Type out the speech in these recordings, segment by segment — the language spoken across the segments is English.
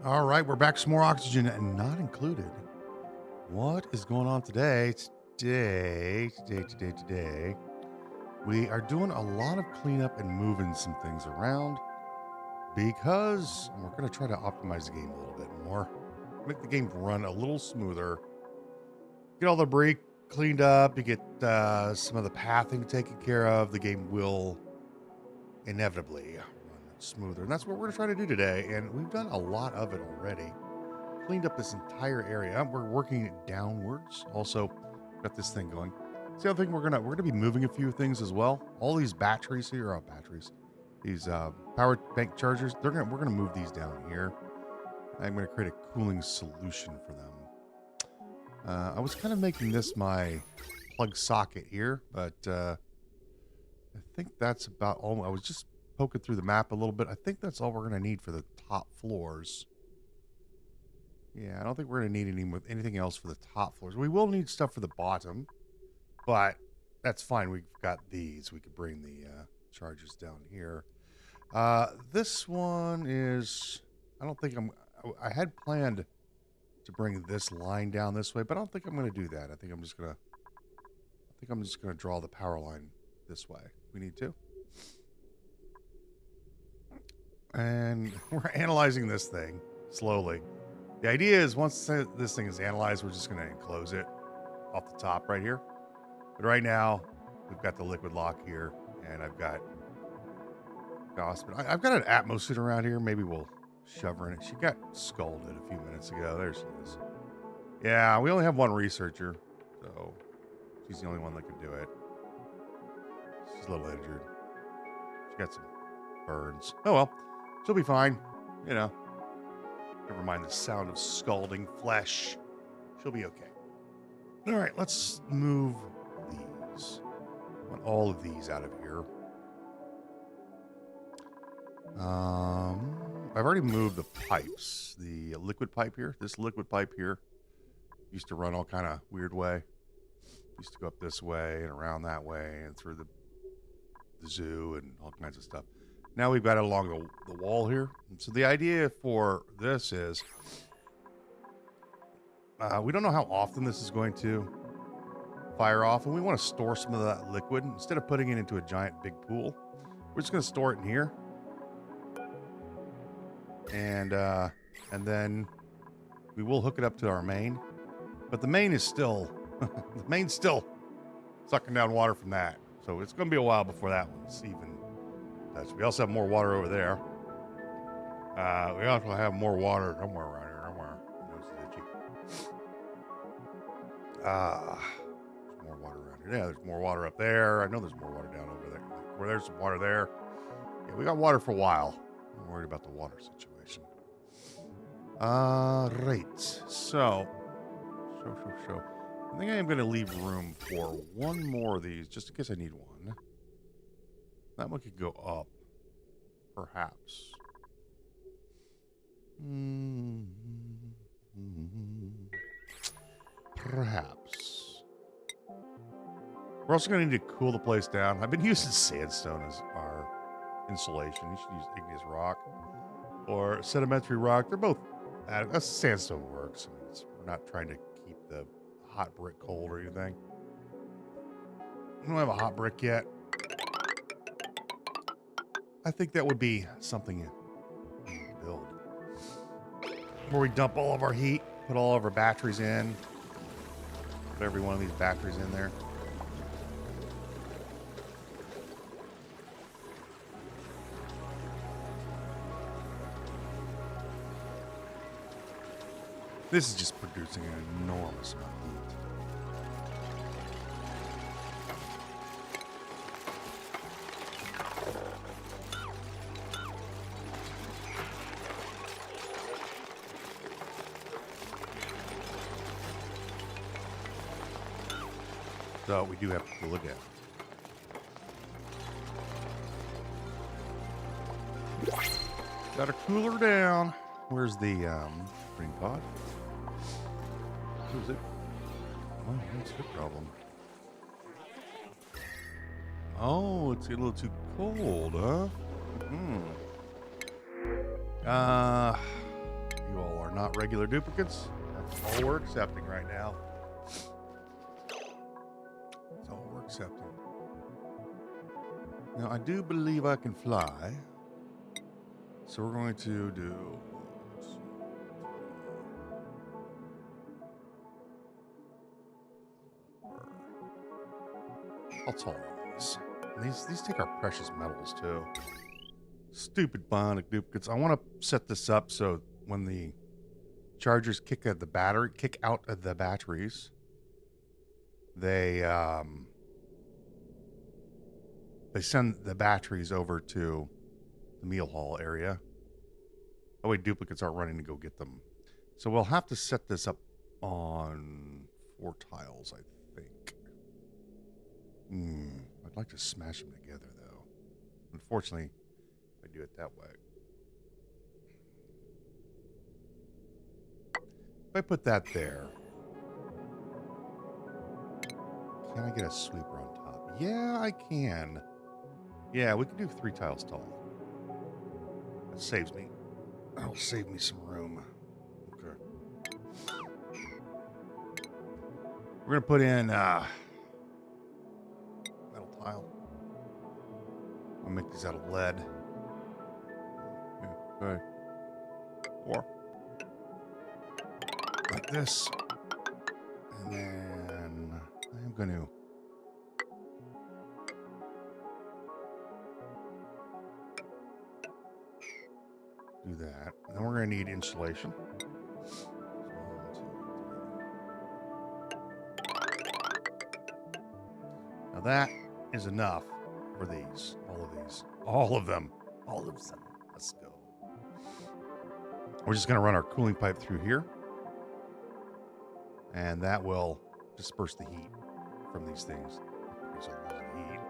All right, we're back. Some more oxygen and not included. What is going on today? Today. We are doing a lot of cleanup and moving some things around because we're going to try to optimize the game a little bit more, make the game run a little smoother, get all the debris cleaned up, you get some of the pathing taken care of. The game will inevitably run smoother, and that's what we're going to try to do today. And we've done a lot of it already. Cleaned up this entire area. We're working it downwards. Also, got this thing going. It's the other thing we're gonna be moving a few things as well. All these batteries here are batteries. These power bank chargers. We're gonna move these down here. I'm gonna create a cooling solution for them. I was kind of making this my plug socket here, but I think that's about all. I was just poking through the map a little bit. I think that's all we're gonna need for the top floors. Yeah, I don't think we're going to need anything else for the top floors. We will need stuff for the bottom, but that's fine. We've got these. We could bring the chargers down here. This one is, I don't think I had planned to bring this line down this way, but I don't think I'm going to do that. I think I'm just going to draw the power line this way. We need to. And we're analyzing this thing slowly. The idea is once this thing is analyzed, we're just going to enclose it off the top right here. But right now, we've got the liquid lock here, and I've got Gospel. I've got an Atmos sitting around here. Maybe we'll shove her in it. She got scalded a few minutes ago. There she is. Yeah, we only have one researcher, so she's the only one that can do it. She's a little injured. She got some burns. Oh well, she'll be fine. You know. Never mind the sound of scalding flesh. She'll be okay. All right, let's move these. I want all of these out of here. I've already moved the pipes. The liquid pipe here. This liquid pipe here used to run all kind of weird way. Used to go up this way and around that way and through the zoo and all kinds of stuff. Now we've got it along the wall here. So the idea for this is, we don't know how often this is going to fire off, and we want to store some of that liquid. Instead of putting it into a giant big pool, we're just going to store it in here. And then we will hook it up to our main. But the main is still, the main's still sucking down water from that. So it's going to be a while before that one's even. We also have more water over there. We also have more water somewhere around here. Somewhere. There's more water around here. Yeah, there's more water up there. I know there's more water down over there. Where there's some water there. Yeah, we got water for a while. I'm worried about the water situation. Right. So. I think I'm going to leave room for one more of these, just in case I need one. That one could go up, perhaps. Perhaps. We're also going to need to cool the place down. I've been using sandstone as our insulation. You should use igneous rock or sedimentary rock. They're both, sandstone works. I mean, we're not trying to keep the hot brick cold or anything. We don't have a hot brick yet. I think that would be something you build. Where we dump all of our heat, put all of our batteries in. Put every one of these batteries in there. This is just producing an enormous amount of heat. So we do have to cool again. Gotta cool her down. Where's the spring pod? Who's it? Oh, what's the problem? Oh, it's a little too cold, huh? You not regular duplicates. That's all we're accepting right now. That's all we're accepting. Now, I do believe I can fly. So we're going to do... How tall are these? And these take our precious metals, too. Stupid bionic duplicates. I want to set this up so when the chargers kick out of the batteries, they send the batteries over to the meal hall area. That way duplicates aren't running to go get them. So we'll have to set this up on 4 tiles, I think. I'd like to smash them together, though. Unfortunately, I do it that way. If I put that there, can I get a sweeper on top? Yeah, I can. Yeah, we can do 3 tiles tall. That saves me. That'll save me some room. Okay. We're going to put in metal tile. I'll make these out of lead. Okay. 4. Like this. And then I'm going to do that. And then we're going to need insulation. 1, 2, 3. Now that is enough for these. All of these. All of them. All of them. Let's go. We're just going to run our cooling pipe through here. And that will disperse the heat from these things. There's a lot of heat.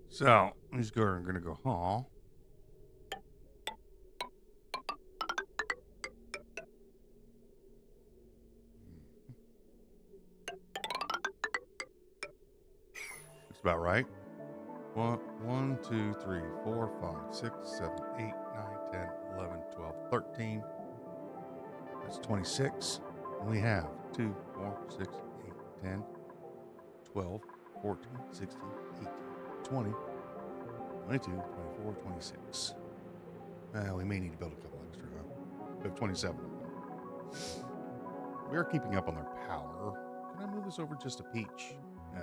So, these guys are going to go, huh? Looks about right. 1, 2, 3, 4, 5, 6, 7, 8, 9, 10, 11, 12, 13. That's 26. And we have 2, 4, 6, 8, 10, 12, 14, 16, 18, 20, 22, 24, 26. We may need to build a couple extra, huh? We have 27 of them. We are keeping up on their power. Can I move this over just a peach? No.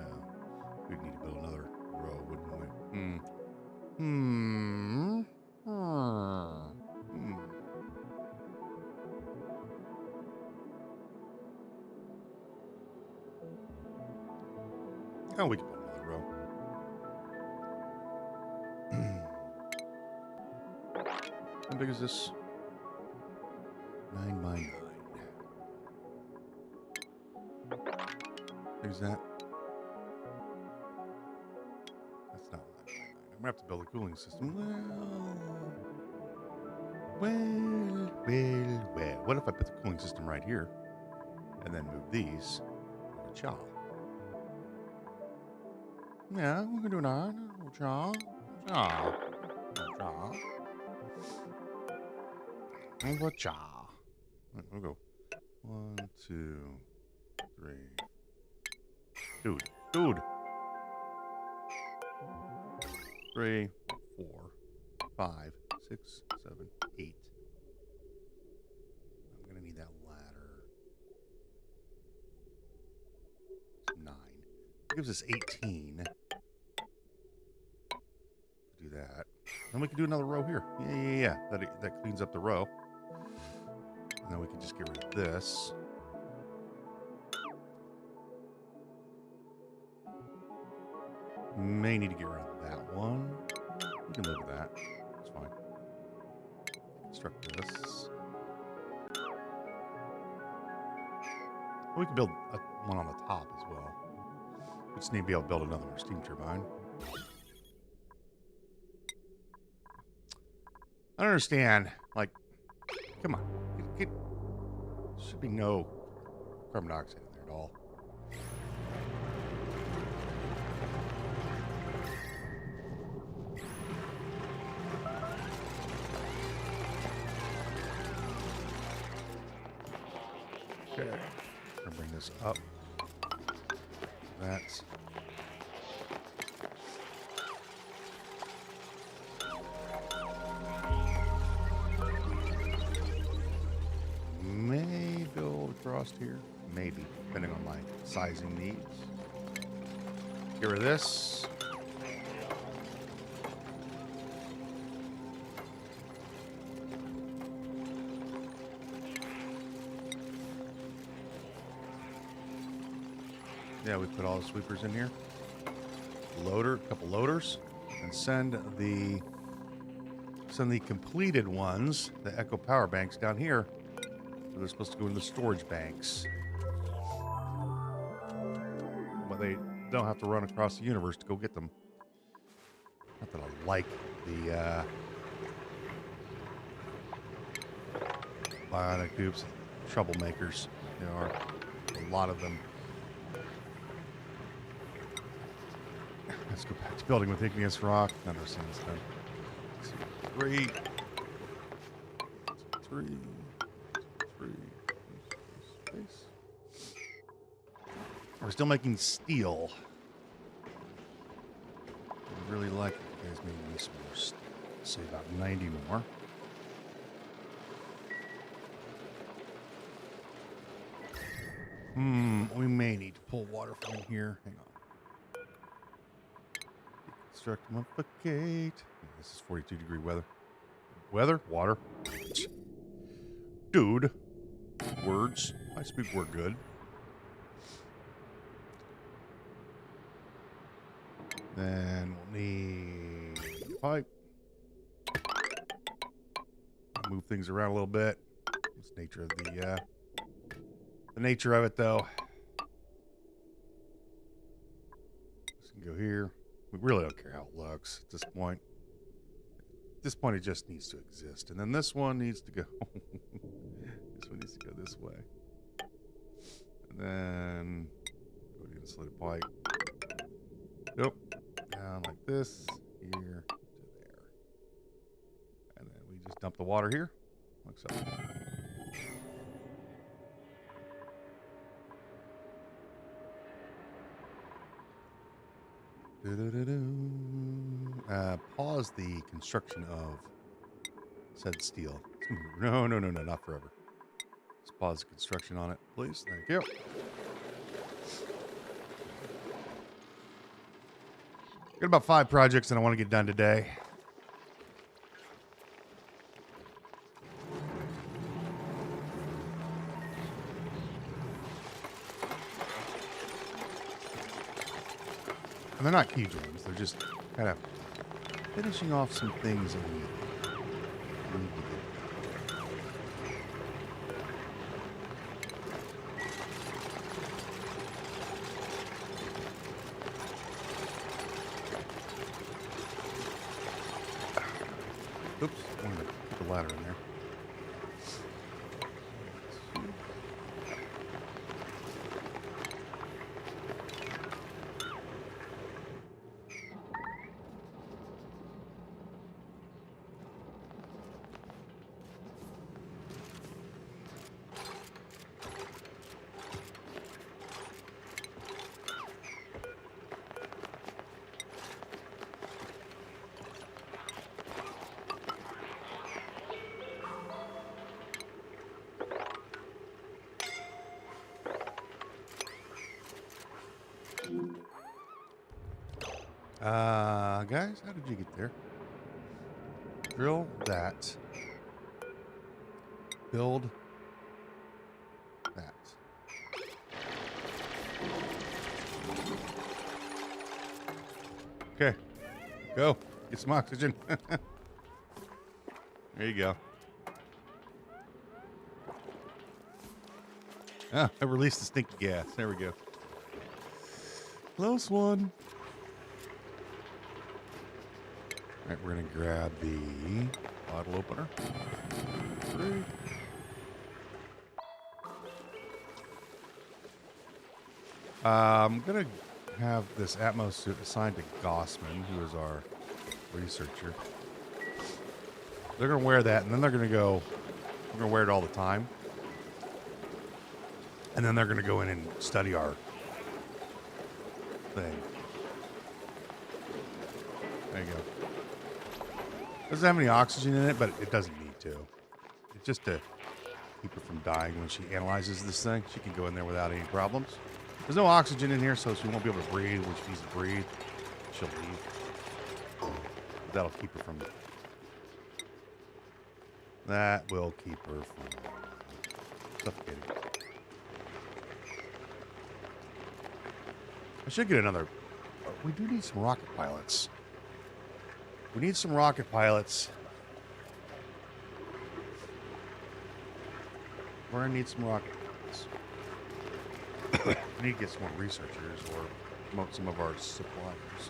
We'd need to build another row, wouldn't we? Oh, we can build another row. How big is this? 9 by 9. How big is that? That's not 9 by 9. I'm gonna have to build a cooling system. Well. What if I put the cooling system right here and then move these to a cha? Yeah, we can do that. Cha. Over cha. We'll go 1, 2, 3. Dude. 3, 4, 5, 6, 7, 8. I'm gonna need that ladder. It's 9. It gives us 18. Do that. Then we can do another row here. Yeah. That cleans up the row. And then we can just get rid of this. May need to get rid of that one. We can live with that. It's fine. Construct this. We can build one on the top as well. We just need to be able to build another steam turbine. I don't understand. Like, come on. Should be no carbon dioxide in there at all. Okay. I'm gonna bring this up. That's may build across here. Maybe, depending on my sizing needs. Get rid of this. Yeah, we put all the sweepers in here. A couple loaders, and send the completed ones, the Echo power banks, down here. So they're supposed to go in the storage banks. But they don't have to run across the universe to go get them. Not that I like the bionic dupes, troublemakers. There are a lot of them. Let's go back to building with igneous rock. None of our scenes done. 3. Space. We're still making steel. I really like it. You guys making me some more steel. Say about 90 more. We may need to pull water from here. Hang on. Deconstruct, modificate. This is 42-degree weather. Water. Dude. Words. I speak word good. Then we'll need pipe. Move things around a little bit. It's nature of the nature of it, though. This can go here. We really don't care how it looks at this point. At this point, it just needs to exist. And then this one needs to go. This one needs to go this way. And then go to insulated pipe. Nope. Down like this, here to there. And then we just dump the water here. Looks like. Pause the construction of said steel. No, not forever. Just pause the construction on it, please. Thank you. Got about 5 projects that I want to get done today. And they're not huge ones. They're just kind of finishing off some things that we need. need to get. Oops, I wanted to put the ladder in there. Guys, how did you get there? Drill that. Build that. Okay. Go. Get some oxygen. There you go. Ah, I released the stinky gas. There we go. Close one. All right, we're going to grab the bottle opener. 3. I'm going to have this Atmos suit assigned to Gossman, who is our researcher. They're going to wear that, and then they're going to go, we're going to wear it all the time. And then they're going to go in and study our thing. There you go. Doesn't have any oxygen in it, but it doesn't need to. It's just to keep her from dying when she analyzes this thing. She can go in there without any problems. There's no oxygen in here, so she won't be able to breathe. When she needs to breathe, she'll leave. That'll keep her from... That will keep her from suffocating. I should get another... We do need some rocket pilots. We need some rocket pilots. We're going to need some rocket pilots. We need to get some more researchers or promote some of our suppliers.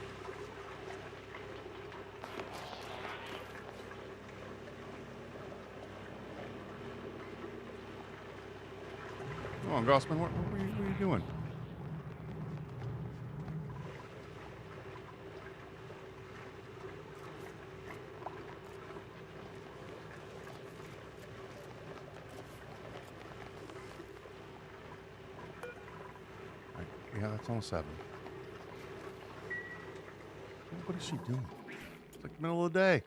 Come on, Gossman, what are you doing? Yeah, that's almost 7. What is she doing? It's like the middle of the day.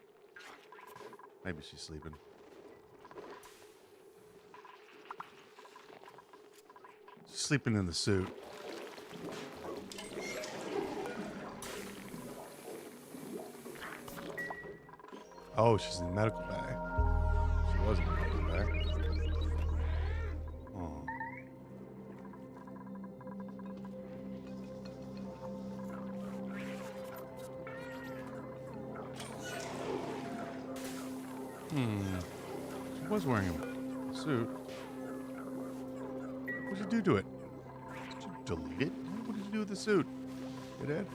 Maybe she's sleeping. She's sleeping in the suit. Oh, she's in the medical bay. She was in the medical bay. Oh. She was wearing a suit. What did you do to it? Did you delete it? What did you do with the suit? It Ed?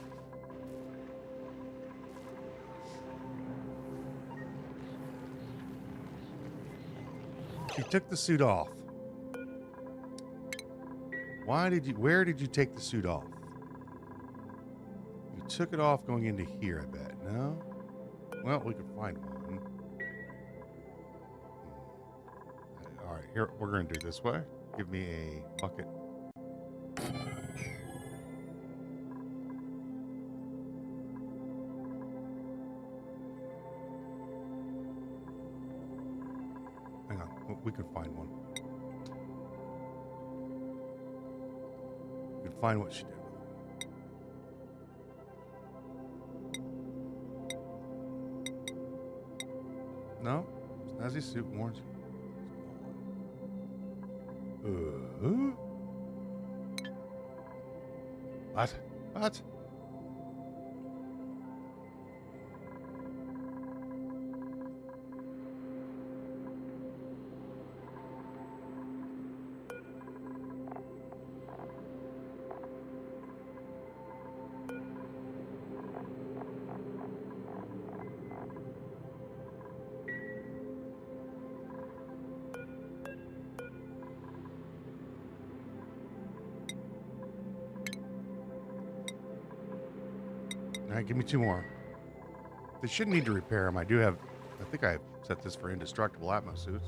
She took the suit off. Where did you take the suit off? You took it off going into here, I bet. No? Well, we could find one. All right, here, we're going to do it this way. Give me a bucket. Hang on, we can find one. We can find what she did with it. No? Snazzy suit warns you. What? What? All right, give me 2 more. They shouldn't need to repair them. I think I set this for indestructible Atmos suits.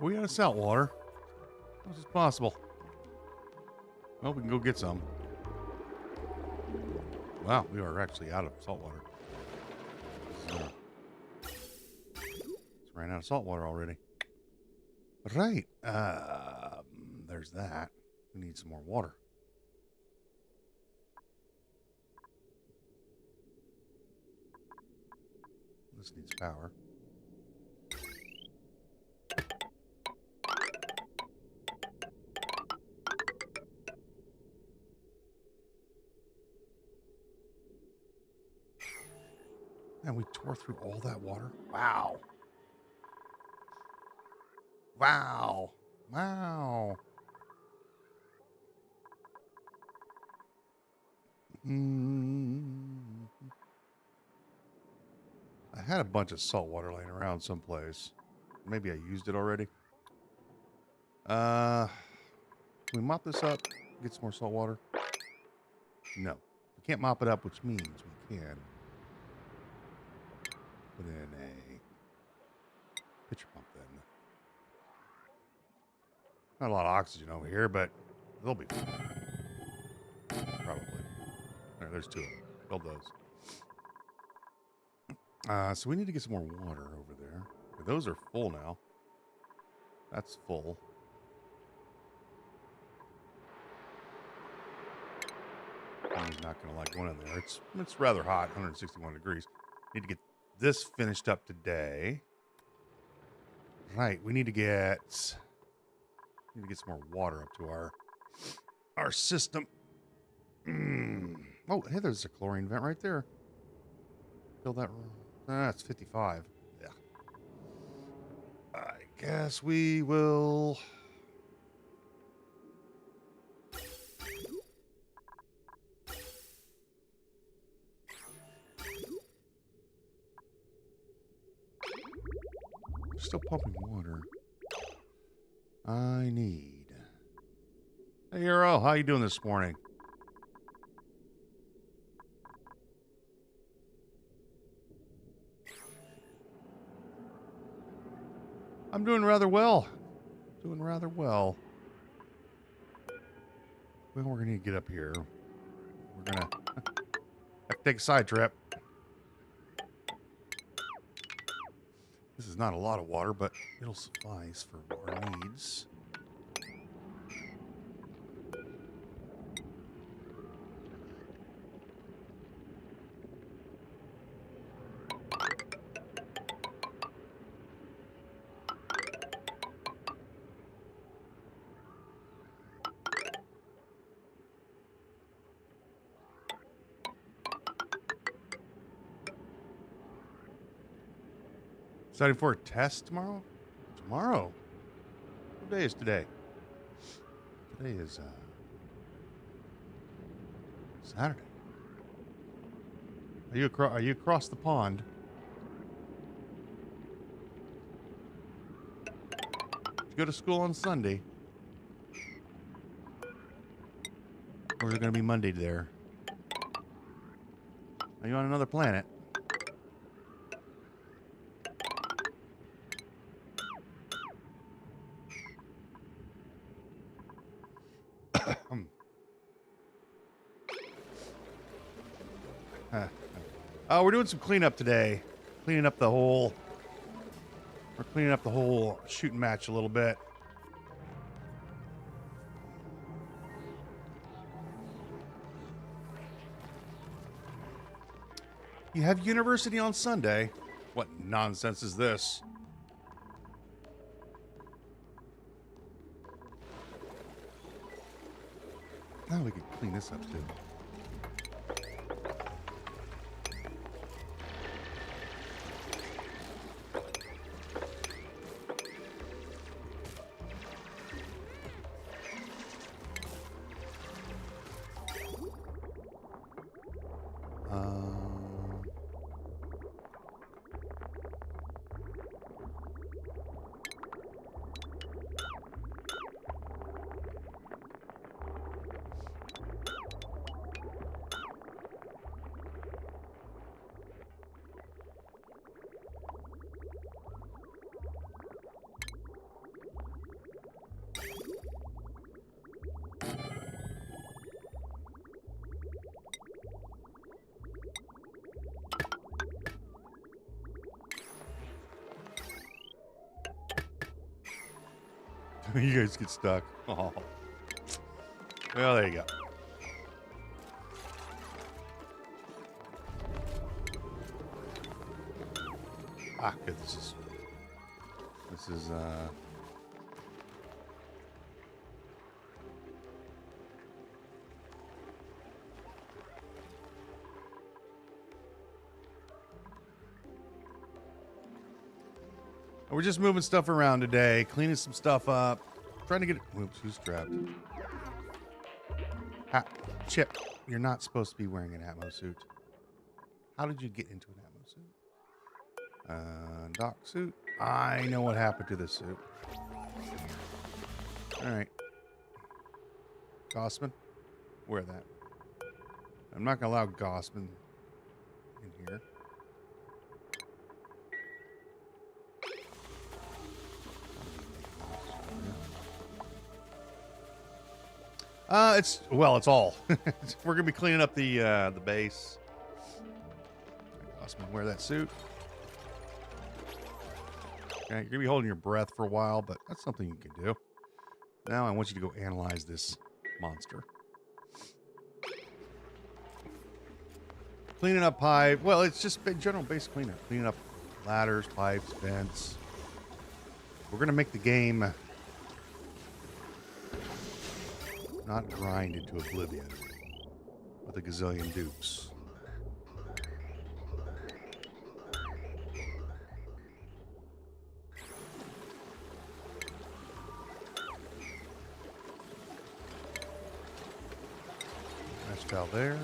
Are we out of salt water? How is this possible? Well, we can go get some. Wow, we are actually out of salt water. It's ran out of salt water already. Right. There's that. We need some more water. This needs power. And we tore through all that water. Wow. Wow. Wow. I had a bunch of salt water laying around someplace. Maybe I used it already. Can we mop this up? Get some more salt water? No. We can't mop it up, which means we can put in a pitcher pump then. Not a lot of oxygen over here, but they'll be fine. Probably. There's 2 of them. Build those. So we need to get some more water over there. Okay, those are full now. That's full. He's not going to like going in there. It's rather hot, 161 degrees. Need to get this finished up today. Right, we need to get some more water up to our system. Oh, hey, there's a chlorine vent right there. Fill that. It's 55. Yeah. I guess we will. Still pumping water. I need. Hey, Hero, how you doing this morning? I'm doing rather well. Doing rather well. Well, we're going to get up here. We're going to have to take a side trip. This is not a lot of water, but it'll suffice for our needs. Studying for a test tomorrow? Tomorrow? What day is today? Today is Saturday. Are you across the pond? Did you go to school on Sunday? Or is it going to be Monday there? Are you on another planet? Oh, we're doing some cleanup today. We're cleaning up the whole shooting match a little bit. You have university on Sunday? What nonsense is this? Now we can clean this up too. You guys get stuck. Oh. Well, there you go. Ah, good. This is we're just moving stuff around today, cleaning some stuff up, trying to get it. Oops, who's trapped? Chip, you're not supposed to be wearing an Atmo suit. How did you get into an Atmo suit? Doc suit. I know what happened to this suit. All right. Gossman, wear that. I'm not going to allow Gossman in here. It's all. We're gonna be cleaning up the base. Gossman, wear that suit. Okay, you're gonna be holding your breath for a while, but that's something you can do. Now I want you to go analyze this monster. Cleaning up pipe. Well, it's just general base cleanup. Cleaning up ladders, pipes, vents. We're gonna make the game not grind into oblivion with a gazillion dupes. Nice valve there.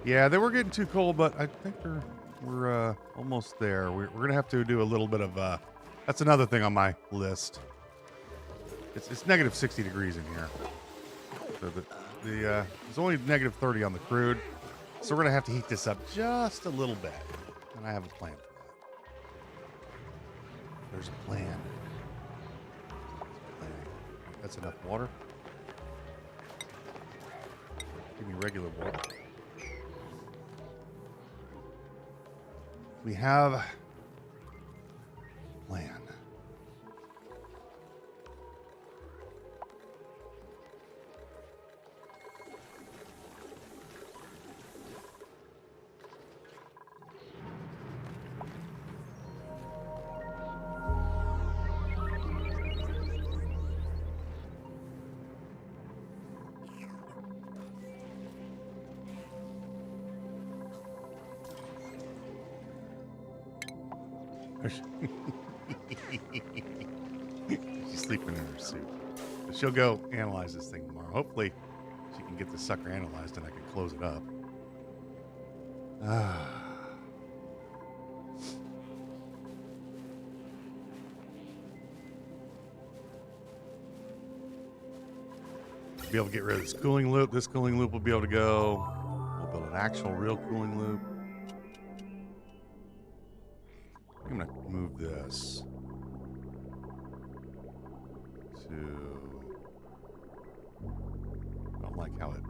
Yeah, they were getting too cold, but I think we're almost there. We're gonna have to do a little bit of that's another thing on my list. It's negative 60 degrees in here. So there's only negative 30 on the crude, so we're gonna have to heat this up just a little bit, and I have a plan for that. There's a plan. That's enough water. Give me regular water. We have a plan. She's sleeping in her suit. But she'll go analyze this thing tomorrow. Hopefully, she can get this sucker analyzed and I can close it up. Be able to get rid of this cooling loop. This cooling loop will be able to go. We'll build an actual real cooling loop. I'm going to move this to, I don't like how it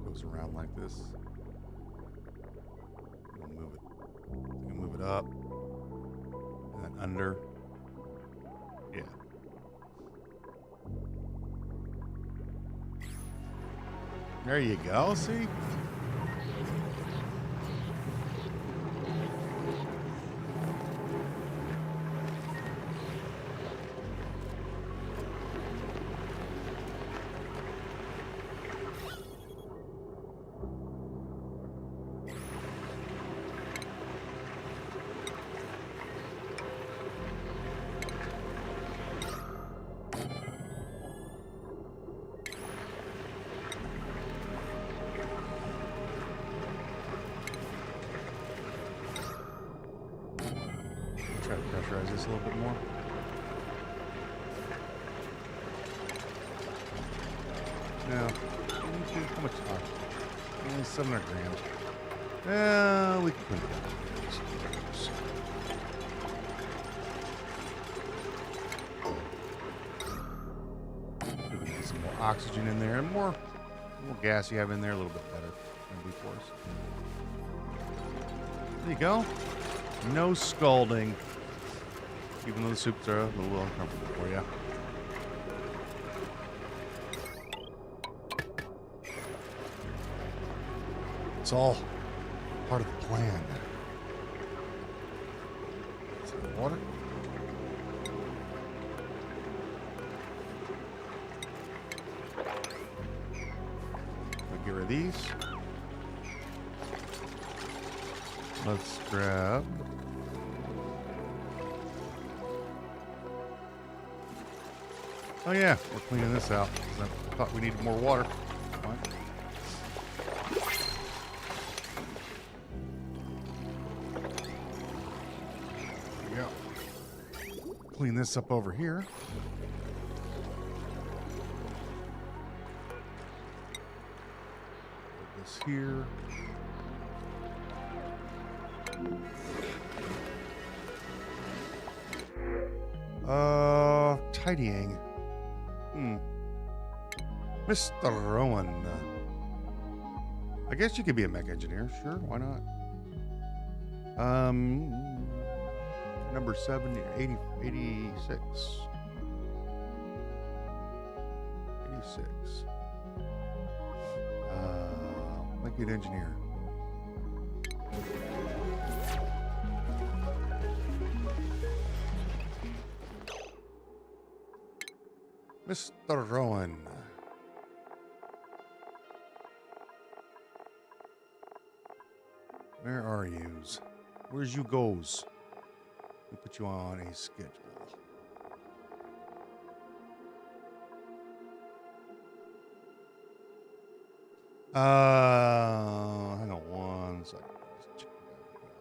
goes around like this. I'm going to move it up and then under. Yeah. There you go, see? Try to pressurize this a little bit more. Now, how much? Only 700 grams. We can put it down. oxygen in there, and more gas you have in there, a little bit better than before. There you go. No scalding, even though the soups are a little uncomfortable for you. It's all part of the plan. Some water. I'll get rid of these. Let's grab. Oh yeah, we're cleaning this out. I thought we needed more water. Fine. Clean this up over here. Put this here. Tidying. Mr. Rowan. I guess you could be a mech engineer. Sure, why not? Number 70, 80, 86. 86. Make it engineer. Mr. Rowan. Where are yous? Where's you goes? We'll put you on a schedule. Hang on one second. Just check it out.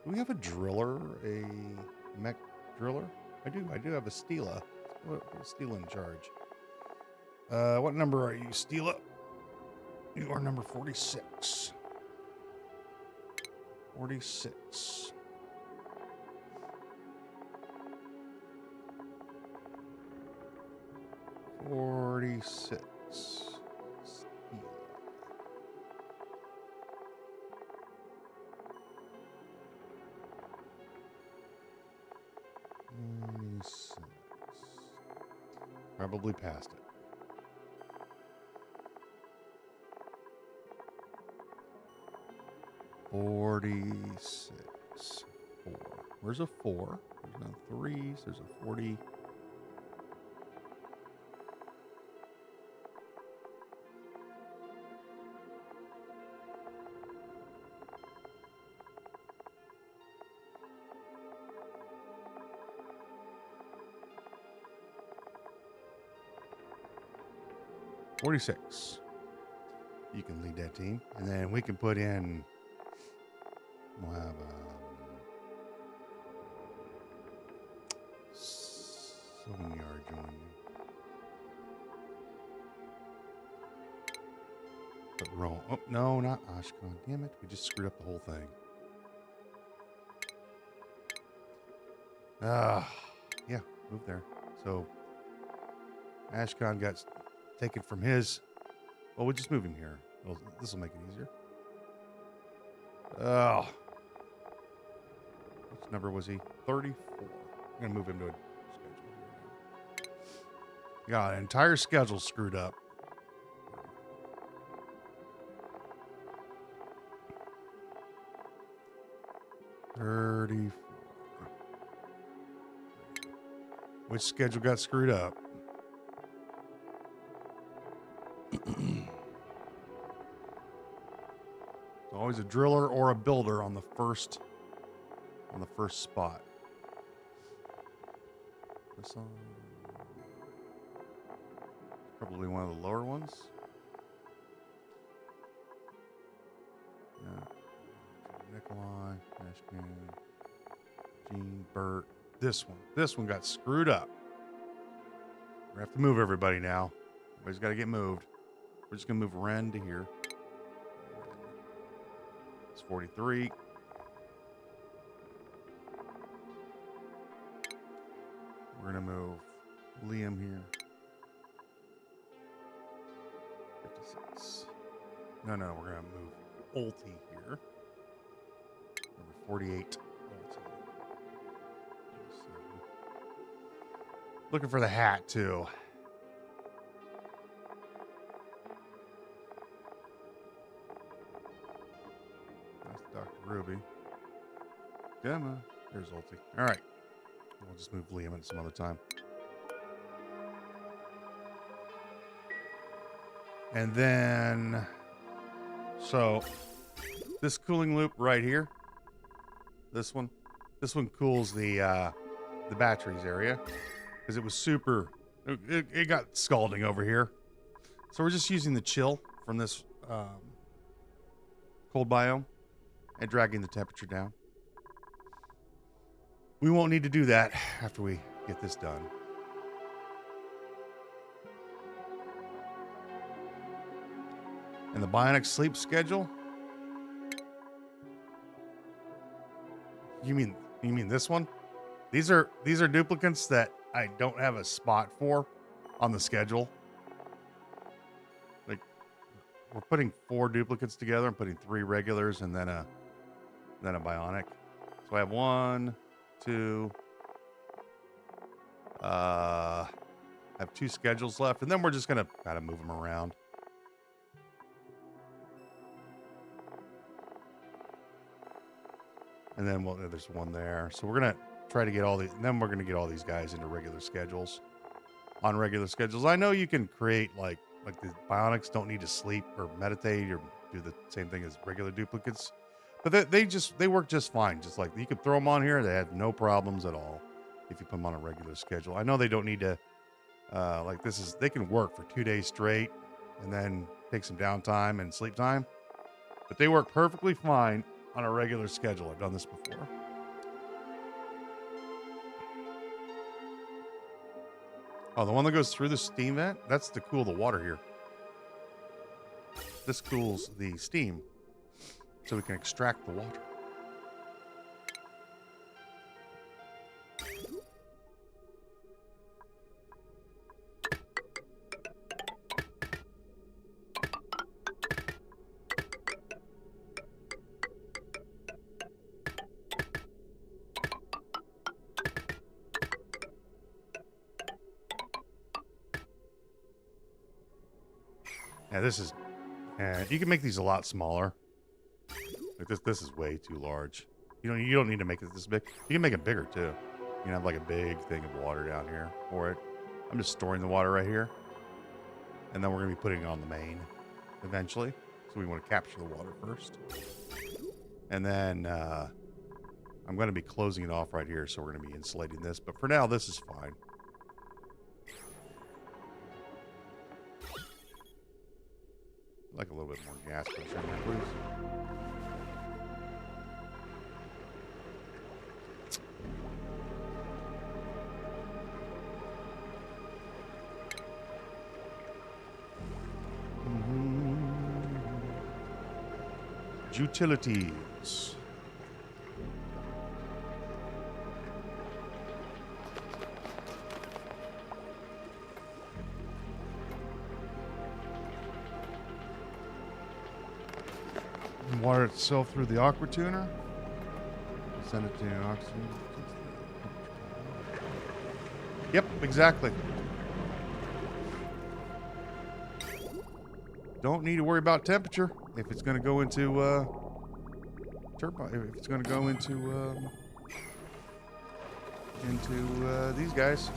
Do we have a driller? A mech driller? I do have a Stila. What Stila in charge? What number are you, Stila? You are number 46. 46. Probably past it. $46. 4. Where's a 4? There's no 3s. There's a 40. $46. You can lead that team, and then we can put in. We'll have 7 yard join. But roll. Oh no, not Ashkan. Damn it! We just screwed up the whole thing. Yeah, move there. So Ashkan got taken from his. Well, we'll just move him here. Well, this will make it easier. Which number was he? 34. I'm gonna move him to a schedule here now. Got an entire schedule screwed up. Which schedule got screwed up? Always a driller or a builder on the first spot. This one, probably one of the lower ones. Yeah. Nikolai, Ashcan, Gene, Bert. This one got screwed up. We have to move everybody now. Everybody's got to get moved. We're just gonna move Ren to here. 43. We're going to move Liam here. 26. No, we're going to move Ulti here. Number 48, Ulti. Looking for the hat, too. That's Dr. Ruby. Gamma. There's Ulti. All right. We'll just move Liam in some other time. And then, so this cooling loop right here, this one cools the batteries area because it was super, it got scalding over here. So we're just using the chill from this cold biome and dragging the temperature down. We won't need to do that after we get this done. And the bionic sleep schedule? You mean this one? These are duplicants that I don't have a spot for on the schedule. Like, we're putting 4 duplicates together. I'm putting 3 regulars and then a bionic. So I have 1, 2. I have 2 schedules left, and then we're just gonna kind of move them around. And then there's 1 there. So we're going to try to get all these. Then we're going to get all these guys into regular schedules. On regular schedules. I know you can create like the bionics don't need to sleep or meditate or do the same thing as regular duplicates. But they work just fine. Just like you could throw them on here. They have no problems at all if you put them on a regular schedule. I know they don't need to, they can work for 2 days straight and then take some downtime and sleep time. But they work perfectly fine on a regular schedule. I've done this before. Oh, the one that goes through the steam vent? That's to cool the water here. This cools the steam so we can extract the water. Yeah, this is, you can make these a lot smaller. Like this is way too large. You don't need to make it this big. You can make it bigger too. You can have like a big thing of water down here for it. I'm just storing the water right here, and then we're gonna be putting it on the main eventually. So we want to capture the water first, and then I'm gonna be closing it off right here. So we're gonna be insulating this. But for now, this is fine. Like a little bit more gas pressure in there, please. Utilities. Water itself through the aqua tuner. Send it to oxygen. Yep, exactly. Don't need to worry about temperature if it's going to go into turbine. If it's going to go into these guys.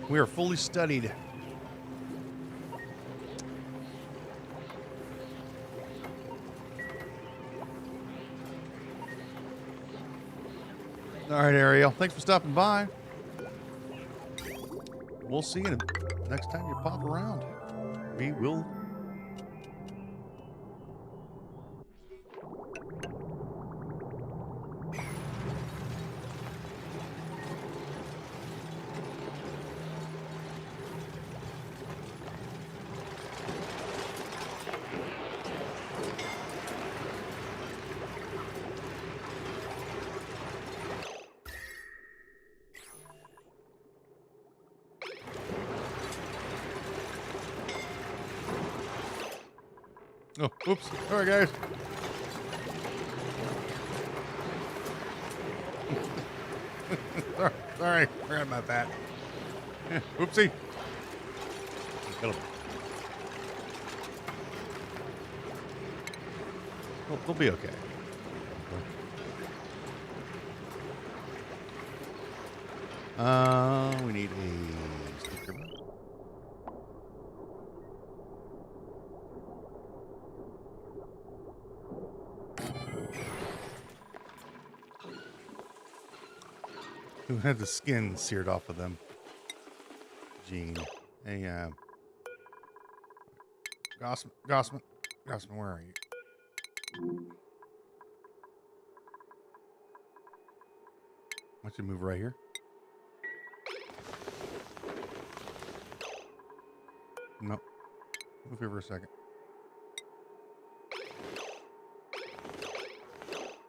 We are fully studied. All right, Ariel. Thanks for stopping by. We'll see you next time you pop around. We will. Oh, oops. All right, guys. Sorry. Forgot about that. Oopsie. They'll be okay. We need a sticker. Who had the skin seared off of them? Gene. Hey, Gossman, where are you? Why don't you move right here? Nope. Move here for a second.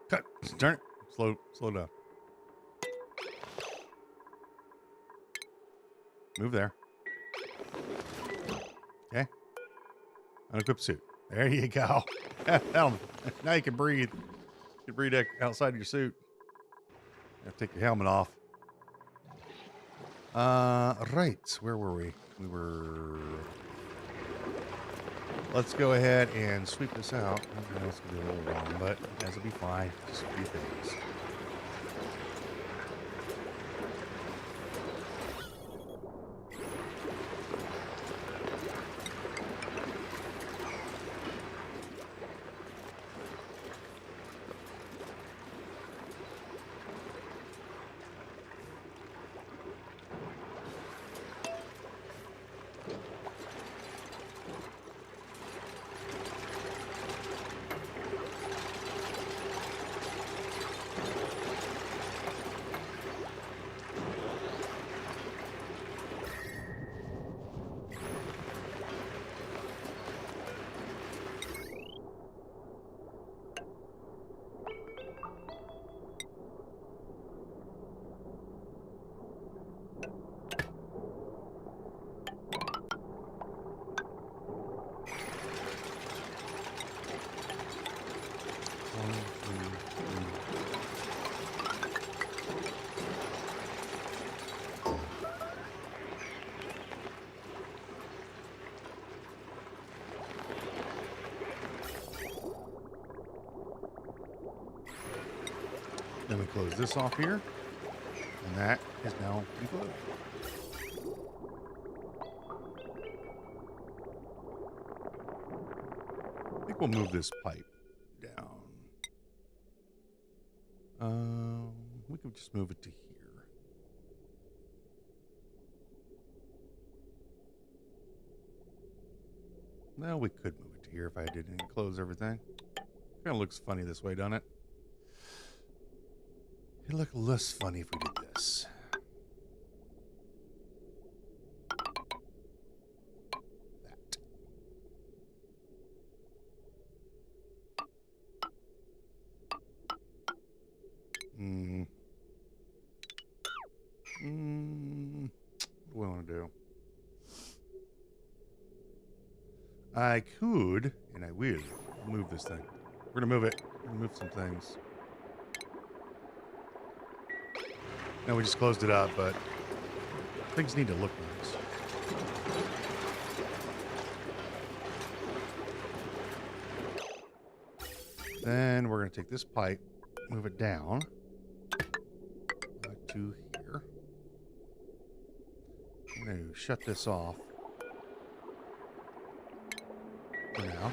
Cut. Darn it. Slow down. Move there. Okay. Unequip suit. There you go. Now you can breathe. You can breathe outside your suit. You have to take your helmet off. Right. Where were we? We were... Let's go ahead and sweep this out. I know it's going to be a little long, but this will be fine. Just a few things. Then we close this off here, and that is now enclosed. I think we'll move this pipe down. We can just move it to here. No, we could move it to here if I didn't enclose everything. Kind of looks funny this way, doesn't it? It'd look less funny if we did this. That. What do I want to do? I could, and I will, move this thing. We're going to move it. We're going to move some things. No, we just closed it up, but things need to look nice. Then we're going to take this pipe, move it down to here. going to shut this off for now.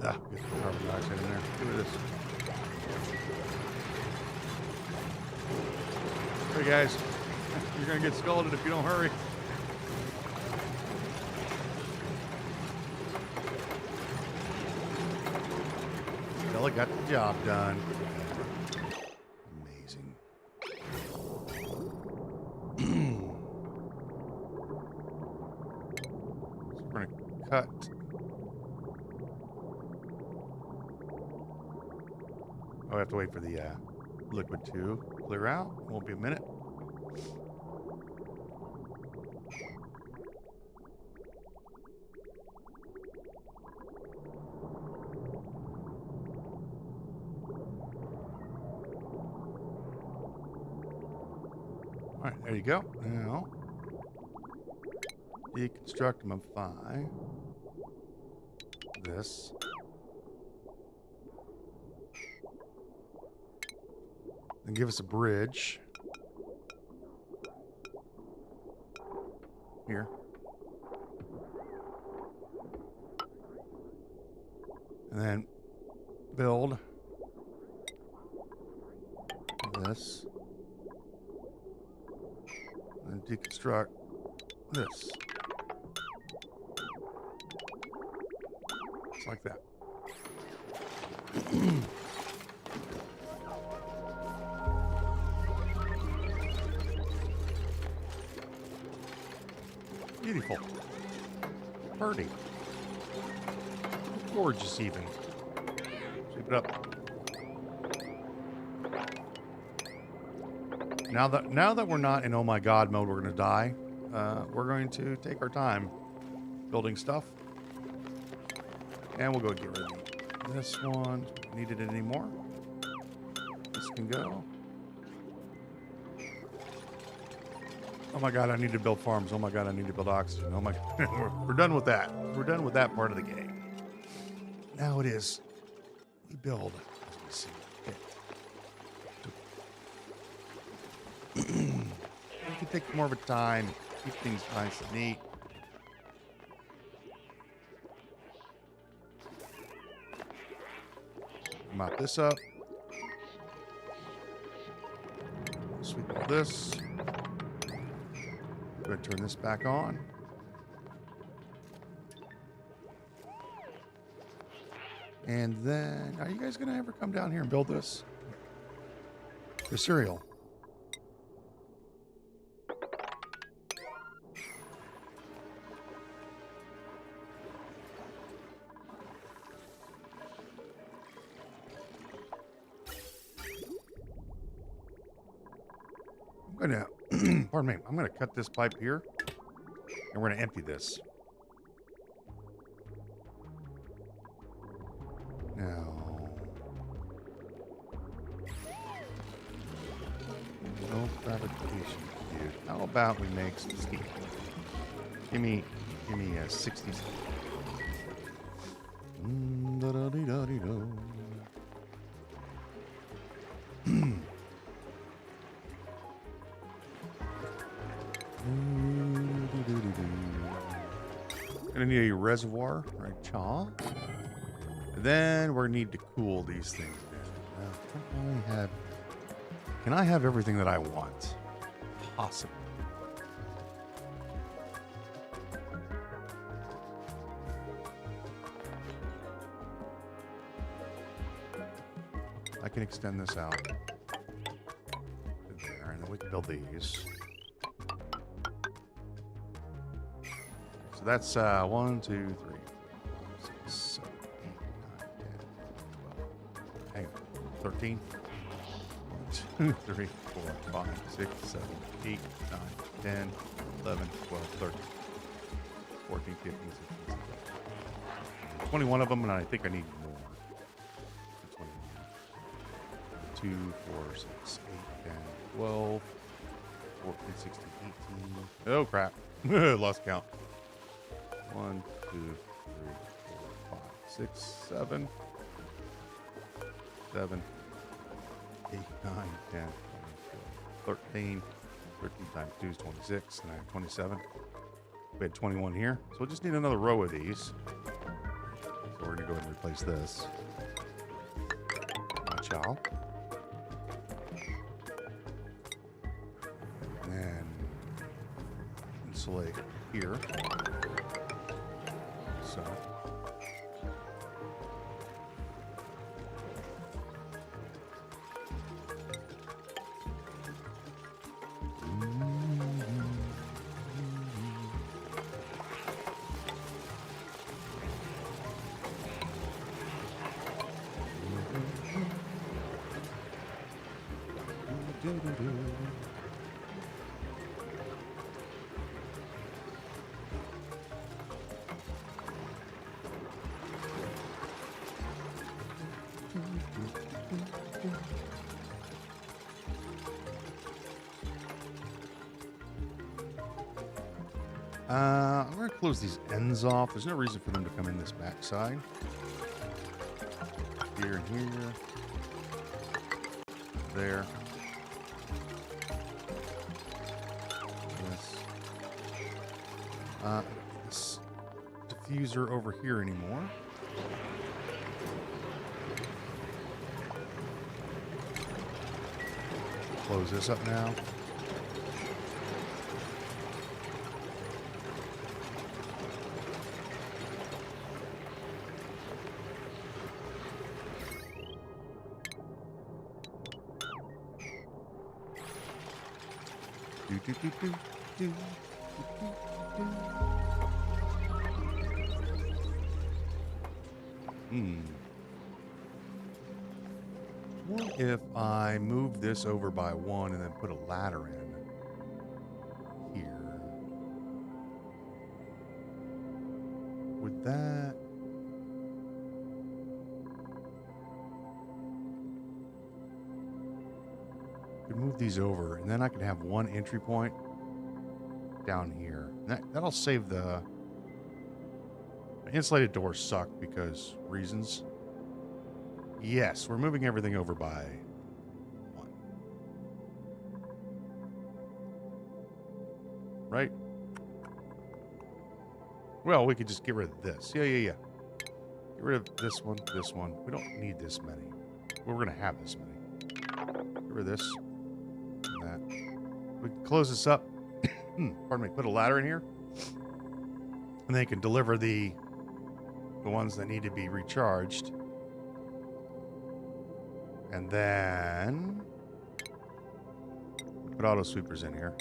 Get the carbon dioxide in there. Look at this. Hey guys, you're going to get scalded if you don't hurry. Stella got the job done. Amazing. So we're going to cut. Oh, I have to wait for the liquid to clear out. Won't be a minute. All right, there you go. Now, deconstruct, modify this. And give us a bridge here. And then build this. And deconstruct this. Just like that. Beautiful. Pretty. Gorgeous even. Shape it up. Now that we're not in oh my god mode, we're going to die. We're going to take our time building stuff. And we'll go get rid of this one. Don't need it anymore. This can go. Oh my god, I need to build farms. Oh my god, I need to build oxygen. Oh my god. We're done with that. We're done with that part of the game. Now it is. We build. As we see. We can take more of a time. Keep things nice and neat. Mop this up. Sweep all this. I'm going to turn this back on. And then, are you guys going to ever come down here and build this? The cereal. I'm going to, pardon me, I'm going to cut this pipe here. And we're going to empty this. Now, no fabrication, dude. How about we make some steel? Give me a 60. Gonna need a reservoir, right? Chaw. Then we're gonna need to cool these things down. Can I have everything that I want? Possible. I can extend this out to there, and then we can build these. So that's 1, 2, 3, 4, 5, 6, 7, 8, 9, 10, 12. Hang on. 13. 1, 2, 3, 4, 5, 6, 7, 8, 9, 10, 11, 12, 13, 14, 15, 16, 17. 21 of them, and I think I need more. 21. 2, 4, 6, 8, 10, 12, 14, 16, 18. Oh, crap. Lost count. 1, 2, 3, 4, 5, 6, 7, 7, 8, 9, 10, 11, 12, 13. 13 times 2 is 26, and I have 27. We had 21 here, so we'll just need another row of these. So we're going to go ahead and replace this. Watch out. And then insulate here. So. I'm going to close these ends off. There's no reason for them to come in this back side. Here and here. There. This diffuser over here anymore. Close this up now. What if I move this over by 1 and then put a ladder in here? Would that... could move these over, and then I could have one entry point down here. That'll save the insulated doors suck because reasons. Yes, we're moving everything over by 1. Right? Well, we could just get rid of this. Yeah. Get rid of this one, this one. We don't need this many. We're going to have this many. Get rid of this. That. We can close this up. Pardon me. Put a ladder in here. And they can deliver the ones that need to be recharged. And then put auto sweepers in here.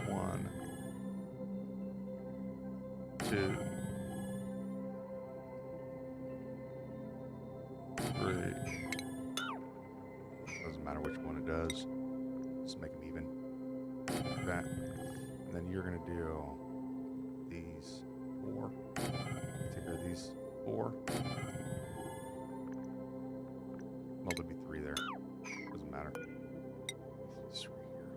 1, 2, 3. Doesn't matter which one it does. Just make them even. Like that. And then you're going to do these 4. Take care of these 4. Well, there'll be 3 there. Doesn't matter. This right here.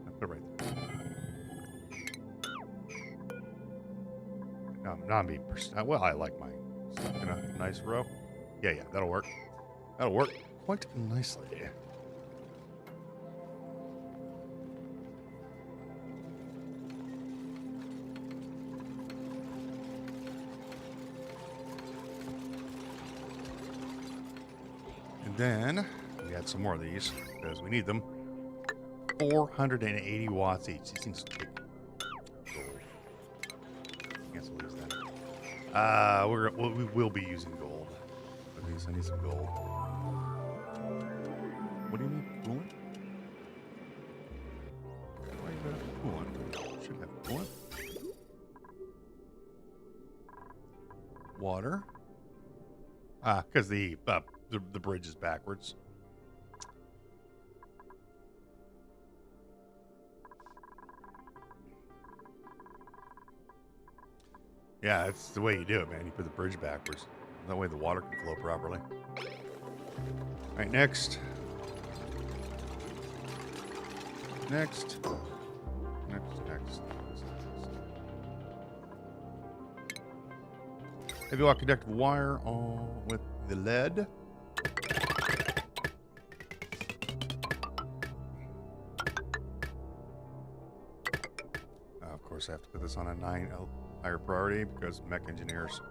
I put it right there. No, I'm being well, I like my stuff in a nice row. Yeah, that'll work. That'll work quite nicely. And then we add some more of these because we need them. 480 watts each. These things take gold. Can't lose that. We will be using gold. At least I need some gold. What do you need? Coolant? Why do you have coolant? Should have coolant. Water. Because the bridge is backwards. Yeah, that's the way you do it, man. You put the bridge backwards. That way the water can flow properly. All right, next. Heavy wire conductive wire on with the lead. Of course, I have to put this on a 9 higher priority because mech engineers.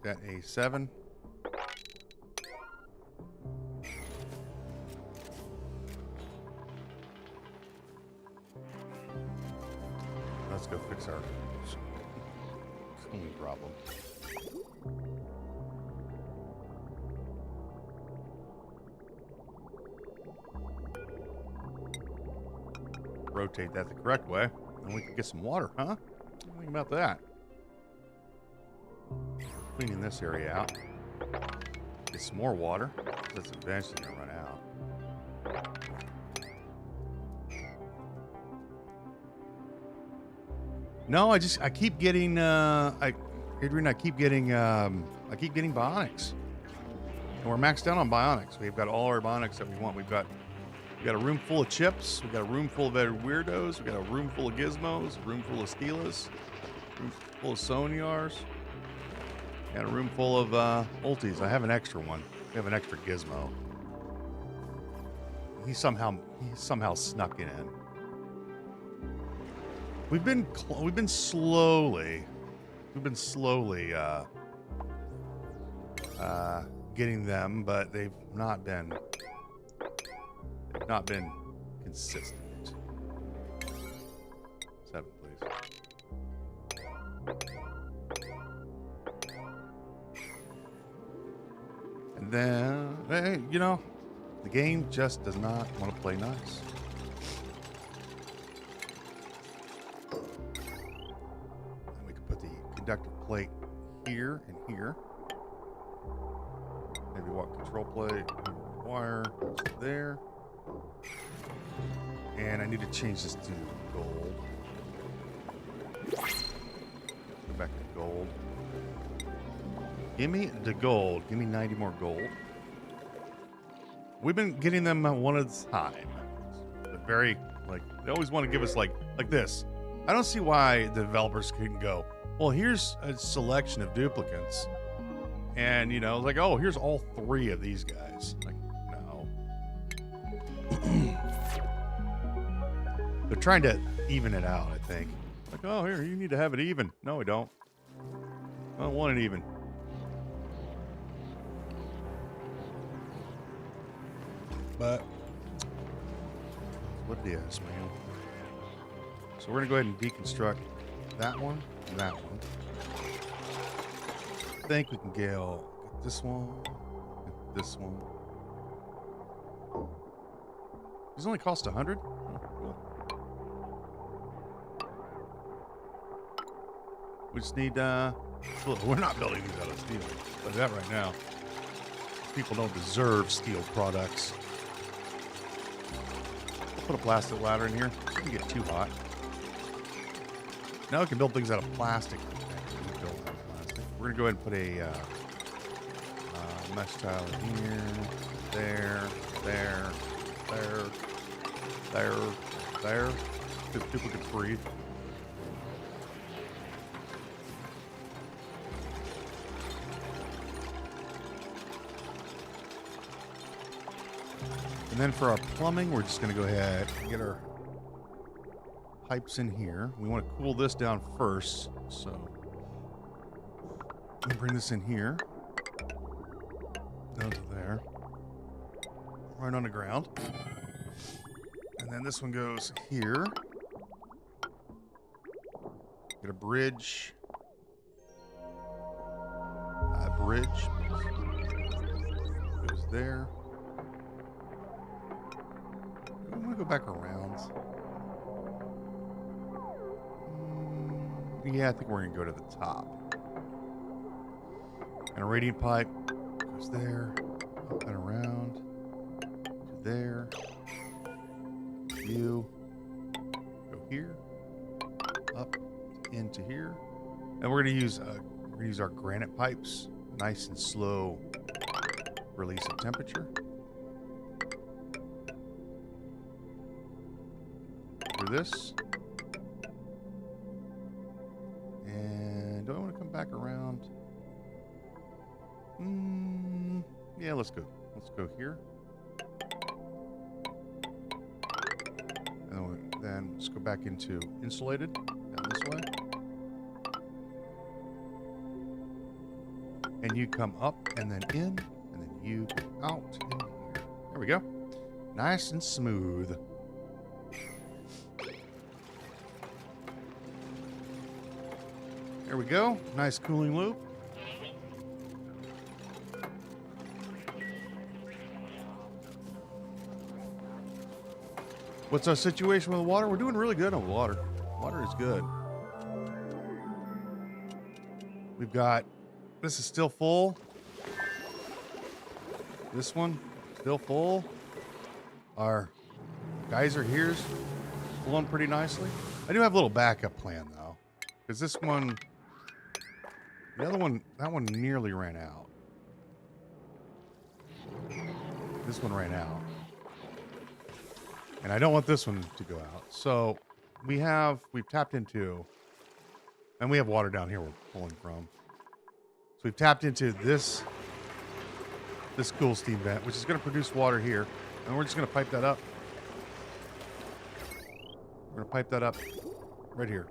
That a 7. Let's go fix our cooling problem. Rotate that the correct way, and we can get some water, huh? Think about that. Cleaning this area out. Get some more water. That's eventually gonna run out. No, I keep getting Adrian, I keep getting bionics. And we're maxed out on bionics. We've got all our bionics that we want. We've got a room full of chips. We've got a room full of weirdos. We've got a room full of gizmos, a room full of steelers, a room full of soniars, and a room full of ultis. I have an extra one. We have an extra gizmo. He somehow snuck it in. We've been slowly getting them, but they've not been consistent. 7, please. And then, hey, you know, the game just does not want to play nice. And we can put the conductive plate here and here. Maybe what control plate, wire there. And I need to change this to gold. Go back to gold. Give me the gold. Give me 90 more gold. We've been getting them one at a time. But very, like, they always want to give us like this. I don't see why the developers couldn't go, well, here's a selection of duplicants. And, you know, like, oh, here's all 3 of these guys. Like, no. They're trying to even it out, I think. Like, oh, here, you need to have it even. No, we don't. I don't want it even. But that's what it is, man. So we're going to go ahead and deconstruct that one and that one. I think we can get this one, get this one. These only cost 100? Oh, cool. We just need, we're not building these out of steel. I'll tell you that right now. People don't deserve steel products. I'll put a plastic ladder in here. It doesn't get too hot. Now we can build things out of plastic. We're going to go ahead and put a mesh tile in here. There. Just duplicate breathe. And then for our plumbing, we're just going to go ahead and get our pipes in here. We want to cool this down first, so we'll bring this in here. Down to there. Right on the ground. And then this one goes here. Get a bridge. A bridge. Goes there. I'm going to go back around. Yeah, I think we're going to go to the top. And a radiant pipe goes there, up and around, to there. You go here, up into here. And we're going to use our granite pipes, nice and slow release of temperature. this. And do I want to come back around? Yeah, let's go. Let's go here. And then let's go back into insulated down this way. And you come up and then in, and then you go out in here. There we go. Nice and smooth. There we go. Nice cooling loop. What's our situation with the water? We're doing really good on water. Water is good. We've got, this is still full. This one, still full. Our geyser here's flowing pretty nicely. I do have a little backup plan though, because this one, the other one, that one nearly ran out. This one ran out. And I don't want this one to go out. So we've tapped into, and we have water down here we're pulling from. So we've tapped into this cool steam vent, which is going to produce water here. And we're just going to pipe that up. We're going to pipe that up right here.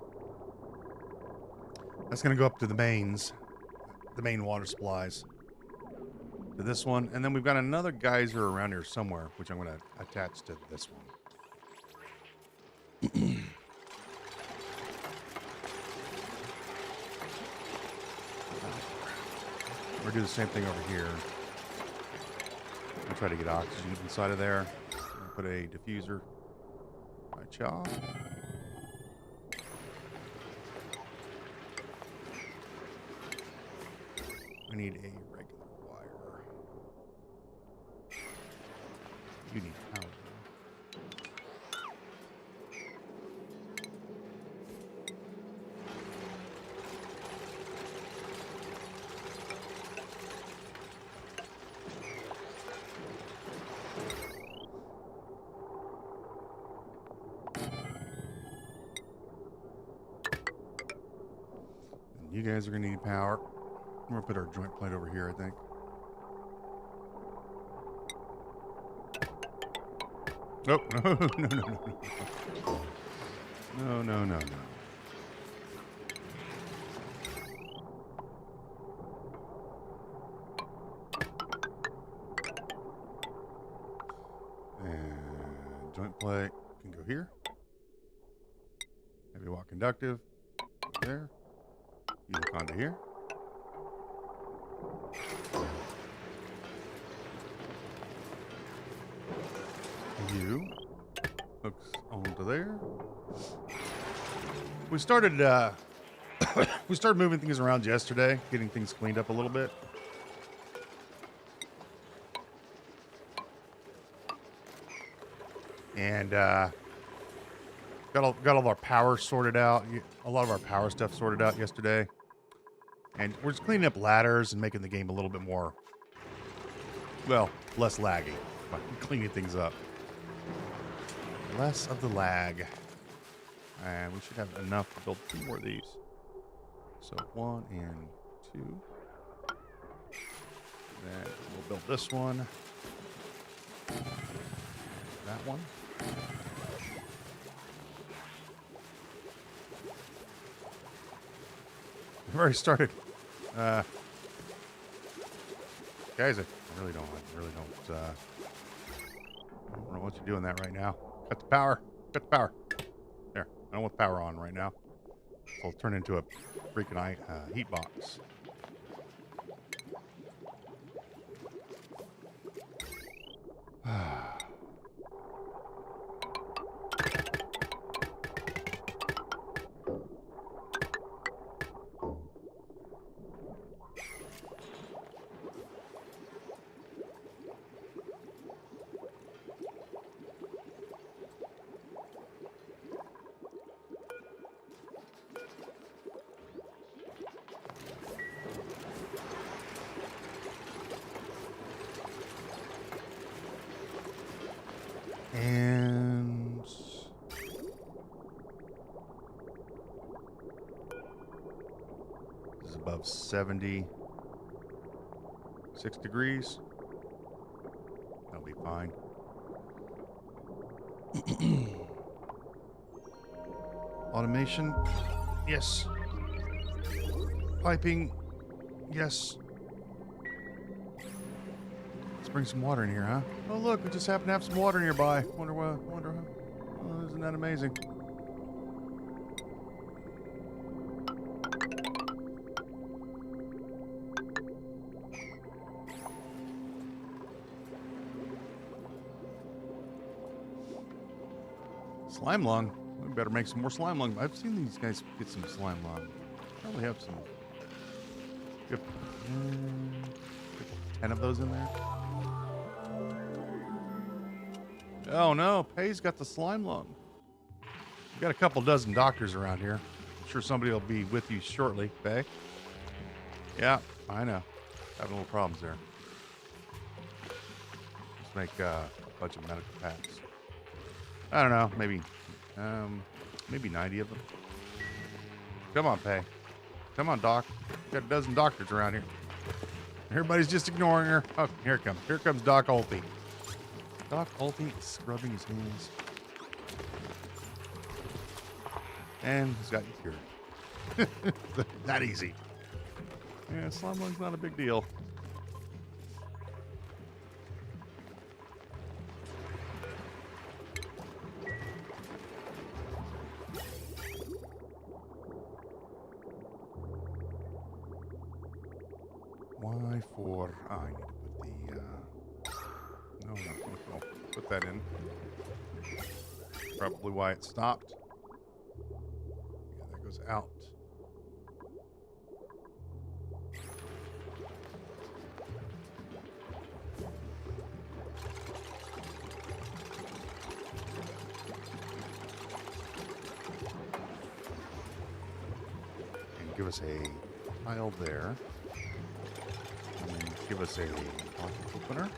That's going to go up to the mains, the main water supplies. To this one. And then we've got another geyser around here somewhere, which I'm going to attach to this one. We're doing the same thing over here. I'll try to get oxygen inside of there. I'll put a diffuser. My chop. I need a regular wire. You need power. You guys are going to need power. I'm going to put our joint plate over here, I think. Oh, no. No. And joint plate can go here. Heavy watt conductive. Go there. You hook onto here. You hooks onto there. We started we started moving things around yesterday, getting things cleaned up a little bit. And got all of our power sorted out. A lot of our power stuff sorted out yesterday. And we're just cleaning up ladders and making the game a little bit more, well, less laggy by cleaning things up. Less of the lag. And we should have enough to build 2 more of these. So 1 and 2. Then we'll build this one. That one. We've already started. Guys, I really don't know what you're doing that right now. Cut the power. Cut the power. There. I don't want power on right now. So I'll turn into a freaking heat box. above 76 degrees. That'll be fine. Automation. Yes. Piping. Yes. Let's bring some water in here, huh? Oh, look, we just happen to have some water nearby. Wonder how. Oh, isn't that amazing? Slime lung. We better make some more slime lung. I've seen these guys get some slime lung. Probably have some. Good. 10 of those in there. Oh no, Pay's got the slime lung. We've got a couple dozen doctors around here. I'm sure somebody will be with you shortly, Pay. Yeah, I know. Having little problems there. Let's make a bunch of medical packs. I don't know, maybe 90 of them. Come on, Pay. Come on, Doc. We've got a dozen doctors around here. Everybody's just ignoring her. Oh, here it comes. Here comes Doc Ulti. Doc Ulti is scrubbing his hands. And he's got you cured. That easy. Yeah, slime lung's not a big deal. Why for... Oh, I need to put the... No. Put that in. Probably why it stopped. Yeah, that goes out. And give us a tile there. Give us a pocket opener.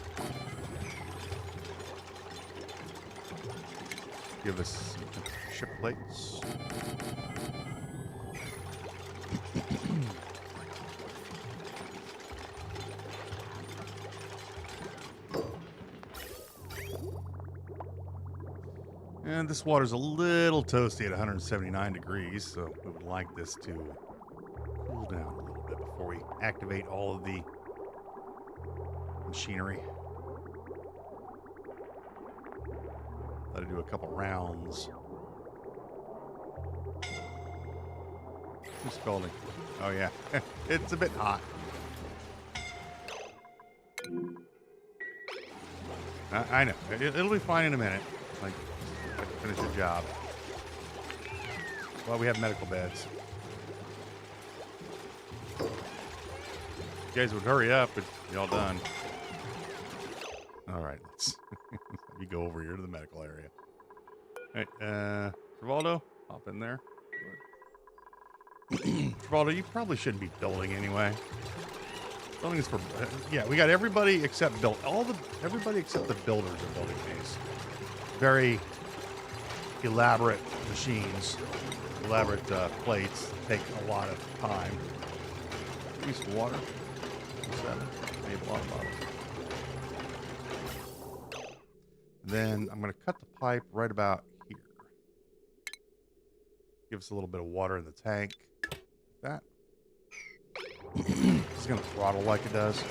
Give us ship plates. And this water's a little toasty at 179 degrees, so we would like this to cool down a little bit before we activate all of the machinery. Let it do a couple rounds. Who's scalding? Oh yeah, it's a bit hot. I know. It'll be fine in a minute. Like, finish the job. Well, we have medical beds. If you guys would hurry up, it'd be all done. All right, let's you go over here to the medical area. All right, Travaldo, hop in there. Travaldo, you probably shouldn't be building anyway. Building is for yeah. We got everybody except everybody except the builders are building these very elaborate machines, elaborate plates. Take a lot of time. Use water. 7. Maybe a lot of bottles. Then I'm going to cut the pipe right about here. Give us a little bit of water in the tank. That. It's going to throttle like it does.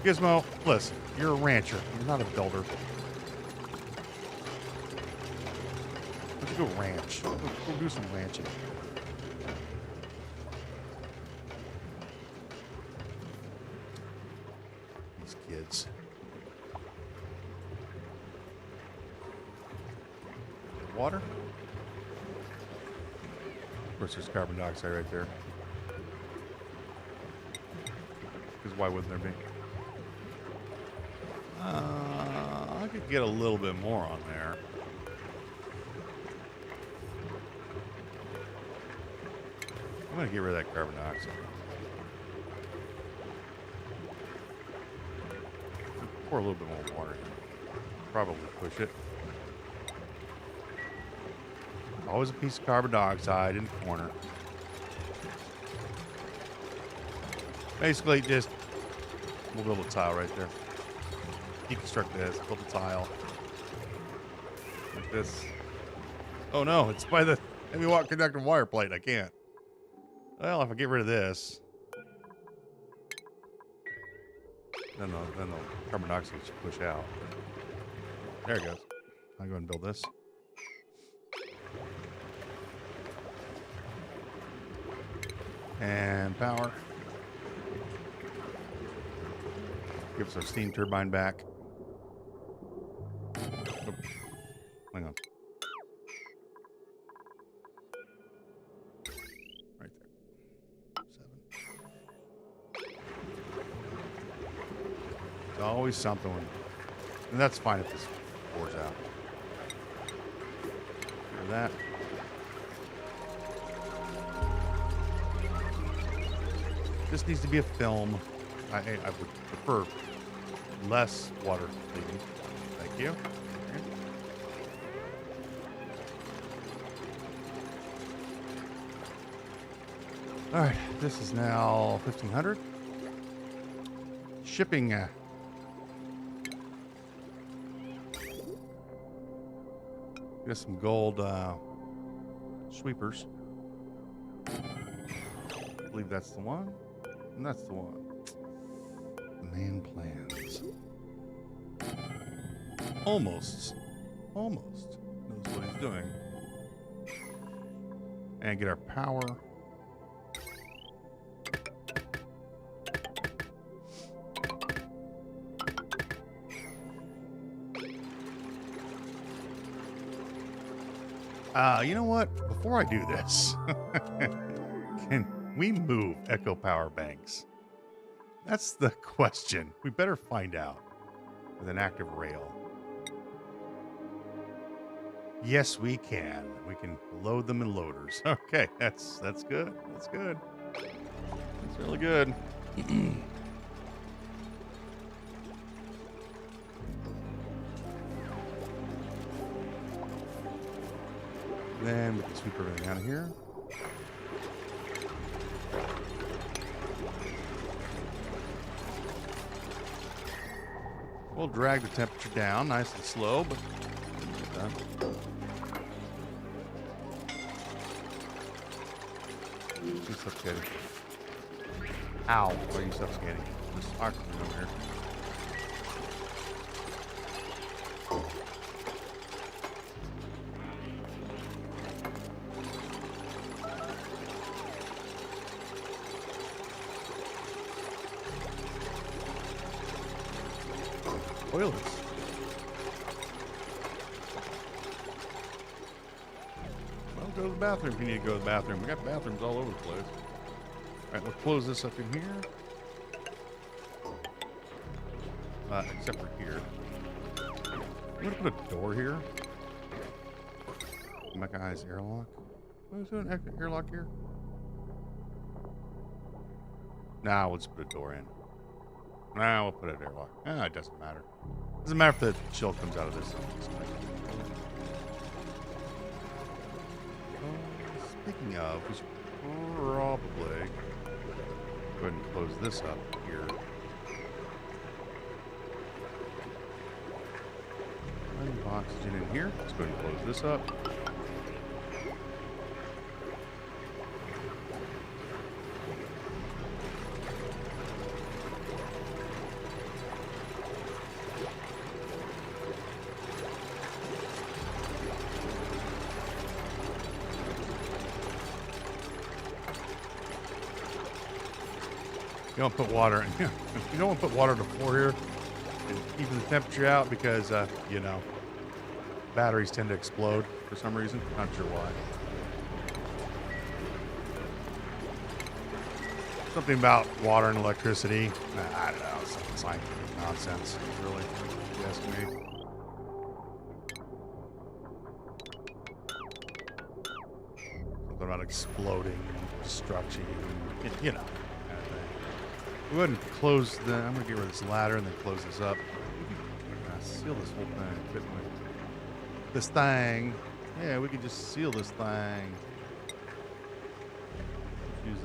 Gizmo, listen, you're a rancher. You're not a builder. Let's go ranch. Go do some ranching. These kids. Water. Of course, there's carbon dioxide right there. Because why wouldn't there be? I could get a little bit more on there. I'm going to get rid of that carbon dioxide. Pour a little bit more water in. Probably push it. Always a piece of carbon dioxide in the corner. Basically, just we'll build a tile right there. Deconstruct this, build a tile. Like this. Oh no, it's by the heavy watt conductive wire plate. I can't. Well, if I get rid of this, then the carbon dioxide should push out. There it goes. I'll go ahead and build this. And power. Give us our steam turbine back. Oh, hang on. Right there. 7. It's always something. And that's fine if this pours out. Hear that? This needs to be a film. I would prefer less water leaving. Thank you. Okay. All right, this is now 1,500. Shipping. Get some gold sweepers. I believe that's the one. And that's the one. The man plans. Almost knows what he's doing. And get our power. You know what? Before I do this, can we move Echo Power Banks? That's the question. We better find out with an active rail. Yes, we can. We can load them in loaders. Okay, that's good. That's good. That's really good. Then we can sweep everything out of here. We'll drag the temperature down nice and slow, but done. She's suffocating. Ow, why are you suffocating? There's oxygen over here. Toilets. Well, go to the bathroom if you need to go to the bathroom. We got bathrooms all over the place. All right, we'll close this up in here. Except for here. I'm going to put a door here. Mecha Eyes airlock. What is doing airlock here? Nah, we'll just put a door in. Nah, we'll put an airlock. It doesn't matter. Doesn't matter if the chill comes out of this. Speaking of, we should probably go ahead and close this up here. Plenty of oxygen in here. Let's go ahead and close this up. You don't put water in here. You don't want to put water on the floor here and keep the temperature out because, you know, batteries tend to explode for some reason. Not sure why. Something about water and electricity. I don't know. Some scientific nonsense, really, if you ask me. Something about exploding, destruction, you know. Go ahead and close the. I'm gonna get rid of this ladder and then close this up. Seal this whole thing. Couldn't we? This thing. Yeah, we could just seal this thing. Use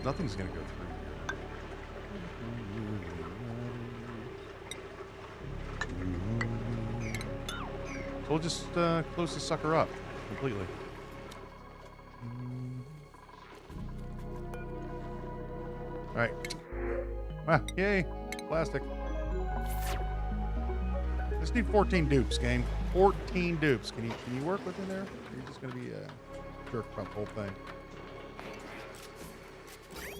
Nothing's going to go through here. So we'll just close the sucker up completely. All right. Ah, yay. Plastic. Just need 14 dupes, game. 14 dupes. Can you work within there? Or are you just going to be a jerk about the whole thing?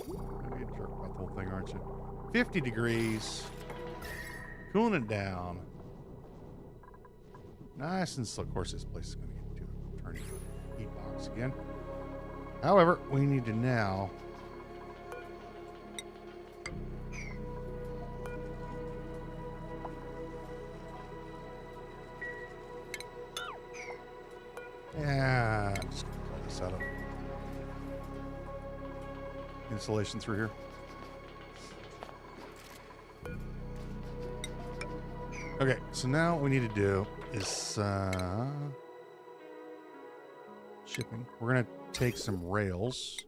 You're going to be a jerk about the whole thing, aren't you? 50 degrees. Cooling it down. Nice and slow. Of course, this place is going to get into a turning heat box again. However, we need to now... Yeah, I'm just going to pull this out of insulation through here. Okay, so now what we need to do is shipping. We're going to take some rails.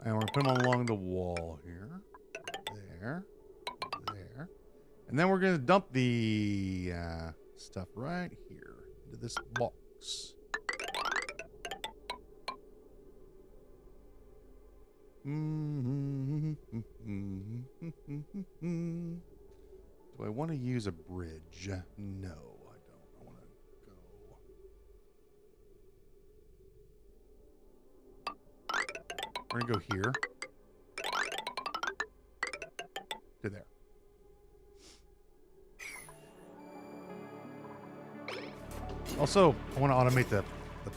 And we're going to put them along the wall here. There. There. And then we're going to dump the stuff right here into this box. Do I want to use a bridge? No, I don't. I want to go. We're going to go here. To there. Also, I want to automate the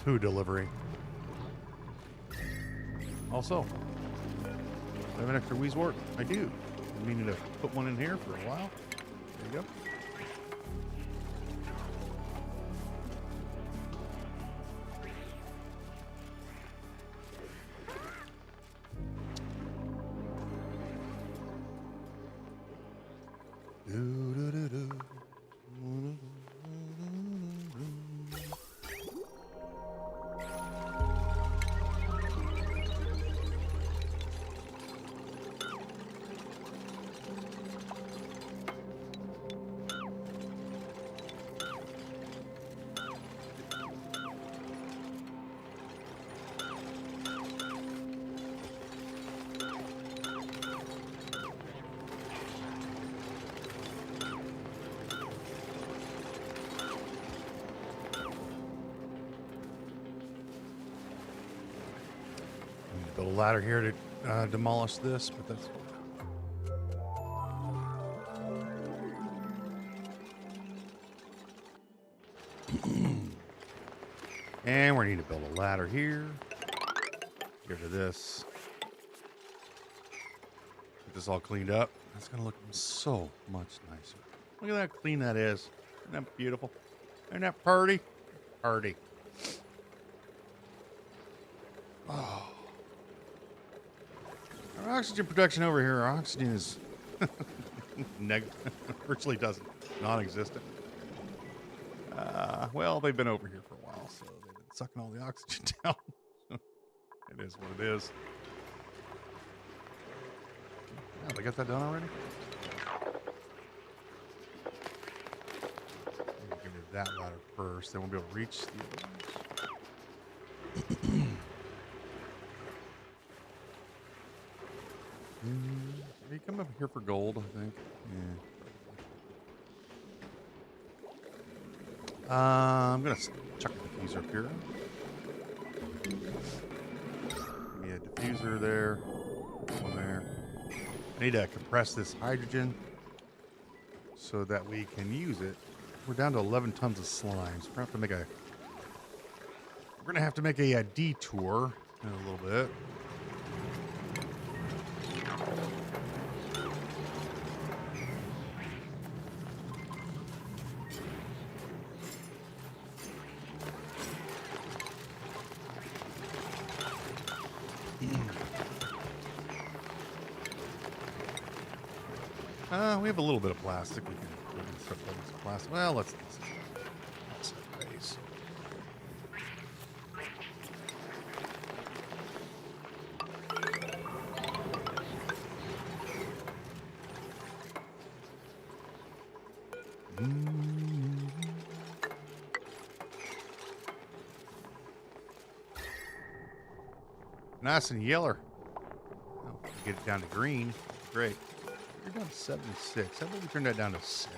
poo delivery. Also, do I have an extra Weezwort? I do. I needed to put one in here for a while. There you go. Build a ladder here to demolish this, but that's... And we need to build a ladder here. Get rid of this. Get this all cleaned up. That's going to look so much nicer. Look at how clean that is. Isn't that beautiful? Isn't that pretty? Pretty. Oh. Our oxygen production over here, our oxygen is virtually doesn't, non-existent. Well, they've been over here for a while, so they've been sucking all the oxygen down. It is what it is. Oh, they got that done already? Give me that ladder first, then we'll be able to reach the other ones. You come up here for gold, I think. Yeah. I'm gonna chuck the diffuser up here. Give me a diffuser there. One there. I need to compress this hydrogen so that we can use it. We're down to 11 tons of slime, so we're gonna have to make a detour in a little bit. We have a little bit of plastic. We can start putting some plastic. Well, let's base. Nice and yeller. Oh, get it down to green. Great. You're down to 76. How about we turn that down to 7?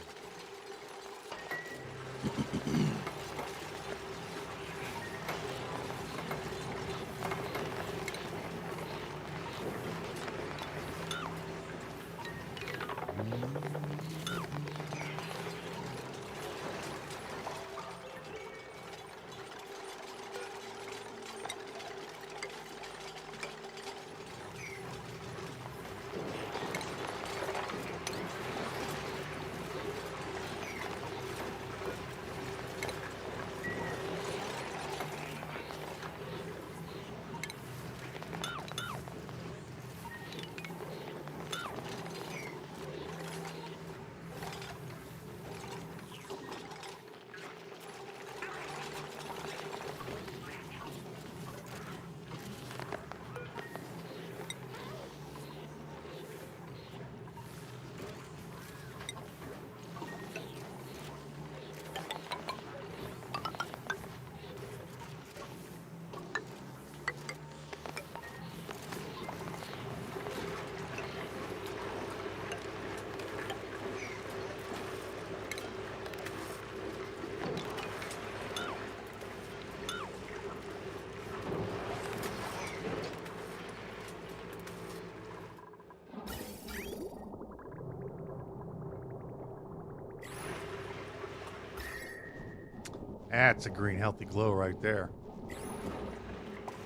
That's a green, healthy glow right there.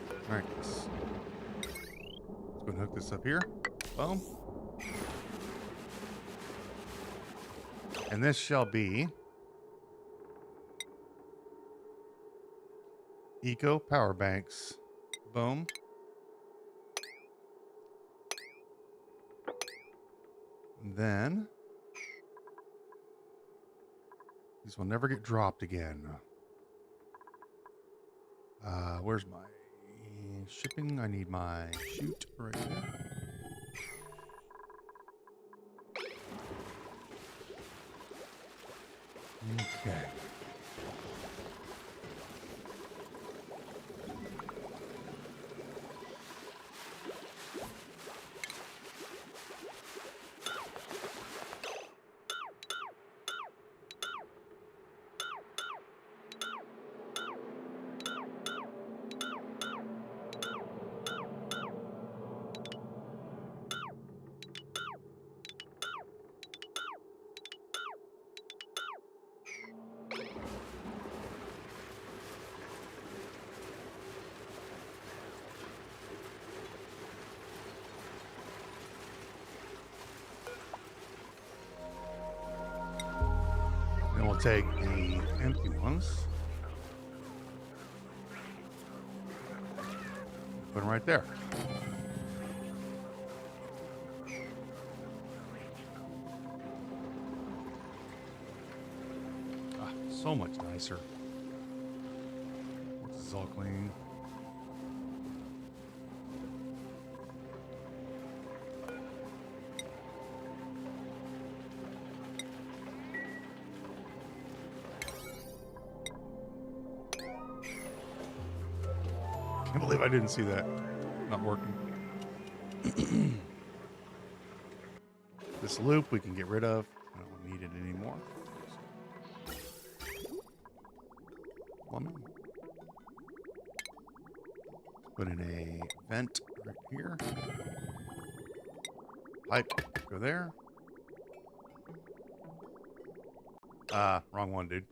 All right, let's go and hook this up here. Boom. And this shall be eco power banks. Boom. And then these will never get dropped again. Where's my shipping? I need my chute right there. Okay. Then we'll take the empty ones. Put them right there. Ah, so much nicer. This is all clean. I can't believe I didn't see that. Not working. This loop we can get rid of. I don't need it anymore. Plumbing. Put in a vent right here. Pipe, go there. Wrong one, dude.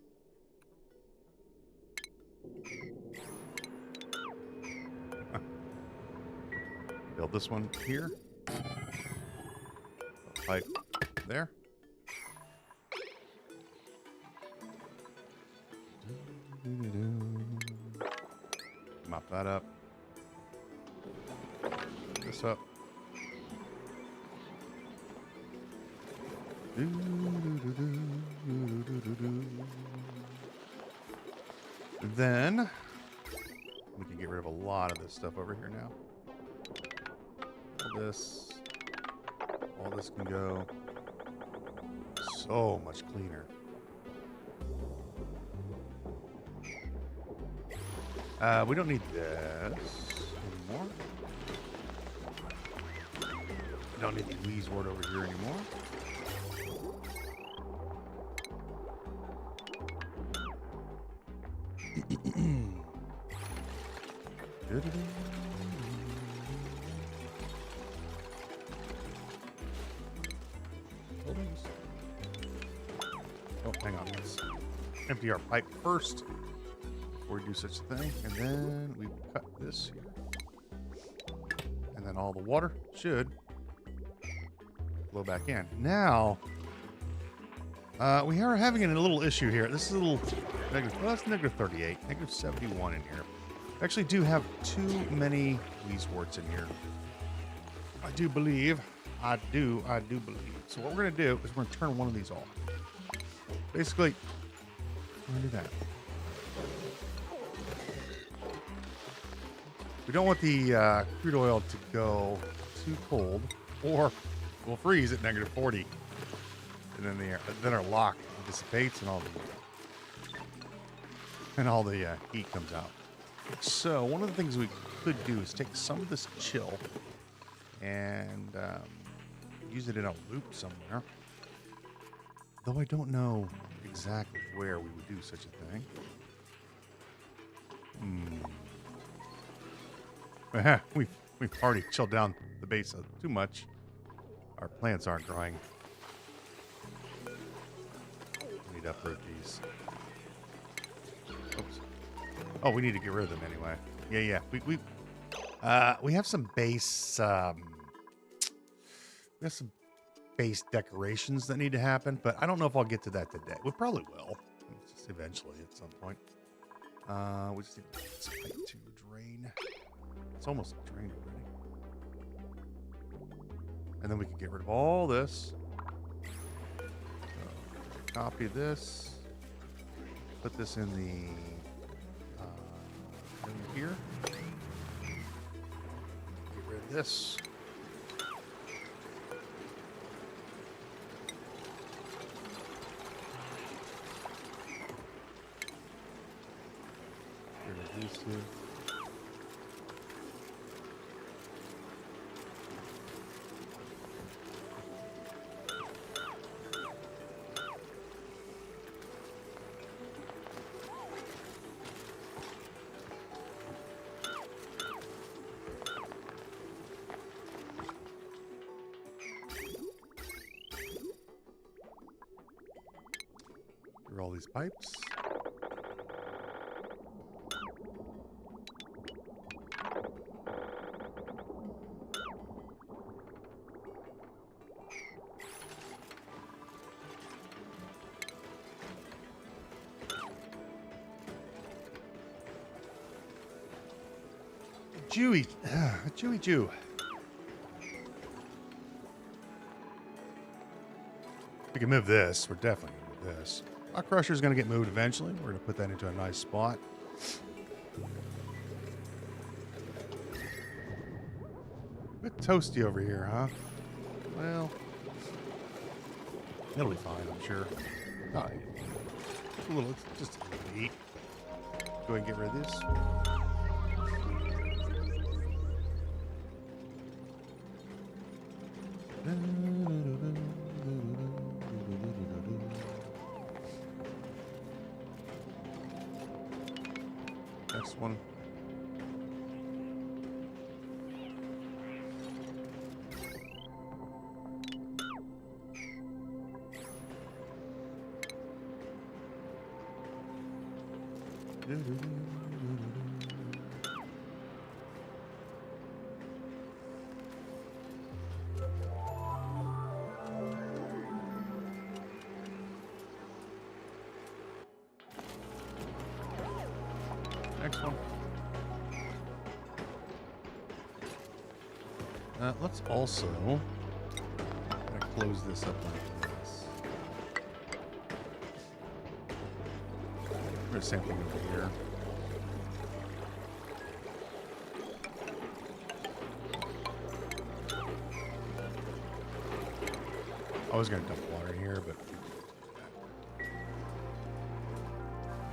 Build this one here. Pipe there. Mop that up. This up. Then we can get rid of a lot of this stuff over here now. All this can go. So much cleaner. We don't need this anymore. We don't need the wheeze word over here anymore. Oh, hang on. Let's empty our pipe first before we do such a thing. And then we will cut this here. And then all the water should flow back in. Now, we are having a little issue here. This is a little negative. Well, that's negative 38, negative 71 in here. We actually do have too many wheeze warts in here. I do believe. I do believe. So what we're going to do is we're going to turn one of these off. Basically, we're going to do that. We don't want the crude oil to go too cold, or we'll freeze at negative 40. And then our lock dissipates and all the heat comes out. So one of the things we could do is take some of this chill and use it in a loop somewhere. Though I don't know exactly where we would do such a thing. We've already chilled down the base too much. Our plants aren't growing. We need to uproot these. Oops. Oh, we need to get rid of them anyway. Yeah. We have some base. We have some base decorations that need to happen, but I don't know if I'll get to that today. We probably will, just eventually at some point. We just need this pipe to drain. It's almost drained already. And then we can get rid of all this. So, copy this. Put this in the here. Get rid of this. Get rid of these two. All these pipes. Chewy Jew. We can move this. We're definitely going to move this. Our crusher is going to get moved eventually. We're going to put that into a nice spot. A bit toasty over here, huh? Well, it'll be fine, I'm sure. Oh, it's just a little heat. Go ahead and get rid of this. Next one. Next one. Let's also close this up like this. Do the same thing over here. I was going to dump water here, but...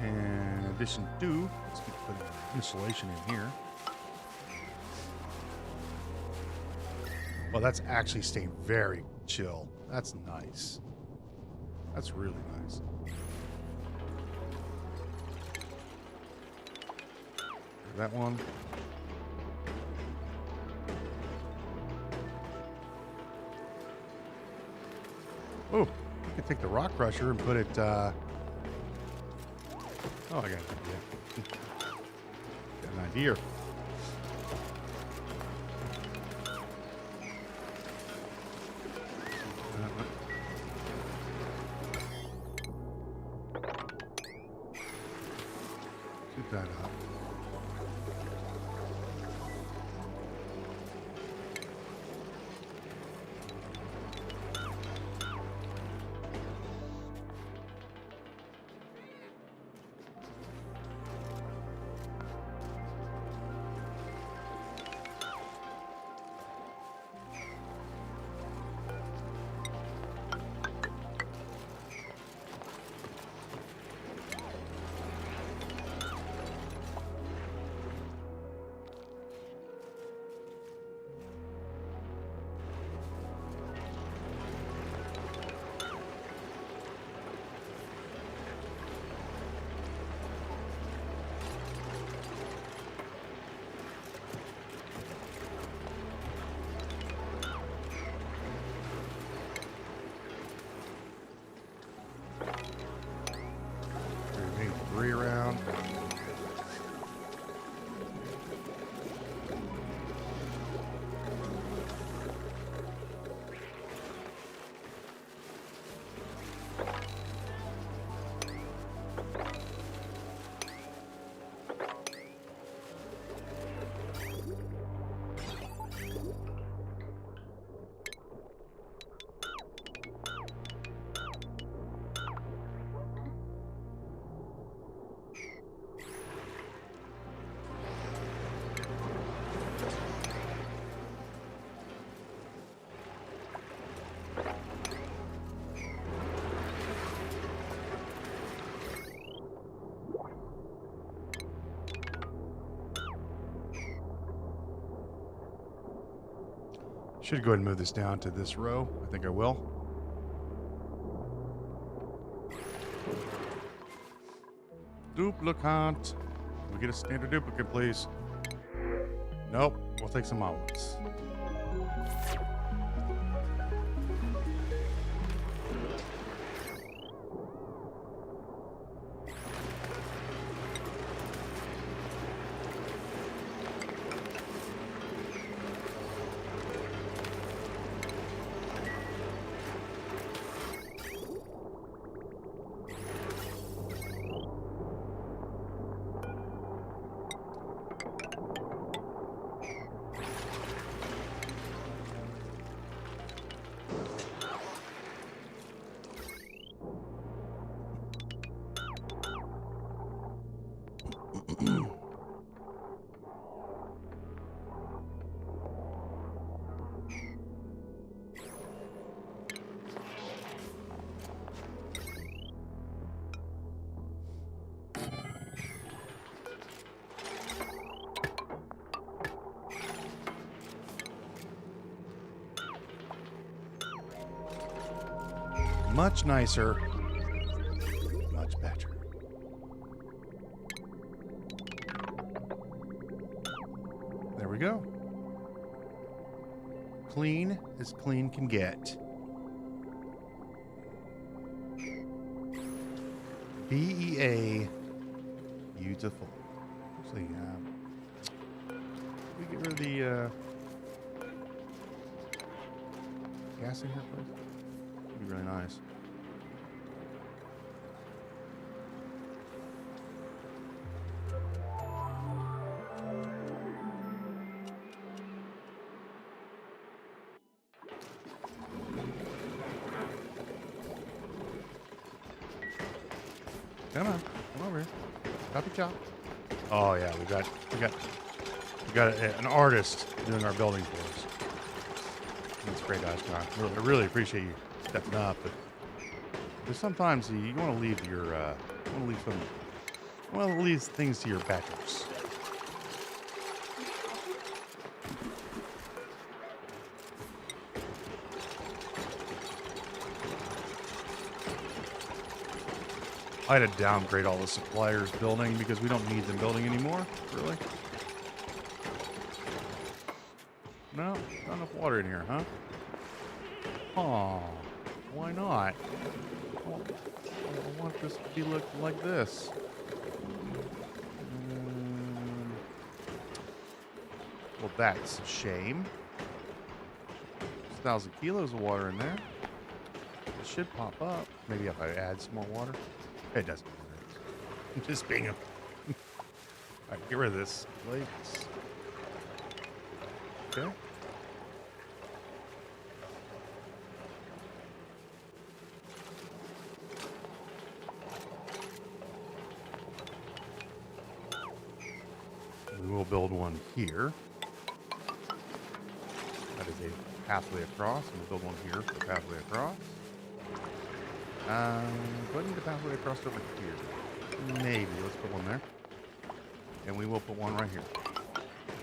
And in addition to, let's keep putting insulation in here. Well, that's actually staying very chill. That's nice. That's really nice. That one. Oh, we could take the rock crusher and put it, oh, I got an idea. Got an idea. Shoot that up. Three around. Should go ahead and move this down to this row. I think I will. Duplicant. Can we get a standard duplicate, please? Nope. We'll take some omelets. Much nicer. Much better. There we go. Clean as clean can get. BEA. Beautiful. Actually, we get rid of the gas in here, please. That'd be really nice. Come on, come over here. Choppy chop. Oh yeah, we got an artist doing our building for us. That's great, John. I really appreciate you stepping up, but there's sometimes you want to leave your leave things to your backers. I had to downgrade all the suppliers building because we don't need them building anymore. Really? No, not enough water in here, huh? Oh, why not? I want this to be look like this. Well, that's a shame. 1,000 kilos of water in there. It should pop up. Maybe if I add some more water. It doesn't matter. I'm just being a... Alright, get rid of this. Plates. Okay. We will build one here. That is a pathway across. And we'll build one here for the pathway across. Do I need a pathway across over here? Maybe. Let's put one there. And we will put one right here.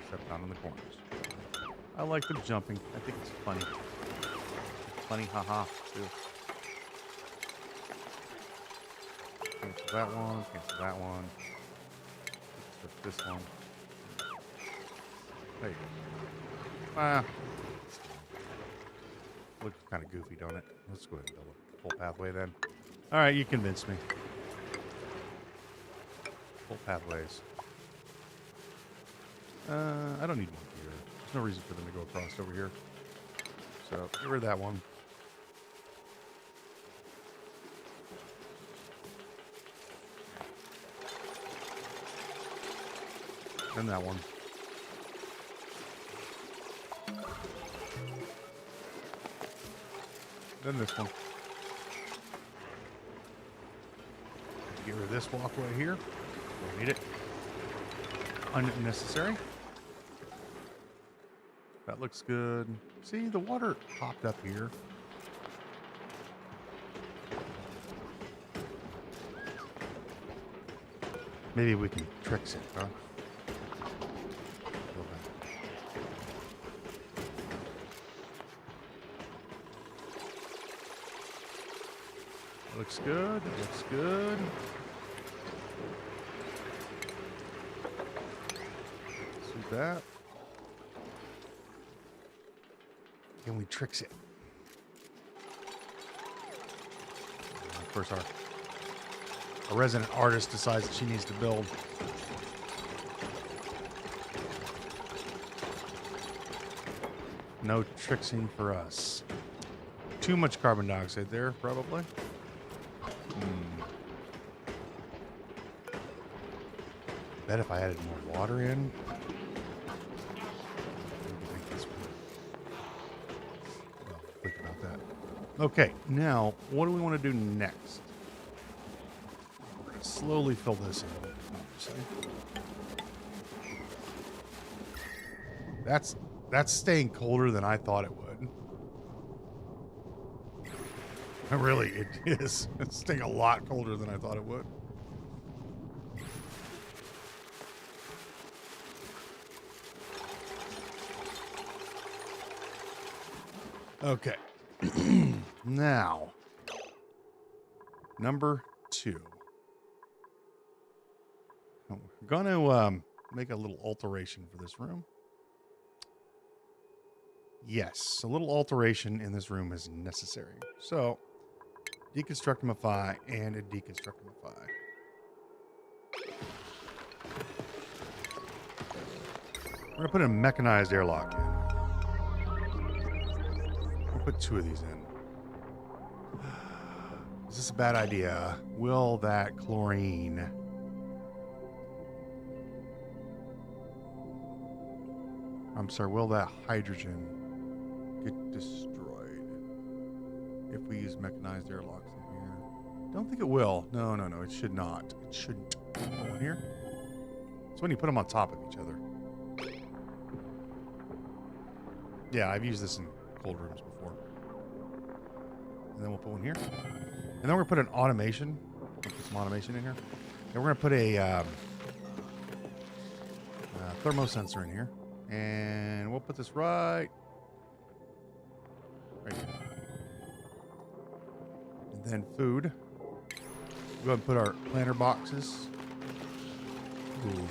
Except not in the corners. I like them jumping. I think it's funny. It's funny, haha, too. Cancel that one. Cancel that one. Let's put this one. There you go. Ah. Looks kind of goofy, don't it? Let's go ahead and build a full pathway then. All right, you convinced me. Full pathways. I don't need one here. There's no reason for them to go across over here. So, get rid of that one. And that one. Then this one. Get rid of this walkway here. Don't need it. Unnecessary. That looks good. See, the water popped up here. Maybe we can tricks it, huh? Looks good. Looks good. See that? Can we tricks it? Of course, our resident artist decides that she needs to build. No tricksing for us. Too much carbon dioxide there, probably. Bet if I added more water in. Well, think about that. Okay, now what do we want to do next? We're going to slowly fill this in. That's staying colder than I thought it would. Really, it is. It's staying a lot colder than I thought it would. Okay. Now, number 2. We're going to make a little alteration for this room. Yes, a little alteration in this room is necessary. So, deconstructimify and a deconstructimify. We're going to put a mechanized airlock in. We'll put 2 of these in. Is this a bad idea? Will that chlorine... I'm sorry, will that hydrogen get destroyed if we use mechanized airlocks in here? Don't think it will. No, it should not. It shouldn't. One here. So when you put them on top of each other. Yeah, I've used this in cold rooms before. And then we'll put one here. And then we're going to put an automation. We'll put some automation in here. And we're going to put a thermosensor in here. And we'll put this right here. And then food. We'll go ahead and put our planter boxes. Ooh.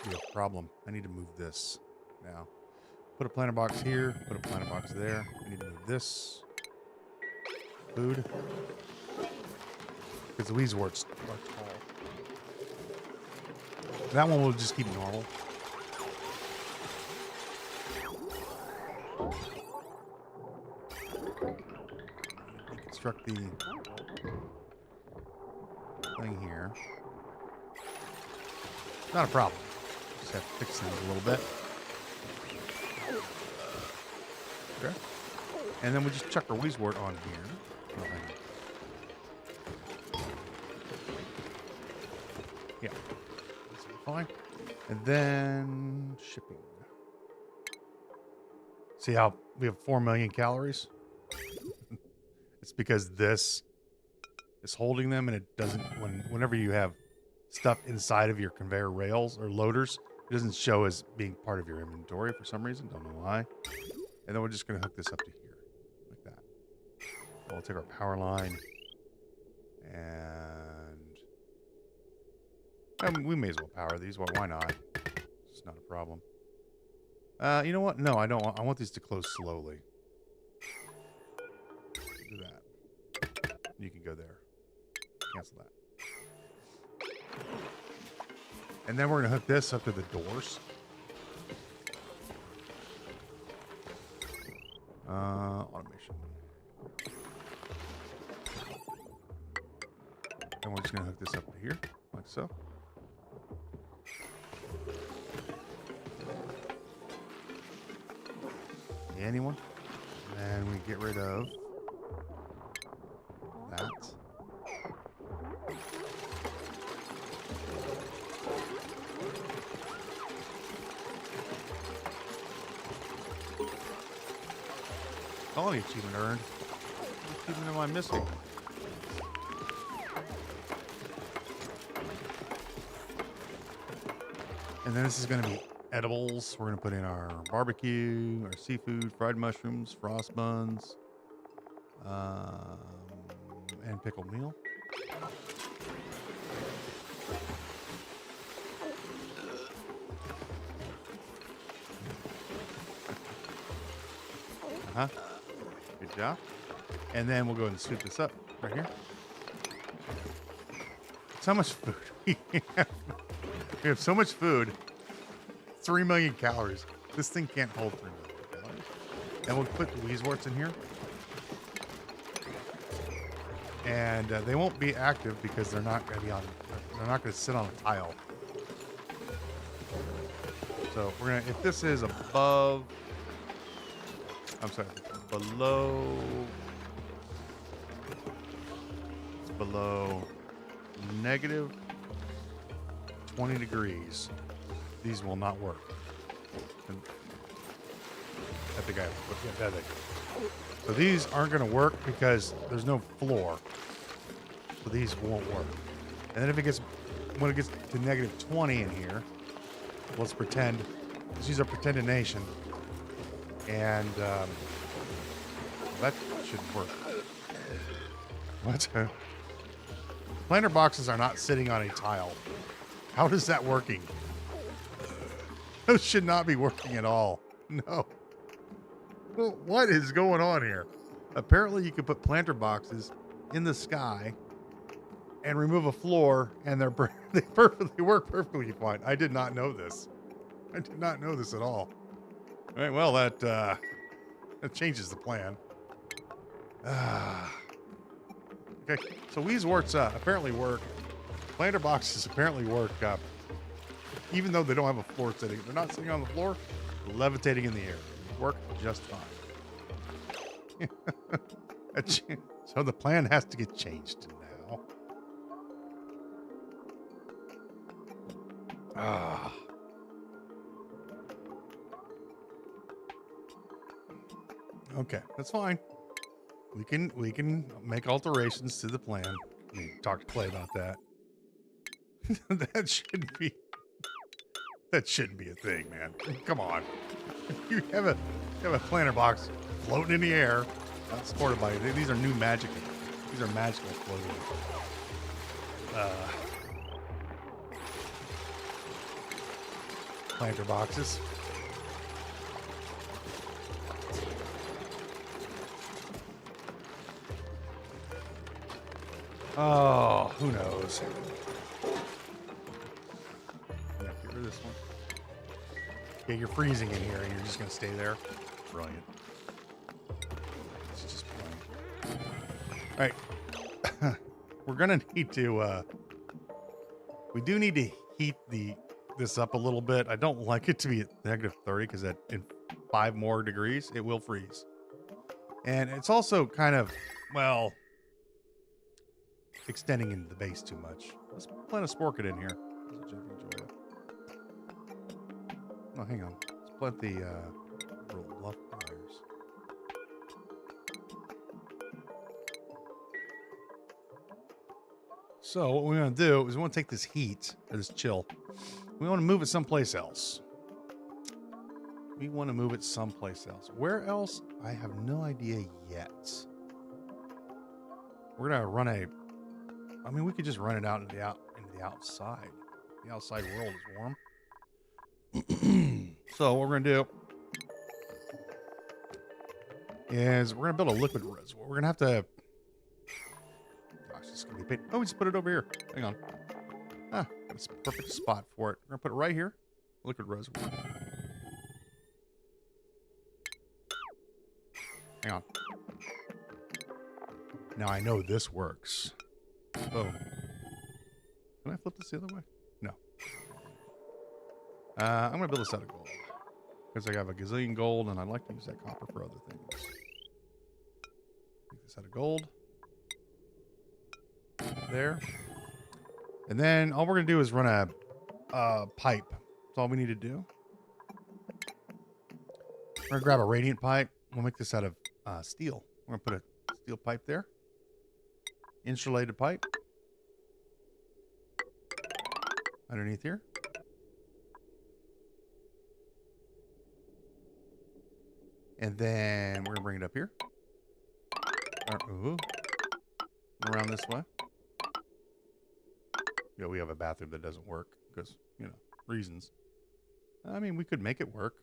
Be a problem. I need to move this now. Put a planter box here. Put a planter box there. I need to move this. Food. Because the Weezeworts are tall. That one will just keep normal. Deconstruct the thing here. Not a problem. Just have to fix things a little bit. Okay. And then we just chuck our Weezewort on here. Yeah. That's fine. And then shipping. See how we have 4 million calories? It's because this is holding them, and it doesn't, whenever you have stuff inside of your conveyor rails or loaders, it doesn't show as being part of your inventory for some reason. Don't know why. And then we're just going to hook this up to here, like that. We'll take our power line, and we may as well power these. Well, why not? It's not a problem. You know what? No, I don't want. I want these to close slowly. Do that. You can go there. Cancel that. And then we're going to hook this up to the doors. Automation. And we're just going to hook this up to here, like so. Anyone? And we get rid of that. Quality achievement earned. What achievement am I missing? And then this is going to be edibles. We're going to put in our barbecue, our seafood, fried mushrooms, frost buns, and pickled meal. Good job. And then we'll go ahead and scoop this up right here. That's how much food we have. We have so much food. 3 million calories. This thing can't hold 3 million calories. And we'll put the Weezeworts in here. And they won't be active because they're not going to be on. They're not going to sit on a tile. So we're gonna. If this is above. I'm sorry. Below. It's below negative 20 degrees. These will not work. And I think I have to put that in. So these aren't going to work because there's no floor. So these won't work. And then if it gets, when it gets to negative 20 in here, let's pretend, let's use our pretendination. And that should work. What? Planter boxes are not sitting on a tile. How is that working? Those should not be working at all. No. Well, what is going on here? Apparently you could put planter boxes in the sky and remove a floor, and they perfectly work perfectly fine. I did not know this. I did not know this at all. All right, well, that changes the plan. Okay, so Weezeworts apparently work. Planter boxes apparently work. Even though they don't have a floor sitting, they're not sitting on the floor, they're levitating in the air. Work just fine. So the plan has to get changed now. Ah. Okay, that's fine. We can make alterations to the plan. I mean, talk to Clay about that. That shouldn't be a thing, man. Come on. You have a planter box floating in the air, not supported by these are new magic. These are magical floating. Planter boxes. Oh, who knows? Yeah, get rid of this one. Yeah, you're freezing in here and you're just going to stay there. Brilliant. It's just brilliant. All right. We're going to need to, we do need to heat this up a little bit. I don't like it to be at negative 30 because in 5 more degrees, it will freeze. And it's also kind of, well, extending into the base too much. Let's plant a sporket in here. Oh, hang on. Let's plant the bluff wires. So what we want to do is we want to take this heat or this chill. We want to move it someplace else. Where else? I have no idea yet. We're gonna run I mean, we could just run it out into the outside. The outside world is warm. So what we're gonna do is we're gonna build a liquid reservoir. We're gonna have to. Gosh, this is gonna be a pain. Oh, we just put it over here. Hang on. Ah, it's a perfect spot for it. We're gonna put it right here. Liquid reservoir. Hang on. Now I know this works. Oh. Can I flip this the other way? No. I'm going to build this out of gold. Because I have a gazillion gold and I'd like to use that copper for other things. Make this out of gold. There. And then all we're going to do is run a pipe. That's all we need to do. We're going to grab a radiant pipe. We'll make this out of steel. We're going to put a steel pipe there. Insulated pipe. Underneath here. And then we're going to bring it up here. Ooh. Around this way. Yeah, we have a bathroom that doesn't work because, reasons. I mean, we could make it work.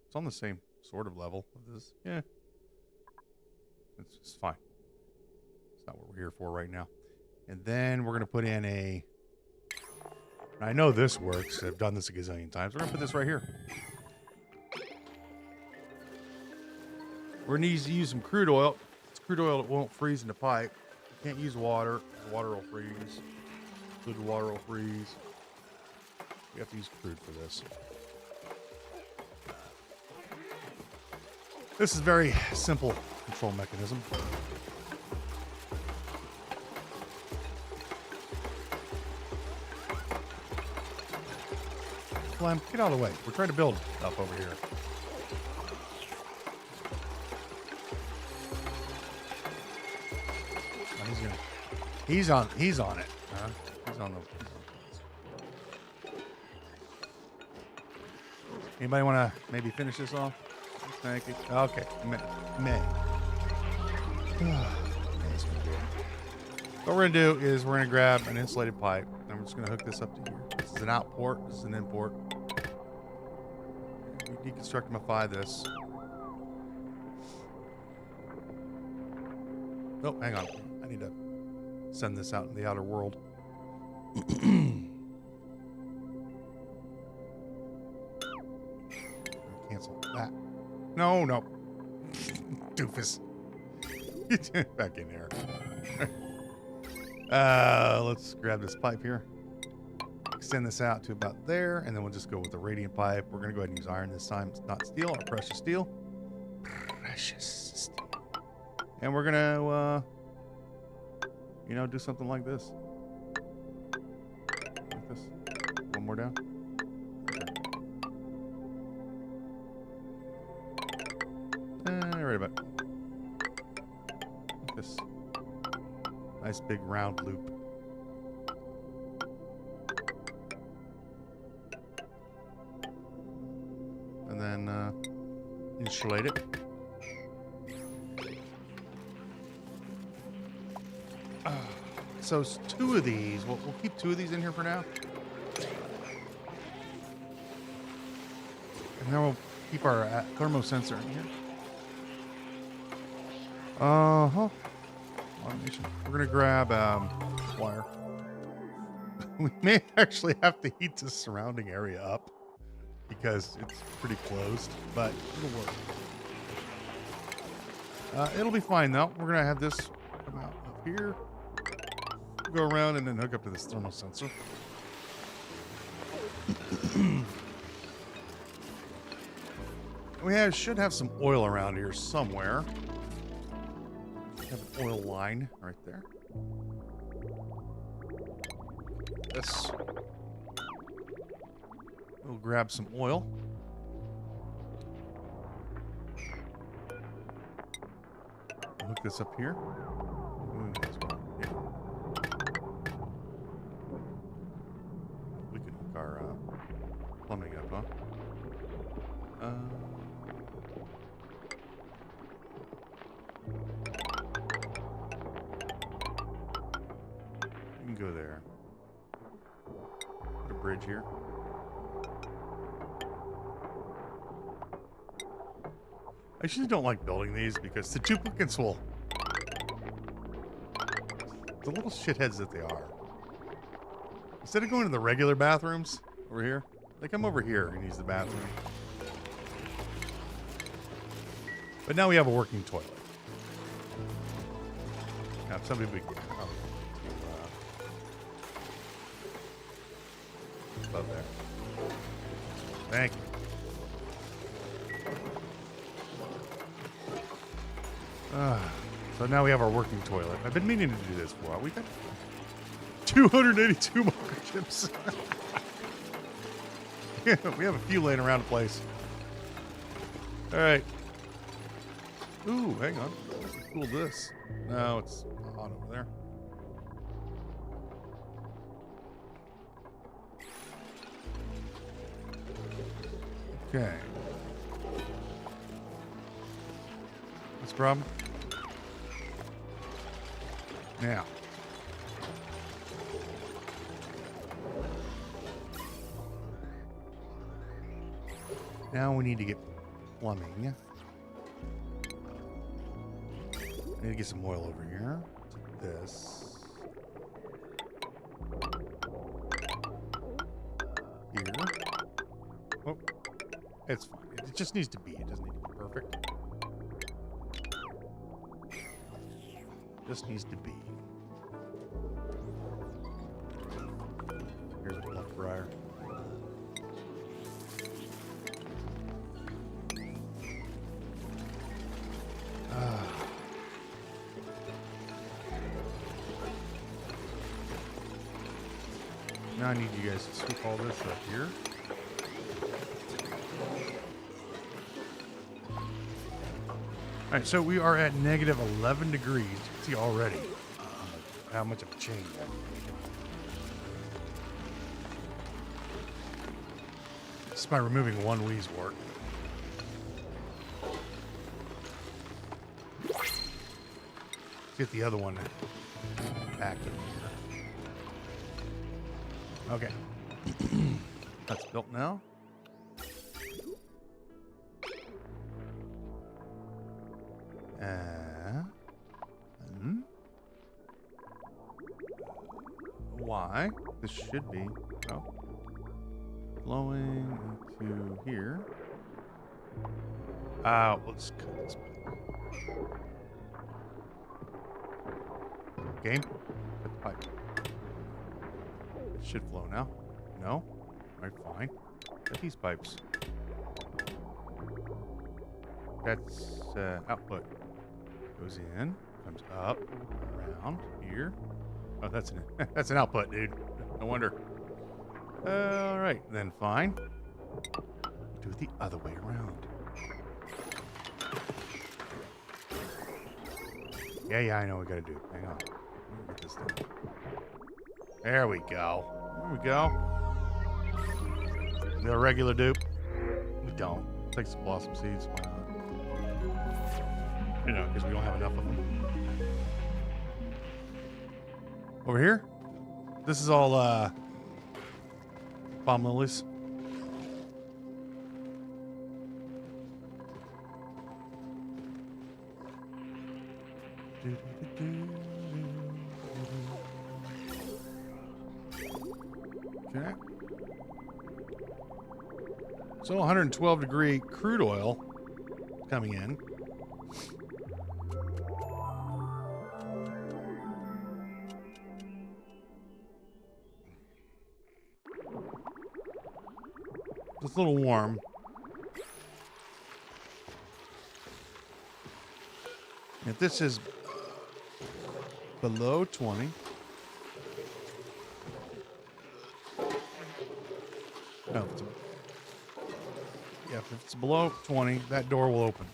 It's on the same sort of level of this. Yeah. It's fine. It's not what we're here for right now. And then we're going to put in I know this works. I've done this a gazillion times. We're going to put this right here. We're going to need to use some crude oil. It's crude oil that won't freeze in the pipe. You can't use water. The water will freeze. Good water will freeze. We have to use crude for this. This is very simple control mechanism. Clem, get out of the way. We're trying to build stuff over here. Oh, he's on it. Huh? He's on the. Anybody want to maybe finish this off? Thank you. Okay. May. What we're going to do is we're going to grab an insulated pipe and we're just going to hook this up to here. This is an outport. This is an import. We deconstructify this. Oh, hang on. I need to send this out in the outer world. Cancel that. No. Doofus. Get back in there. Let's grab this pipe here. Extend this out to about there, and then we'll just go with the radiant pipe. We're going to go ahead and use iron this time. It's not steel, or precious steel. Precious steel. And we're gonna, you know, do something like this. Like this. One more down. Right about like this. Nice big round loop. And then insulate it. So it's 2 of these. We'll keep 2 of these in here for now. And then we'll keep our thermosensor in here. Uh-huh. Automation. We're going to grab wire. We may actually have to heat the surrounding area up because it's pretty closed, but it'll work. It'll be fine, though. We're going to have this come out up here. Go around and then hook up to this thermal sensor. Should have some oil around here somewhere. Have an oil line right there. This. We'll grab some oil. Hook this up here. Yeah. We can hook our plumbing up, huh? You can go there. Put a bridge here. I usually don't like building these because the duplicants will... The little shitheads that they are. Instead of going to the regular bathrooms over here, they come over here and use the bathroom. But now we have a working toilet. Now, if somebody would above there. Thank you. So now we have our working toilet. I've been meaning to do this for a while. We got 282 microchips. Yeah, we have a few laying around the place. All right. Ooh, hang on. Let's cool this. No, it's hot over there. Okay. What's the problem? Now. Now we need to get plumbing. I need to get some oil over here. Take this. Here. Oh, it's fine. It just needs to be. It doesn't need to be perfect. Just needs to be. Here's a blunt briar. Now I need you guys to scoop all this up here. Alright, so we are at negative 11 degrees. You can see already how much of a change that made. Just by removing one wee's work. Get the other one back in here. Okay. That's built now. Why? This should be flowing into here. Let's cut this pipe. Game? Cut the pipe. It should flow now. No? Alright, fine. Cut these pipes. That's output. Goes in, comes up, around here. Oh, that's an that's an output, dude. No wonder. All right, then fine. Do it the other way around. Yeah, I know what we gotta do. Hang on. Let me get this done. There we go. There we go. The regular dupe. We don't. Take some blossom seeds. Why not? You know, because we don't have enough of them. Over here, this is all palm lilies. Okay. So 112 degree crude oil coming in. It's a little warm. If this is below 20, no, if it's below 20, that door will open.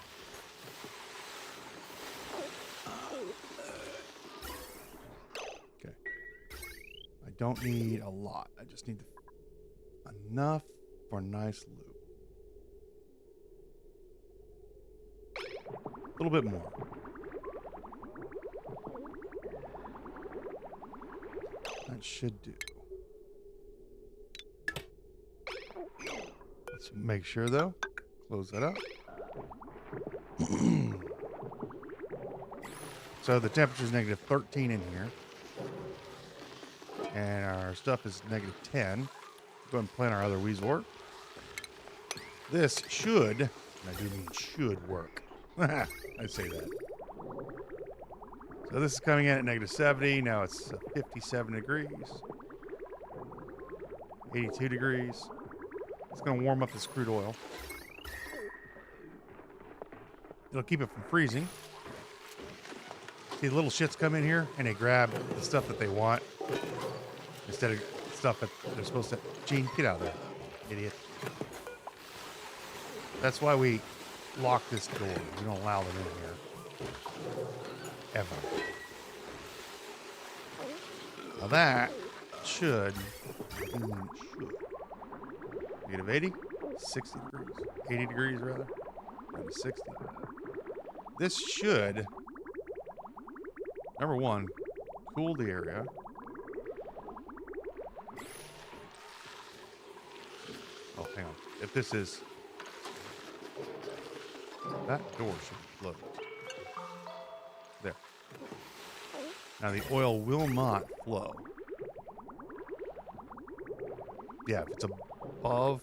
Okay. I don't need a lot. I just need enough for a nice loop. A little bit more. That should do. Let's make sure, though. Close that up. So the temperature is negative 13 in here. And our stuff is negative 10. Go ahead and plant our other weasel. This should, and I do mean should, work. I'd say that. So this is coming in at negative 70. Now it's 57 degrees. 82 degrees. It's going to warm up this crude oil. It'll keep it from freezing. See, the little shits come in here and they grab the stuff that they want instead of stuff that they're supposed to. Gene, get out of there, idiot. That's why we lock this door. We don't allow them in here. Ever. Now that should. Negative 80, 60 degrees. 80 degrees, rather. Down to 60. This should, number one, cool the area. Oh, hang on. If this is... That door should be closed. There. Now the oil will not flow. Yeah, if it's above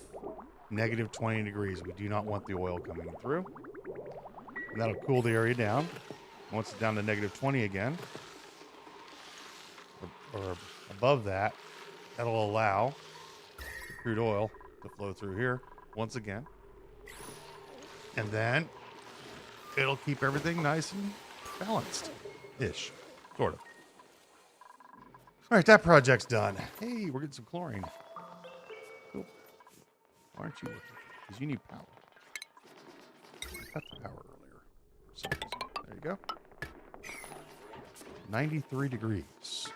negative 20 degrees, we do not want the oil coming through. And that'll cool the area down. Once it's down to negative 20 again, or above that, that'll allow the crude oil to flow through here once again. And then it'll keep everything nice and balanced-ish, sort of. All right, that project's done. Hey, we're getting some chlorine. Cool. Why aren't you looking? Because you need power. I cut the power earlier for some reason. There you go. 93 degrees.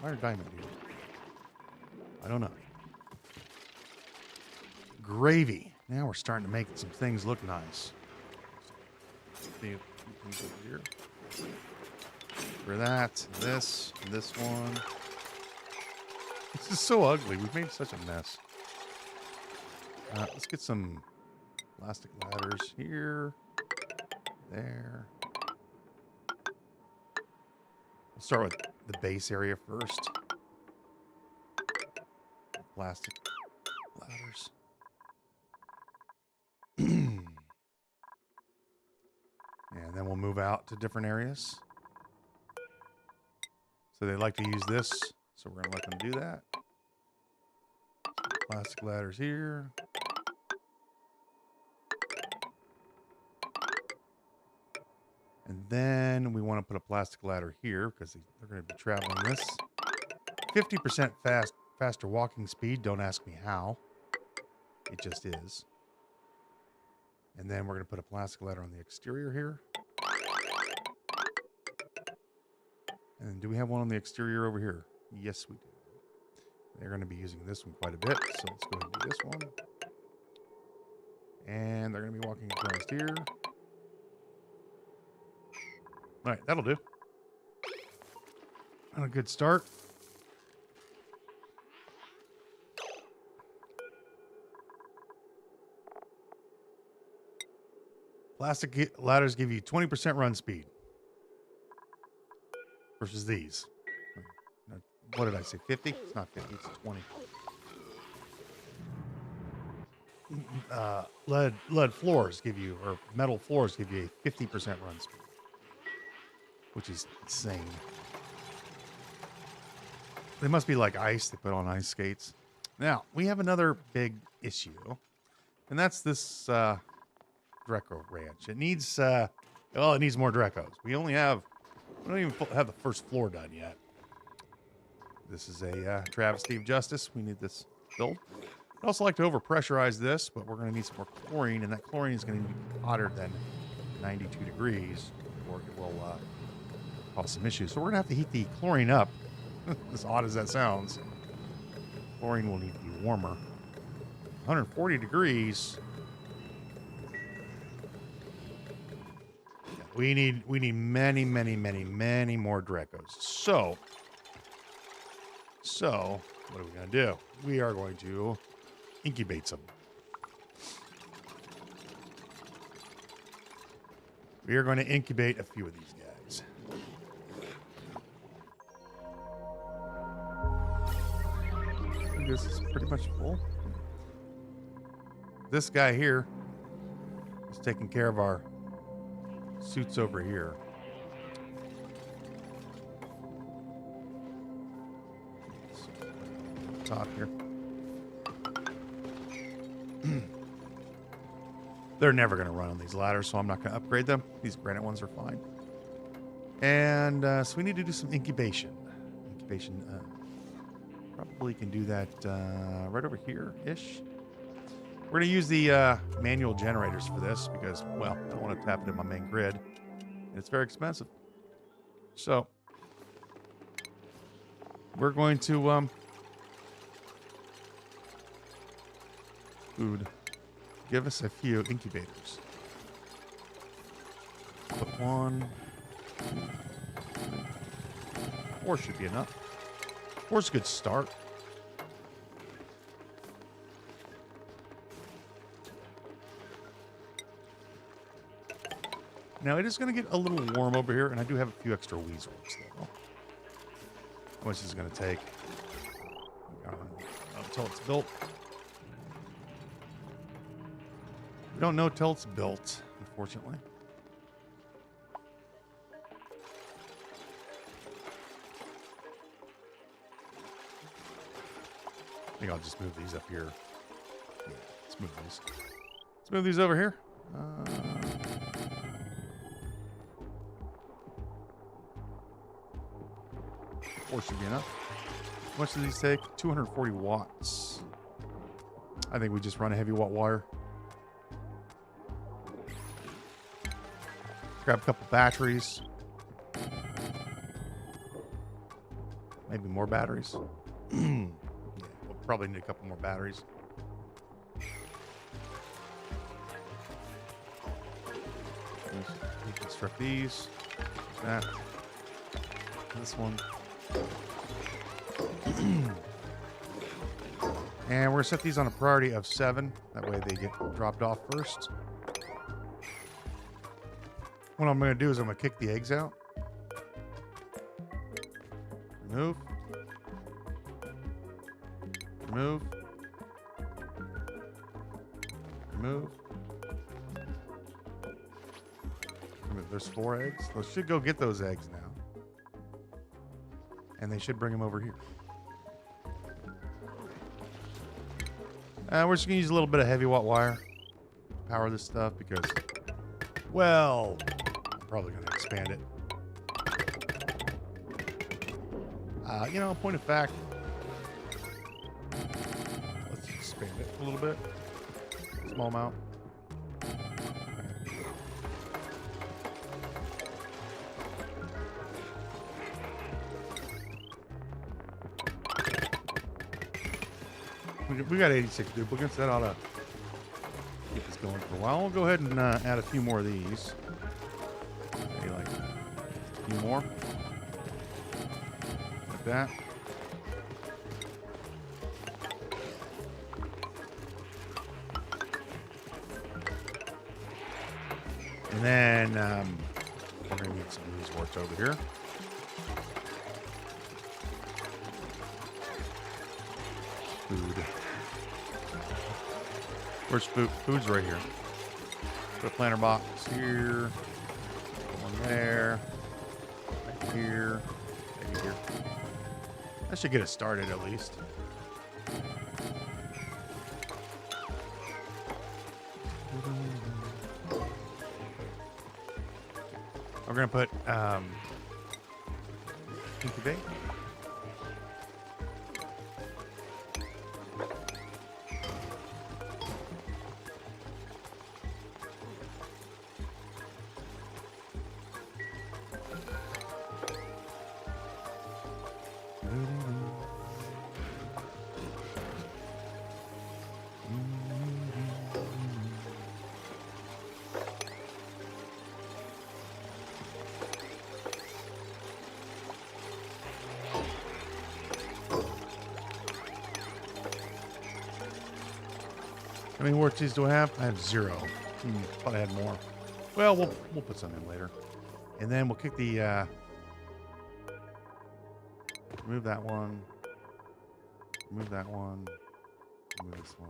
Why are diamond here? I don't know. Gravy. Now we're starting to make some things look nice. Things over here. For that, this, and this one. This is so ugly. We've made such a mess. Let's get some plastic ladders here. There. We'll start with the base area first. Plastic ladders. And then we'll move out to different areas. So they like to use this, so we're going to let them do that. Plastic ladders here. And then we want to put a plastic ladder here because they're going to be traveling this. 50% faster walking speed. Don't ask me how. It just is. And then we're going to put a plastic ladder on the exterior here. And do we have one on the exterior over here? Yes, we do. They're going to be using this one quite a bit. So let's go ahead and do this one. And they're going to be walking across here. All right, that'll do. On a good start. Plastic ladders give you 20% run speed versus these. What did I say? 50? It's not 50, it's 20. Lead floors give you, or metal floors give you a 50% run speed, which is insane. They must be like ice. They put on ice skates. Now, we have another big issue, and that's this Dreco ranch. It needs, it needs more Drecos. We don't even have the first floor done yet. This is a travesty of justice. We need this build. I'd also like to overpressurize this, but we're going to need some more chlorine, and that chlorine is going to be hotter than 92 degrees, or it will cause some issues. So we're going to have to heat the chlorine up, as odd as that sounds. Chlorine will need to be warmer. 140 degrees. We need many, many, many, many more Drecos. So what are we going to do? We are going to incubate some. We are going to incubate a few of these guys. I think this is pretty much full. This guy here is taking care of our suits over here. Top here. They're never going to run on these ladders, so I'm not going to upgrade them. These granite ones are fine. And so we need to do some incubation. Probably can do that right over here-ish. We're going to use the manual generators for this because, well, I don't want to tap it in my main grid. And it's very expensive. So we're going to food. Give us a few incubators. Put 1. 4 should be enough. 4's a good start. Now it is going to get a little warm over here, and I do have a few extra weasels though. How much is it going to take? Until it's built. We don't know till it's built, unfortunately. I think I'll just move these up here. Yeah, let's move these. Let's move these over here. 4 should be enough. How much do these take? 240 watts. I think we just run a heavy watt wire. Grab a couple batteries. Maybe more batteries. Yeah, we'll probably need a couple more batteries. Reconstruct these. That. This one. And we're going to set these on a priority of 7. That way they get dropped off first. What I'm going to do is I'm going to kick the eggs out. Remove. Remove. Remove. There's 4 eggs. So should go get those eggs now. And they should bring them over here. We're just going to use a little bit of heavy watt wire to power this stuff because, well, I'm probably going to expand it. You know, point of fact, let's expand it a little bit. Small amount. We got 86 duplicants. That ought to keep us going for a while. We'll go ahead and add a few more of these. Maybe like a few more. Like that. And then we're going to need some of these warts over here. Food. Where's food? Food's right here. Put a planter box here. One there. Right here. Maybe here. That should get us started at least. We're gonna put incubate. How many war cheese do I have? I have 0. Thought I had more. Well, we'll put some in later, and then we'll kick the. Remove that one. Remove that one. Remove this one.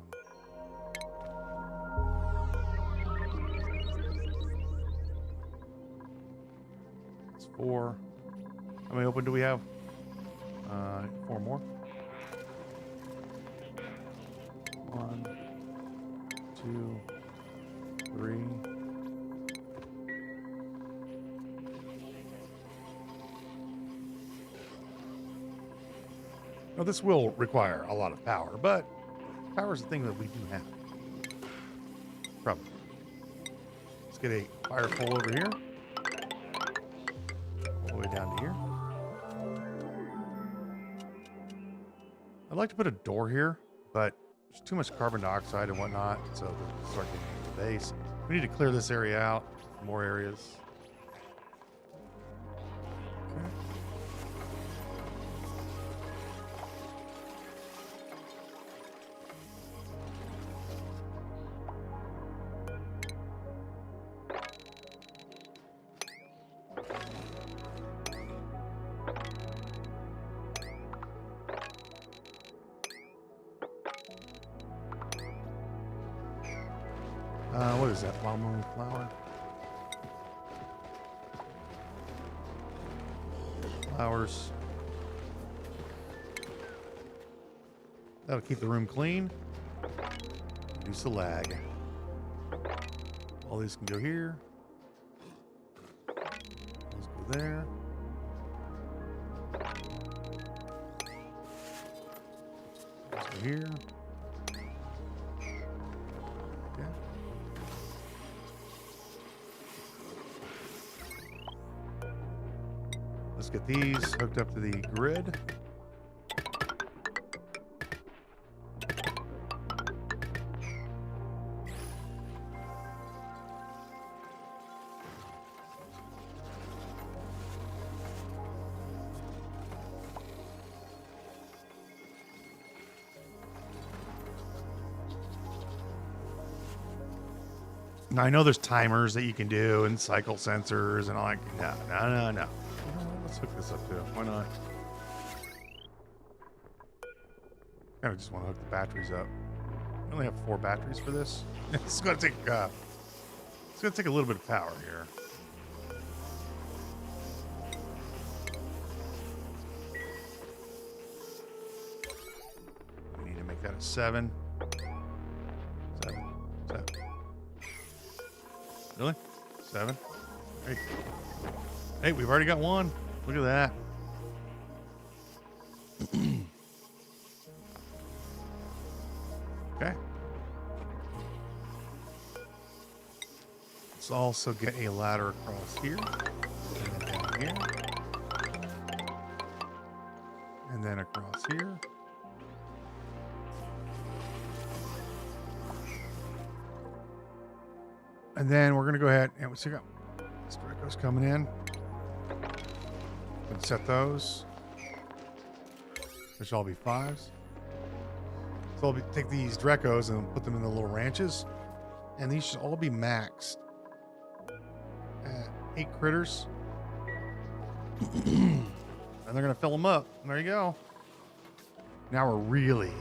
It's 4. How many open do we have? 4 more. 1, 2, 3. Now this will require a lot of power, but power is the thing that we do have. Probably. Let's get a fire pole over here. All the way down to here. I'd like to put a door here, but there's too much carbon dioxide and whatnot, so we'll start getting into the base. We need to clear this area out, more areas. Okay. What is that? Wild moon flower? Flowers. That'll keep the room clean. Reduce the lag. All these can go here. Those go there. Those go here. Let's get these hooked up to the grid. Now, I know there's timers that you can do and cycle sensors and all that. No. Let's hook this up too. Why not? Kind of just want to hook the batteries up. I only have 4 batteries for this. It's going to take. It's going to take a little bit of power here. We need to make that a 7. 7. Really? 7? Hey. Hey, we've already got one. Look at that. Okay. Let's also get a ladder across here. And then down here. And then across here. And then we're going to go ahead and we got Draco's coming in. And set those. Which will all be 5s. So I'll take these Dracos and put them in the little ranches. And these should all be maxed at 8 critters. And they're going to fill them up. And there you go. Now we're really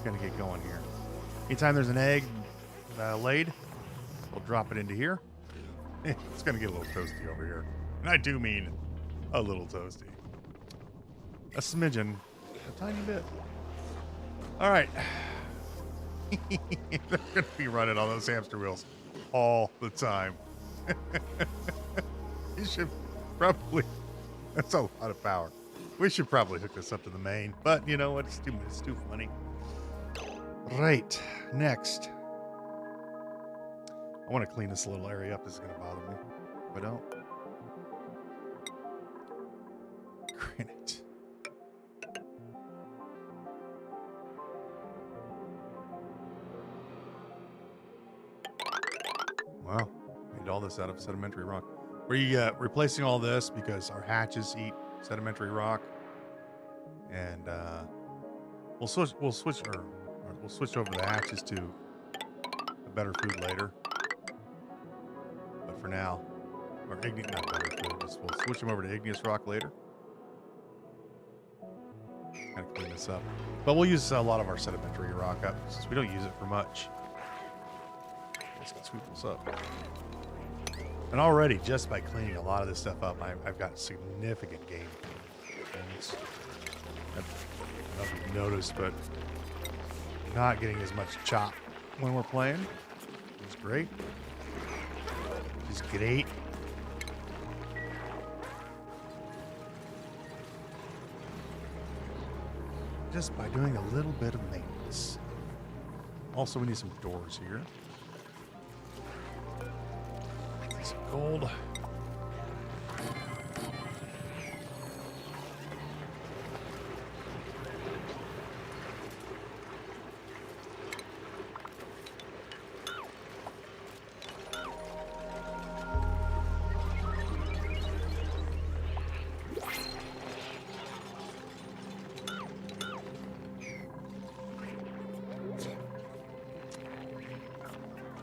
going to get going here. Anytime there's an egg laid, we'll drop it into here. It's going to get a little toasty over here. And I do mean a little toasty. A smidgen. A tiny bit. All right. They're going to be running on those hamster wheels all the time. You should probably... That's a lot of power. We should probably hook this up to the main. But you know what? It's too funny. Right. Next. I want to clean this little area up. This is going to bother me. If I don't. Granite. Wow. Made all this out of sedimentary rock. We're replacing all this because our hatches eat sedimentary rock. And we'll switch over the hatches to a better food later. But for now, or not better food, we'll switch them over to igneous rock later. Kind of clean this up. But we'll use a lot of our sedimentary rock up since we don't use it for much. Let's sweep this up. And already, just by cleaning a lot of this stuff up, I've got significant gain. I don't know if you've noticed, but not getting as much chop when we're playing. It's great. It's great. Just by doing a little bit of maintenance. Also, we need some doors here. Some gold.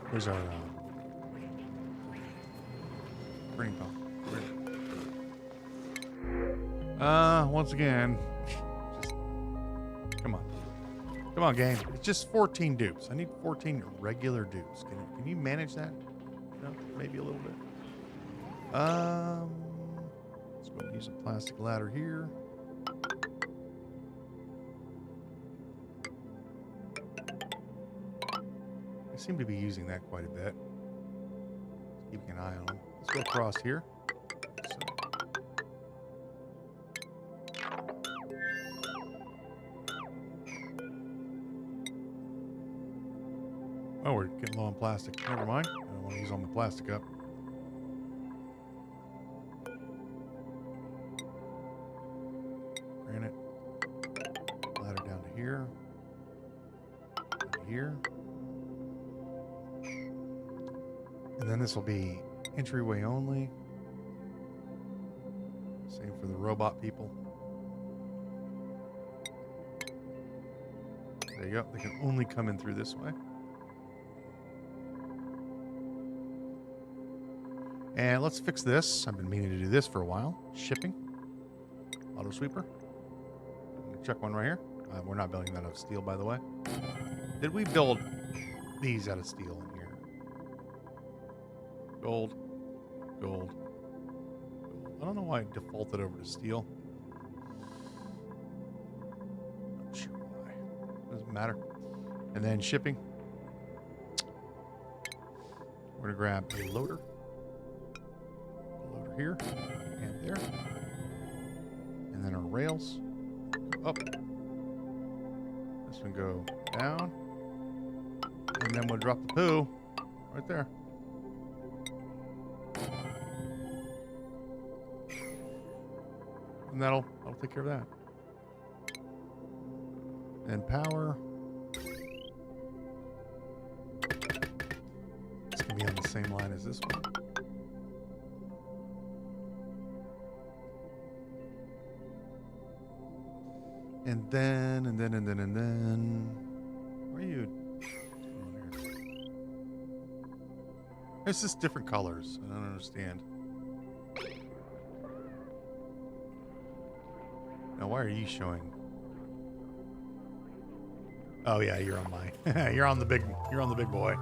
Where's our printing pump? Once again, just come on, game. It's just 14 dupes. I need 14 regular dupes. Can you manage that? No, maybe a little bit. Let's go ahead and use a plastic ladder here. I seem to be using that quite a bit. Just keeping an eye on them. Let's go across here. So. Oh, we're getting low on plastic. Never mind. I don't want to use all my plastic up. Granite. Ladder down to here. Down to here. And then this will be entryway only. Same for the robot people. There you go. They can only come in through this way. And let's fix this. I've been meaning to do this for a while. Shipping. Auto sweeper. I'm going to check one right here. We're not building that out of steel, by the way. Did we build these out of steel in here? Gold. Gold. I don't know why I defaulted over to steel. Not sure why. Doesn't matter. And then shipping. We're going to grab a loader. here and there. And then our rails go up. This one go down. And then we'll drop the poo right there. And that'll take care of that. And power. It's gonna be on the same line as this one. And then. Where are you? It's just different colors. I don't understand. Now, why are you showing? Oh yeah, you're on my. You're on the big boy.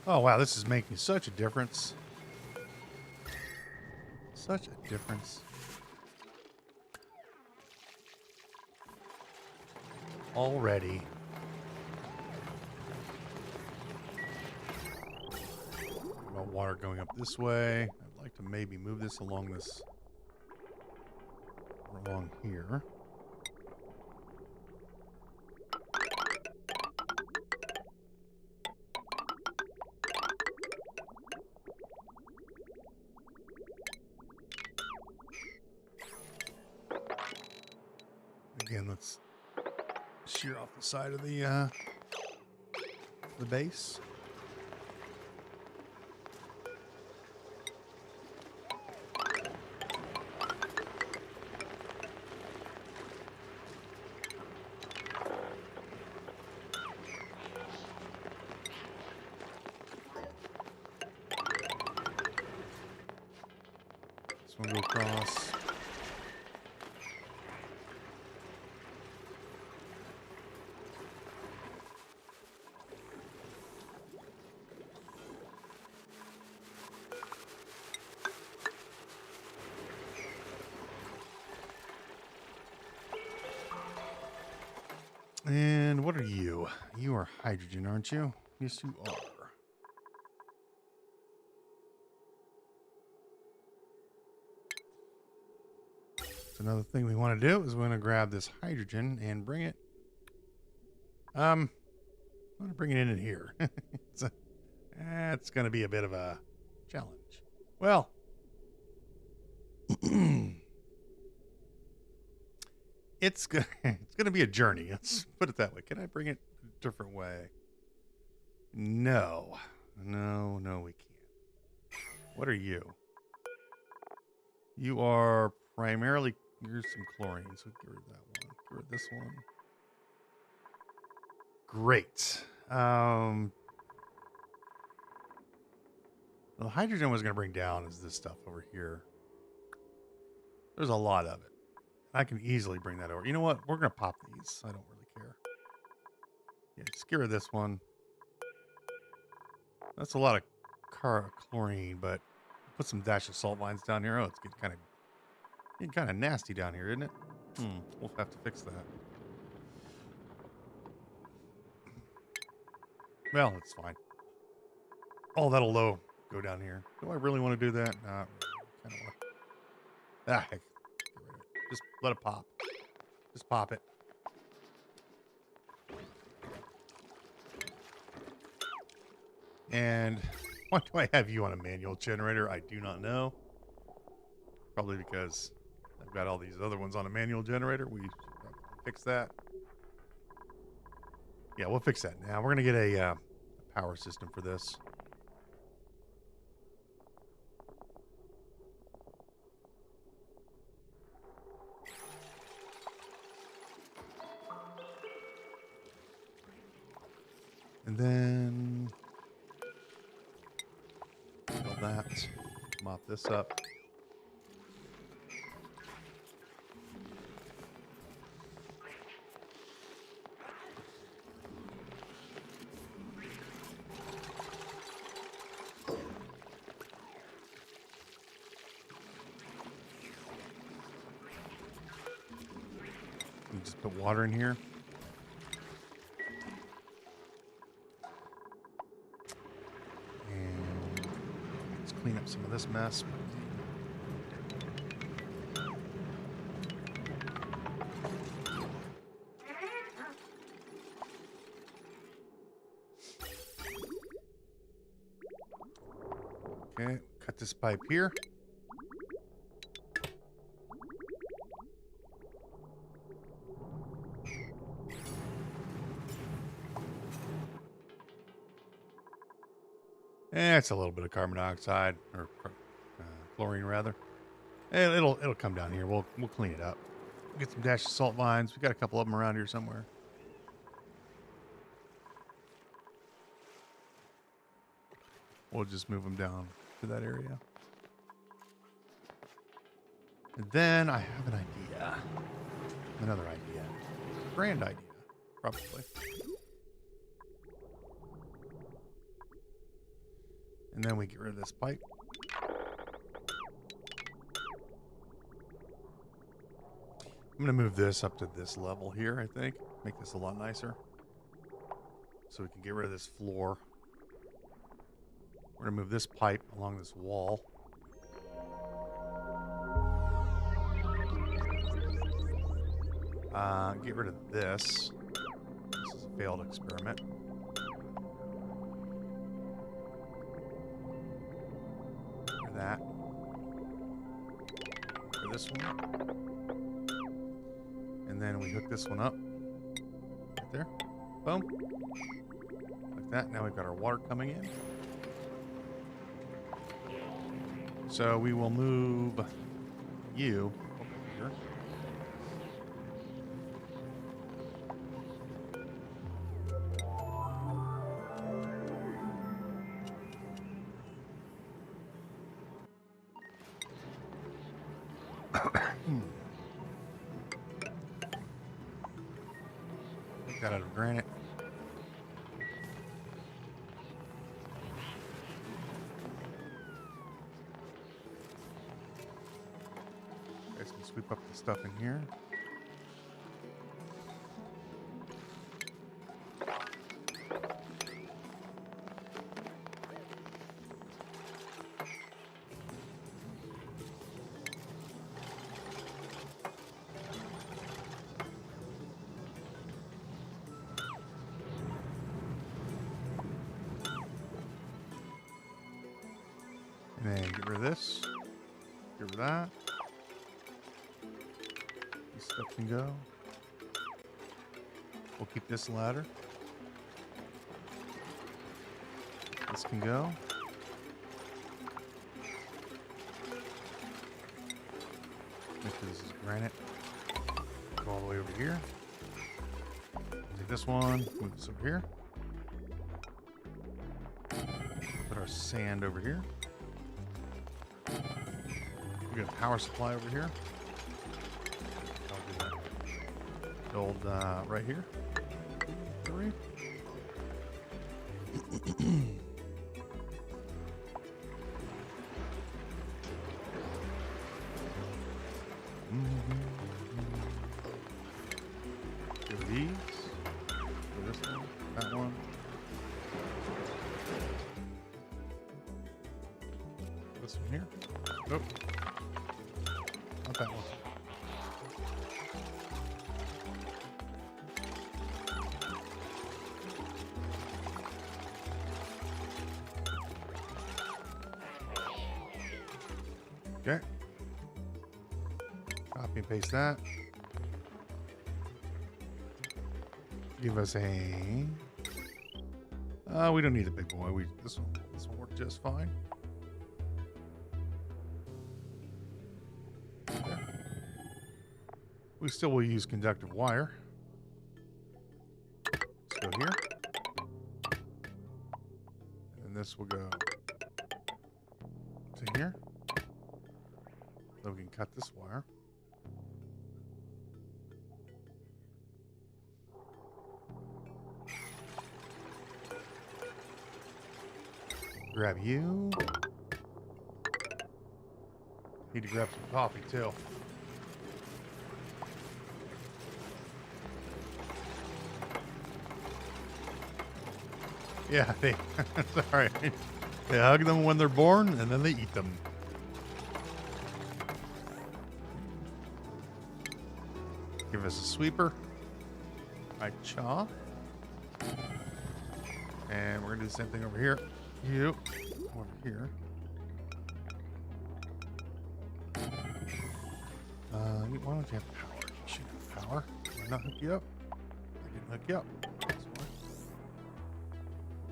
Oh, wow, this is making such a difference. Such a difference. Already. About water going up this way. I'd like to maybe move this along here. Again, let's shear off the side of the base. This one go across. And what are you? You are hydrogen, aren't you? Yes, you are. So another thing we want to do is we're going to grab this hydrogen and bring it. I'm going to bring it in here. It's going to be a bit of a challenge. Well, it's going to be a journey. Let's put it that way. Can I bring it a different way? No, we can't. What are you? You are primarily, here's some chlorine, so get rid of that one. Get rid of this one. Great. The hydrogen was going to bring down is this stuff over here. There's a lot of it. I can easily bring that over. You know what? We're going to pop these. I don't really care. Yeah, just get rid of this one. That's a lot of chlorine, but put some dash of salt vines down here. Oh, it's getting kind of nasty down here, isn't it? We'll have to fix that. Well, it's fine. Oh, that'll go down here. Do I really want to do that? Nah, kind of want to. Heck. Just let it pop. Just pop it. And why do I have you on a manual generator? I do not know. Probably because I've got all these other ones on a manual generator. We should probably fix that. Yeah, we'll fix that now. We're going to get a power system for this. And then that. Mop this up. You just put water in here. And let's clean up some of this mess. Okay, cut this pipe here. It's a little bit of carbon dioxide, or chlorine rather. And it'll come down here. We'll clean it up. Get some dash of salt vines. We got a couple of them around here somewhere. We'll just move them down to that area. And then I have an idea. Another idea. Grand idea, probably. And then we get rid of this pipe. I'm going to move this up to this level here, I think. Make this a lot nicer. So we can get rid of this floor. We're going to move this pipe along this wall. Get rid of this. This is a failed experiment. That for this one, and then we hook this one up right there. Boom, like that. Now we've got our water coming in, so we will move you over here. Make that out of granite. Guys can sweep up the stuff in here. And then get rid of this. Get rid of that. This stuff can go. We'll keep this ladder. This can go. Make sure this is granite. Go all the way over here. Take this one, move this over here. Put our sand over here. We got a power supply over here. I'll do that. Build right here. Three. Give it these. For this one, that one. This one here. Nope. Not that one. Okay. Copy and paste that. Give us a. We don't need a big boy. This will work just fine. Okay. We still will use conductive wire. Let's go here, and this will go to here. So we can cut this wire. Grab you. Need to grab some coffee too. Yeah, sorry. They hug them when they're born and then they eat them. Give us a sweeper. I chaw. And we're gonna do the same thing over here. You over here. Why don't you have power? You should have power. Did I not hook you up? I didn't hook you up. That's why.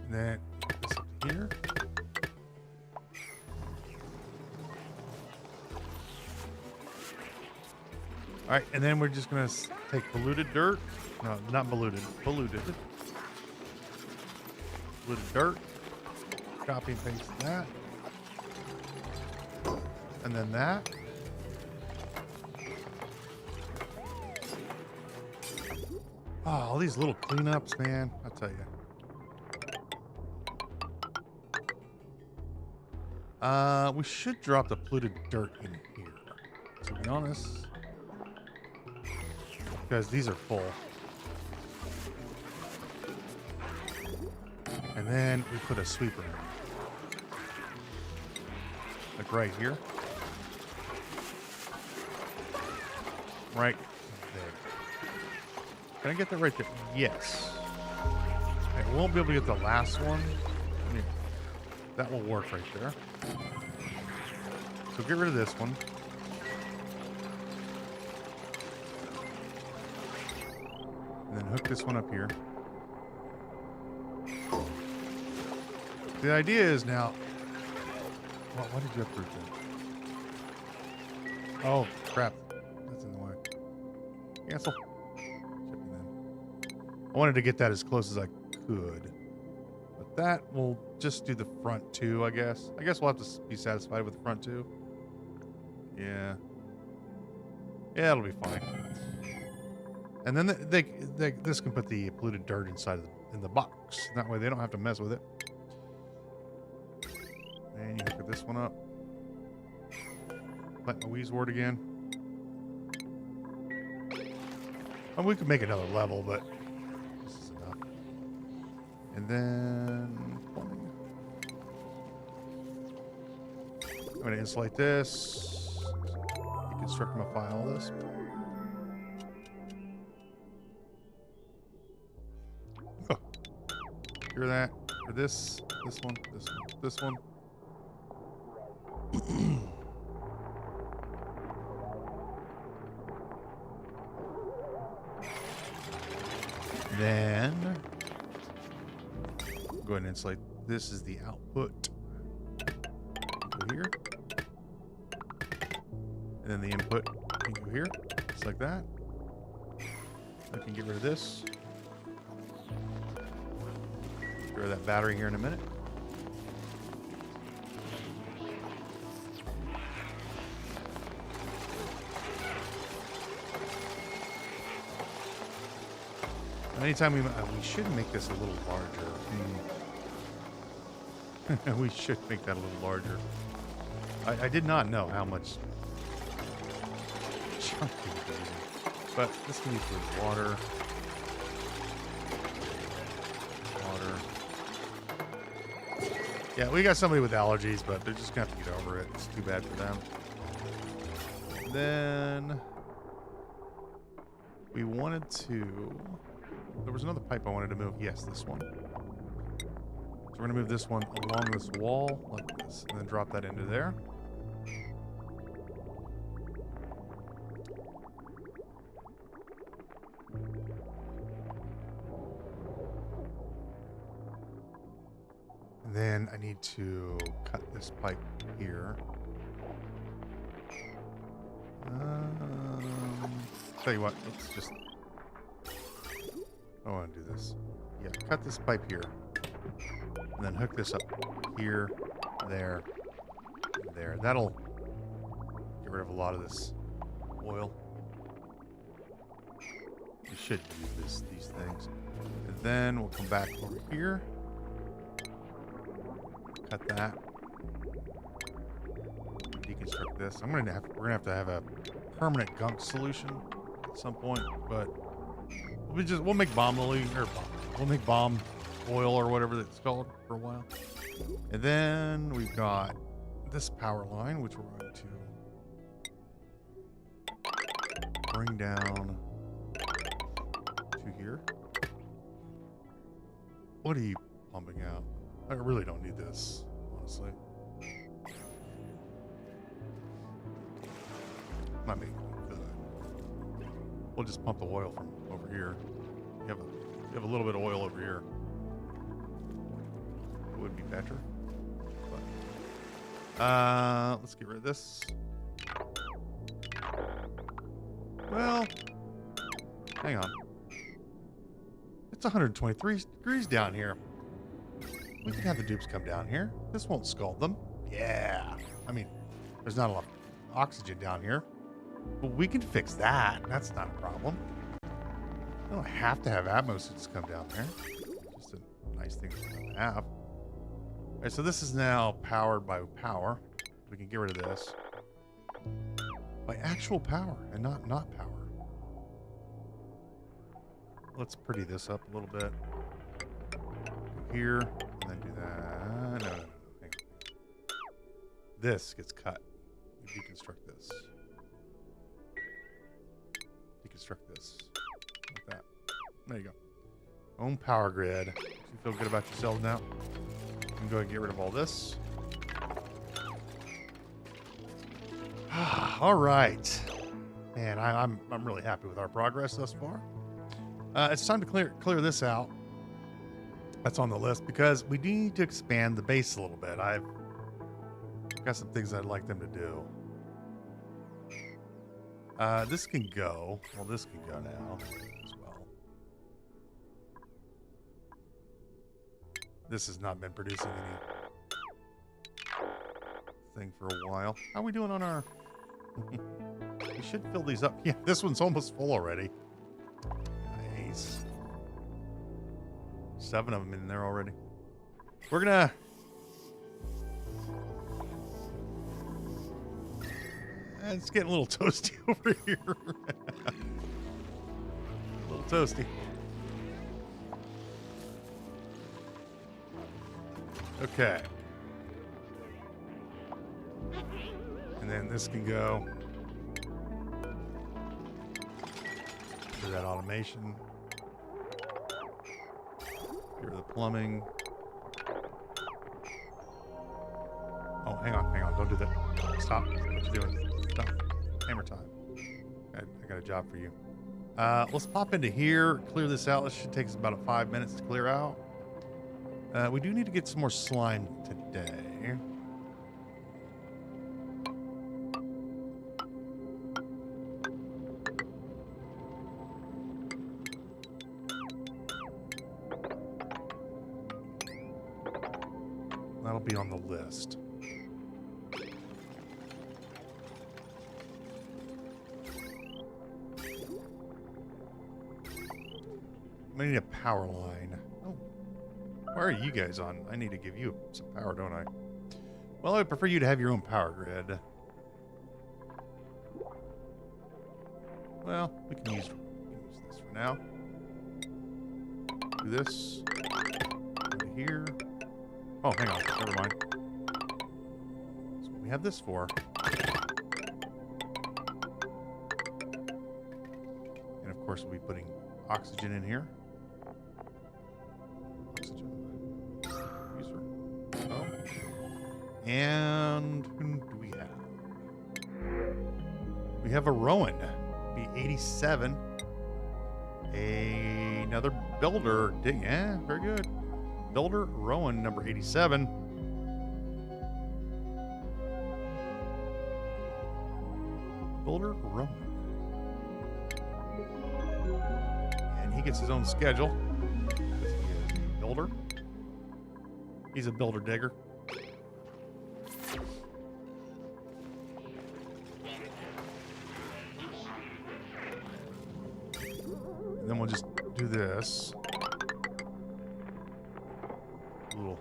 And then this up to here. All right, and then we're just gonna take polluted dirt. No, not polluted. Polluted. Polluted dirt. Copy and paste that. And then that. Oh, all these little cleanups, man. I'll tell you. We should drop the polluted dirt in here, to be honest. Because these are full. And then we put a sweeper in. Like right here. Right there. Can I get that right there? Yes. I won't be able to get the last one. I mean, that will work right there. So get rid of this one. And then hook this one up here. The idea is now... What did you uproot then? Oh, crap. That's in the way. Cancel. I wanted to get that as close as I could. But that will just do the front two, I guess. I guess we'll have to be satisfied with the front two. Yeah. Yeah, it'll be fine. And then this can put the polluted dirt inside in the box. That way they don't have to mess with it. And you hook this one up. Plant Louise ward again. And we could make another level, but this is enough. And then plumbing. I'm going to insulate this. Deconstruct my file this. Oh. Hear that? For this one, this one. Then go ahead and insulate. This is the output. Go here. And then the input can go here. Just like that. I can get rid of this. Get rid of that battery here in a minute. Anytime we should make this a little larger. We should make that a little larger. I did not know how much chunk we were using. But this can be for water. Yeah, we got somebody with allergies, but they're just gonna have to get over it. It's too bad for them. Then we wanted to... There was another pipe I wanted to move. Yes, this one. So we're going to move this one along this wall like this, and then drop that into there. And then I need to cut this pipe here. Tell you what, let's just... I want to do this. Yeah, cut this pipe here. And then hook this up here, there, and there. That'll get rid of a lot of this oil. We should use these things. And then we'll come back over here. Cut that. Deconstruct this. We're gonna have to have a permanent gunk solution at some point, but we'll make bomb oil, or we'll make bomb oil or whatever it's called for a while. And then we've got this power line, which we're going to bring down to here. What are you pumping out? I really don't need this, honestly. Not making it good. We'll just pump the oil from over here. You have a little bit of oil over here. It would be better. But, let's get rid of this. Well, hang on. It's 123 degrees down here. We can have the dupes come down here. This won't scald them. Yeah. I mean, there's not a lot of oxygen down here. But we can fix that. That's not a problem. We don't have to have atmosuits come down there. Just a nice thing to have. All right, so this is now powered by power. We can get rid of this. By actual power and not power. Let's pretty this up a little bit. Here, and then do that. No. Hang on. This gets cut. We deconstruct this. Deconstruct this. Like that. There you go. Own power grid. You feel good about yourself now? You can go ahead and get rid of all this. All right. Man, I'm really happy with our progress thus far. It's time to clear this out. That's on the list because we need to expand the base a little bit. I've got some things I'd like them to do. This can go. Well, this can go now as well. This has not been producing anything for a while. How are we doing on our... We should fill these up. Yeah, this one's almost full already. Nice. 7 of them in there already. We're gonna... It's getting a little toasty over here. A little toasty. Okay. And then this can go to that automation. Get rid of the plumbing. Oh, hang on. Don't do that. Stop. What you doing? Stop. Hammer time. I got a job for you. Let's pop into here. Clear this out. This should take us about 5 minutes to clear out. We do need to get some more slime today. That'll be on the list. I need a power line. Oh, where are you guys on? I need to give you some power, don't I? Well, I prefer you to have your own power grid. Well, we can use this for now. Do this. Go to here. Oh, hang on. Never mind. That's what we have this for. And of course, we'll be putting oxygen in here. Oxygen. User. Oh. And who do we have? We have a Rowan. Be 87. Another builder. Yeah, very good. Builder Rowan, number 87. Builder Rowan. And he gets his own schedule. He is a builder. He's a builder digger. this. A little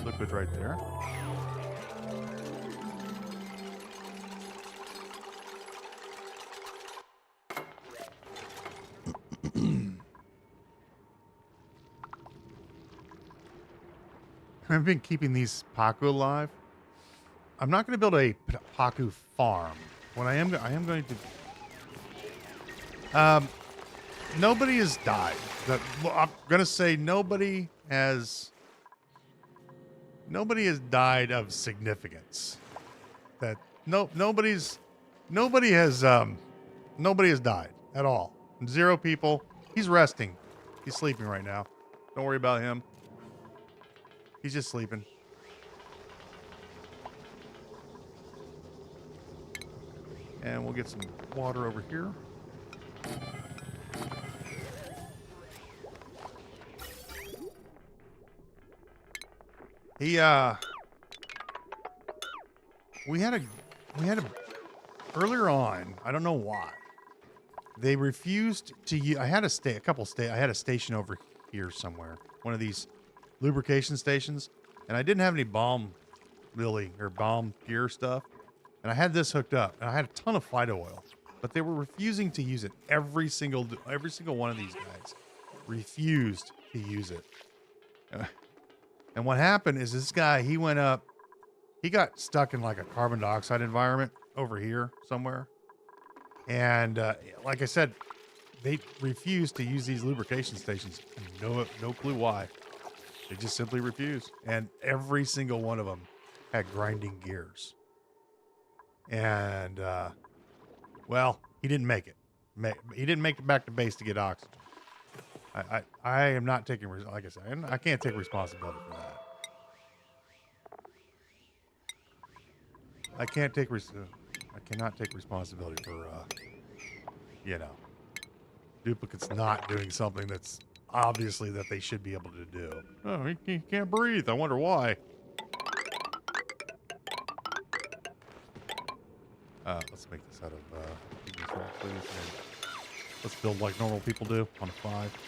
liquid right there. I've been keeping these Paku alive. I'm not going to build a Paku farm. What I am going to... nobody has died. I'm going to say nobody has died of significance. Nobody has died at all. 0 people. He's resting. He's sleeping right now. Don't worry about him. He's just sleeping. And we'll get some water over here. We had a earlier on, I don't know why. They refused to use, I had a station over here somewhere. One of these lubrication stations, and I didn't have any balm gear stuff, and I had this hooked up, and I had a ton of Fido oil, but they were refusing to use it. Every single one of these guys refused to use it. And what happened is this guy, he got stuck in like a carbon dioxide environment over here somewhere, and like I said, they refused to use these lubrication stations. No clue why. They just simply refused. And every single one of them had grinding gears. And, well, he didn't make it. He didn't make it back to base to get oxygen. I am not taking, like I said, I can't take responsibility for that. I cannot take responsibility for, duplicates not doing something that's obviously that they should be able to do. Oh, he can't breathe. I wonder why. Let's make this out of please. And let's build like normal people do on a 5.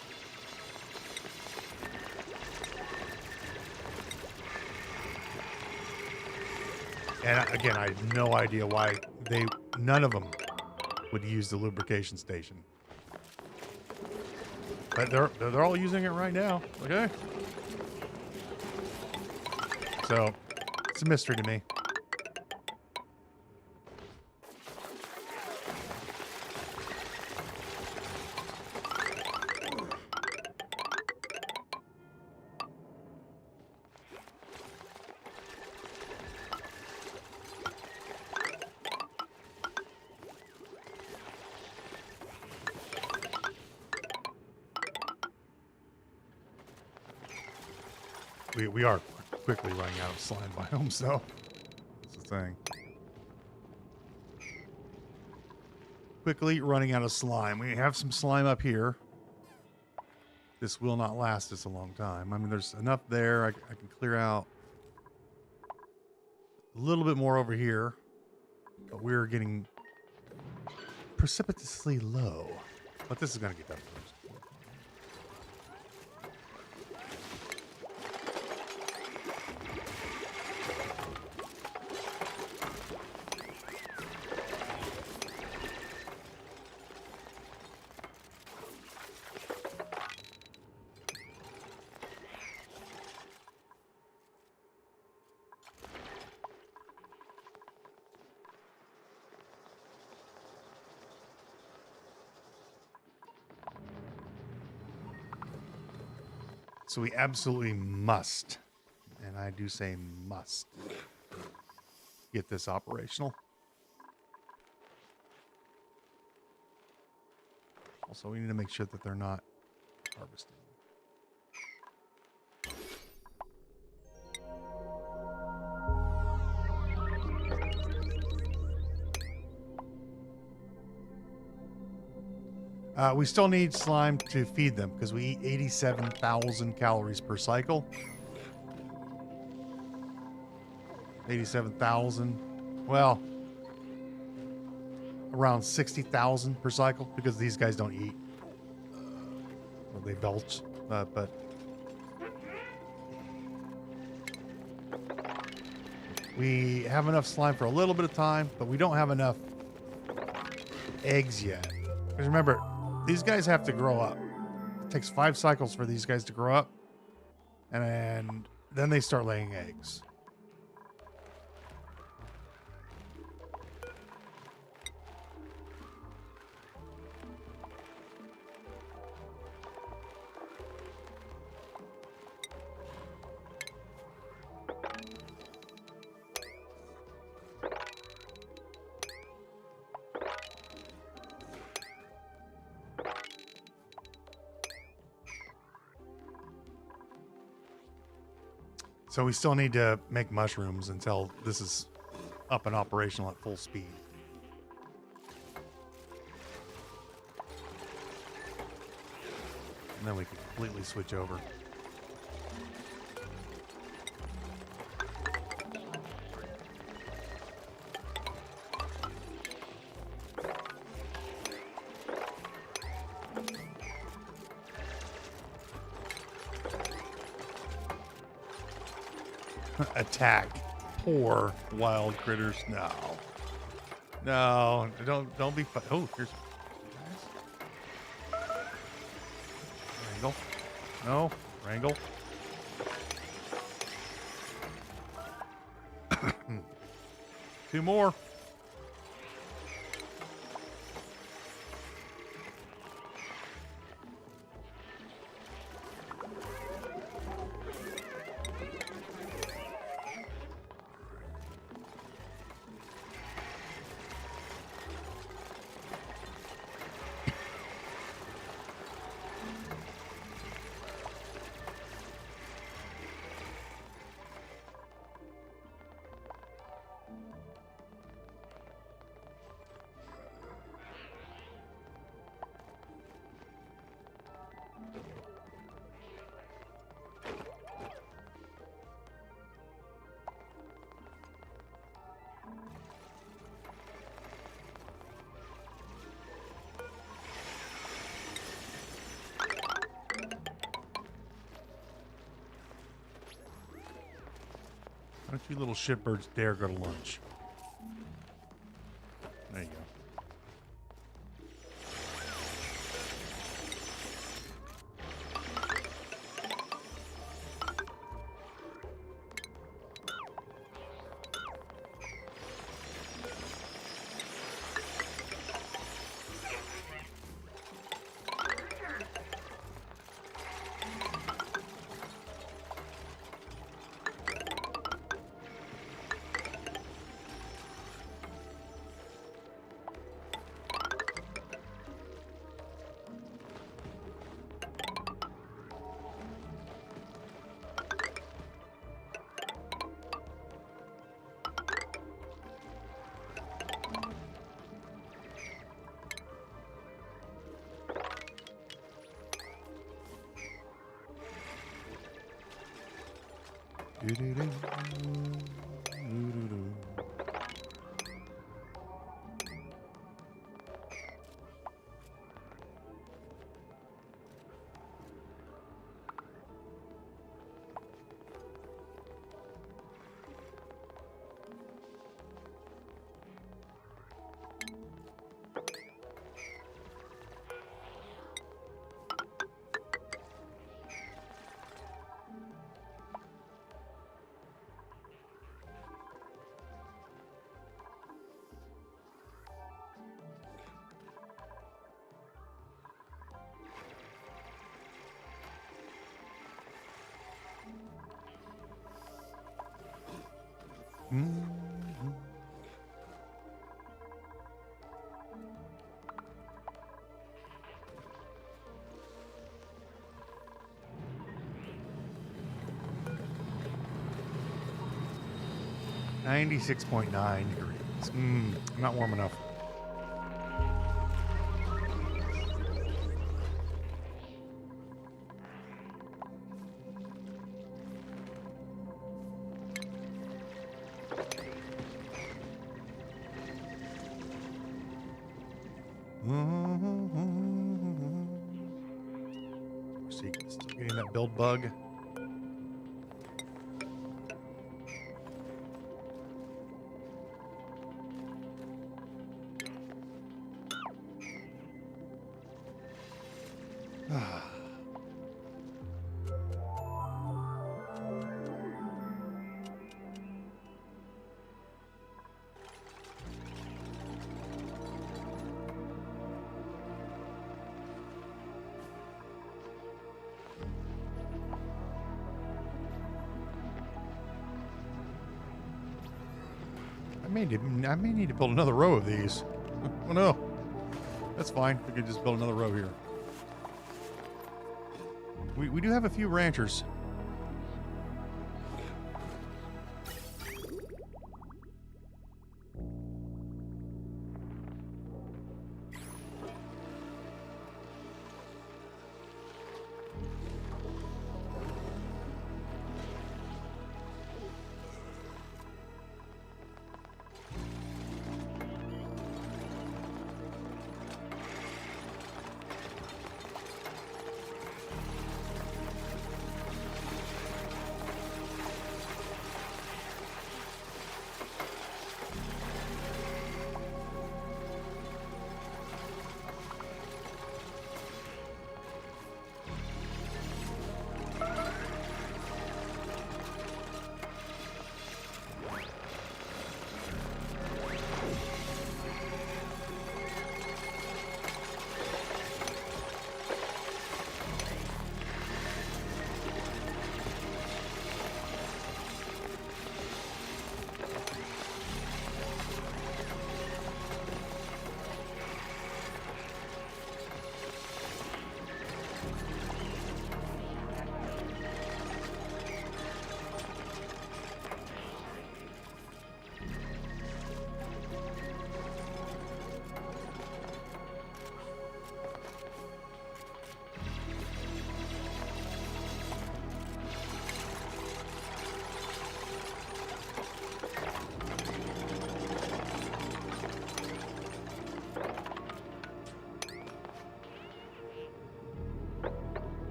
And again, I have no idea why none of them would use the lubrication station. But they're all using it right now. Okay. So it's a mystery to me. We are quickly running out of slime biomes, though. That's the thing. Quickly running out of slime. We have some slime up here. This will not last us a long time. I mean, there's enough there. I can clear out a little bit more over here. But we're getting precipitously low. But this is going to get done first. So we absolutely must, and I do say must, get this operational. Also, we need to make sure that they're not harvesting. We still need slime to feed them because we eat 87,000 calories per cycle. 87,000. Well, around 60,000 per cycle because these guys don't eat. Well, they belch, but we have enough slime for a little bit of time, but we don't have enough eggs yet. Because remember, these guys have to grow up. It takes 5 cycles for these guys to grow up, and then they start laying eggs. So we still need to make mushrooms until this is up and operational at full speed. And then we can completely switch over. Attack poor wild critters. No, don't be fun. Oh, here's wrangle. No, wrangle. Two more. Why don't you little shitbirds dare go to lunch? There you go. Mm-hmm. $96.9 degrees. Not warm enough. Still getting that build bug. I may need to build another row of these. Oh no. That's fine. We could just build another row here. We do have a few ranchers.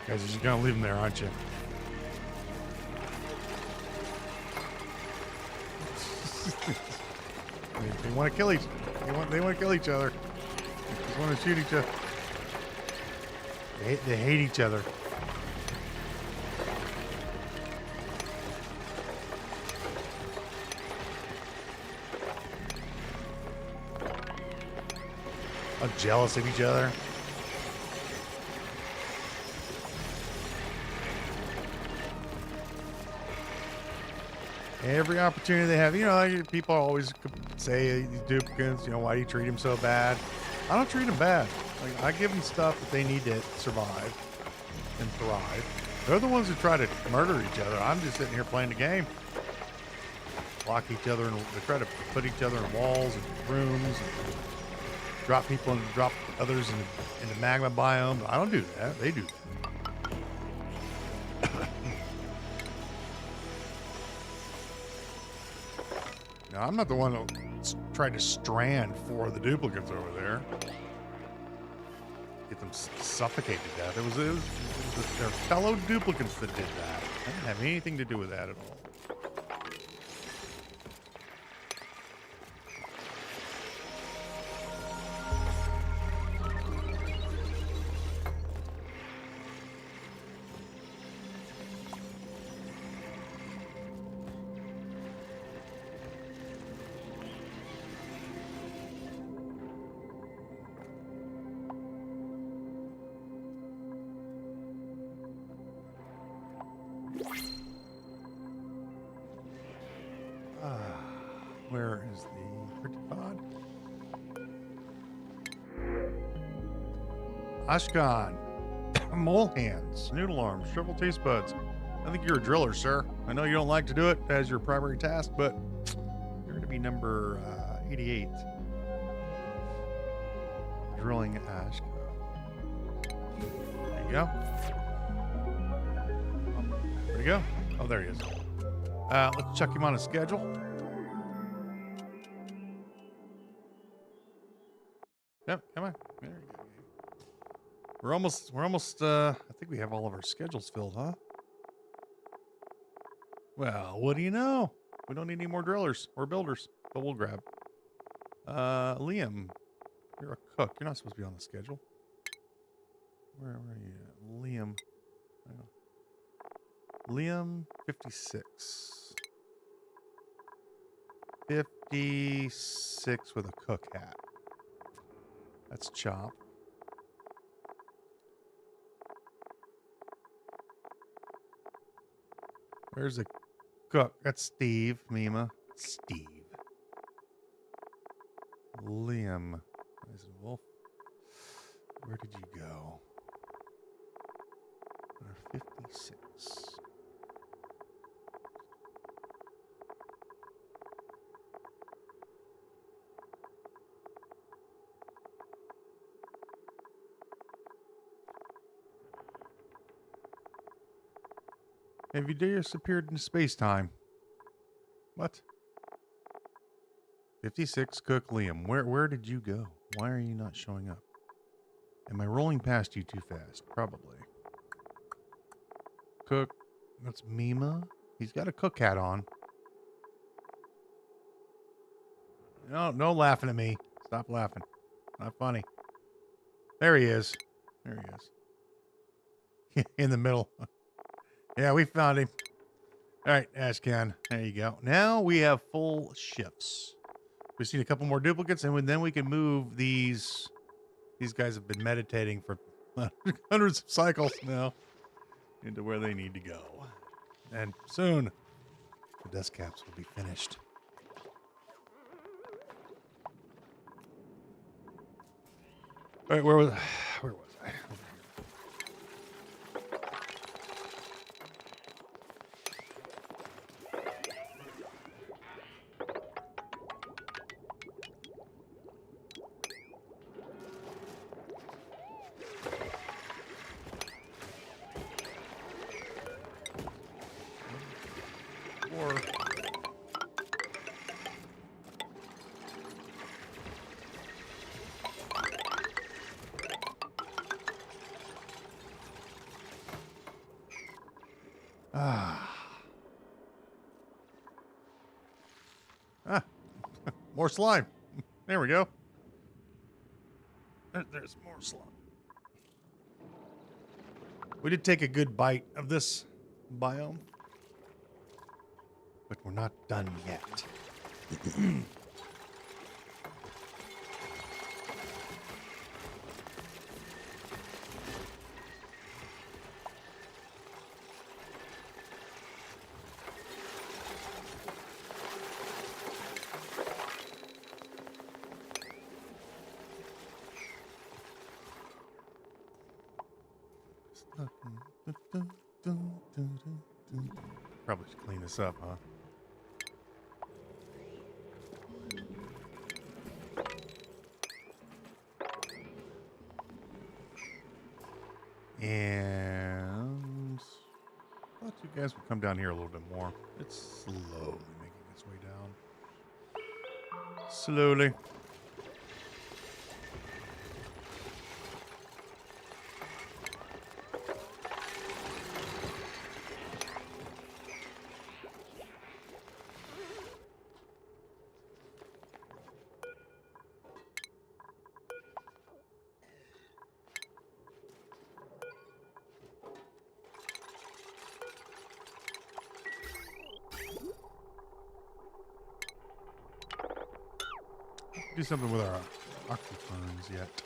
Guys, you're just gonna leave them there, aren't you? I mean, they want to kill they want to kill each other. They just want to shoot each other. They hate each other. I'm jealous of each other. Every opportunity they have, you know, people always say these duplicants, you know, why do you treat them so bad? I don't treat them bad. Like, I give them stuff that they need to survive and thrive. They're the ones who try to murder each other. I'm just sitting here playing the game. Lock each other, and they try to put each other in walls and rooms, and drop people and drop others into magma biomes. I don't do that. They do that. Now, I'm not the one that tried to strand four of the duplicants over there. Get them suffocated to death. It was their fellow duplicants that did that. I didn't have anything to do with that at all. Ashkan. Mole hands. Noodle arms. Shrivel taste buds. I think you're a driller, sir. I know you don't like to do it as your primary task, but you're going to be number 88. Drilling Ashkan. There you go. Where'd he go? Oh, there he is. Let's chuck him on a schedule. Yep, come on. There you go. We're almost, I think we have all of our schedules filled, huh? Well, what do you know? We don't need any more drillers or builders, but we'll grab. Liam, you're a cook. You're not supposed to be on the schedule. Where are you? Liam. Hang on. Liam, 56. 56 with a cook hat. That's Chop. Where's the cook? That's Steve. Mima. Steve. Liam. Wolf. Where did you go? 56. Have you disappeared into space-time? What? 56, Cook, Liam. Where did you go? Why are you not showing up? Am I rolling past you too fast? Probably. Cook. That's Mima. He's got a cook hat on. No laughing at me. Stop laughing. Not funny. There he is. There he is. In the middle. Yeah, we found him. All right, Ashcan. There you go. Now we have full shifts. We just need a couple more duplicates, and then we can move these. These guys have been meditating for hundreds of cycles now into where they need to go. And soon, the dust caps will be finished. All right, where was I? More slime. There we go. There's more slime. We did take a good bite of this biome, but we're not done yet. Probably should clean this up, huh? And I thought you guys would come down here a little bit more. It's slowly making its way down. Slowly. Do something with our octoferns yet.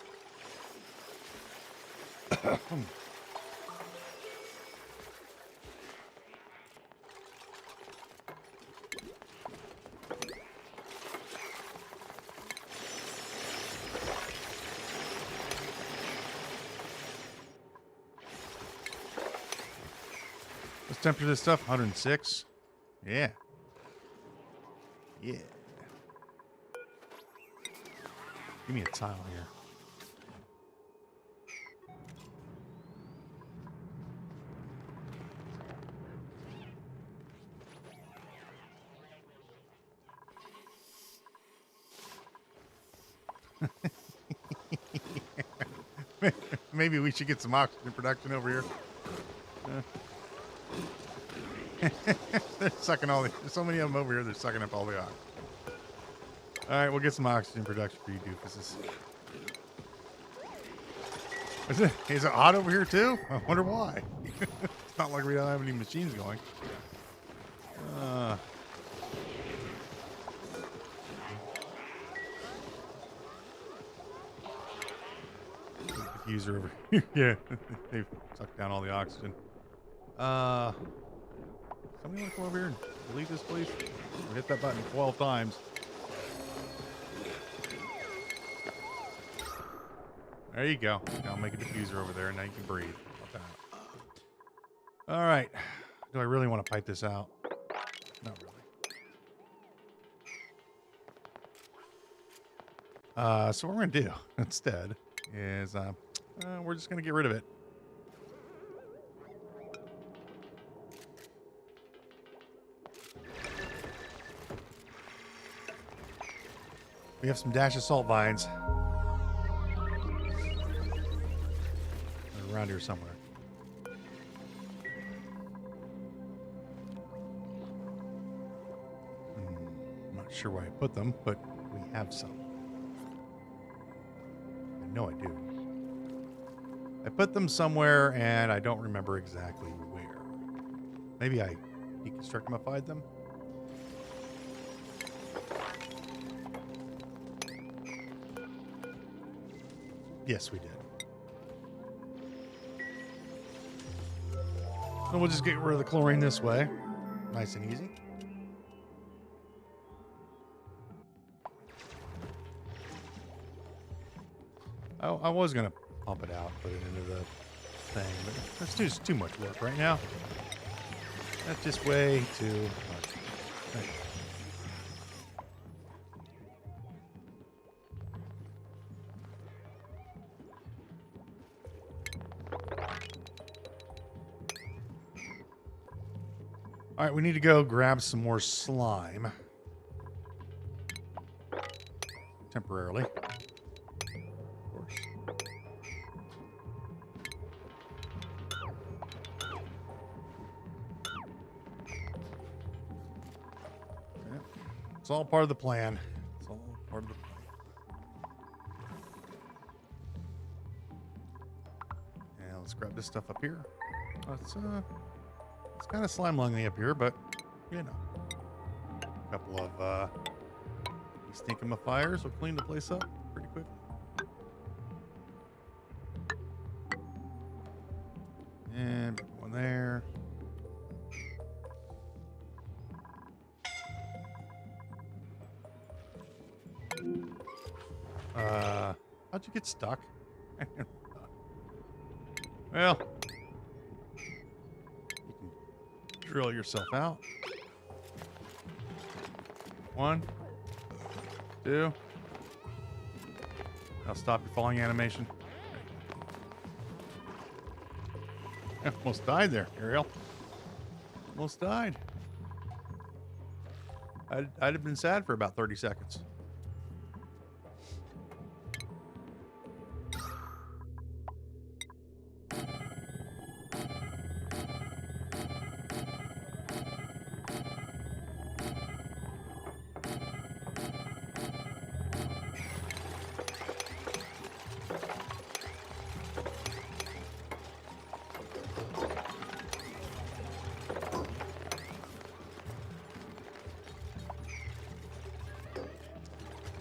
What's temperature of this stuff? 106. Yeah. Yeah. Give me a tile here. Maybe we should get some oxygen production over here. They're sucking all the... There's so many of them over here, they're sucking up all the oxygen. All right, we'll get some oxygen production for you, Dupes. Is it hot over here, too? I wonder why. It's not like we don't have any machines going. Diffuser over here. Yeah, they've sucked down all the oxygen. Somebody want to come over here and delete this, please? We hit that button 12 times. There you go. I'll make a diffuser over there, and now you can breathe. All right. Do I really want to pipe this out? Not really. So what we're going to do instead is we're just going to get rid of it. We have some dash of salt vines around here somewhere. I'm not sure where I put them, but we have some. I know I do. I put them somewhere, and I don't remember exactly where. Maybe I deconstructified them. Yes, we did. So we'll just get rid of the chlorine this way. Nice and easy. I was going to pump it out, put it into the thing, but that's just too much work right now. That's just way too much. Right. All right, we need to go grab some more slime. Temporarily. Of course. Yeah. It's all part of the plan. It's all part of the plan. And let's grab this stuff up here. It's kind of slime lunging up here, but you know, a couple of these stinkamifiers will clean the place up pretty quickly. And one there. How'd you get stuck? Well, drill yourself out. 1, 2. I'll stop your falling animation. Almost died there, Ariel. Almost died. I'd have been sad for about 30 seconds.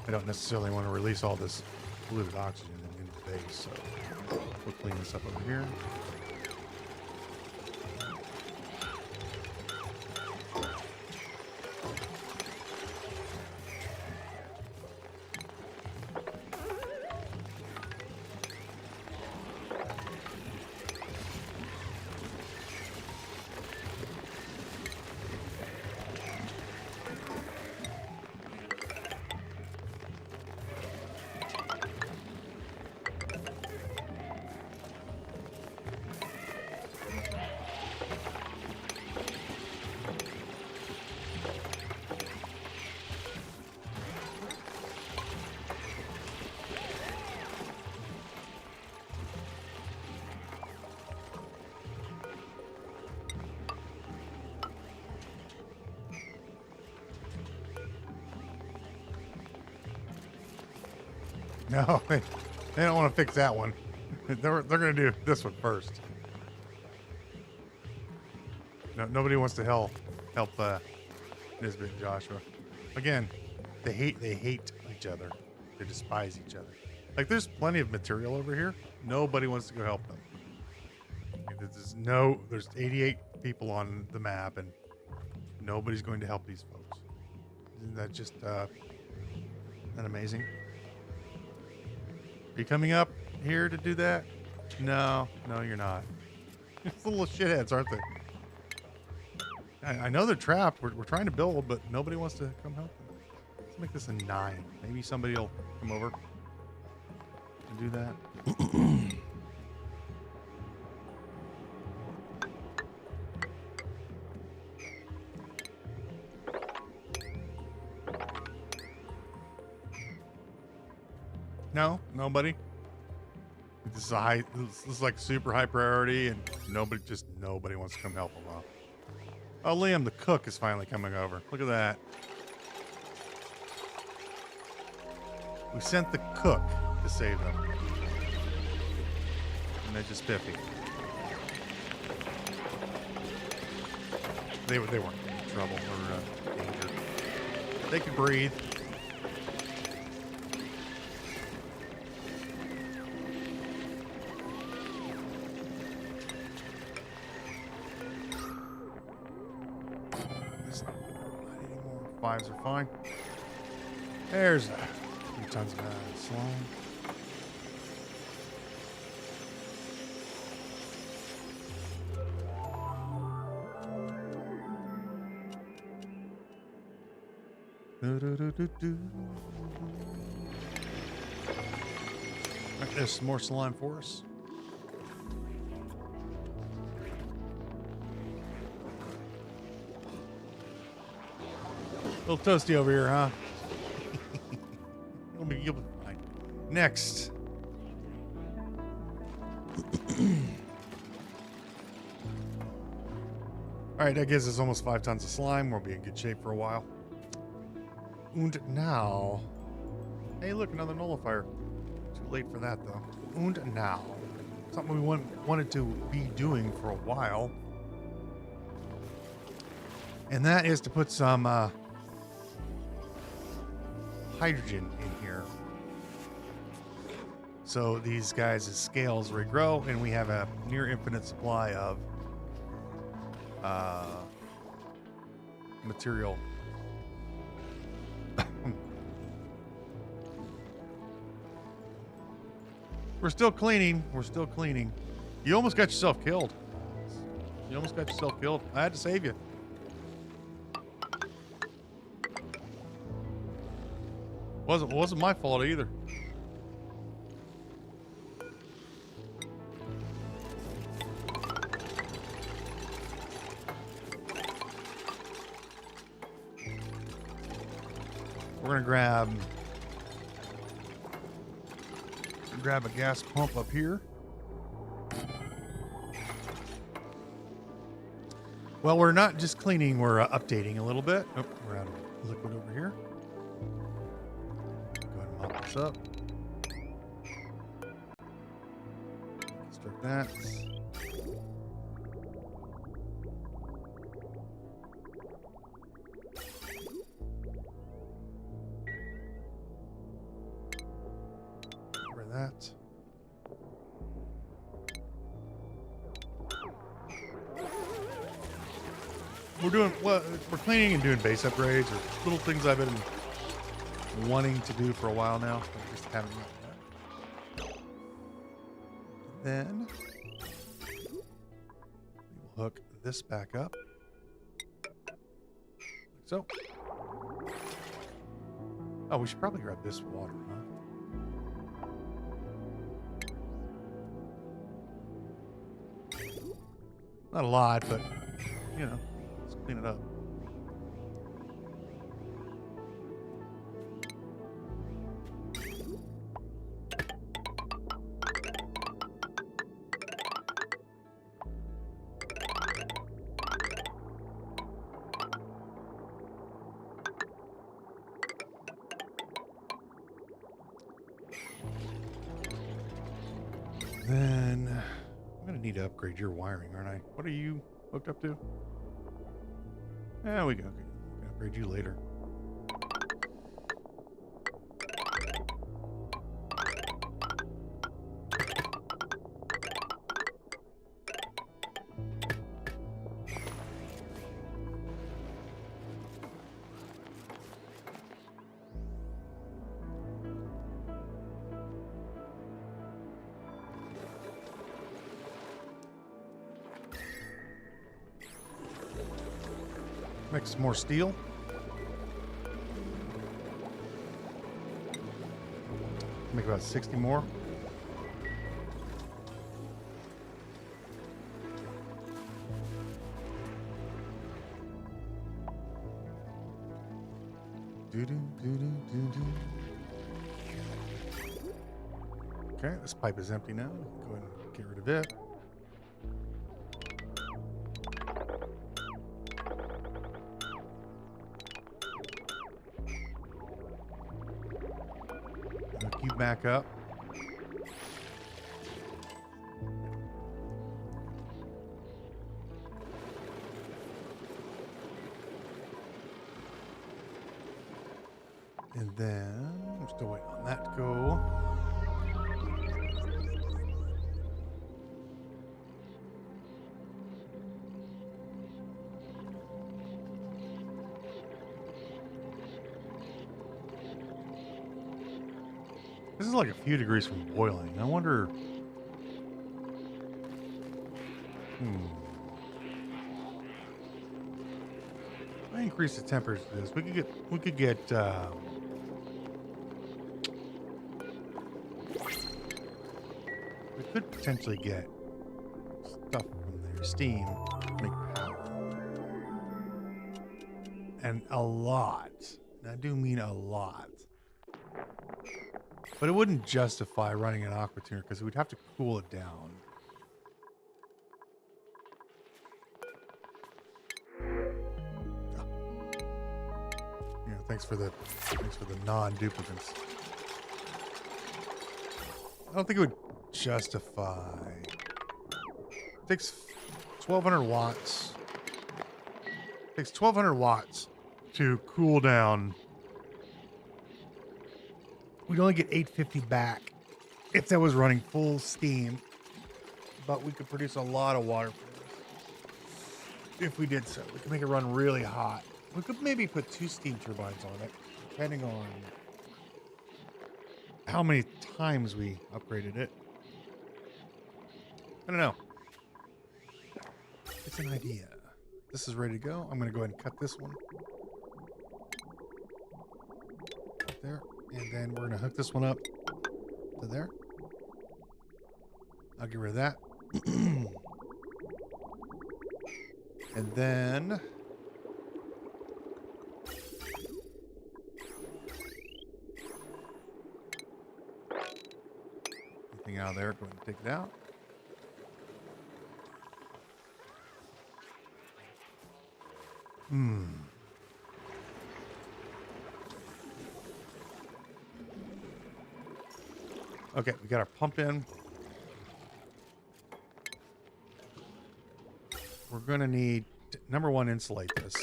I don't necessarily want to release all this polluted oxygen into the base, so we'll clean this up over here. No, they don't want to fix that one. They're going to do this one first. No, nobody wants to help Nisbet and Joshua. Again, they hate each other. They despise each other. Like, there's plenty of material over here. Nobody wants to go help them. There's 88 people on the map, and nobody's going to help these folks. Isn't that just isn't that amazing? Are you coming up here to do that? No, you're not. It's little shitheads, aren't they? I know they're trapped. We're trying to build, but nobody wants to come help them. Let's make this a 9. Maybe somebody will come over and do that. No, nobody. This is like super high priority, and nobody wants to come help them out. Oh, Liam, the cook, is finally coming over. Look at that. We sent the cook to save them. And they're just spiffy. They weren't in trouble or danger. They could breathe. Fives are fine. There's a few tons of slime. Right, there's some more slime for us. A little toasty over here, huh? You'll be fine. Next. All right, that gives us almost 5 tons of slime. We'll be in good shape for a while. And now, hey, look, another nullifier. Too late for that, though. And now, something we wanted to be doing for a while, and that is to put some hydrogen in here. So these guys' scales regrow, and we have a near infinite supply of material. We're still cleaning. You almost got yourself killed. I had to save you. Wasn't my fault either. We're gonna grab a gas pump up here. Well, we're not just cleaning, we're updating a little bit. Oh, we're out of liquid over here. Go ahead and mop this up. Start that. That. We're cleaning and doing base upgrades or little things I've been wanting to do for a while now. I just haven't done that. Then we'll hook this back up. Like so. Oh, we should probably grab this water, huh? Not a lot, but, you know, let's clean it up. then I'm going to need to upgrade your wiring, aren't I? What are you hooked up to? Yeah, we can upgrade you later. Make some more steel. Make about 60 more. Okay, this pipe is empty now. Go ahead and get rid of it. Hook you back up. And then I'm still waiting on that to go. This is like a few degrees from boiling. I wonder. If I increase the temperature to this, we could get we could potentially get stuff from there, steam, make power, and a lot. And I do mean a lot. But it wouldn't justify running an aqua tuner because we'd have to cool it down. Oh. Yeah, thanks for the non-duplicants. I don't think it would justify. It takes 1,200 watts. It takes 1,200 watts to cool down. We'd only get 850 back if that was running full steam, but we could produce a lot of water from this if we did so. We could make it run really hot. We could maybe put 2 steam turbines on it, depending on how many times we upgraded it. I don't know. It's an idea. This is ready to go. I'm going to go ahead and cut this one. Right there. And then we're going to hook this one up to there. I'll get rid of that. And then anything out of there, go ahead and take it out. Okay, we got our pump in. We're going to need, number one, insulate this.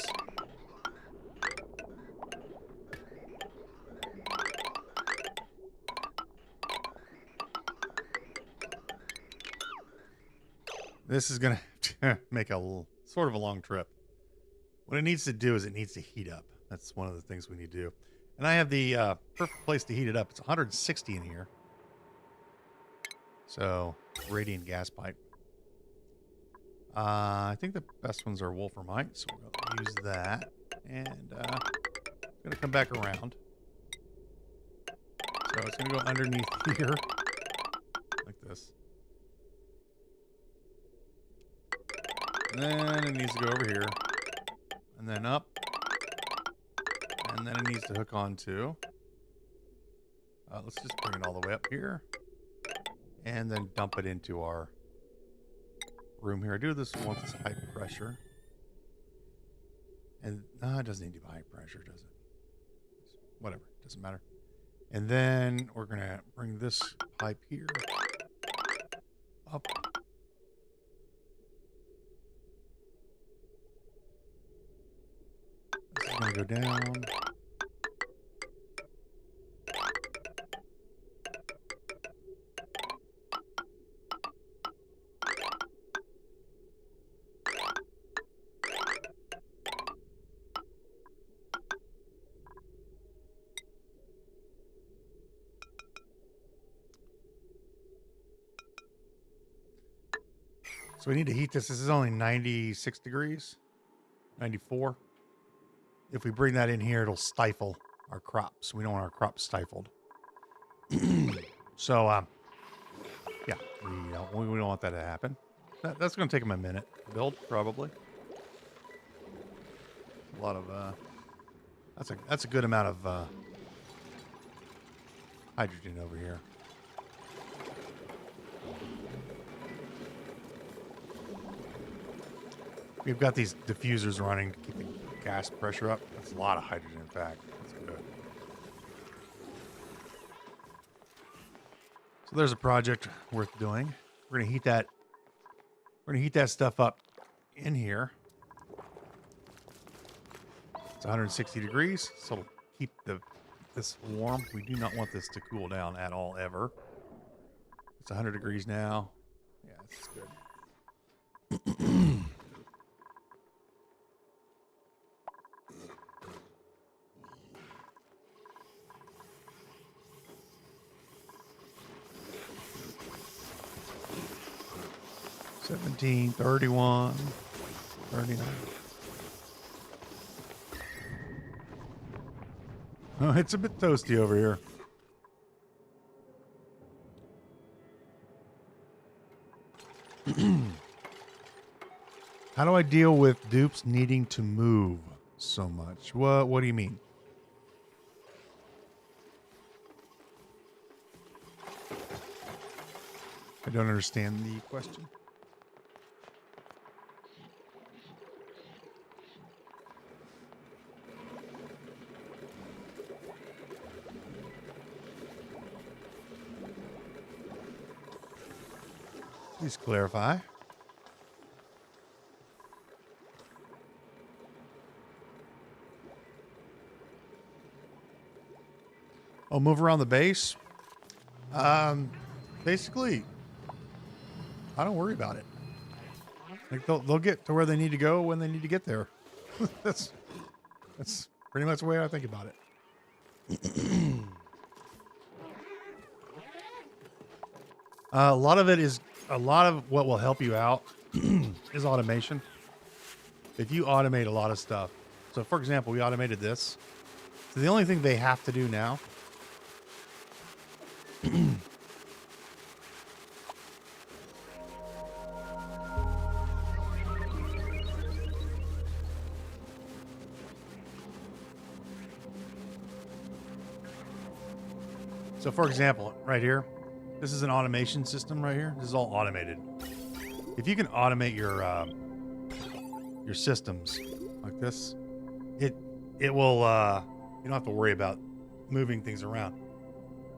This is going to make a sort of a long trip. What it needs to do is it needs to heat up. That's one of the things we need to do. And I have the perfect place to heat it up. It's 160 in here. So, radiant gas pipe. I think the best ones are wolframite, so we're going to use that. And it's going to come back around. So it's going to go underneath here, like this. And then it needs to go over here, and then up. And then it needs to hook onto. Let's just bring it all the way up here. And then dump it into our room here. I do this once it's high pressure. And no, it doesn't need to be high pressure, does it? Whatever, doesn't matter. And then we're going to bring this pipe here Up. This is gonna go down. So we need to heat this. This is only 96 degrees, 94. If we bring that in here, it'll stifle our crops. We don't want our crops stifled. So, yeah, we don't want that to happen. That's going to take them a minute to build, probably. A lot of, that's a good amount of hydrogen over here. We've got these diffusers running to keep the gas pressure up. That's a lot of hydrogen, in fact. That's good. So there's a project worth doing. We're gonna heat that. We're gonna heat that stuff up in here. It's 160 degrees, so it'll keep this warm. We do not want this to cool down at all, ever. It's 100 degrees now. Yeah, this is good. 17, 31, 39. Oh, it's a bit toasty over here. How do I deal with dupes needing to move so much? What do you mean? I don't understand the question. Please clarify. Oh, move around the base? Basically, I don't worry about it. Like they'll get to where they need to go when they need to get there. That's pretty much the way I think about it. A lot of what will help you out is automation. If you automate a lot of stuff. So for example, we automated this. So the only thing they have to do now So for example, right here, this is an automation system right here. This is all automated. If you can automate your systems like this, it will you don't have to worry about moving things around.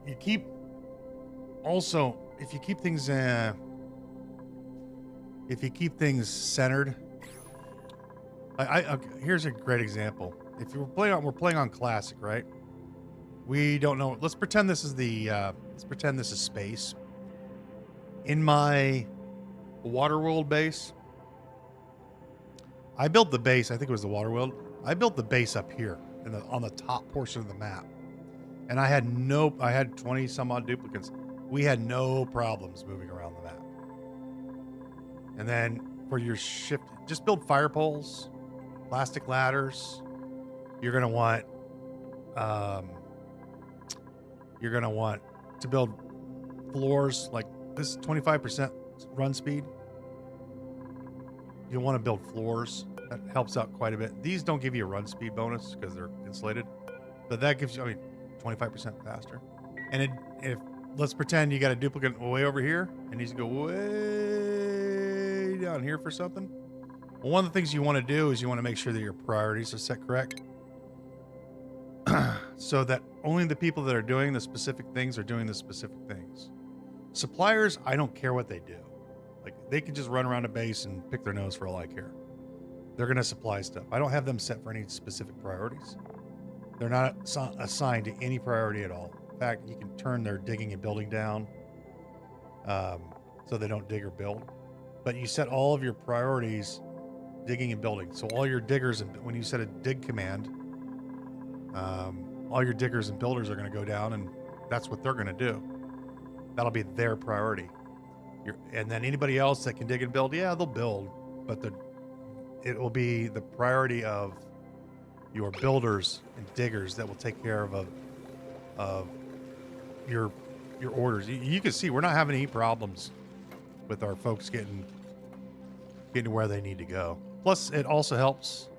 You keep also if you keep things centered. Okay, here's a great example. If we're playing on classic, right? We don't know. Let's pretend this is space. In my Waterworld base, I built the base. I think it was the Waterworld. I built the base up here on the top portion of the map, and I had 20 some odd duplicants. We had no problems moving around the map. And then for your shift, just build fire poles, plastic ladders. You're gonna want to build floors like this. 25% run speed. You'll want to build floors. That helps out quite a bit. These don't give you a run speed bonus because they're insulated, but that gives you, 25% faster. And if let's pretend you got a duplicant way over here and needs to go way down here for something. Well, one of the things you want to do is you want to make sure that your priorities are set correct. So that only the people that are doing the specific things are doing the specific things. Suppliers, I don't care what they do. Like, they can just run around a base and pick their nose for all I care. They're going to supply stuff. I don't have them set for any specific priorities. They're not assigned to any priority at all. In fact, you can turn their digging and building down so they don't dig or build. But you set all of your priorities digging and building. So all your diggers, and when you set a dig command, all your diggers and builders are going to go down, and that's what they're going to do. That'll be their priority. And then anybody else that can dig and build, yeah, they'll build, but it will be the priority of your builders and diggers that will take care of your orders. You can see we're not having any problems with our folks getting to where they need to go. Plus, it also helps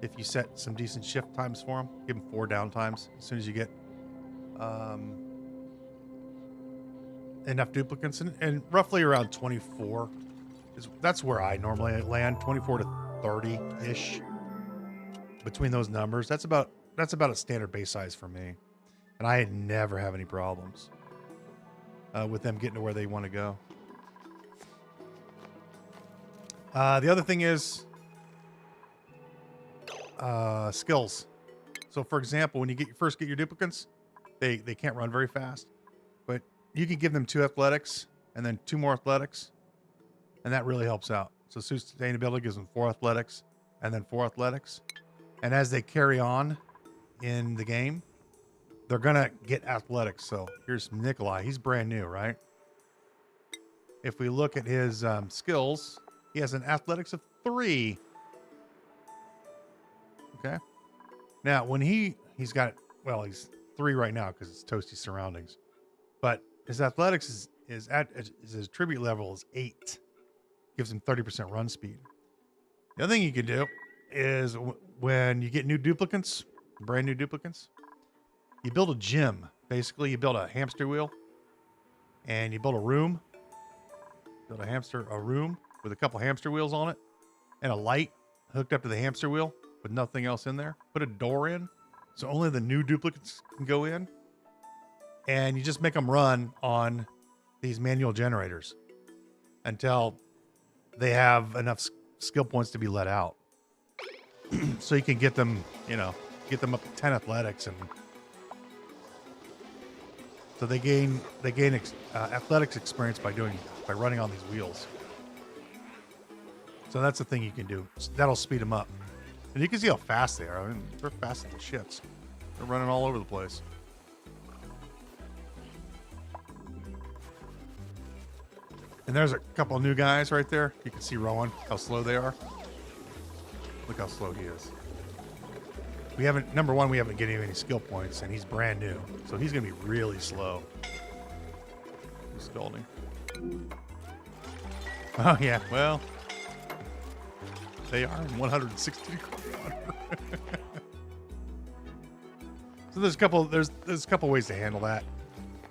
if you set some decent shift times for them. Give them 4 down times as soon as you get enough duplicants, and roughly around 24 that's where I normally land. 24 to 30 ish, between those numbers. That's about a standard base size for me, and I never have any problems with them getting to where they want to go. The other thing is skills. So for example, when you first get your duplicants, they can't run very fast, but you can give them 2 athletics and then 2 more athletics, and that really helps out. So sustainability gives them 4 athletics and then 4 athletics, and as they carry on in the game, they're gonna get athletics. So here's Nikolai. He's brand new, right? If we look at his skills, he has an athletics of 3. Okay. Now when he's got, well, he's 3 right now because it's toasty surroundings, but his athletics is his tribute level is 8. Gives him 30% run speed. The other thing you can do is when you get new duplicants, brand new duplicants, you build a gym. Basically, you build a hamster wheel, and you build a room. Build a room with a couple hamster wheels on it, and a light hooked up to the hamster wheel with nothing else in there. Put a door in, so only the new duplicates can go in, and you just make them run on these manual generators until they have enough skill points to be let out. So you can get them, get them up to 10 athletics, and so they gain athletics experience by running on these wheels. So that's the thing you can do. That'll speed them up, and you can see how fast they are. I mean, they're fast as the shits. They're running all over the place. And there's a couple of new guys right there. You can see Rowan, how slow they are. Look how slow he is. Number one, we haven't given him any skill points, and he's brand new. So he's going to be really slow. He's scalding. Oh, yeah, well, they are in 160 degree water. So there's a couple ways to handle that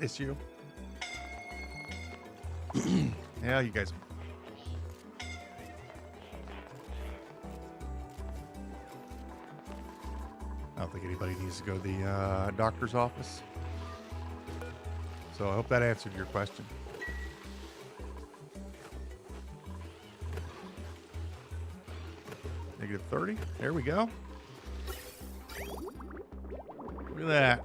issue. Yeah, you guys. I don't think anybody needs to go to the doctor's office. So I hope that answered your question. Negative 30. There we go. Look at that.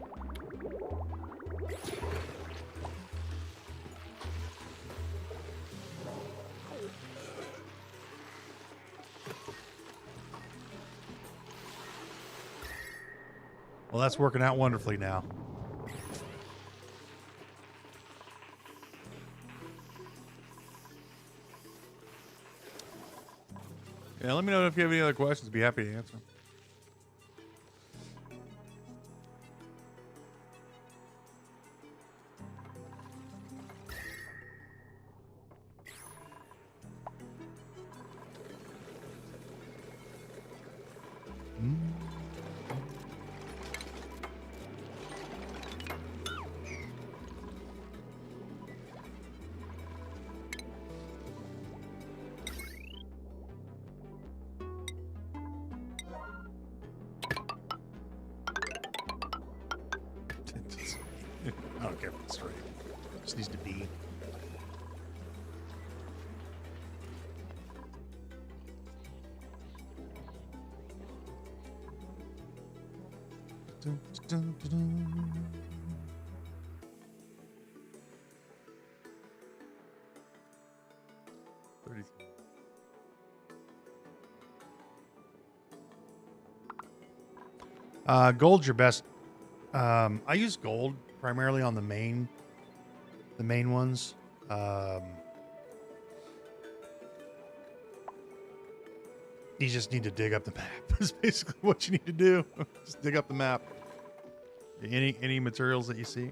Well, that's working out wonderfully now. Yeah, let me know if you have any other questions. Be happy to answer. Dun, dun, dun, dun. Gold's your best. I use gold primarily on the main ones. You just need to dig up the map. That's basically what you need to do. Just dig up the map. Any materials that you see.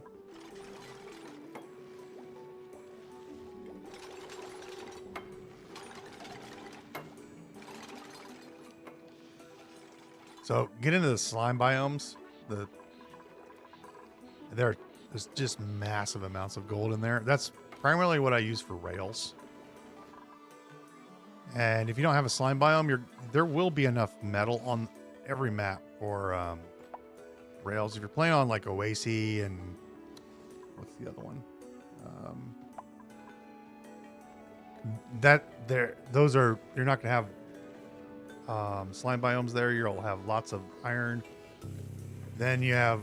So get into the slime biomes. There's just massive amounts of gold in there. That's primarily what I use for rails. And if you don't have a slime biome, there will be enough metal on every map for rails. If you're playing on like Oasis and what's the other one? You're not gonna have slime biomes there. You'll have lots of iron. Then you have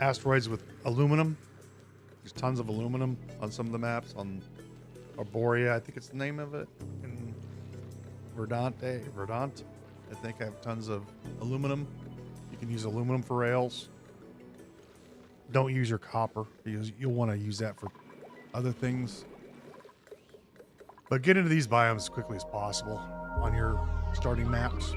asteroids with aluminum. There's tons of aluminum on some of the maps. On Arborea, I think it's the name of it. In Verdant, I think I have tons of aluminum. You can use aluminum for rails. Don't use your copper because you'll want to use that for other things. But get into these biomes as quickly as possible on your starting maps.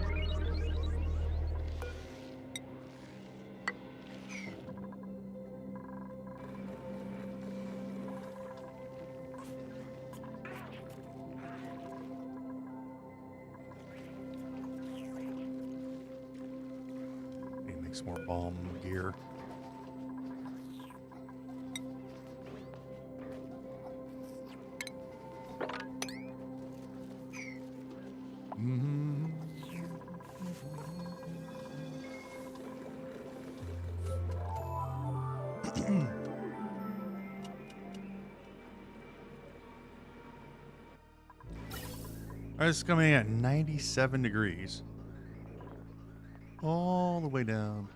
More bomb gear. It's coming in at 97 degrees. All the way down.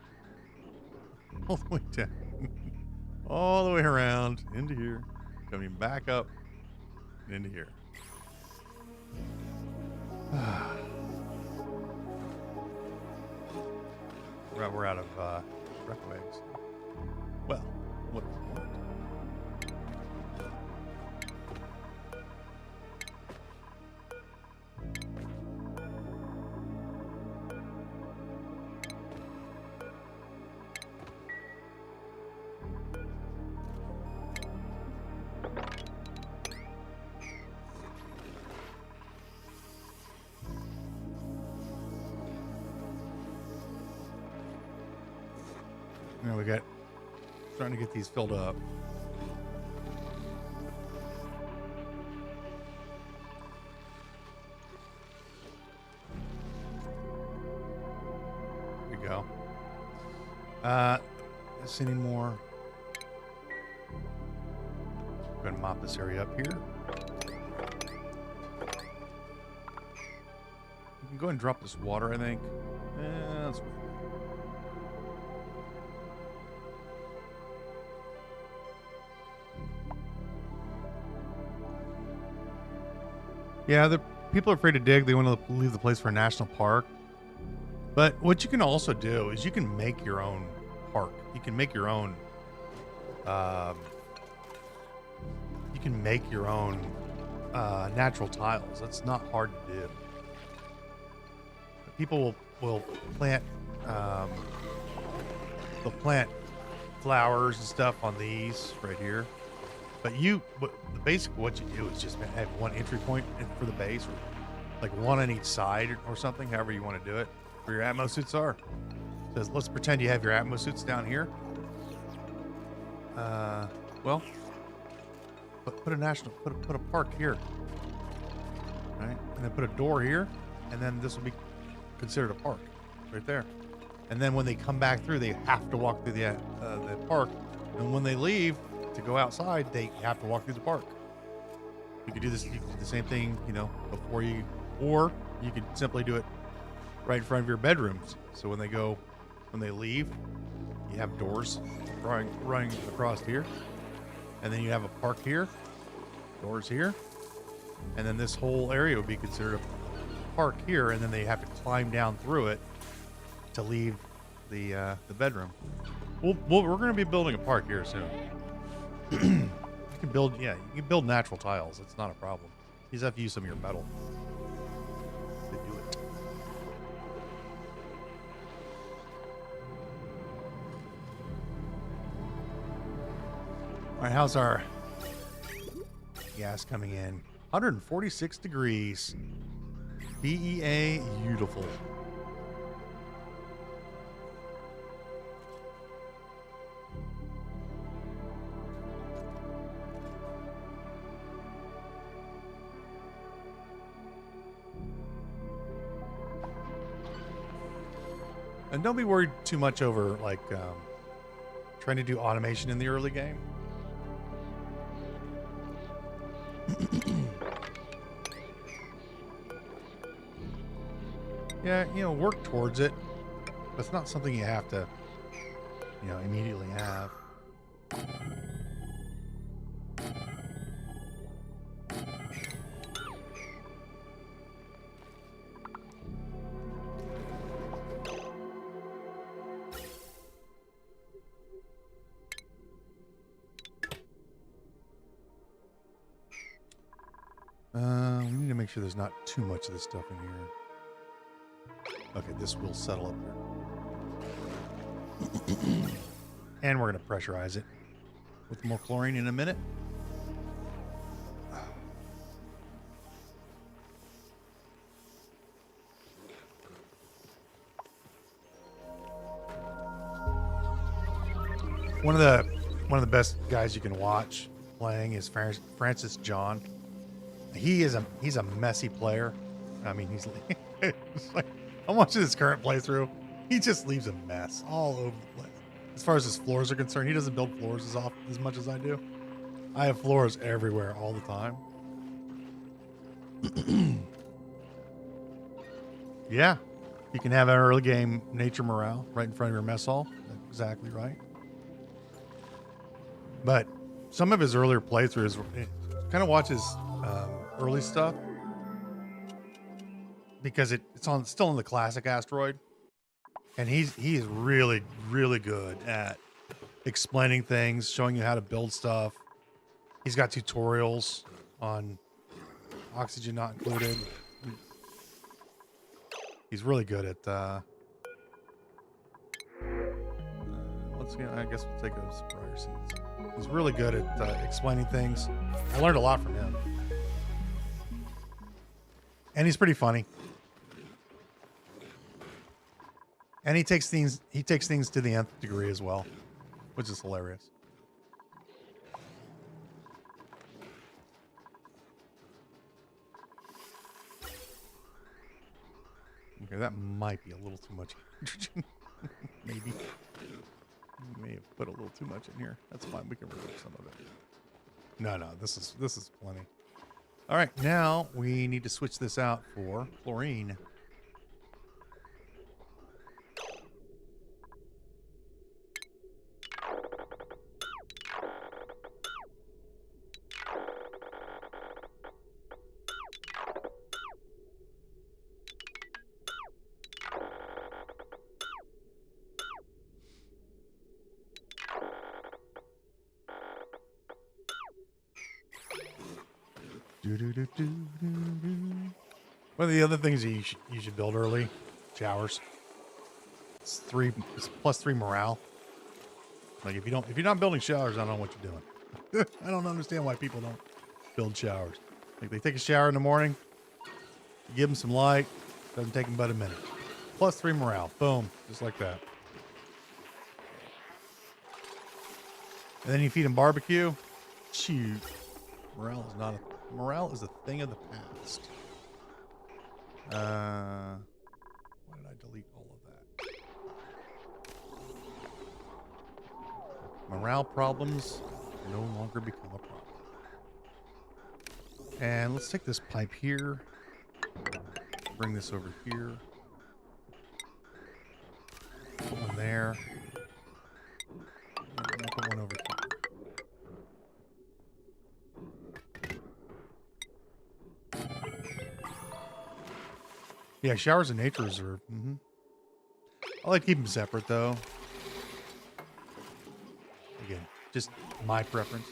All the way down. All the way around into here. Coming back up into here. We're out of requags. Well, what do we want? Now we got starting to get these filled up. There we go. Is any more? I'm gonna mop this area up here. We can go ahead and drop this water, I think. That's yeah, the people are afraid to dig. They want to leave the place for a national park. But what you can also do is you can make your own park. You can make your own. Natural tiles. That's not hard to do. People will plant. They'll plant flowers and stuff on these right here. But basically what you do is just have one entry point for the base, or like one on each side or something, however you want to do it, where your Atmo suits are. So let's pretend you have your Atmo suits down here. Well, put a park here, right? And then put a door here, and then this will be considered a park right there. And then when they come back through, they have to walk through the park, and when they leave to go outside, they have to walk through the park. You could do this. You could do the same thing, before you, or you could simply do it right in front of your bedrooms. So when they leave, You have doors running across here. And then you have a park here. Doors here. And then this whole area would be considered a park here. And then they have to climb down through it to leave the bedroom. We're going to be building a park here soon. You can build natural tiles. It's not a problem. You just have to use some of your metal to do it. All right, how's our gas coming in? 146 degrees. BEA, beautiful. And don't be worried too much over like trying to do automation in the early game. Yeah, work towards it. But it's not something you have to, immediately have. We need to make sure there's not too much of this stuff in here. Okay, this will settle up here. And we're going to pressurize it with more chlorine in a minute. One of the best guys you can watch playing is Francis John. He's a messy player. I mean, he's like, I'm watching his current playthrough. He just leaves a mess all over the place. As far as his floors are concerned, he doesn't build floors as much as I do. I have floors everywhere all the time. Yeah, you can have an early game nature morale right in front of your mess hall. That's exactly right. But some of his earlier playthroughs, kind of watch his early stuff because it's still on the classic asteroid, and he is really good at explaining things, showing you how to build stuff. He's got tutorials on oxygen not included. He's really good at let's see, I guess we'll take those prior scenes. He's really good at explaining things. I learned a lot from him. And he's pretty funny. And he takes things to the nth degree as well, which is hilarious. Okay, that might be a little too much hydrogen. Maybe. We may have put a little too much in here. That's fine. We can remove some of it. No, this is plenty. All right, now we need to switch this out for chlorine. One of the other things that you should build early, showers. It's +3 morale. Like if you're not building showers, I don't know what you're doing. I don't understand why people don't build showers. Like they take a shower in the morning, you give them some light, doesn't take them but a minute. +3 morale, boom, just like that. And then you feed them barbecue. Shoot, morale is a thing of the past. Why did I delete all of that? Morale problems no longer become a problem. And let's take this pipe here. Bring this over here. Put one there. Yeah, showers and nature reserve. I like to keep them separate, though. Again, just my preference.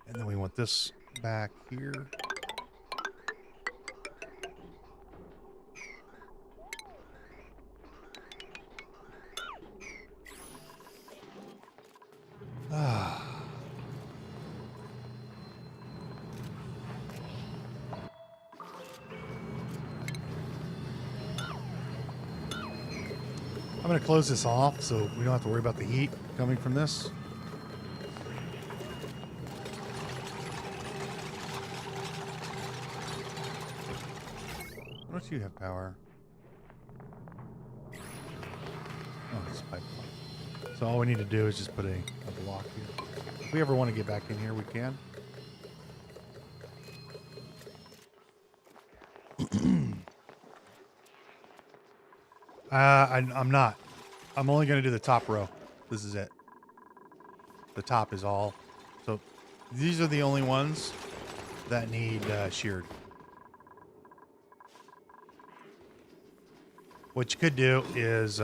And then we want this back here. I'm going to close this off so we don't have to worry about the heat coming from this. Why don't you have power? Oh, this pipeline. So all we need to do is just put a block here. If we ever want to get back in here, we can. I'm not. I'm only going to do the top row. This is it. The top is all. So these are the only ones that need sheared. What you could do is,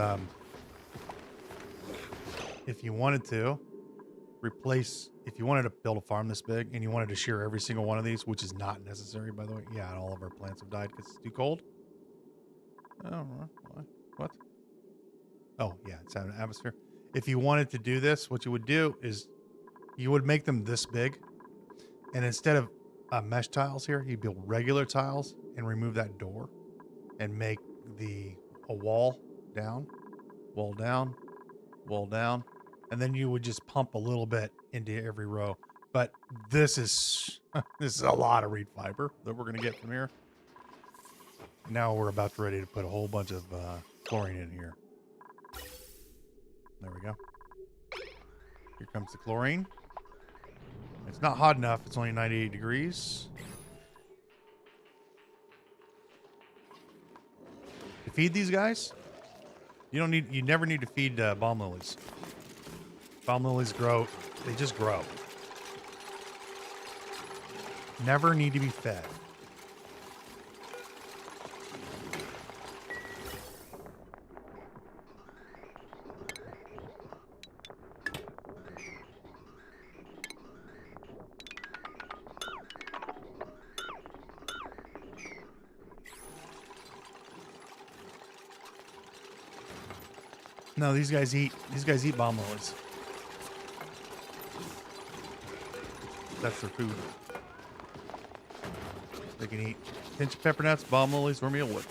if you wanted to, replace, if you wanted to build a farm this big and you wanted to shear every single one of these, which is not necessary, by the way. Yeah, and all of our plants have died because it's too cold. Oh, what? Oh, yeah, it's out of atmosphere. If you wanted to do this, what you would do is you would make them this big. And instead of mesh tiles here, you build regular tiles and remove that door and make a wall down, wall down, wall down. And then you would just pump a little bit into every row. But this is a lot of reed fiber that we're going to get from here. Now we're about ready to put a whole bunch of chlorine in here. There we go. Here comes the chlorine. It's not hot enough. It's only 98 degrees. To feed these guys, you never need to feed balm lilies. Balm lilies grow, they just grow. Never need to be fed. No, these guys eat balm lilies. That's their food. They can eat pinch of pepper nuts, balm lilies, or mealwood.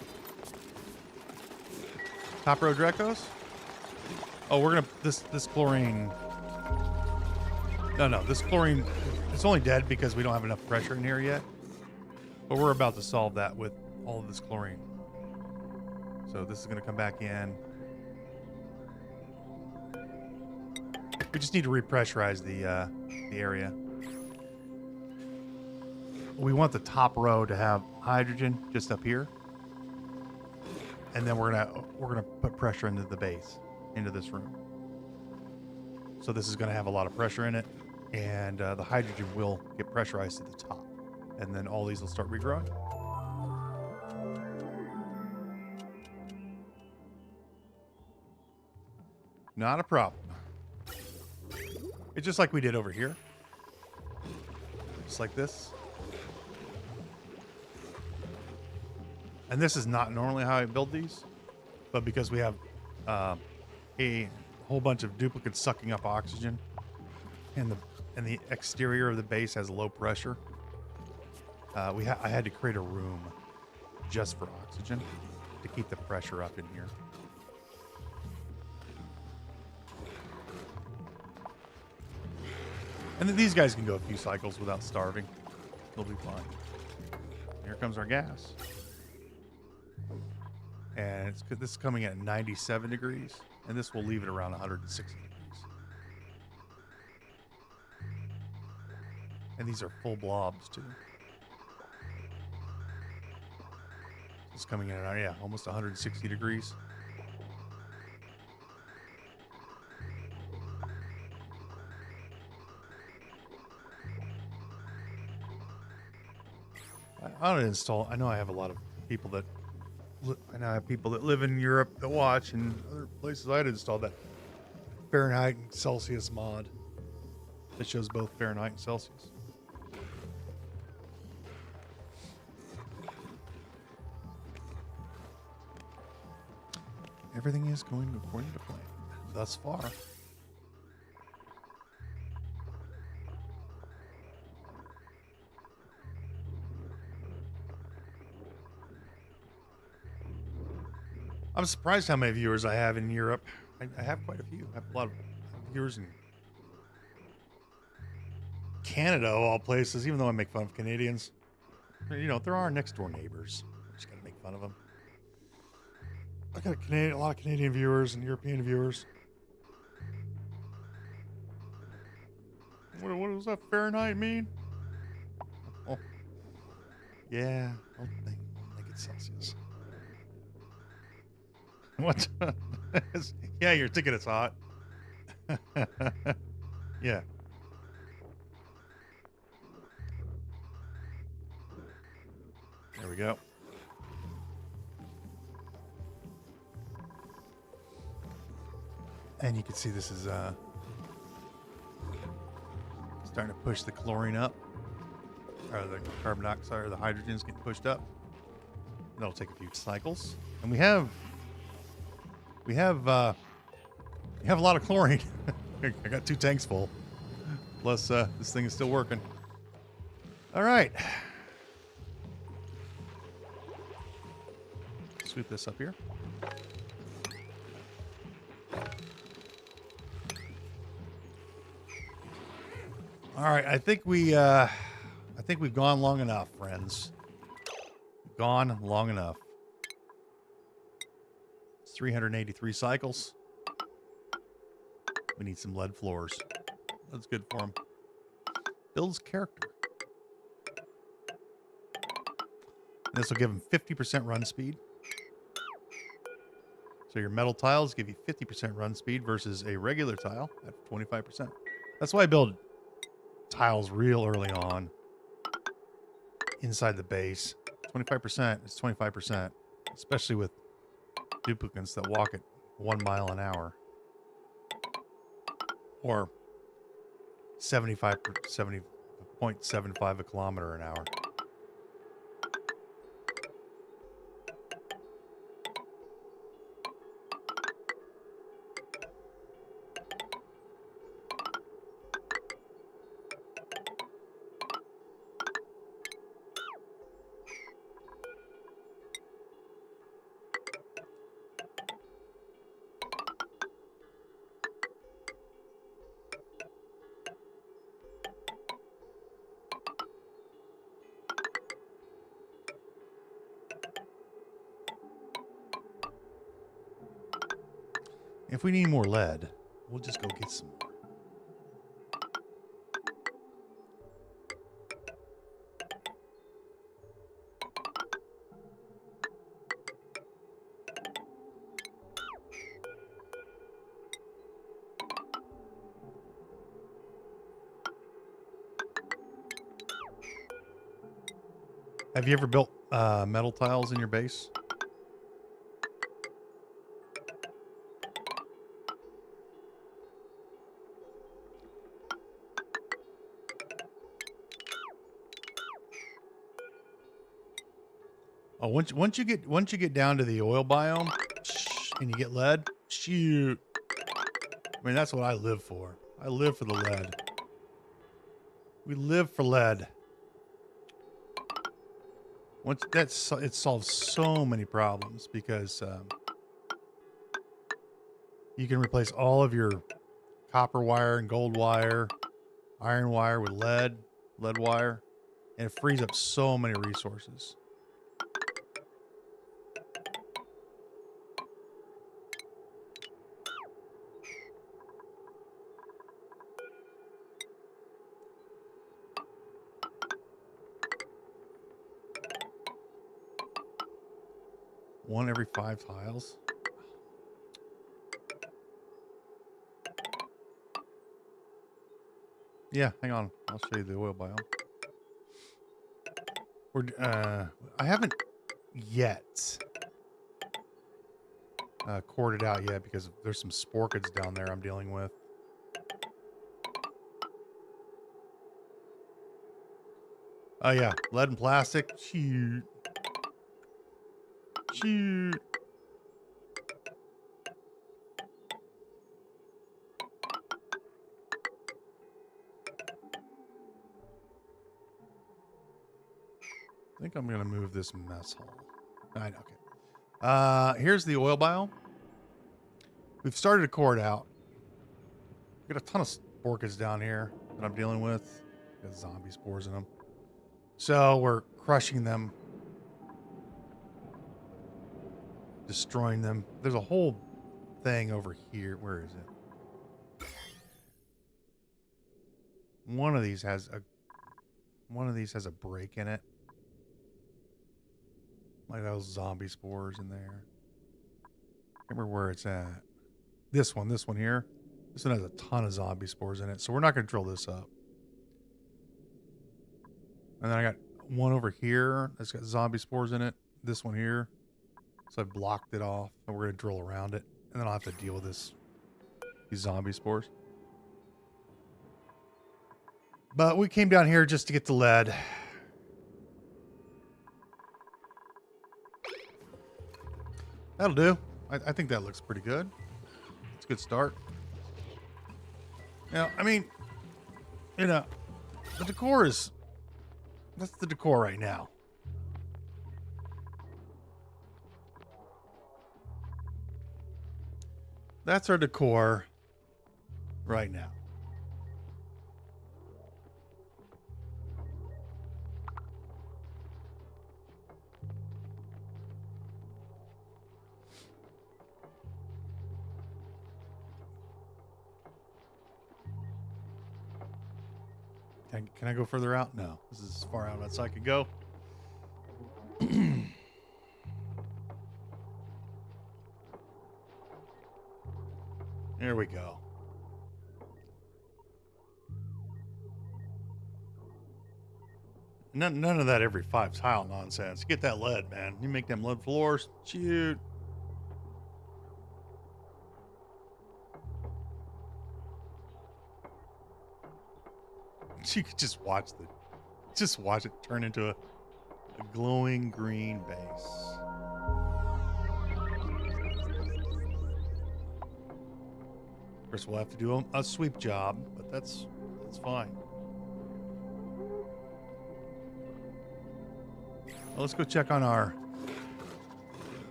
Top row Drecos. Oh, we're gonna this chlorine. No, this chlorine. It's only dead because we don't have enough pressure in here yet. But we're about to solve that with all of this chlorine. So this is gonna come back in. We just need to repressurize the area. We want the top row to have hydrogen just up here, and then we're gonna put pressure into the base, into this room. So this is gonna have a lot of pressure in it, and the hydrogen will get pressurized to the top, and then all these will start regrowing. Not a problem. It's just like we did over here. Just like this. And this is not normally how I build these, but because we have a whole bunch of duplicates sucking up oxygen, and the exterior of the base has low pressure, I had to create a room just for oxygen to keep the pressure up in here. And then these guys can go a few cycles without starving. They'll be fine. Here comes our gas. And this is coming at 97 degrees. And this will leave it around 160 degrees. And these are full blobs too. It's coming in at, almost 160 degrees. I don't install. I know I have a lot of people that. I know I have people that live in Europe that watch, and other places I'd install that Fahrenheit and Celsius mod that shows both Fahrenheit and Celsius. Everything is going according to plan thus far. I'm surprised how many viewers I have in Europe. I have quite a few. I have a lot of viewers in Canada, of all places, even though I make fun of Canadians. You know, they're our next door neighbors. I'm just going to make fun of them. I got a lot of Canadian viewers and European viewers. What does that Fahrenheit mean? Oh, yeah, I don't think it's Celsius. What? Yeah, you're thinking it's hot. Yeah. There we go. And you can see this is starting to push the chlorine up, or the carbon dioxide or the hydrogen's getting pushed up. That'll take a few cycles, and we have a lot of chlorine. I got 2 tanks full. Plus, this thing is still working. All right. Sweep this up here. All right, I think we've gone long enough, friends. Gone long enough. It's 383 cycles. We need some lead floors. That's good for him. Builds character. This will give him 50% run speed. So your metal tiles give you 50% run speed versus a regular tile at 25%. That's why I build tiles real early on inside the base. 25% is 25%, especially with duplicants that walk at 1 mile an hour or 70.75 a kilometer an hour. If we need more lead, we'll just go get some more. Have you ever built metal tiles in your base? Oh, once you get down to the oil biome and you get lead, shoot. I mean, that's what I live for. I live for the lead. We live for lead. Once it solves so many problems because you can replace all of your copper wire and gold wire, iron wire with lead wire, and it frees up so many resources. One every 5 tiles. Yeah, hang on. I'll show you the oil biome. I haven't yet corded out yet because there's some sporkids down there I'm dealing with. Oh yeah, lead and plastic. Shoot. Shoot. I think I'm gonna move this mess hall. Okay. Here's the oil biome. We've started to cord out. Got a ton of sporkids down here that I'm dealing with. Got zombie spores in them. So we're crushing them, destroying them. There's a whole thing over here. Where is it? One of these has a break in it. Like those zombie spores in there. Can't remember where it's at. This one here. This one has a ton of zombie spores in it. So we're not going to drill this up. And then I got one over here that's got zombie spores in it. This one here. So I blocked it off. And we're going to drill around it. And then I'll have to deal with these zombie spores. But we came down here just to get the lead. That'll do. I think that looks pretty good. It's a good start. Now, I mean, you know, the decor is... That's the decor right now. That's our decor right now. Can I go further out? No. This is as far out as I could go. There we go. None of that every 5 tile nonsense. Get that lead, man. You make them lead floors. Shoot. You could just watch it turn into a glowing green base. Of course, we'll have to do a sweep job, but that's fine. Well, let's go check on our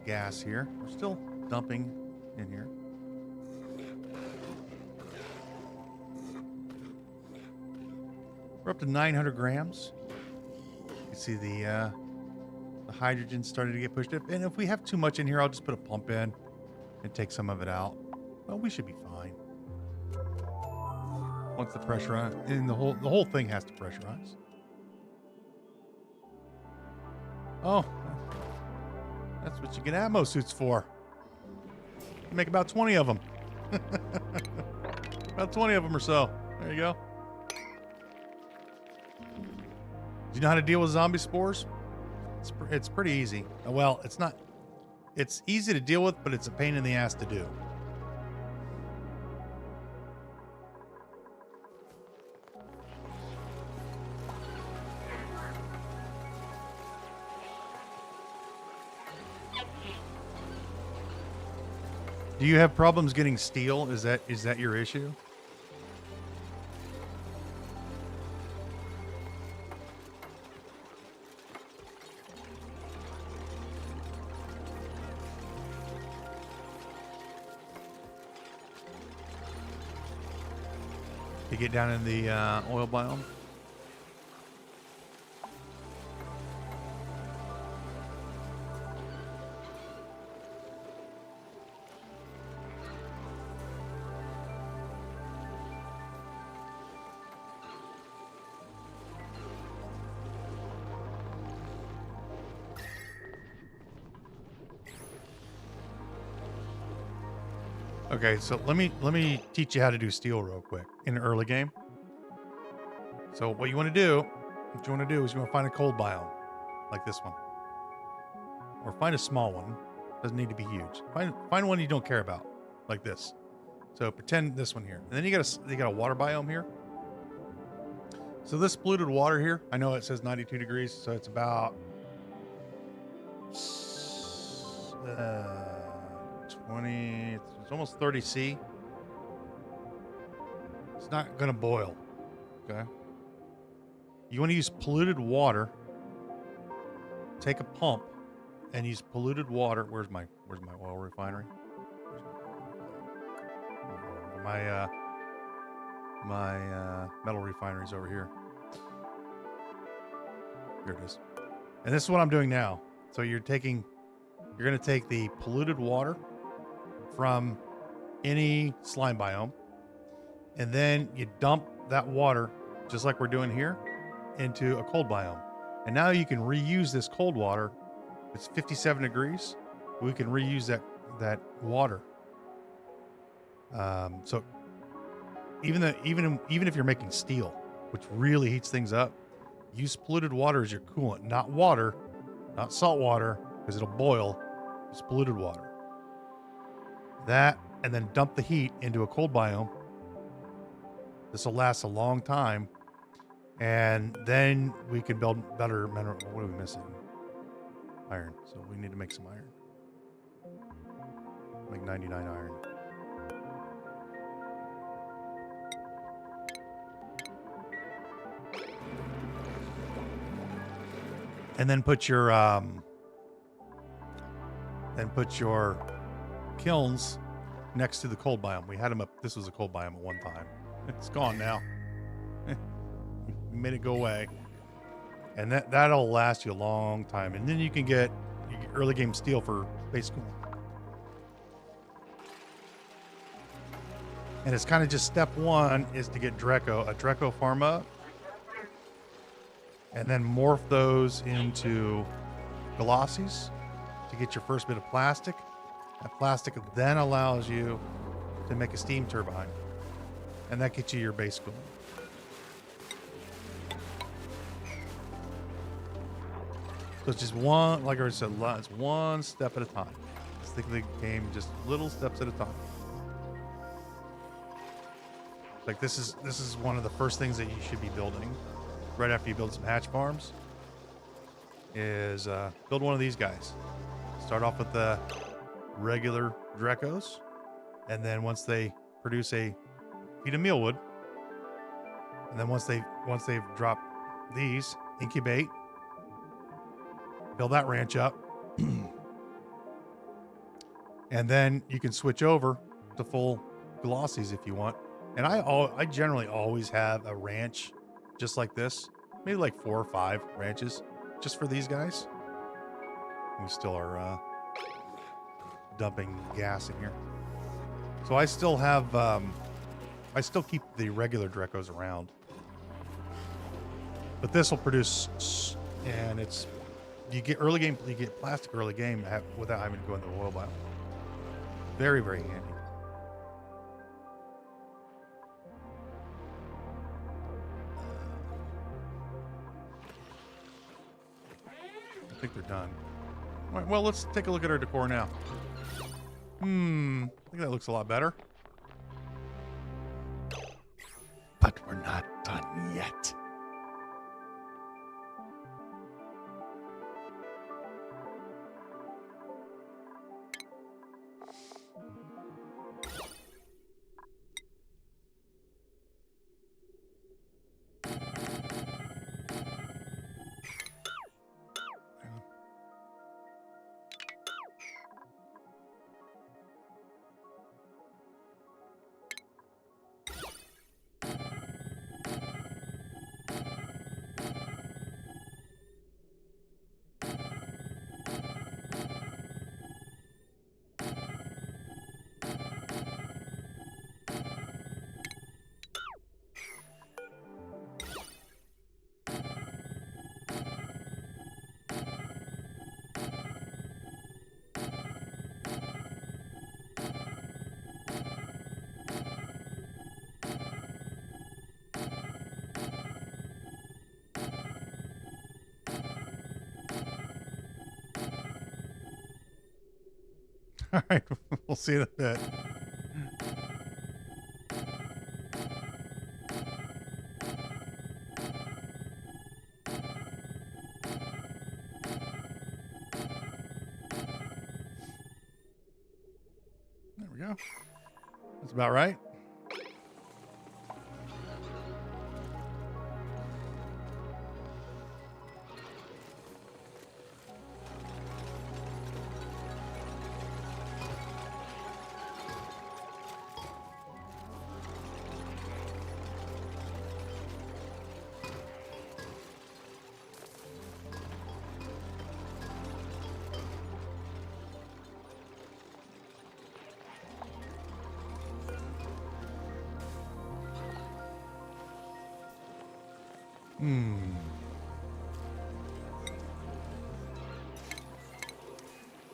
gas here. We're still dumping in here. We're up to 900 grams. You can see the hydrogen starting to get pushed up. And if we have too much in here, I'll just put a pump in and take some of it out. Well, we should be fine. Once the pressure on, and the whole thing has to pressurize. Oh, that's what you get ammo suits for. You make about 20 of them. About 20 of them or so. There you go. Do you know how to deal with zombie spores? It's pretty easy. Well, it's not. It's easy to deal with, but it's a pain in the ass to do. Do you have problems getting steel? Is that your issue? To get down in the oil biome? Okay, so let me teach you how to do steel real quick in an early game. So what you want to do is you want to find a cold biome. like this one. Or find a small one. Doesn't need to be huge. Find one you don't care about, like this. So pretend this one here. And then you got a water biome here. So this polluted water here, I know it says 92 degrees, so it's about 20, it's almost 30 C. It's not going to boil, okay? You want to use polluted water. Take a pump and use polluted water. Where's my oil refinery? My metal refinery's over here. Here it is. And this is what I'm doing now. So you're going to take the polluted water from any slime biome, and then you dump that water, just like we're doing here, into a cold biome. And now you can reuse this cold water. It's 57 degrees. We can reuse that water. So even if you're making steel, which really heats things up, use polluted water as your coolant. Not water, not salt water, because it'll boil. It's polluted water. That, and then dump the heat into a cold biome. This will last a long time. And then we can build better mineral. What are we missing? Iron. So we need to make some iron. Make 99 iron. And then put your kilns next to the cold biome. We had them up. This was a cold biome at one time. It's gone now. We made it go away. And that'll last you a long time. And then you get early game steel for base cooling. And it's kind of just step one is to get a Dreco farm up. And then morph those into glossies to get your first bit of plastic. That plastic then allows you to make a steam turbine. And that gets you your base cooling. So it's just one, like I said, it's one step at a time. Just think of the game just little steps at a time. Like this is one of the first things that you should be building right after you build some hatch farms is build one of these guys. Start off with the regular Drecos, and then once they produce feed them mealwood, and then once they've dropped these, incubate, build that ranch up, and then you can switch over to full glossies if you want. And I generally always have a ranch just like this, maybe like 4 or 5 ranches just for these guys. We still are dumping gas in here. So I still have, I still keep the regular Drecos around. But this will produce, and you get plastic early game without having to go into the oil biome. Very, very handy. I think they're done. All right, well, let's take a look at our decor now. I think that looks a lot better. But we're not done yet. All right, we'll see in a bit. There we go. That's about right.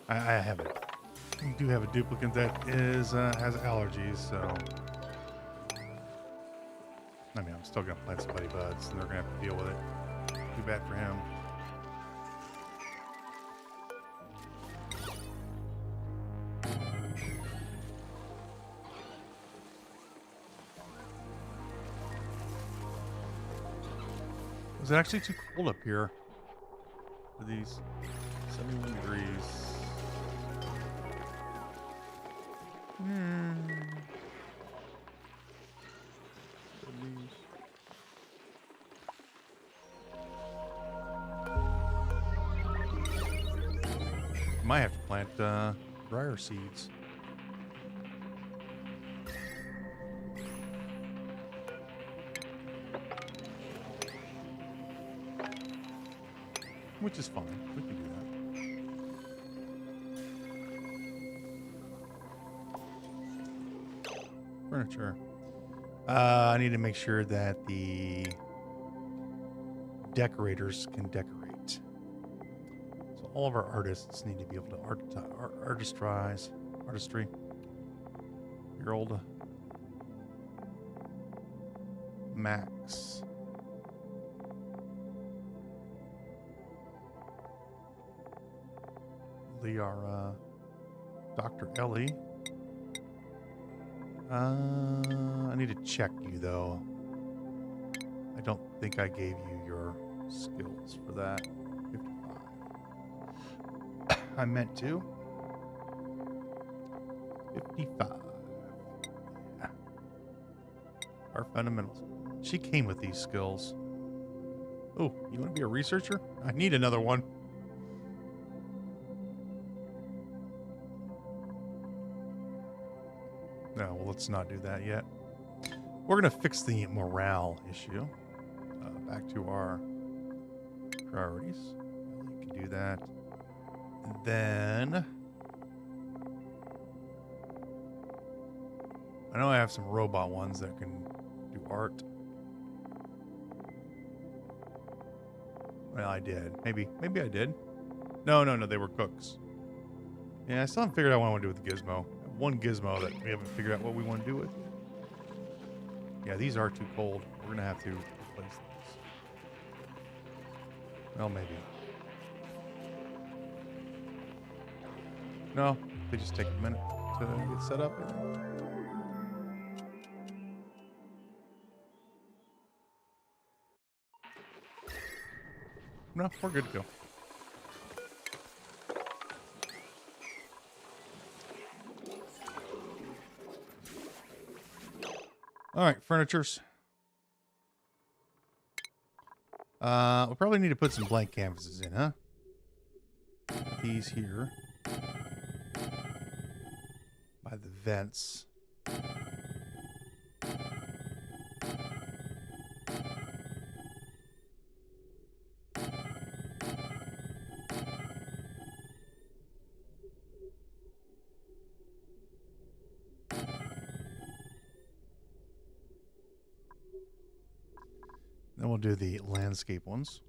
I have it. We do have a duplicant that is has allergies, so I mean, I'm still gonna plant some buddy buds, and they're gonna have to deal with it. Too bad for him. Was it actually too cold up here for these 71 degrees? Might have to plant drier seeds. Which is fine. We can do that. Furniture. I need to make sure that the decorators can decorate. So all of our artists need to be able to artistry. Your old Max. Our Dr. Ellie. I need to check you though. I don't think I gave you your skills for that. 55. I meant to. 55. Yeah. Our fundamentals. She came with these skills. Oh, you want to be a researcher? I need another one. No, well, let's not do that yet. We're going to fix the morale issue. Back to our priorities. You can do that. And then I know I have some robot ones that can do art. Well, I did. Maybe I did. No, they were cooks. Yeah, I still haven't figured out what I want to do with the gizmo. One gizmo that we haven't figured out what we want to do with. Yeah, these are too cold. We're going to have to replace these. Well, maybe. No, they just take a minute to get set up. No, we're good to go. All right, furnitures. We'll probably need to put some blank canvases in, huh? Put these here. By the vents. Then we'll do the landscape ones.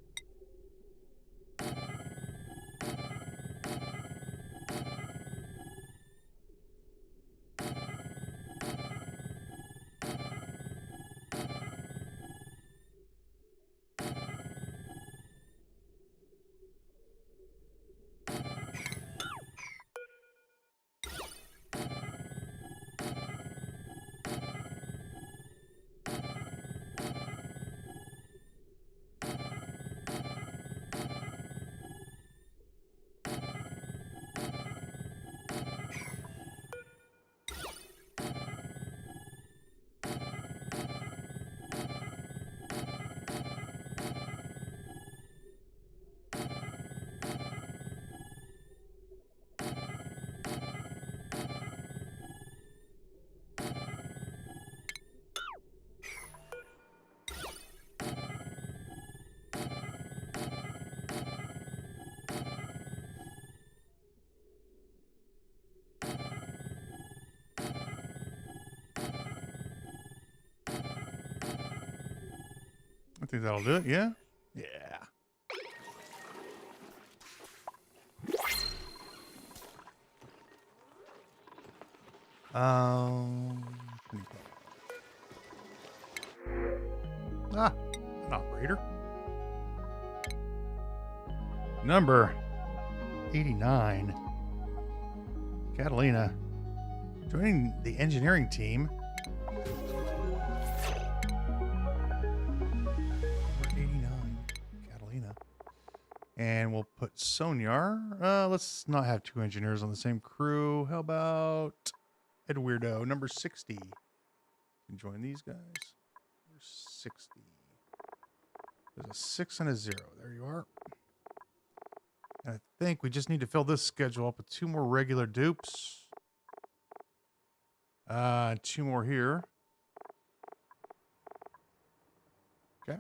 think that'll do it. Yeah? Yeah. An operator. Number 89. Catalina. Joining the engineering team. Number 89. Catalina. And we'll put Sonyar. Let's not have two engineers on the same crew. How about Ed Weirdo, number 60. You can join these guys. Number 60. There's a 6 and a 0. There you are. And I think we just need to fill this schedule up with 2 more regular dupes. 2 more here. Okay.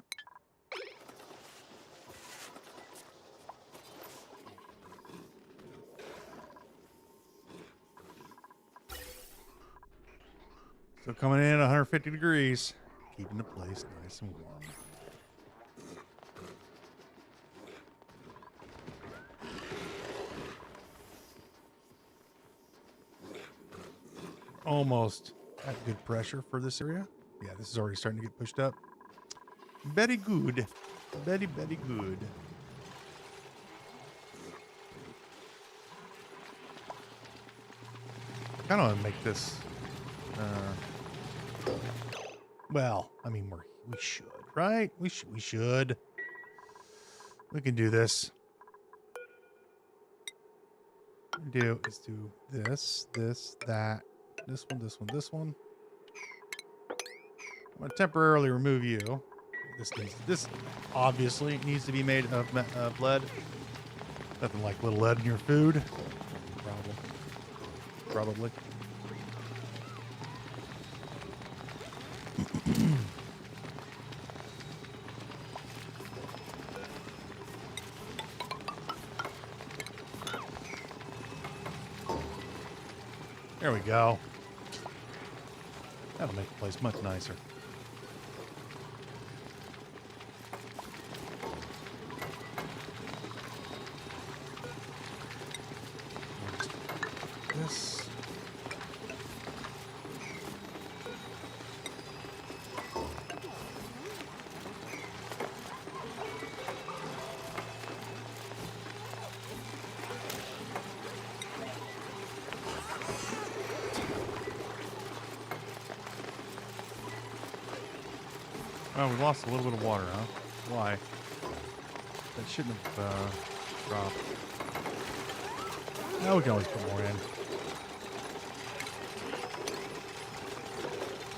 So coming in 150 degrees, keeping the place nice and warm. Almost at good pressure for this area. Yeah, this is already starting to get pushed up. Very good. Very, very good. I kind of want to make this... well, I mean, we should, right? We should. We can do this. Let's do this, that, this one. I'm going to temporarily remove you. This obviously needs to be made of lead. Nothing like little lead in your food. Probably. There we go. That'll make the place much nicer. This. Oh, we lost a little bit of water, huh? Why? That shouldn't have dropped. Now we can always put more in.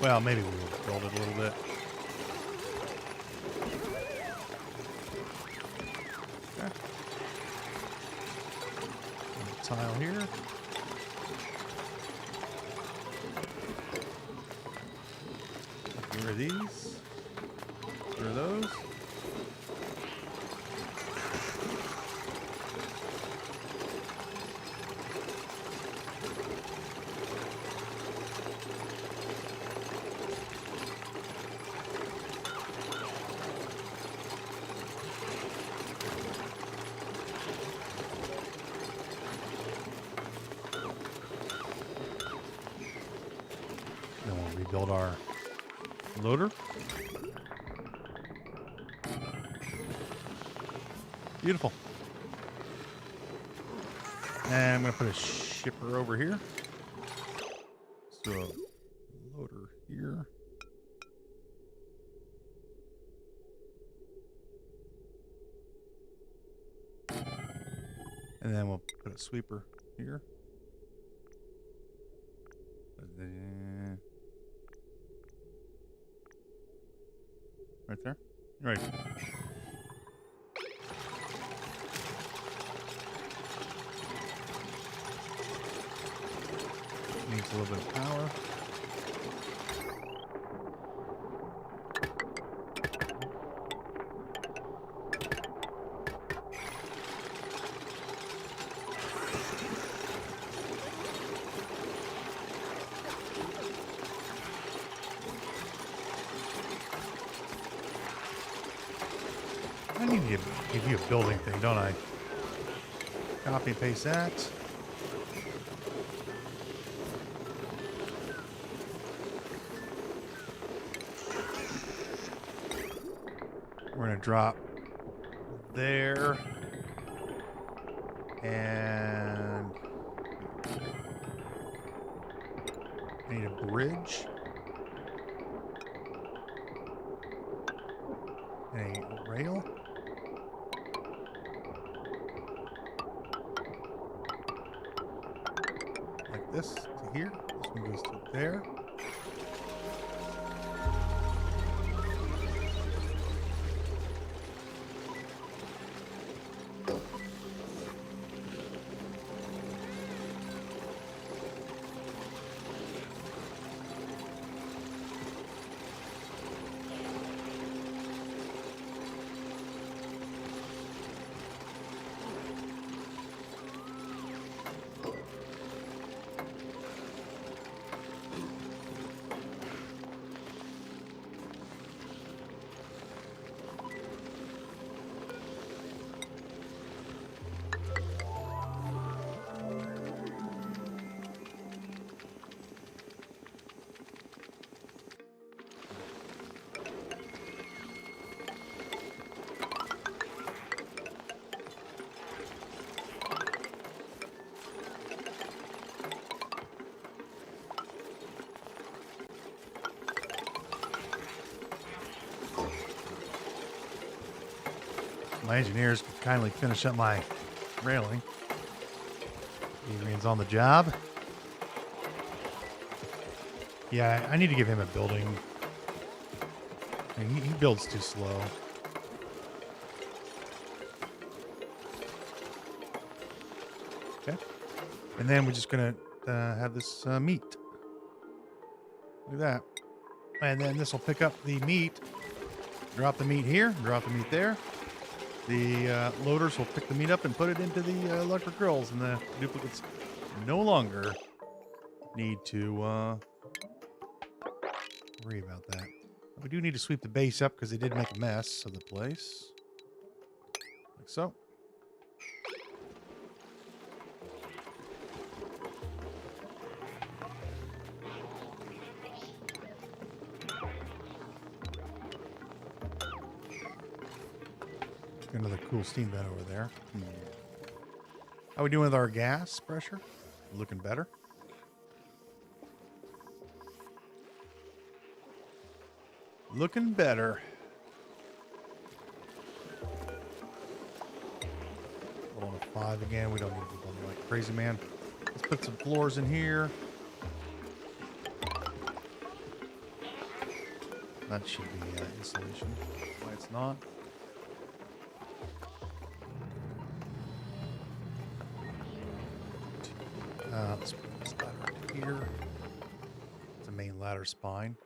Well, maybe we will build it a little bit. Okay. Tile here. Get rid of these. Get rid of those. Then we'll rebuild our loader. Beautiful. And I'm going to put a shipper over here. So a loader here. And then we'll put a sweeper here. Right there. Right. Needs a little bit of power. need to give you a building thing, don't I? Copy and paste that. We're going to drop there. And I need a bridge. And a rail. Like this to here. This one goes to there. My engineers could kindly finish up my railing. Adrian's on the job. Yeah, I need to give him a building. I mean, he builds too slow. Okay. And then we're just going to have this meat. Look at that. And then this will pick up the meat. Drop the meat here. Drop the meat there. The loaders will pick the meat up and put it into the electric grills, and the duplicates no longer need to worry about that. We do need to sweep the base up because they did make a mess of the place. Like so. Another cool steam vent over there. How we doing with our gas pressure? Looking better. Looking better. Hold on to 5 again. We don't need to be going like crazy, man. Let's put some floors in here. That should be insulation. Why it's not? Let's put this ladder up here. It's a main ladder spine.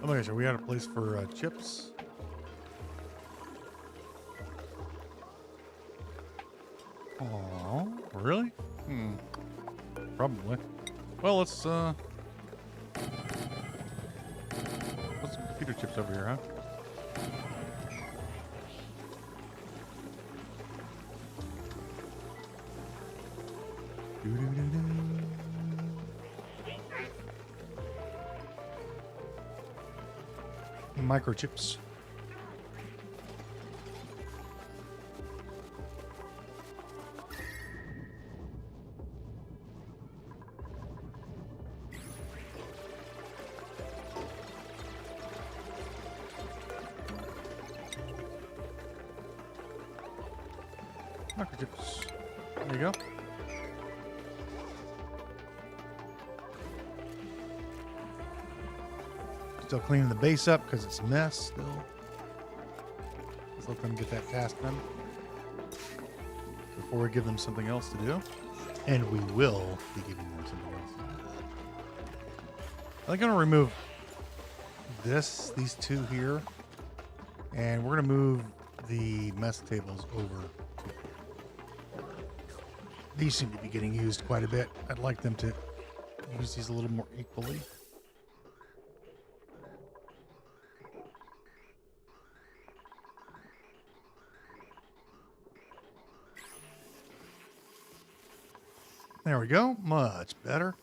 Oh my gosh, are we out of place for chips? Oh, really? Probably. Well, let's put some computer chips over here, huh? Microchips. Necrochips. There you go. Still cleaning the base up because it's a mess still. Let's let them get that task done before we give them something else to do. And we will be giving them something else to do. I'm going to remove these two here. And we're going to move the mess tables over. These seem to be getting used quite a bit. I'd like them to use these a little more equally. There we go. Much better.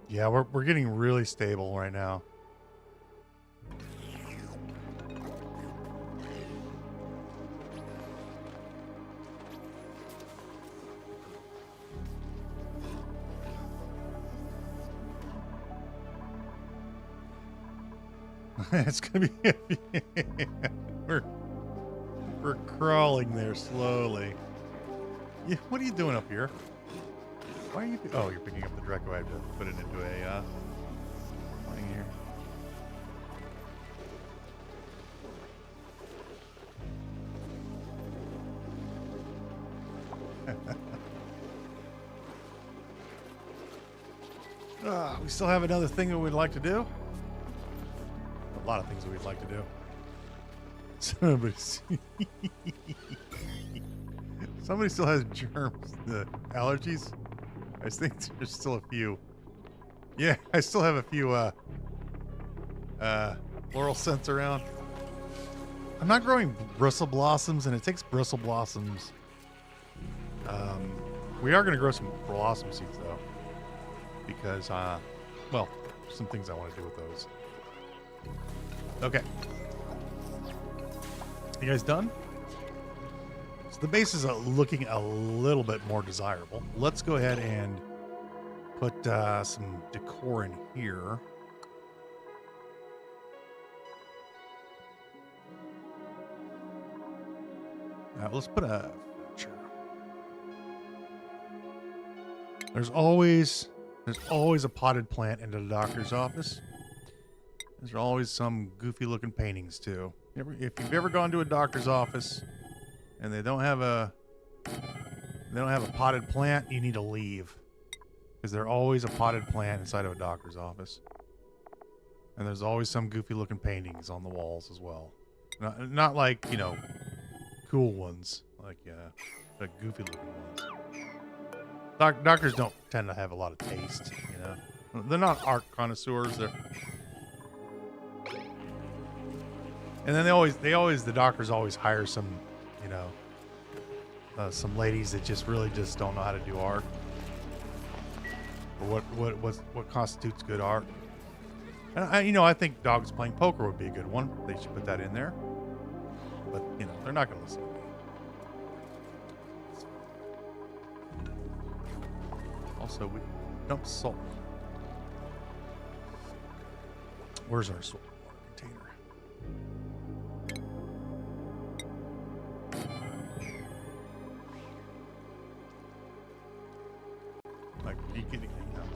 Yeah, we're getting really stable right now. It's gonna be we're crawling there slowly. Yeah, what are you doing up here? Why are you? Oh, you're picking up the Draco. I have to put it into a thing here. We still have another thing that we'd like to do. A lot of things that we'd like to do. Somebody still has germs, the allergies. I think there's still a few. Yeah, I still have a few floral scents around. I'm not growing bristle blossoms, and it takes bristle blossoms. We are going to grow some blossom seeds though, because well, some things I want to do with those. Okay, you guys done? So the base is looking a little bit more desirable. Let's go ahead and put some decor in here. Let's put a furniture. There's always a potted plant in the doctor's office. There's always some goofy looking paintings too. If you've ever gone to a doctor's office and they don't have a potted plant, you need to leave, because there's always a potted plant inside of a doctor's office, and there's always some goofy looking paintings on the walls as well. Not like, you know, cool ones, like goofy looking ones. Doctors don't tend to have a lot of taste, you know. They're not art connoisseurs. And then the doctors always hire some, you know, some ladies that just really just don't know how to do art, or what constitutes good art. And I think dogs playing poker would be a good one. They should put that in there. But you know, they're not going to listen to me. Also, we dump salt. Where's our salt water container? Like, you get anything else?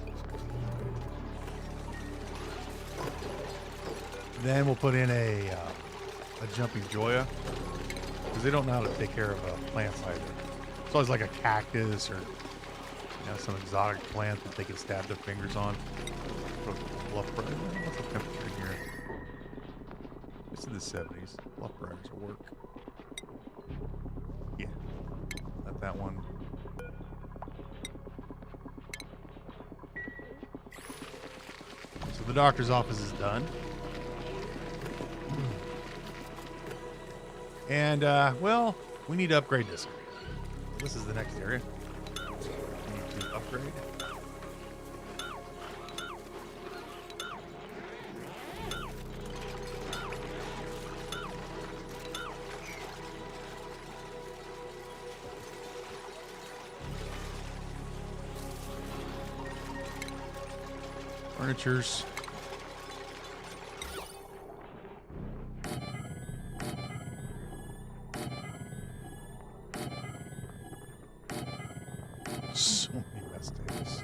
Then we'll put in a jumping Joya, because they don't know how to take care of plants either. It's always like a cactus or, you know, some exotic plant that they can stab their fingers on. What's the temperature here? It's in the 70s. Bluff briars will work. Yeah. Let that one doctor's office is done. And, well, we need to upgrade this area. This is the next area. We need to upgrade. Furnitures. So many best tables.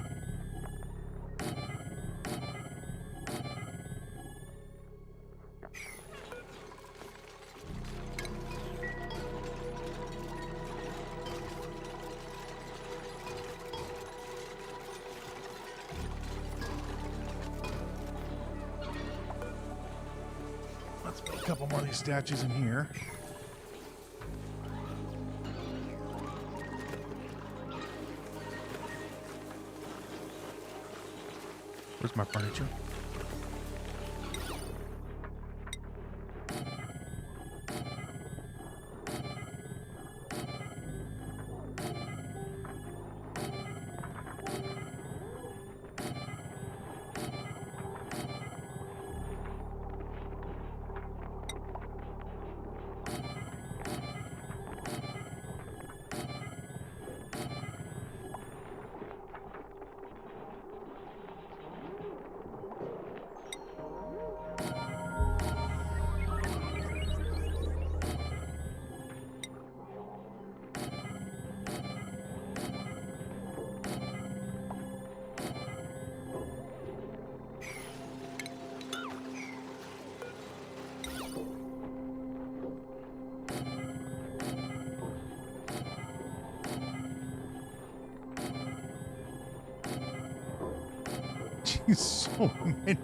Let's put a couple more of these statues in here. Where's my furniture? Jeez, so many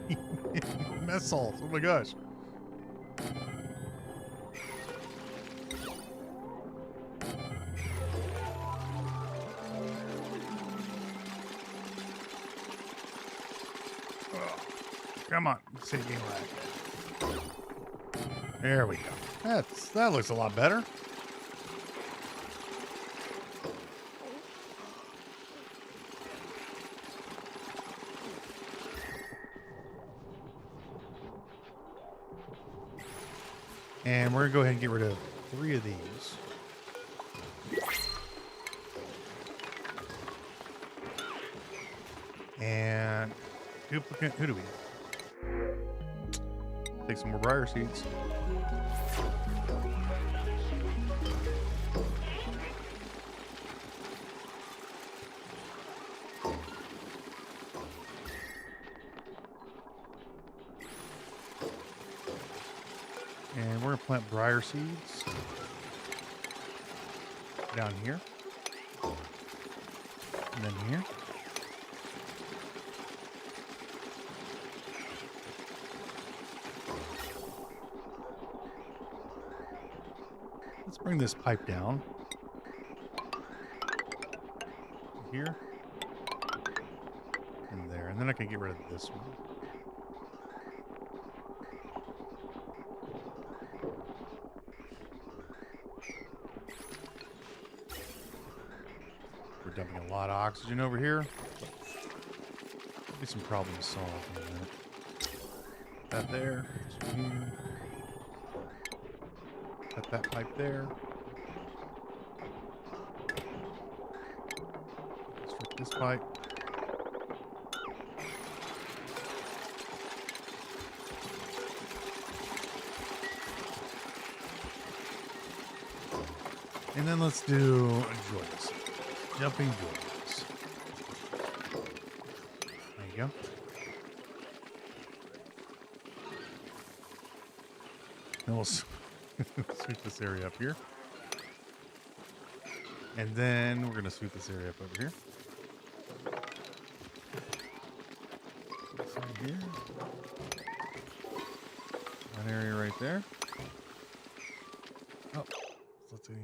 mess halls. Oh my gosh. Oh, come on, save game lag. There we go. That looks a lot better. And we're going to go ahead and get rid of 3 of these. And duplicant, who do we have? Take some more briar seeds. And we're going to plant briar seeds down here. And then here. Let's bring this pipe down. Here. And there. And then I can get rid of this one. We're dumping a lot of oxygen over here. Get some problems solved in a minute. That there. This one here. Cut that pipe there. Strip this pipe. And then let's do joints. Jumping joints. There you go. Then we'll sweep this area up here. And then we're going to sweep this area up over here. This right here. One area right there. Oh, let's see.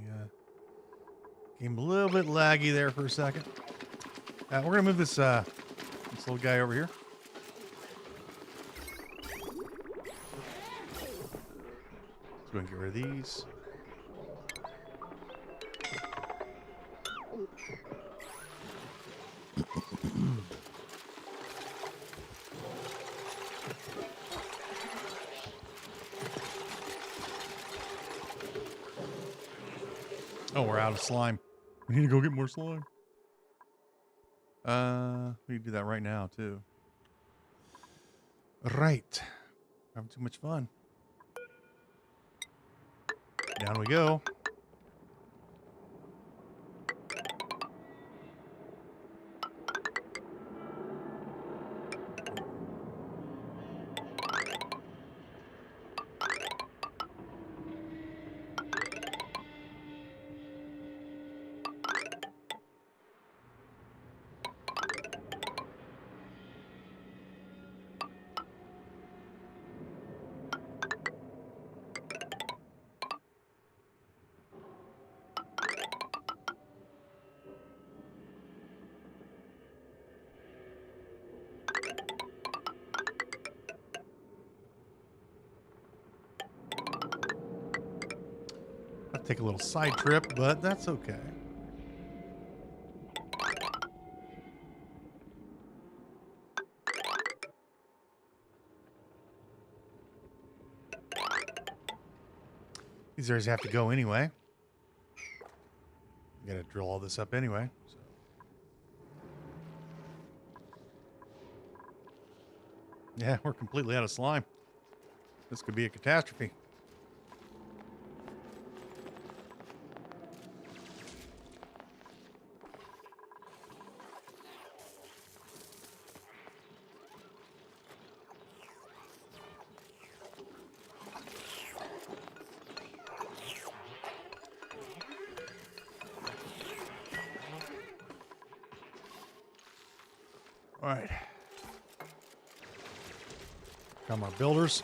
Game a little bit laggy there for a second. We're going to move this little guy over here. go and get rid of these. Oh, we're out of slime. We need to go get more slime. We can do that right now too. Right. Having too much fun. Down we go. I'll take a little side trip, but that's okay. These areas have to go anyway. You gotta drill all this up anyway. So. Yeah, we're completely out of slime. This could be a catastrophe. All right. Come on, builders.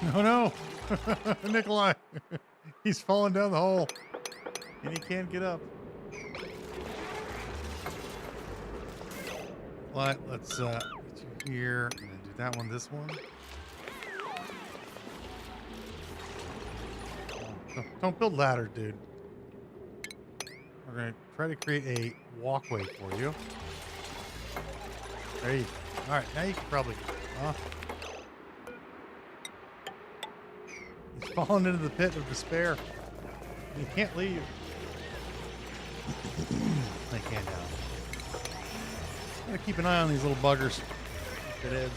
Oh no, Nikolai, he's falling down the hole and he can't get up. Let's get you here and then do that one, this one. Don't build ladder, dude. We're going to try to create a walkway for you. There you go. All right, now you can probably... he's fallen into the pit of despair. He can't leave. They can't now. Gotta keep an eye on these little buggers. Shitheads.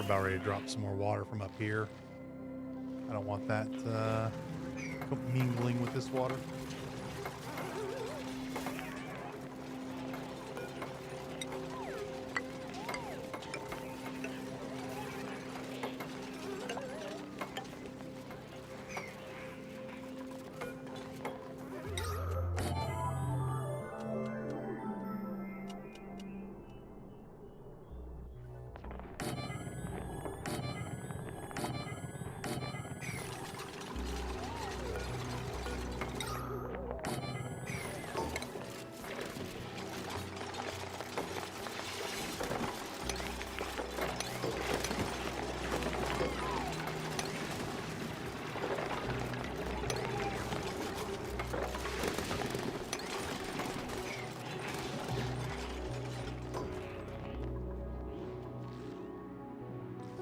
About ready to drop some more water from up here. I don't want that mingling with this water.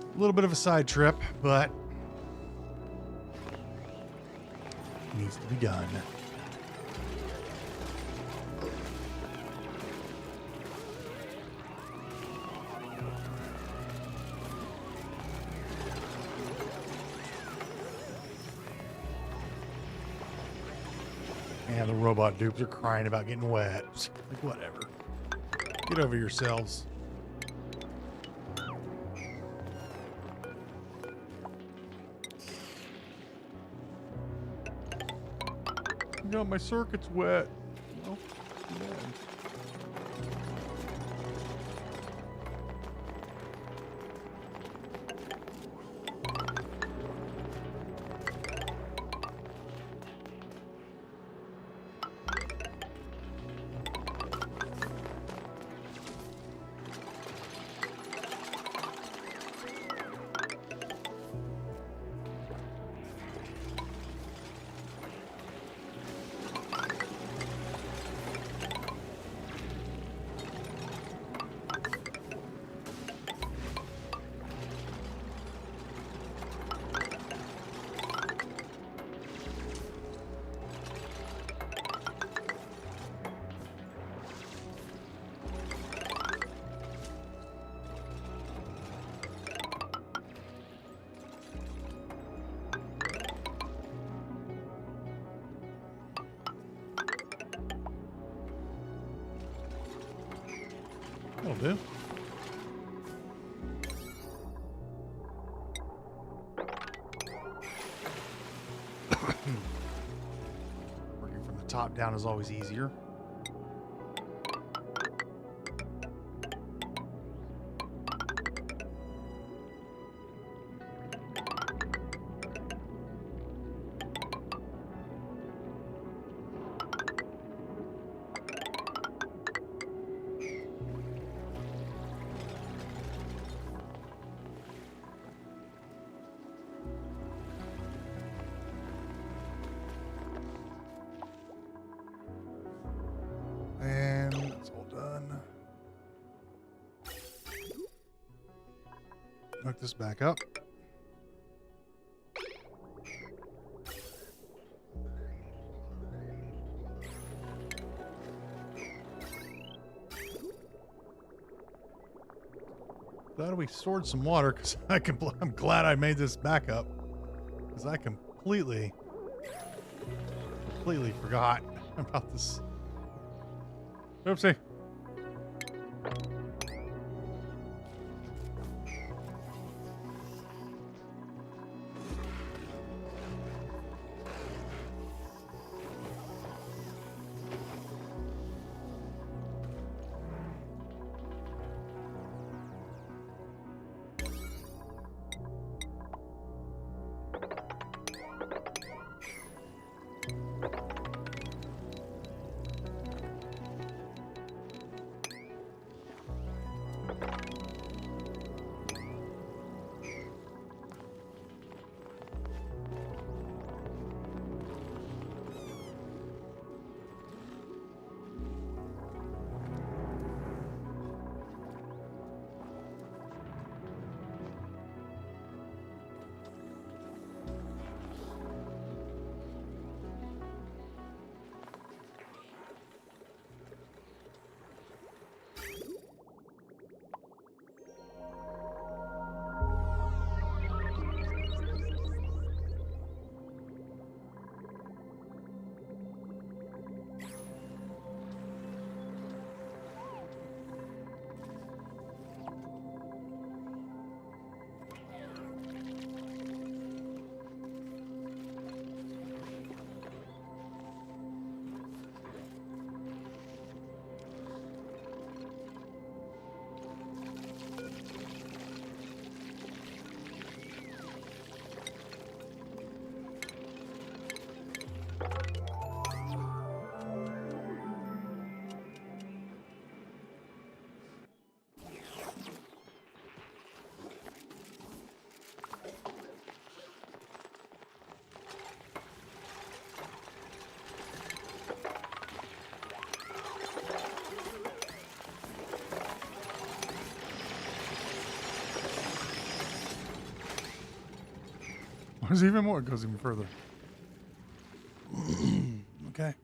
A little bit of a side trip, but needs to be done. And the robot dupes are crying about getting wet. Like, whatever. Get over yourselves. Got my circuit's wet. Oh, yeah. That'll do. Working from the top down is always easier. And that's all done. Hook this back up. Glad we stored some water because I'm glad I made this backup. Because I completely forgot about this. Oopsie. There's even more. It goes even further. Okay.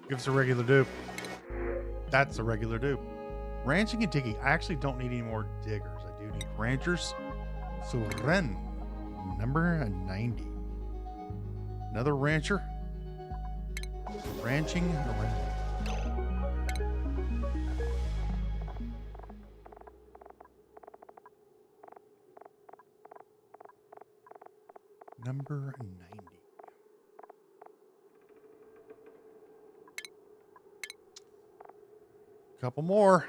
Give us a regular dupe. That's a regular dupe. Ranching and digging. I actually don't need any more diggers. I do need ranchers. So Ren, number 90. Another rancher. Ranching around. Number 90. Couple more.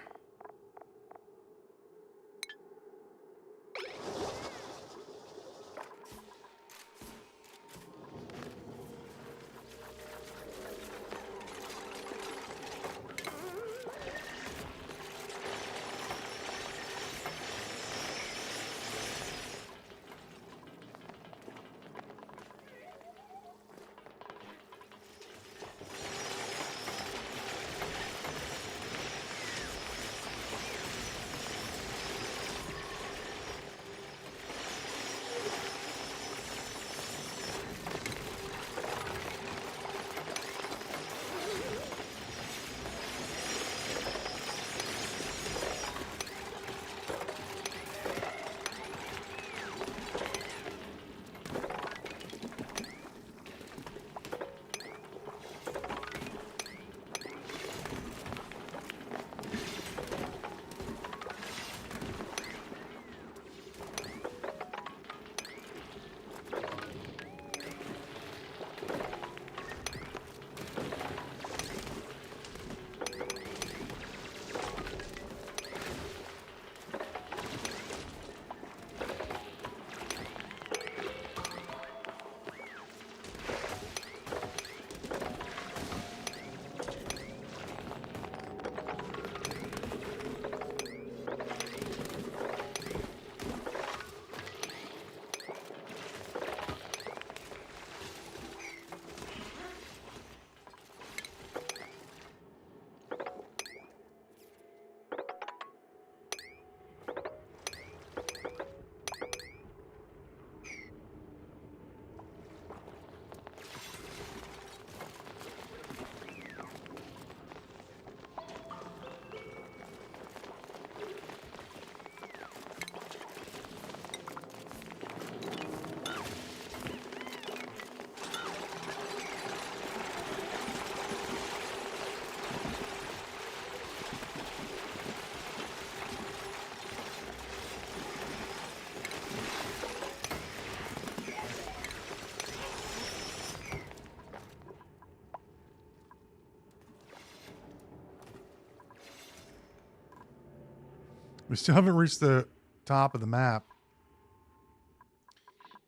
We still haven't reached the top of the map.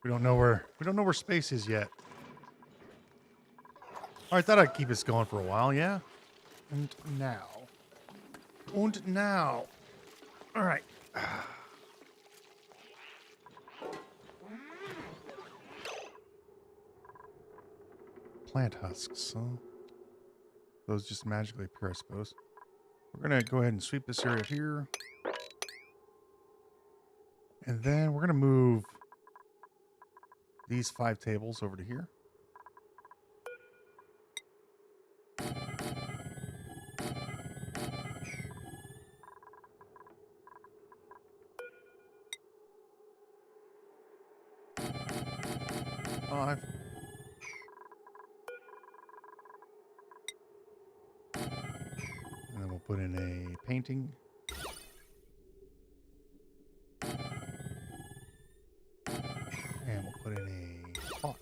We don't know where space is yet. Oh, I thought I'd keep us going for a while, yeah. And now. All right. Plant husks, huh? Those just magically appear, I suppose. We're going to go ahead and sweep this area here. And then we're going to move these 5 tables over to here. Five. And then we'll put in a painting. And we'll put in a pot.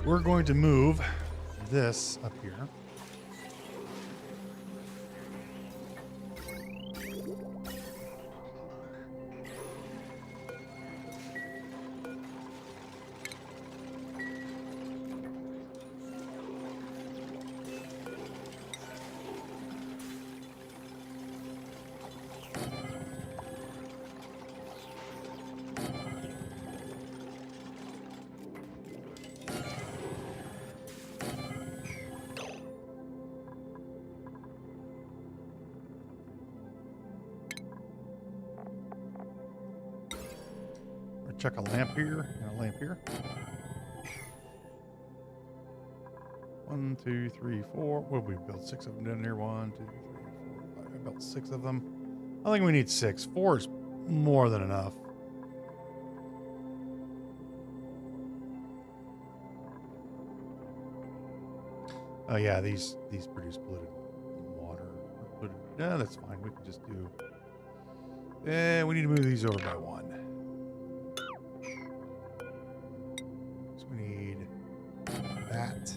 We're going to move this up here. Check a lamp here and a lamp here. 1, 2, 3, 4. What we built 6 of them down here. 1, 2, 3, 4, 5. I built 6 of them. I think we need 6. 4 is more than enough. Oh yeah, these produce polluted water. Yeah, that's fine. We can just do. We need to move these over by 1. That.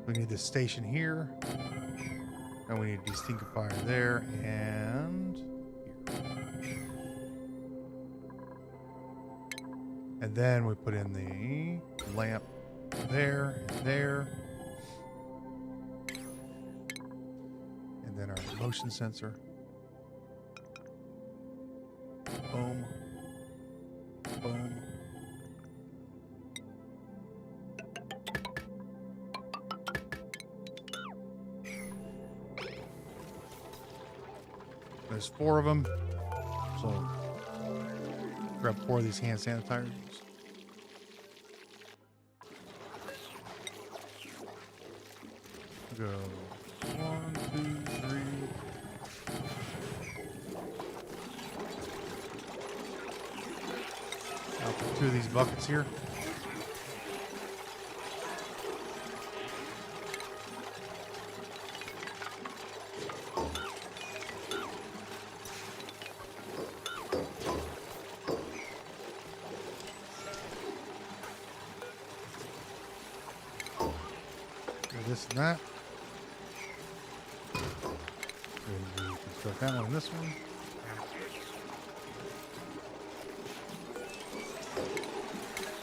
We need this station here. And we need a destinkifier there and here. And then we put in the lamp there and there. And then our motion sensor. Boom. Boom. There's 4 of them. So grab 4 of these hand sanitizers. Go 1, 2, 3. I'll put 2 of these buckets here. This and that. And we can start that one and this one.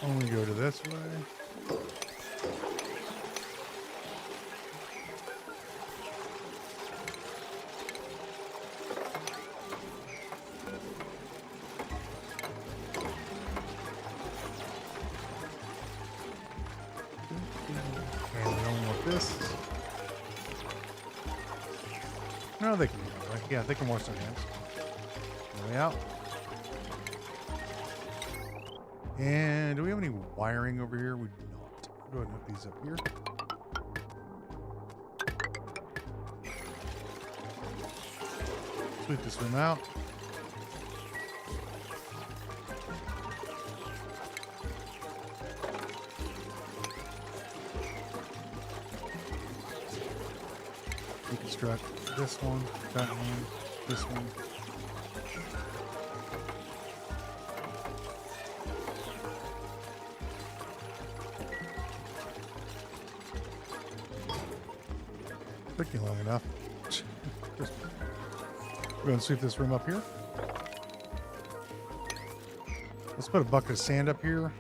only go to this way. And we don't want this. No, they can go that way. Yeah, they can wash their hands. On the way out. And do we have any wiring over here? We do not. Go ahead and hook these up here. Sweep this room out. Deconstruct this one, that one, this one. Took you long enough. We're going to sweep this room up here. Let's put a bucket of sand up here.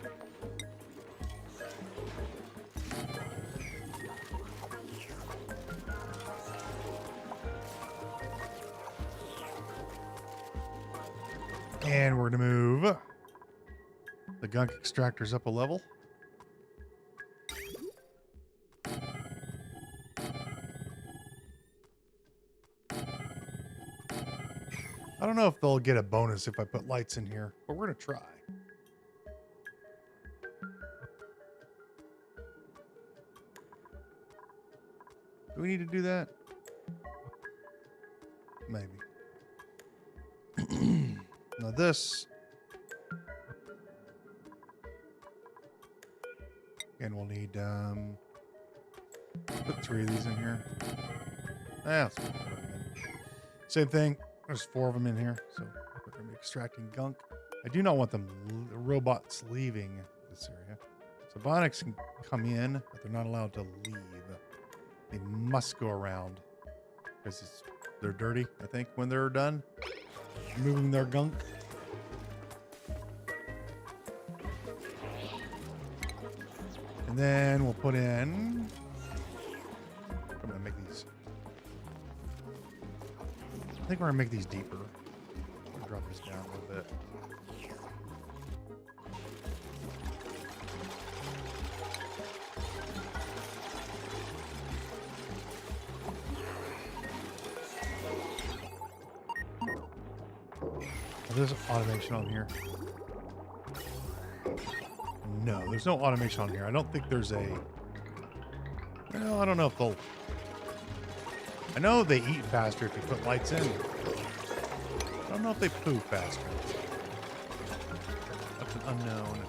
And we're going to move the gunk extractors up a level. I don't know if they'll get a bonus if I put lights in here, but we're going to try. Do we need to do that? Maybe. Now this, and we'll need put 3 of these in here. That's same thing. There's 4 of them in here, so we're going to be extracting gunk. I do not want them robots leaving this area. So bionics can come in, but they're not allowed to leave. They must go around because they're dirty. I think when they're done moving their gunk. And then we'll put in, I'm gonna make these, I think we're gonna make these deeper. I'll drop this down a little bit. There's automation on here. No, there's no automation on here. I don't think there's a... Well, I don't know if they'll... I know they eat faster if you put lights in. I don't know if they poo faster. That's an unknown.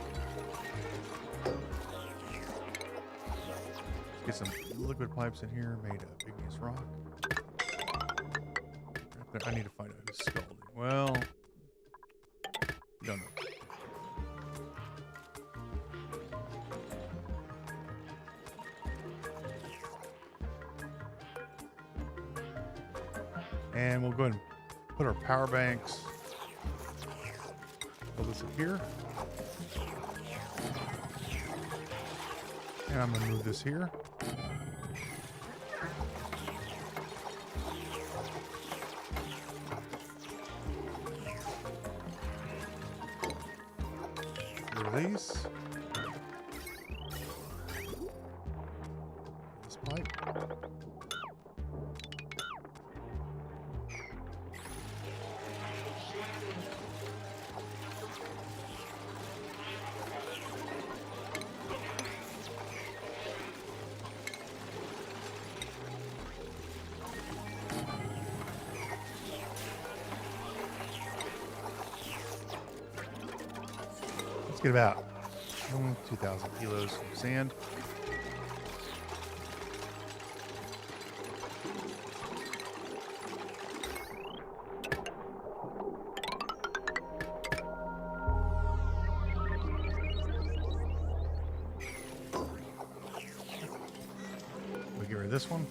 Get some liquid pipes in here made of igneous rock. I need to find out who's scalding. Well... Don't know. And we'll go ahead and put our power banks. Put this up here. And I'm going to move this here. Release. This pipe. Let's get about 2,000 kilos of sand. We get rid of this one.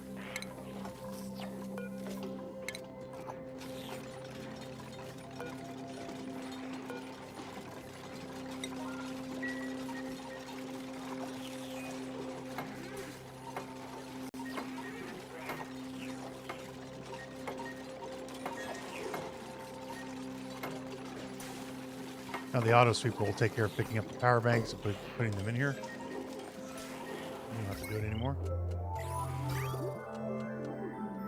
Now the auto sweeper will take care of picking up the power banks and putting them in here. You don't have to do it anymore.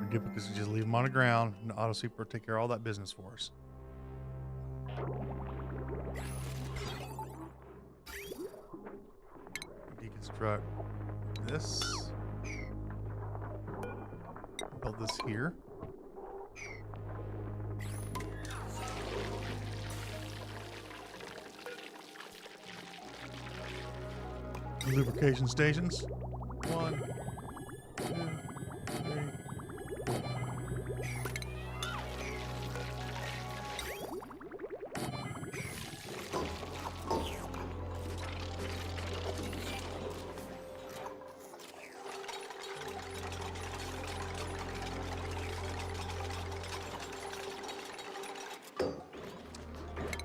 The duplicates, we just leave them on the ground, and the auto sweeper will take care of all that business for us. Deconstruct this. Build this here. Lubrication stations. 1, 2, 3.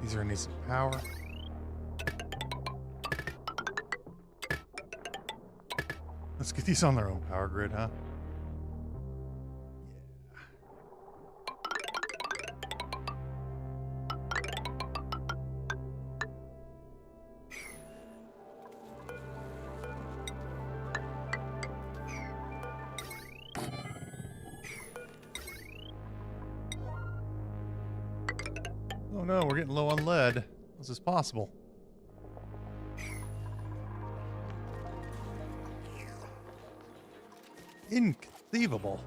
These are gonna need some power. Let's get these on their own power grid, huh? Oh no, we're getting low on lead. How is this possible? Inconceivable.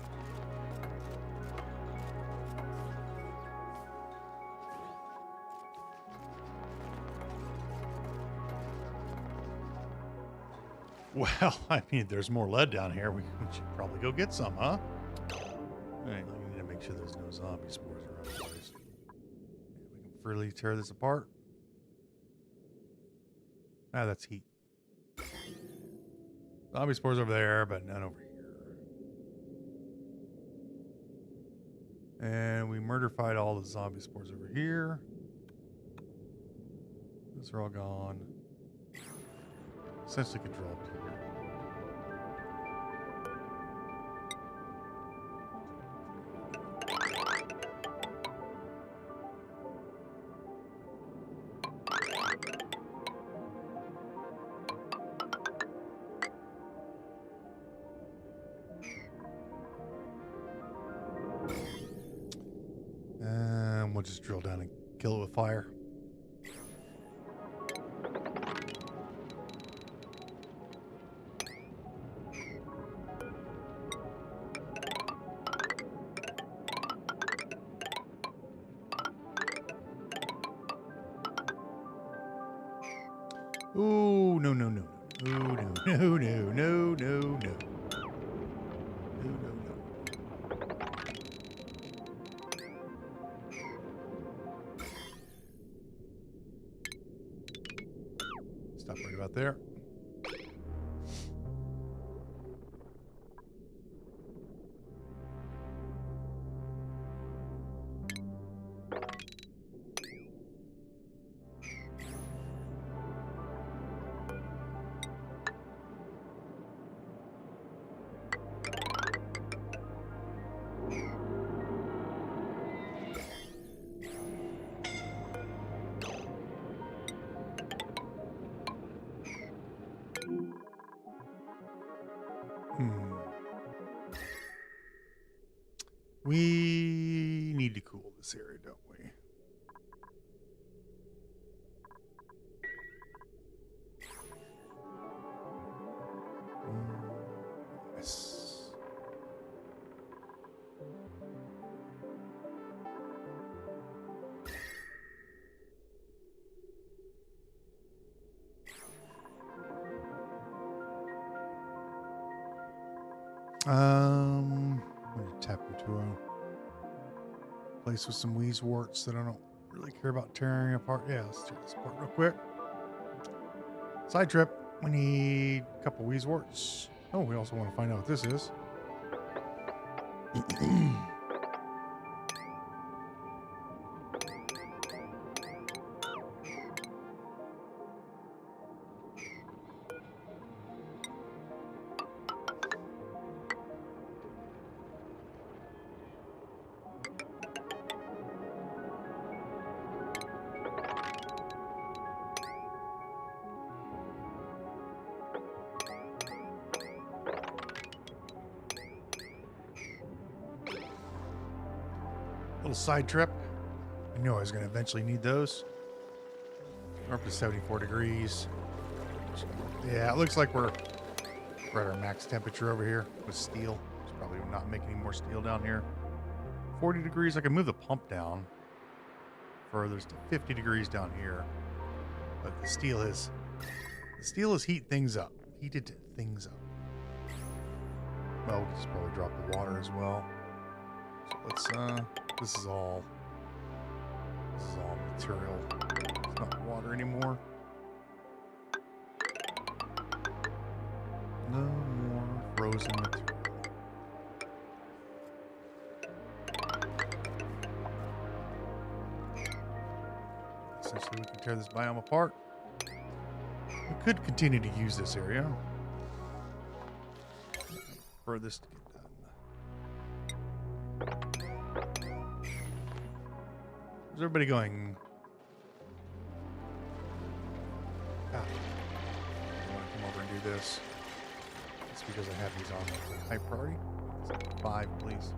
Well, I mean, there's more lead down here. We should probably go get some, huh? All right, we need to make sure there's no zombie spores around the place. We can freely tear this apart. Ah, that's heat. Zombie spores over there, but none over here. And we murder-fied all the zombie spores over here. Those are all gone. Essentially controlled here. We'll just drill down and kill it with fire. Ooh, no, no, no. Ooh, no, no, no, no, no, no. No, no, no. Stop right about there. We need to cool this area, don't we? Yes. I'm gonna tap into a place with some weeds warts that I don't really care about tearing apart. Yeah, let's tear this apart real quick. Side trip. We need a couple weeds warts. Oh, we also want to find out what this is. Little side trip. I knew I was going to eventually need those. We're up to 74 degrees. Yeah, it looks like we're at our max temperature over here with steel. It's probably not making any more steel down here. 40 degrees. I can move the pump down further to 50 degrees down here. But the steel is heated things up. Well, we can just probably drop the water as well. So let's this is all material. It's not water anymore. No more frozen material. Essentially, we can tear this biome apart. We could continue to use this area for this to get done. Is everybody going? I want to come over and do this. It's because I have these on high priority. 5, please.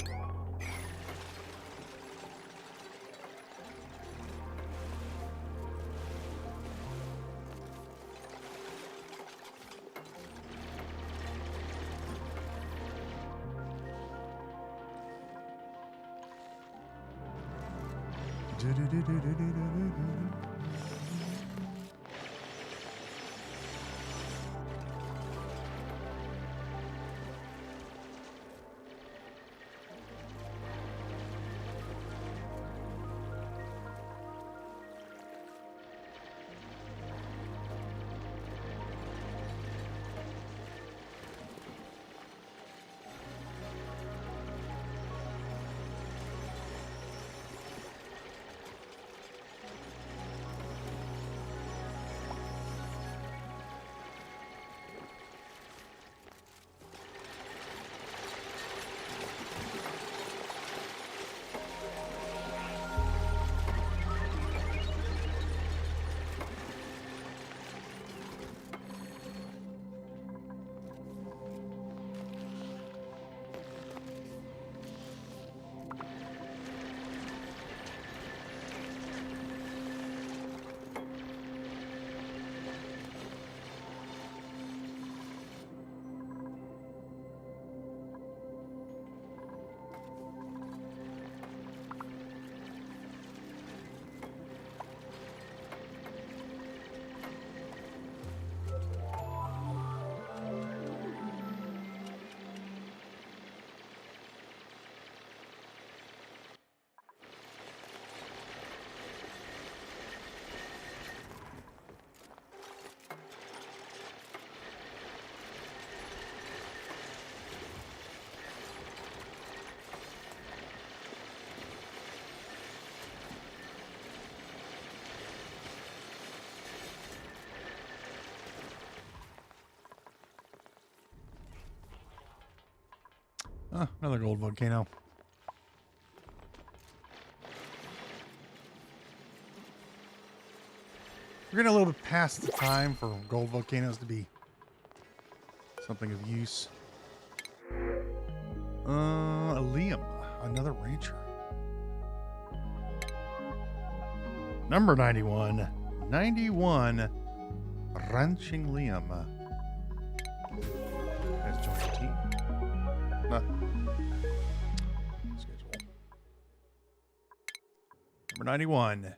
Another gold volcano. We're getting a little bit past the time for gold volcanoes to be something of use. Liam, another rancher. Number 91. 91. Ranching Liam. Let's join the team. Schedule. Number 91.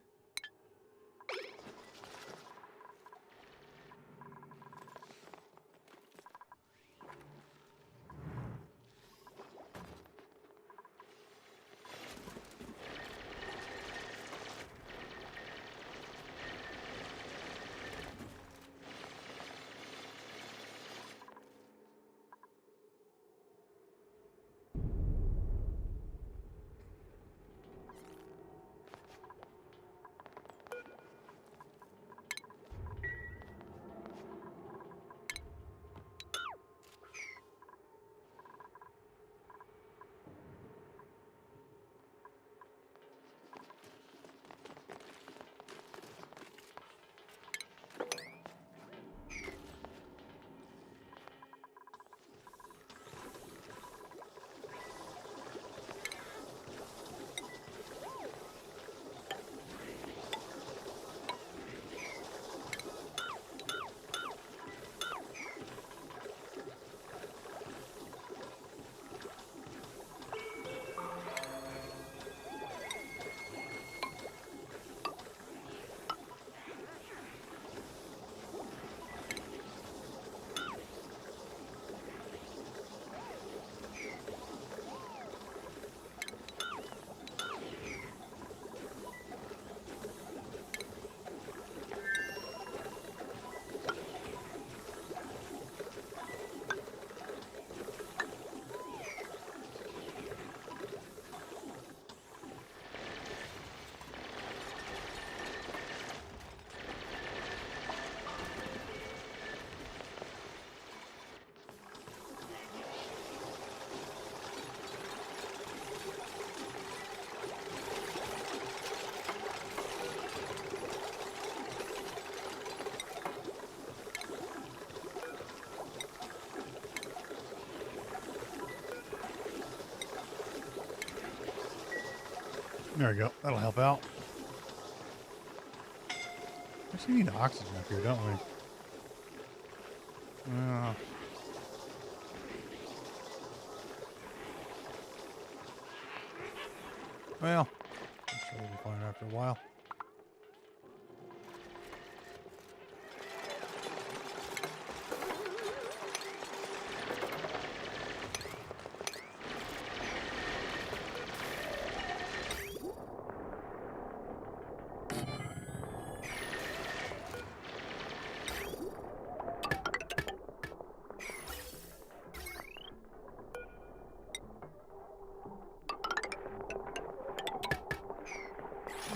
There we go. That'll help out. Actually need oxygen up here, don't we? Well, I'm sure we'll be fine after a while.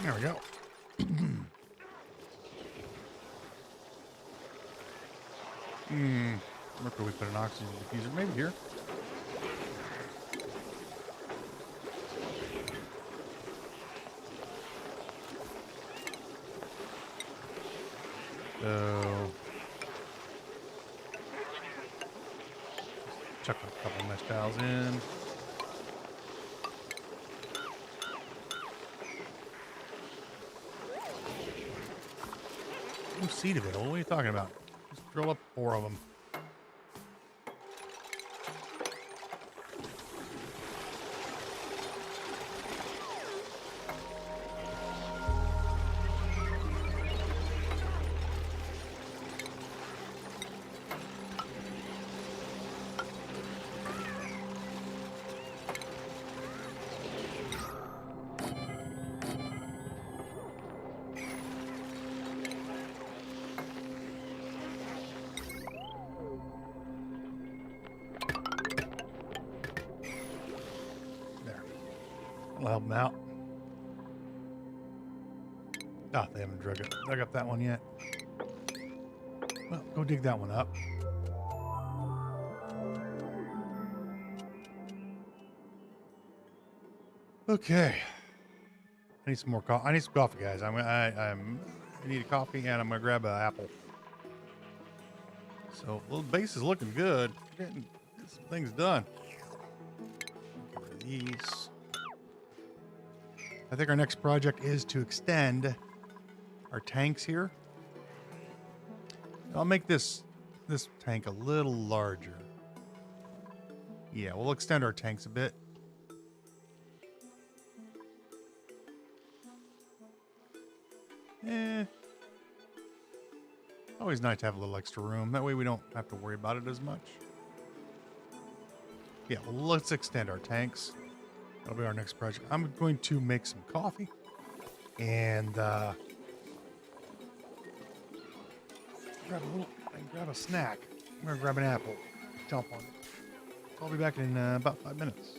There we go. Where could we put an oxygen diffuser? Maybe here. So, chuck a couple mesh tiles in. No seed available. What are you talking about? Just drill up 4 of them. That'll help them out. Ah, they haven't dug up that one yet. Well, go dig that one up. Okay. I need some more coffee. I need some coffee, guys. I need a coffee, and I'm gonna grab an apple. So, the base is looking good. Getting some things done. Get rid of these. I think our next project is to extend our tanks here. I'll make this tank a little larger. Yeah, we'll extend our tanks a bit. Always nice to have a little extra room. That way we don't have to worry about it as much. Yeah, well, let's extend our tanks. That'll be our next project. I'm going to make some coffee and grab a snack. I'm gonna grab an apple, jump on it. I'll be back in about 5 minutes.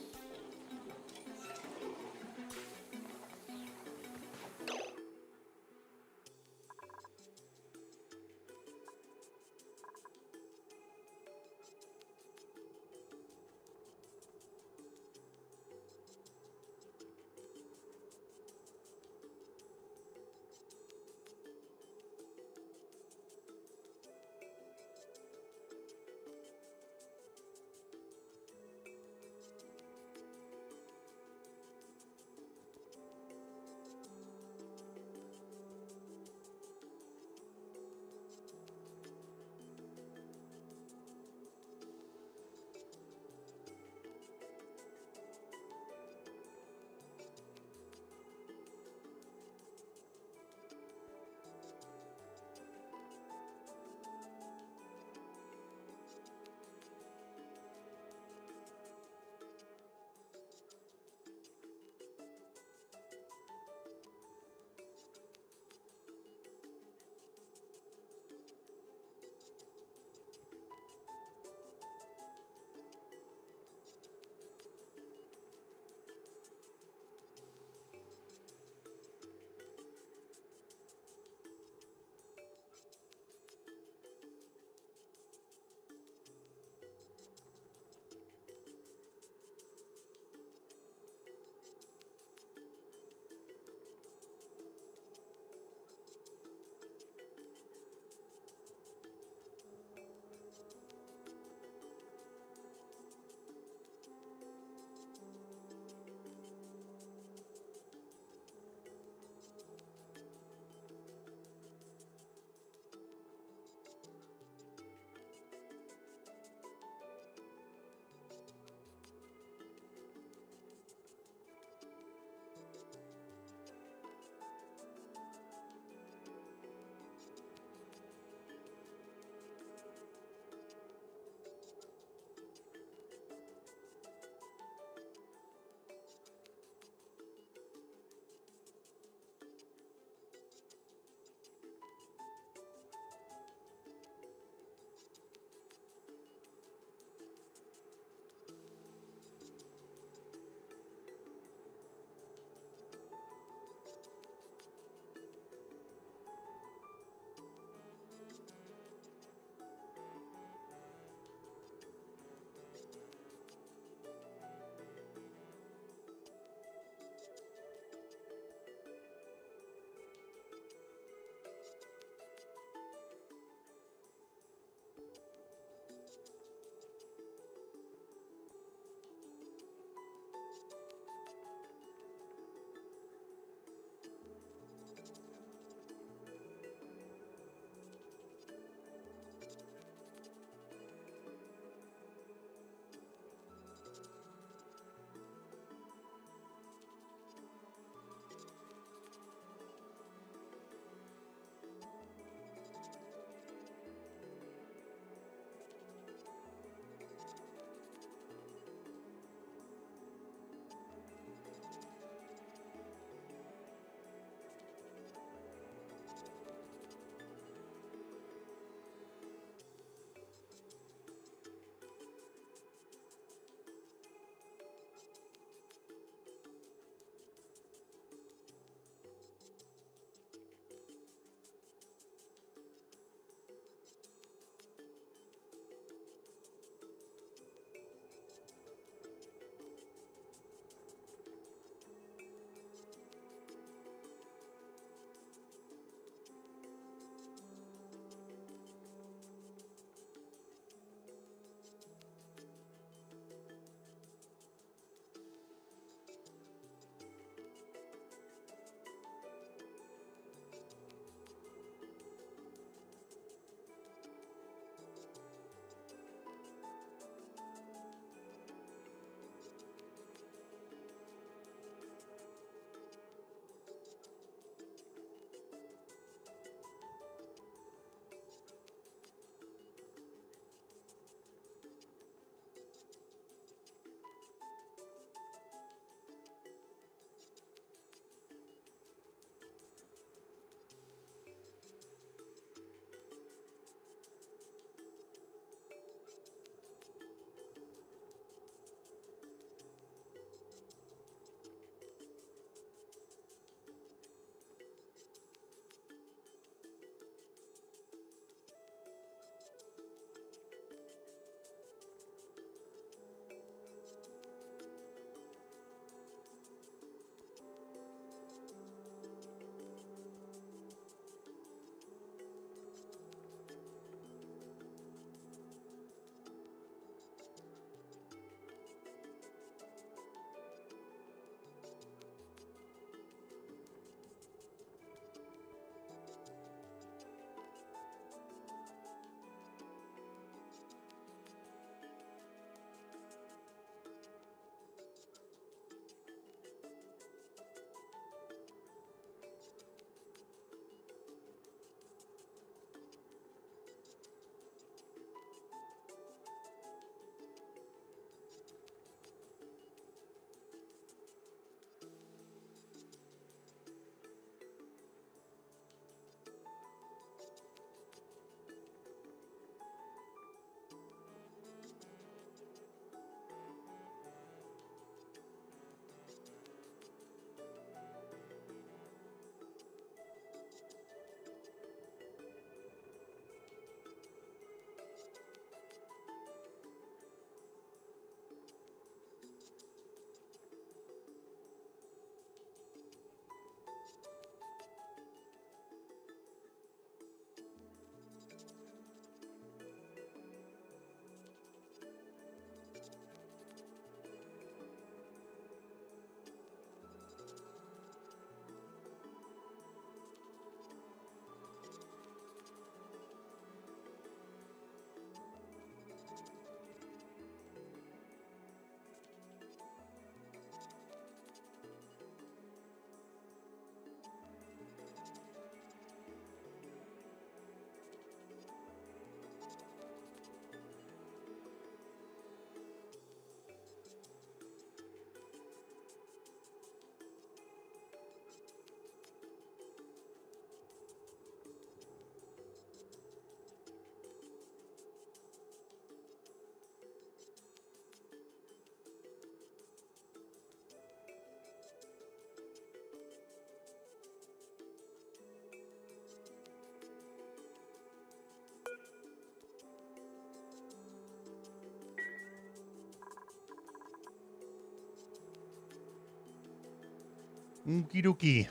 Okie dokie.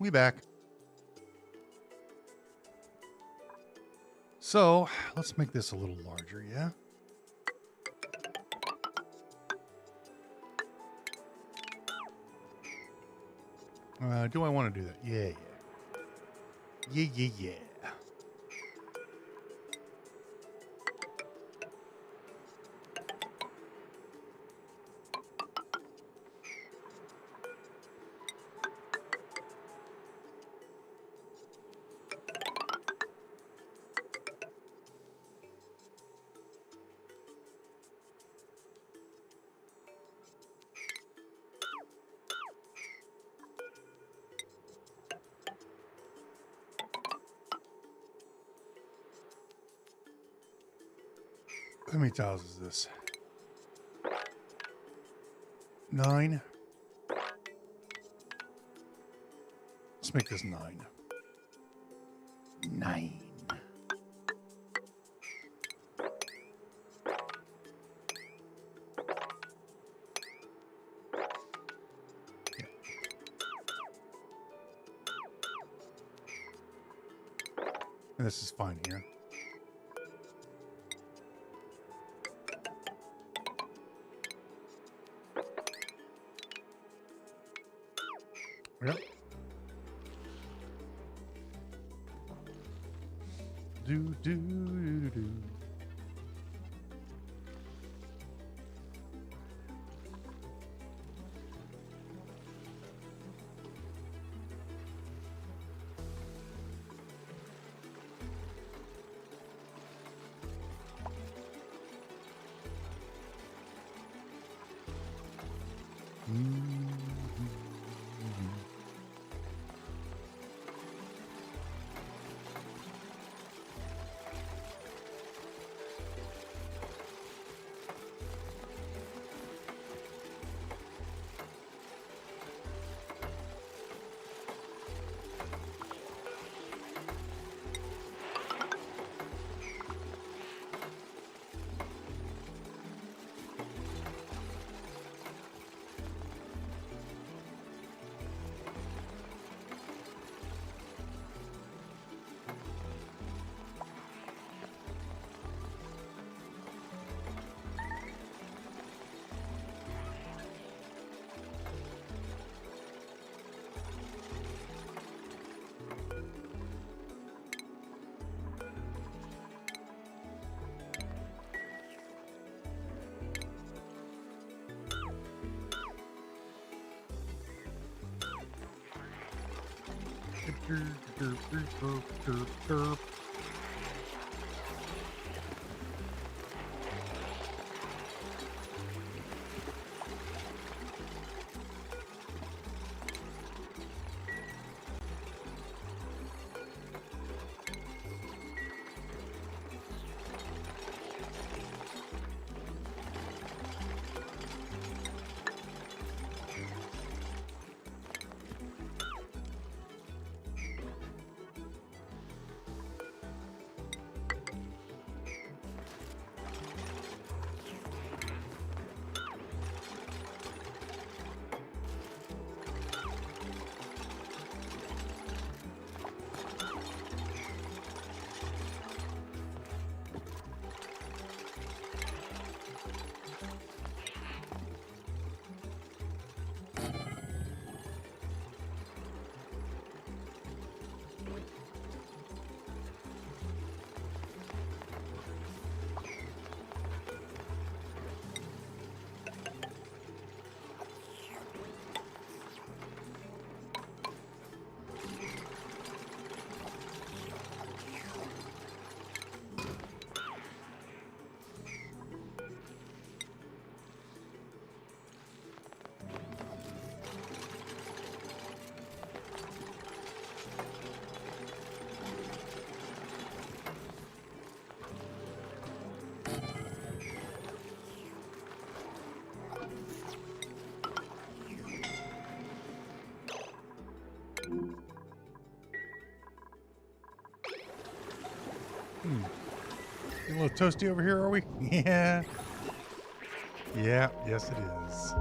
We back. So, let's make this a little larger, yeah? Do I want to do that? Yeah. Yeah. How many tiles is this? 9. Let's make this 9. 9. Okay. And this is fine here. Yep. Do. Derp. A little toasty over here, are we? Yeah. Yeah, yes it is.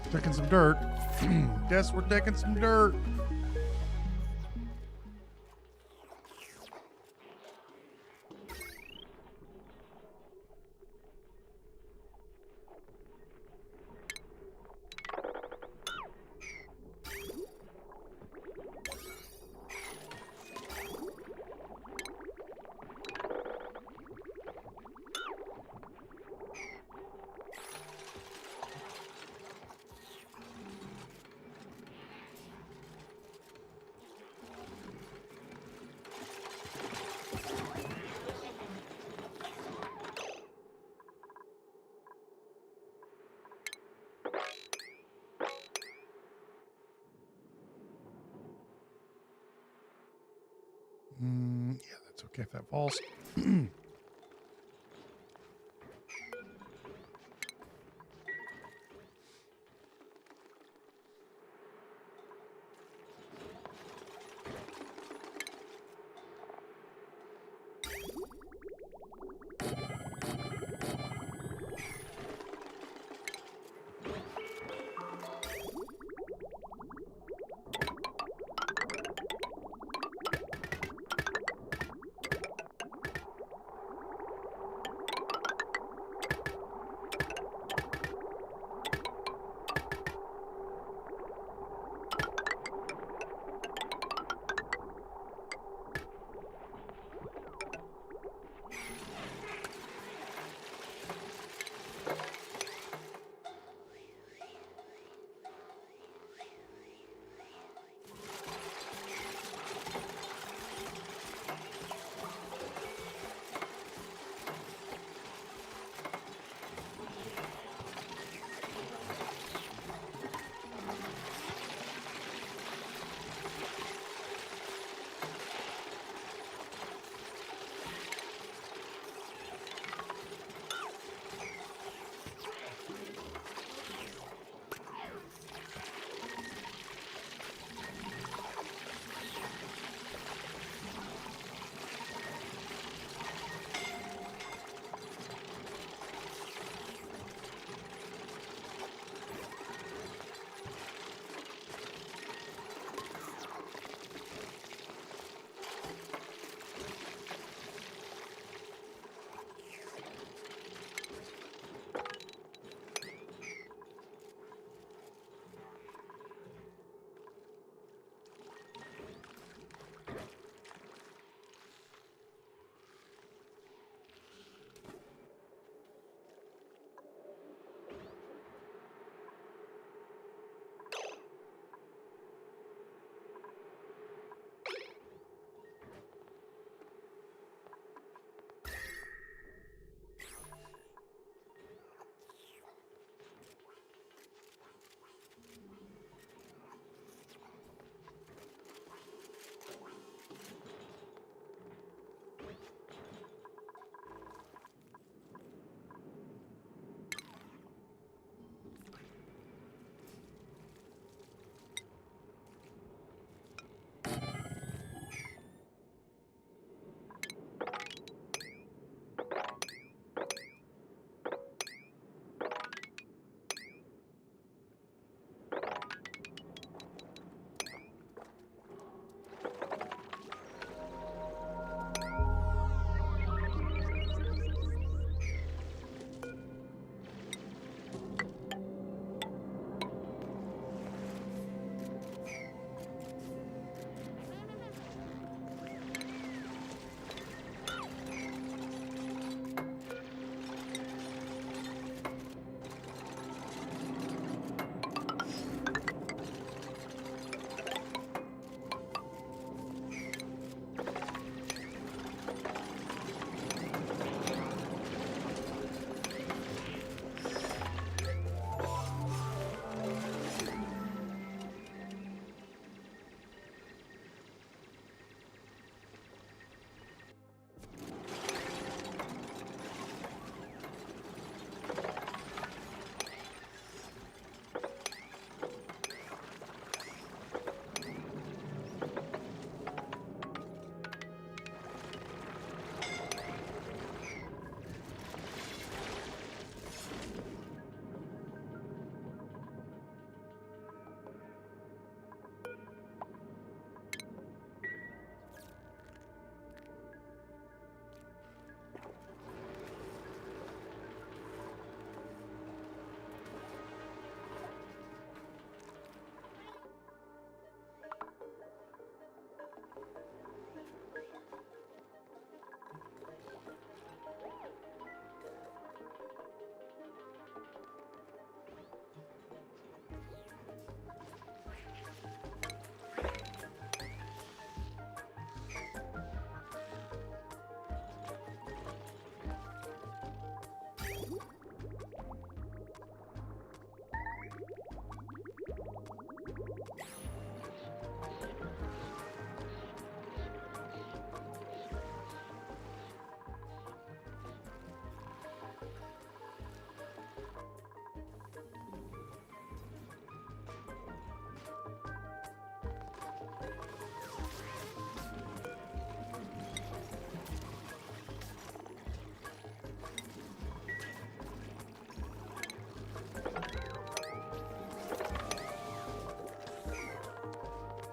We're taking some dirt. Guess we're taking some dirt. Yeah, that's okay if that falls.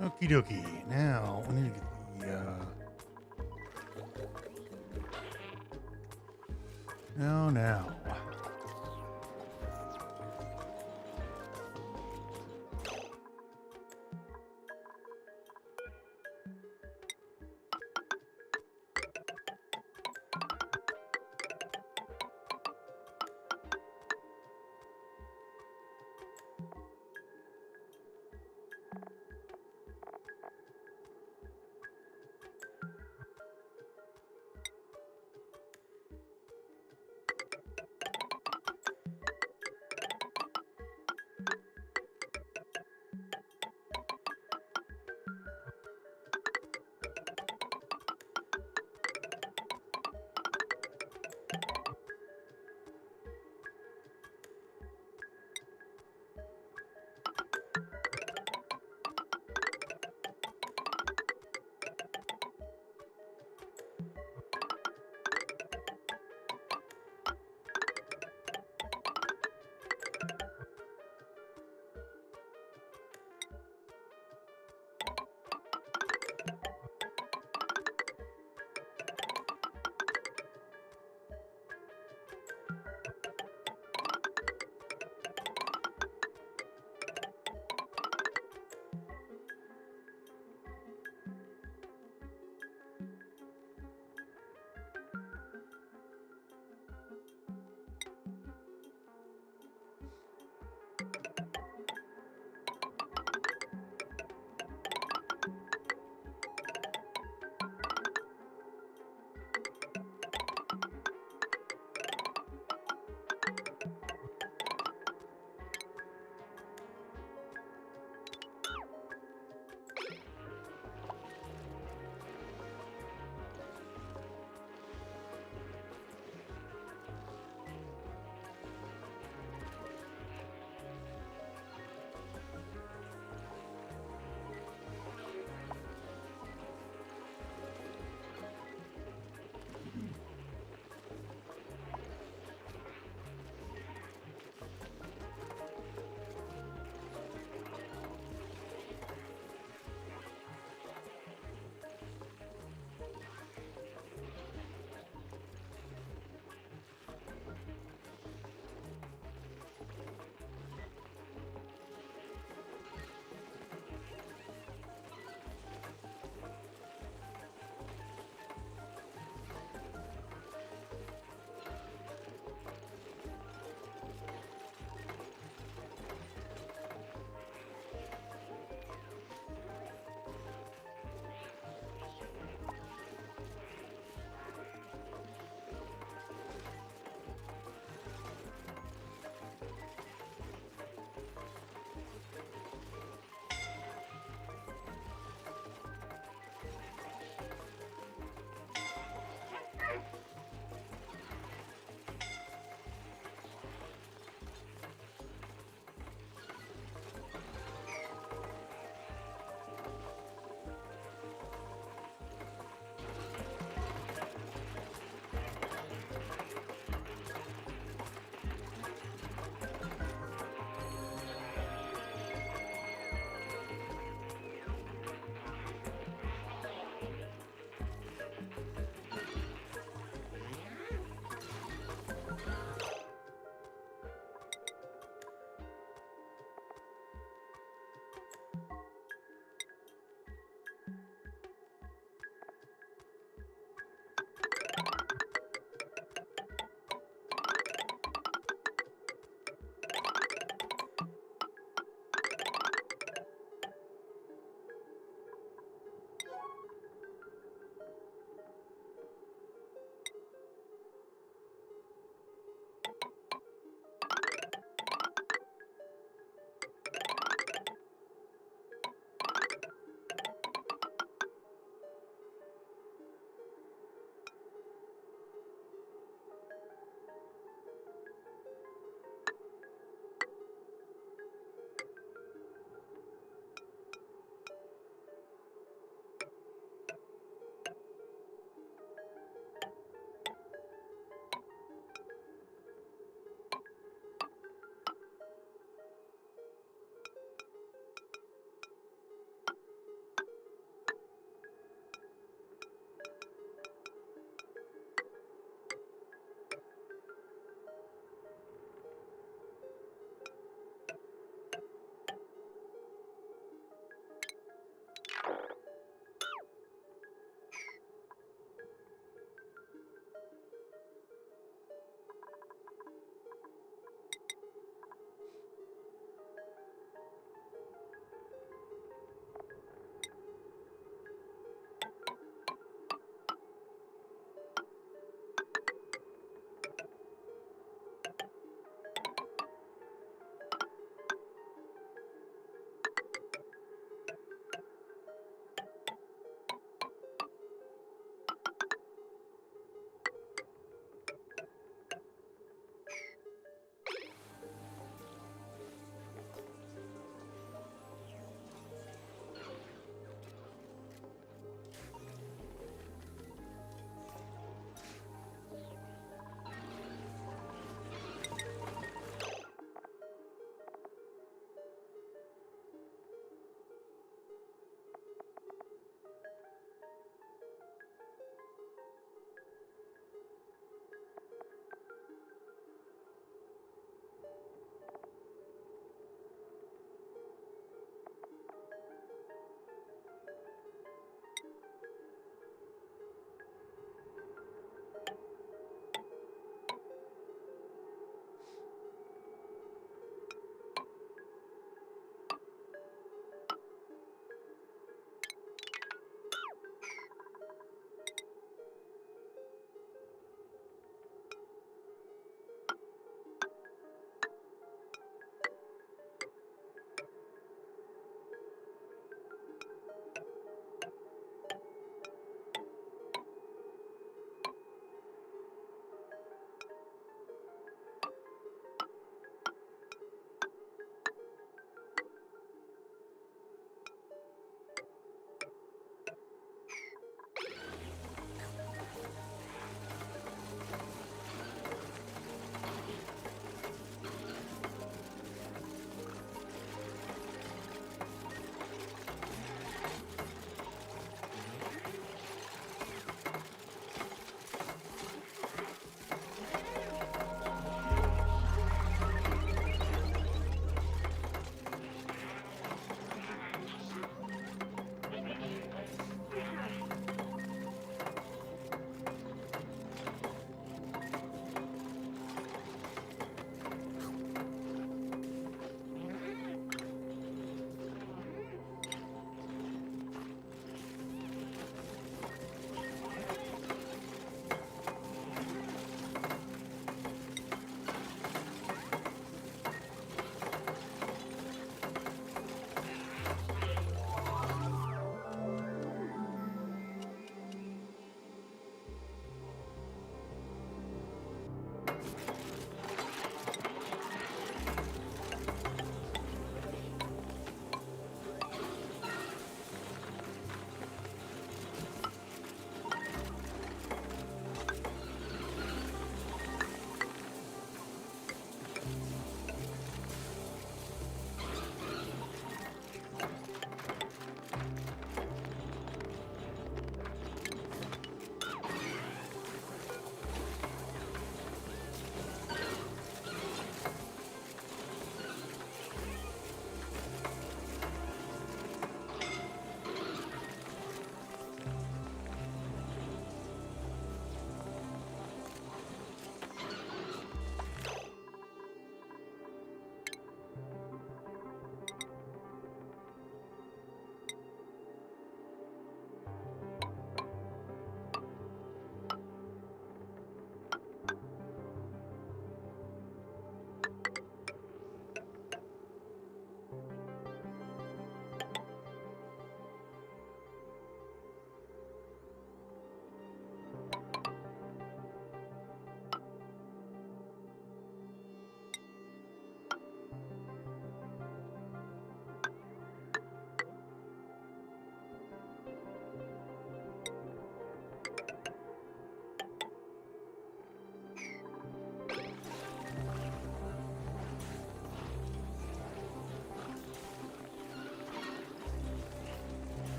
Okie dokie. Now, we need to get the, now.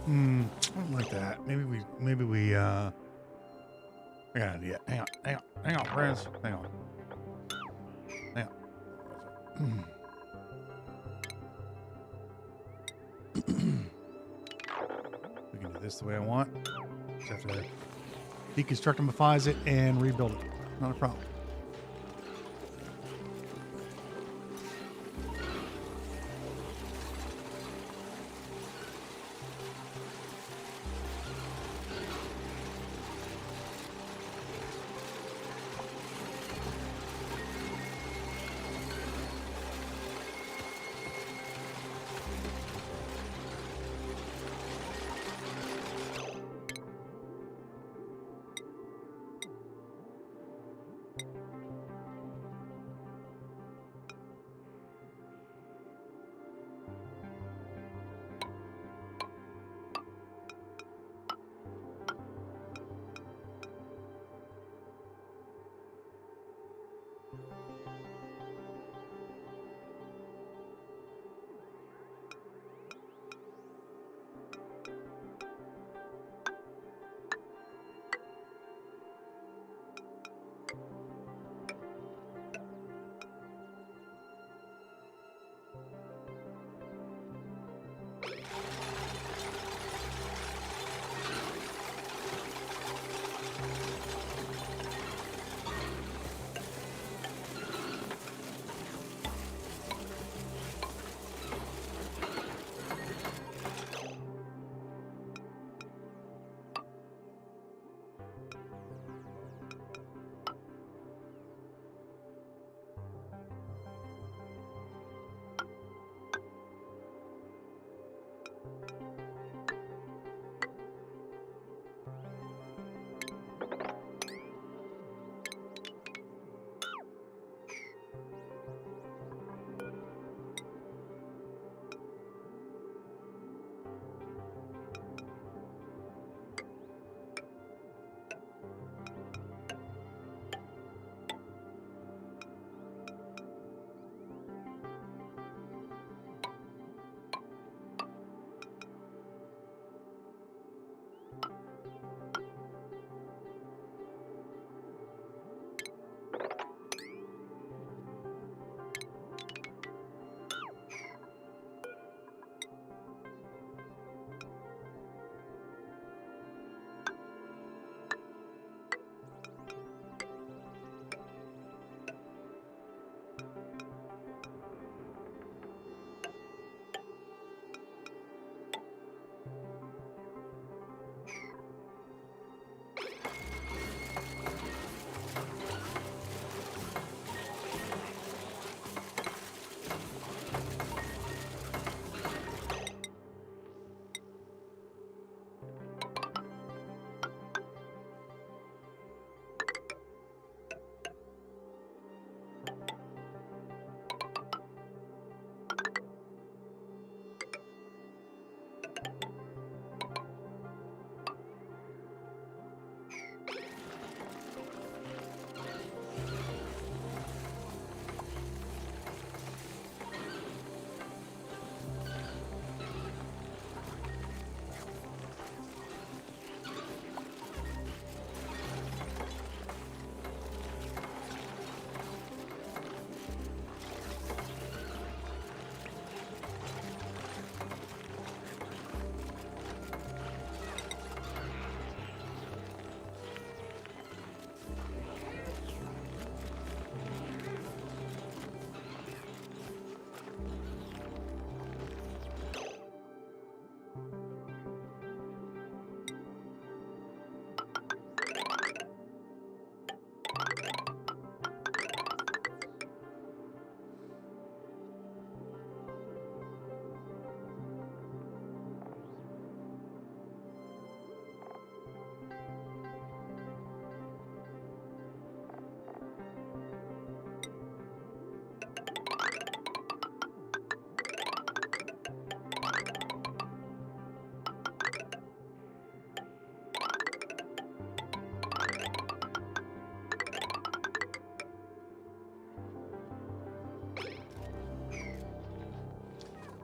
Something like that. I got an idea. Hang on, friends. Hang on. We can do this the way I want. Just have to deconstructifies it and rebuild it. Not a problem.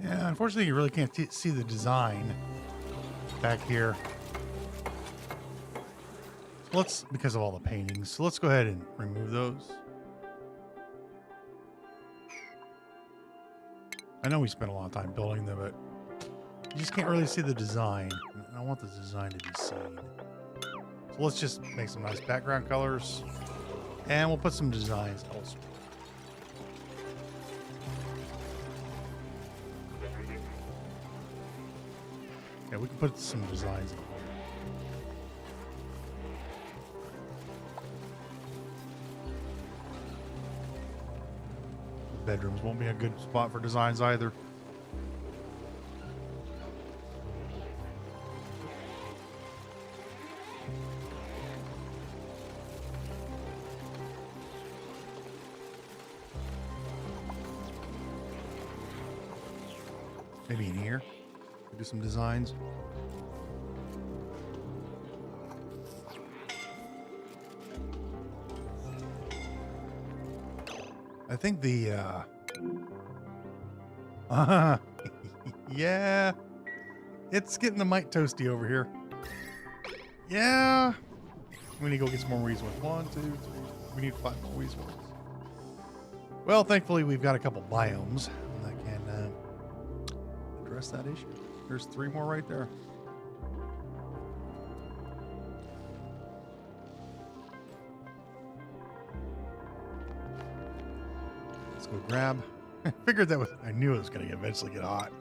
Yeah, unfortunately, you really can't see the design back here. So let's, because of all the paintings, so let's go ahead and remove those. I know we spent a lot of time building them, but you just can't really see the design. And I want the design to be seen. So let's just make some nice background colors. And we'll put some designs elsewhere. Yeah, we can put some designs in here. Bedrooms won't be a good spot for designs either. Maybe in here, we'll do some designs. I think the, yeah, it's getting the mic toasty over here. Yeah, we need to go get some more resources. 1, 2, 3, we need 5 more resources. Well, thankfully, we've got a couple biomes that can address that issue. There's 3 more right there. Let's go grab. I figured that was, I knew it was going to eventually get hot.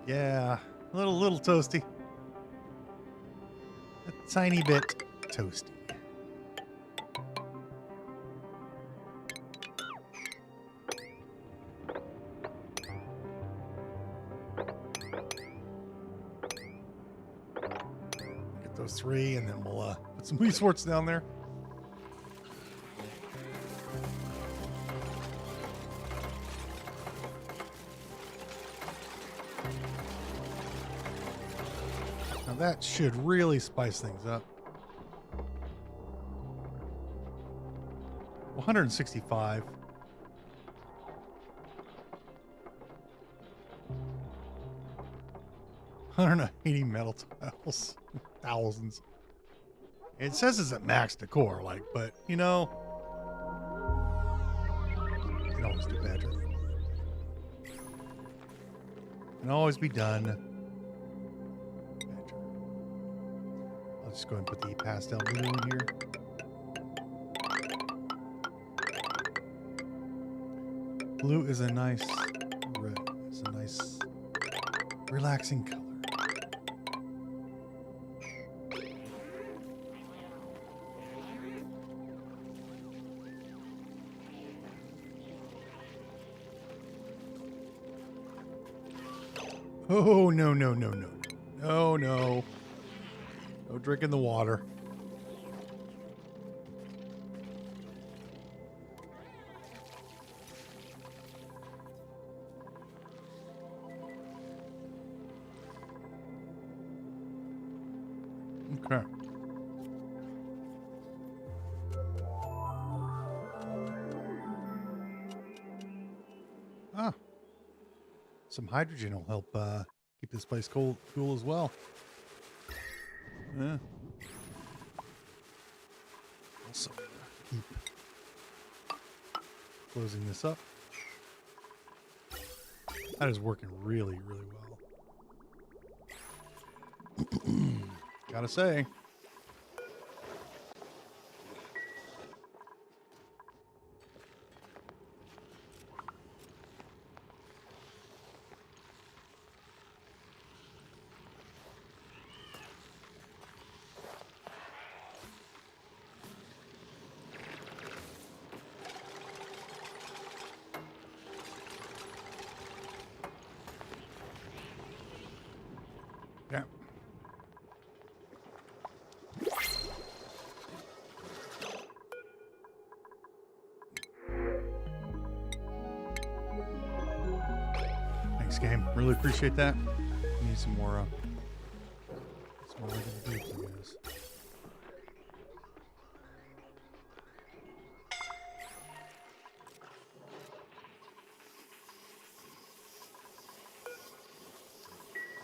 Yeah, a little toasty. A tiny bit toasty. Get those 3 and then we'll put some resources down there. That should really spice things up. 165. I don't know, 80 metal tiles. Thousands. It says it's at max decor, like, but you know, you can always do better. Can always be done. I'll just go ahead and put the pastel blue in here. Blue is a nice red. It's a nice relaxing color. Oh, no, no, no, no. No, no. No drinking the water. Okay. Ah. Some hydrogen will help keep this place cool as well. Yeah. Also, keep closing this up. That is working really, really well. Gotta say. Yeah. Thanks, game. Really appreciate that. Need some more regular dupes, I guess.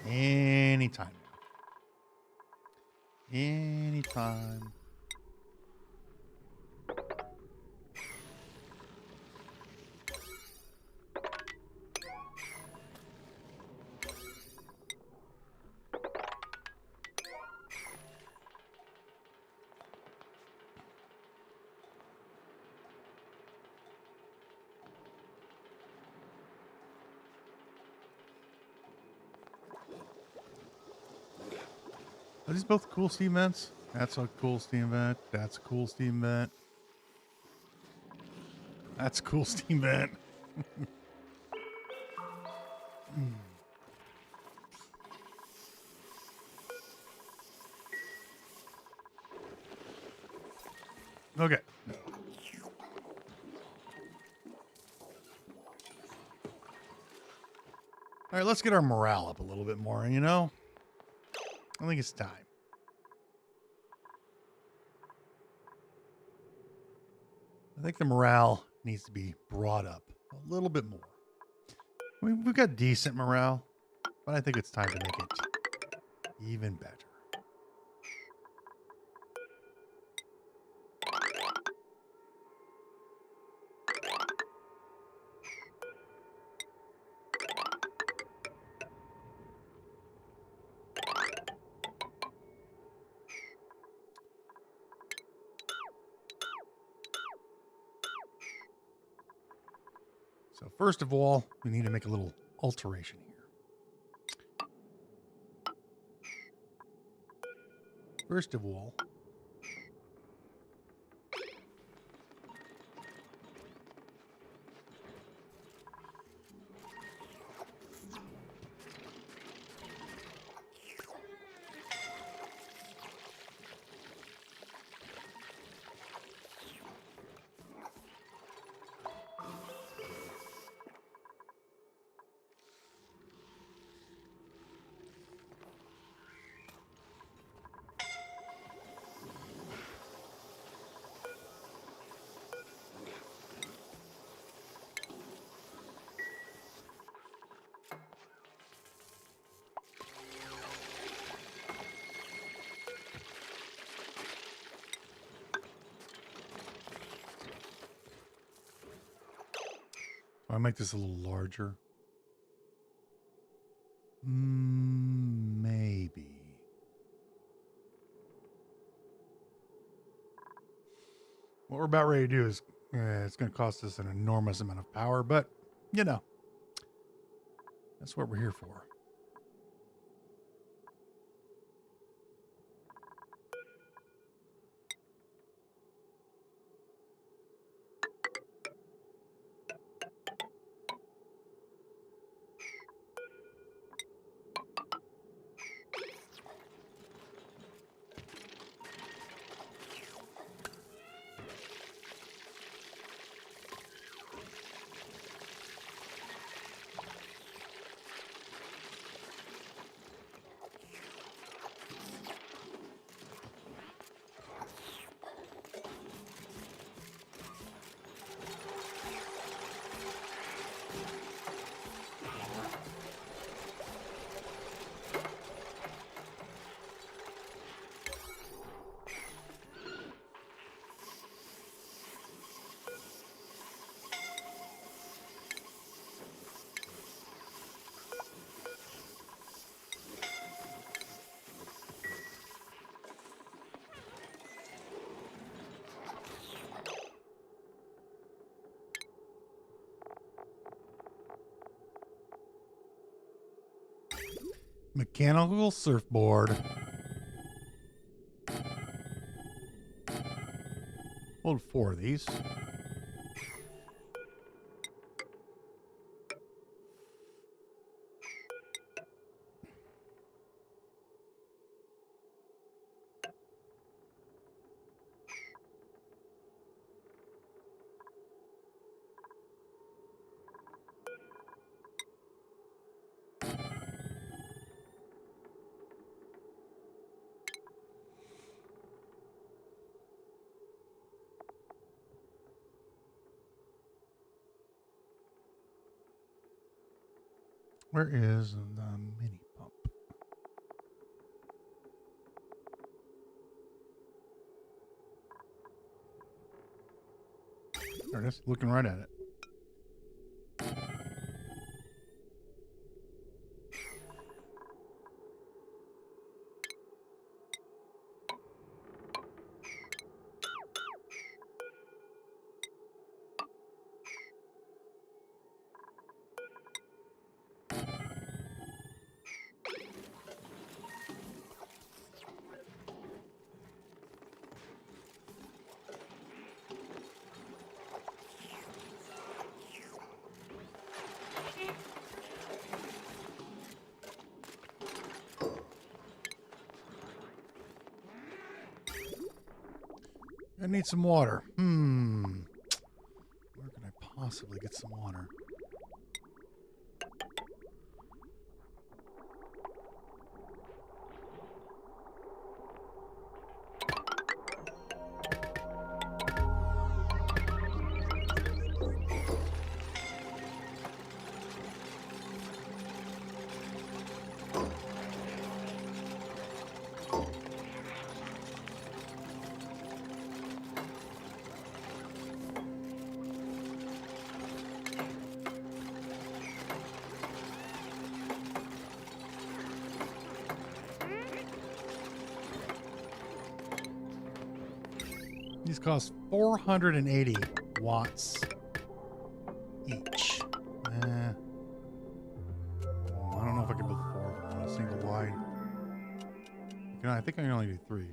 Anytime. Anytime. Are these both cool steam vents? That's a cool steam vent. That's a cool steam vent. That's a cool steam vent. Okay. All right, let's get our morale up a little bit more, you know? I think it's time. I think the morale needs to be brought up a little bit more. We've got decent morale, but I think it's time to make it even better. So first of all, we need to make a little alteration here. First of all, I'll make this a little larger. Maybe. What we're about ready to do is, it's going to cost us an enormous amount of power, but, you know, that's what we're here for. Mechanical surfboard. Hold 4 of these. Where is the mini pump? it is. Looking right at it. I need some water. Where can I possibly get some water? These cost 480 watts each. I don't know if I can build 4 on a single line. I think I can only do 3.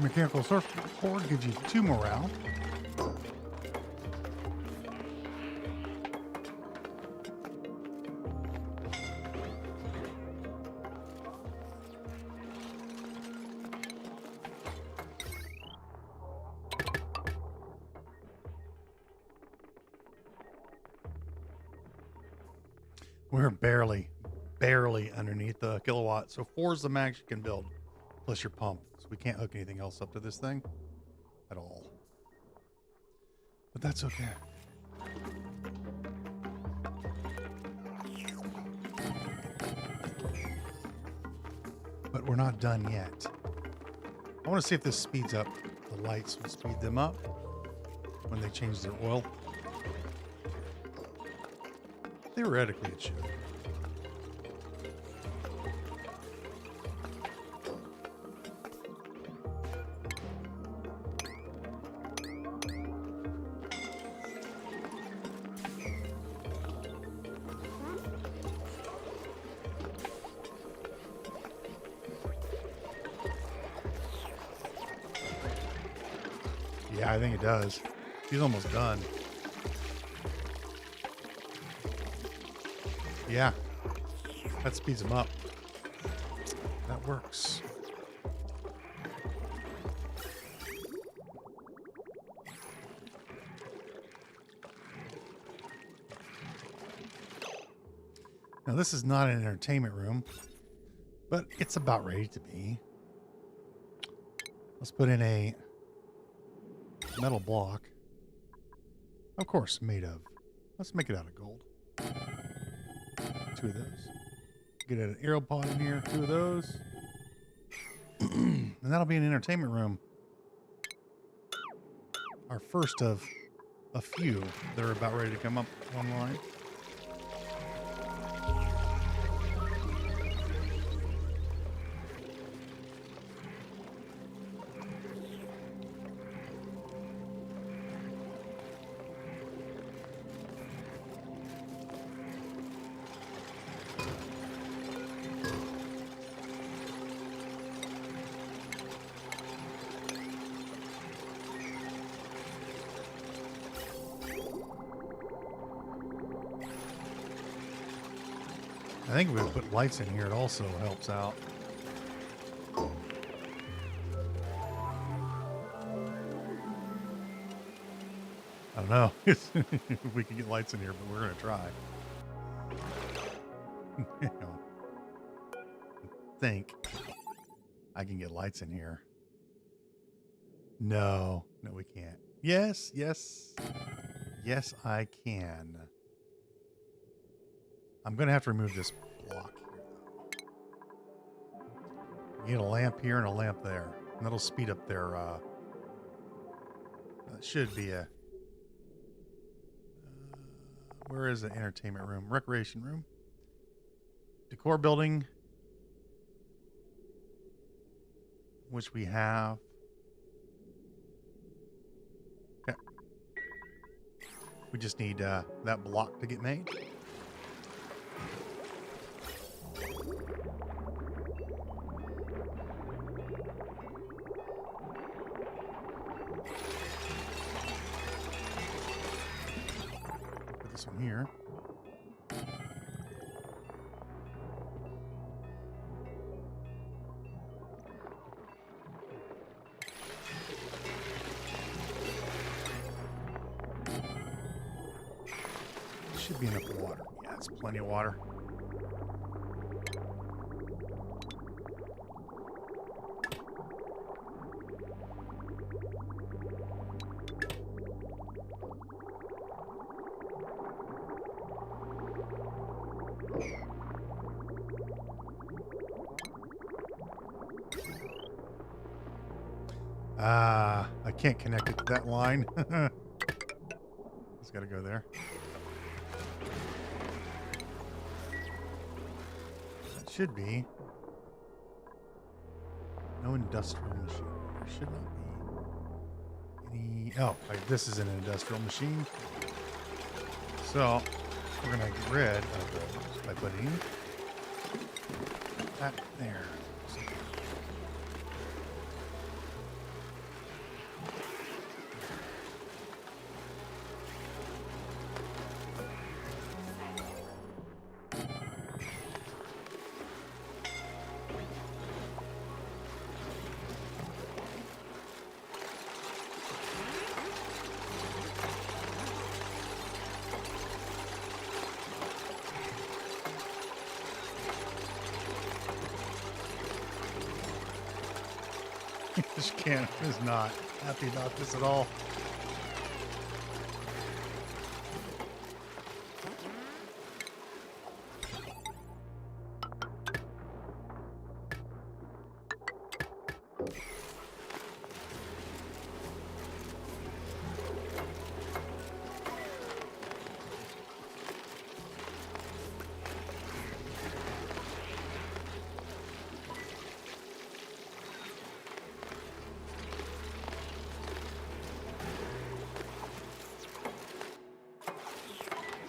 Mechanical circuit board gives you 2 morale. We're barely underneath the kilowatt. So 4 is the max you can build, plus your pump. So we can't hook anything else up to this thing at all. But that's okay. we're not done yet. I want to see if this speeds up the lights. Will speed them up when they change their oil. Theoretically, it should. Yeah, I think it does. He's almost done. Yeah, that speeds him up. That works. Now, this is not an entertainment room, but it's about ready to be. Let's put in a metal block. Of course, made of. Let's make it out of gold. 2 of those. Get an arrow pod in here. 2 of those. And that'll be an entertainment room. Our first of a few that are about ready to come up online. I think if we put lights in here, it also helps out. I don't know if we can get lights in here, but we're going to try. I think I can get lights in here. No, we can't. Yes, I can. I'm going to have to remove this block here, though. You need a lamp here and a lamp there. And that'll speed up their, that should be a, where is the entertainment room? Recreation room. Decor building, which we have. Okay. We just need that block to get made. Put this one here. Should be enough water. Yeah, it's plenty of water. I can't connect it to that line. It's got to go there. That should be no industrial machine. There should not be any. Oh, this is an industrial machine. So we're going to get rid of those by putting that there. This can is not happy about this at all.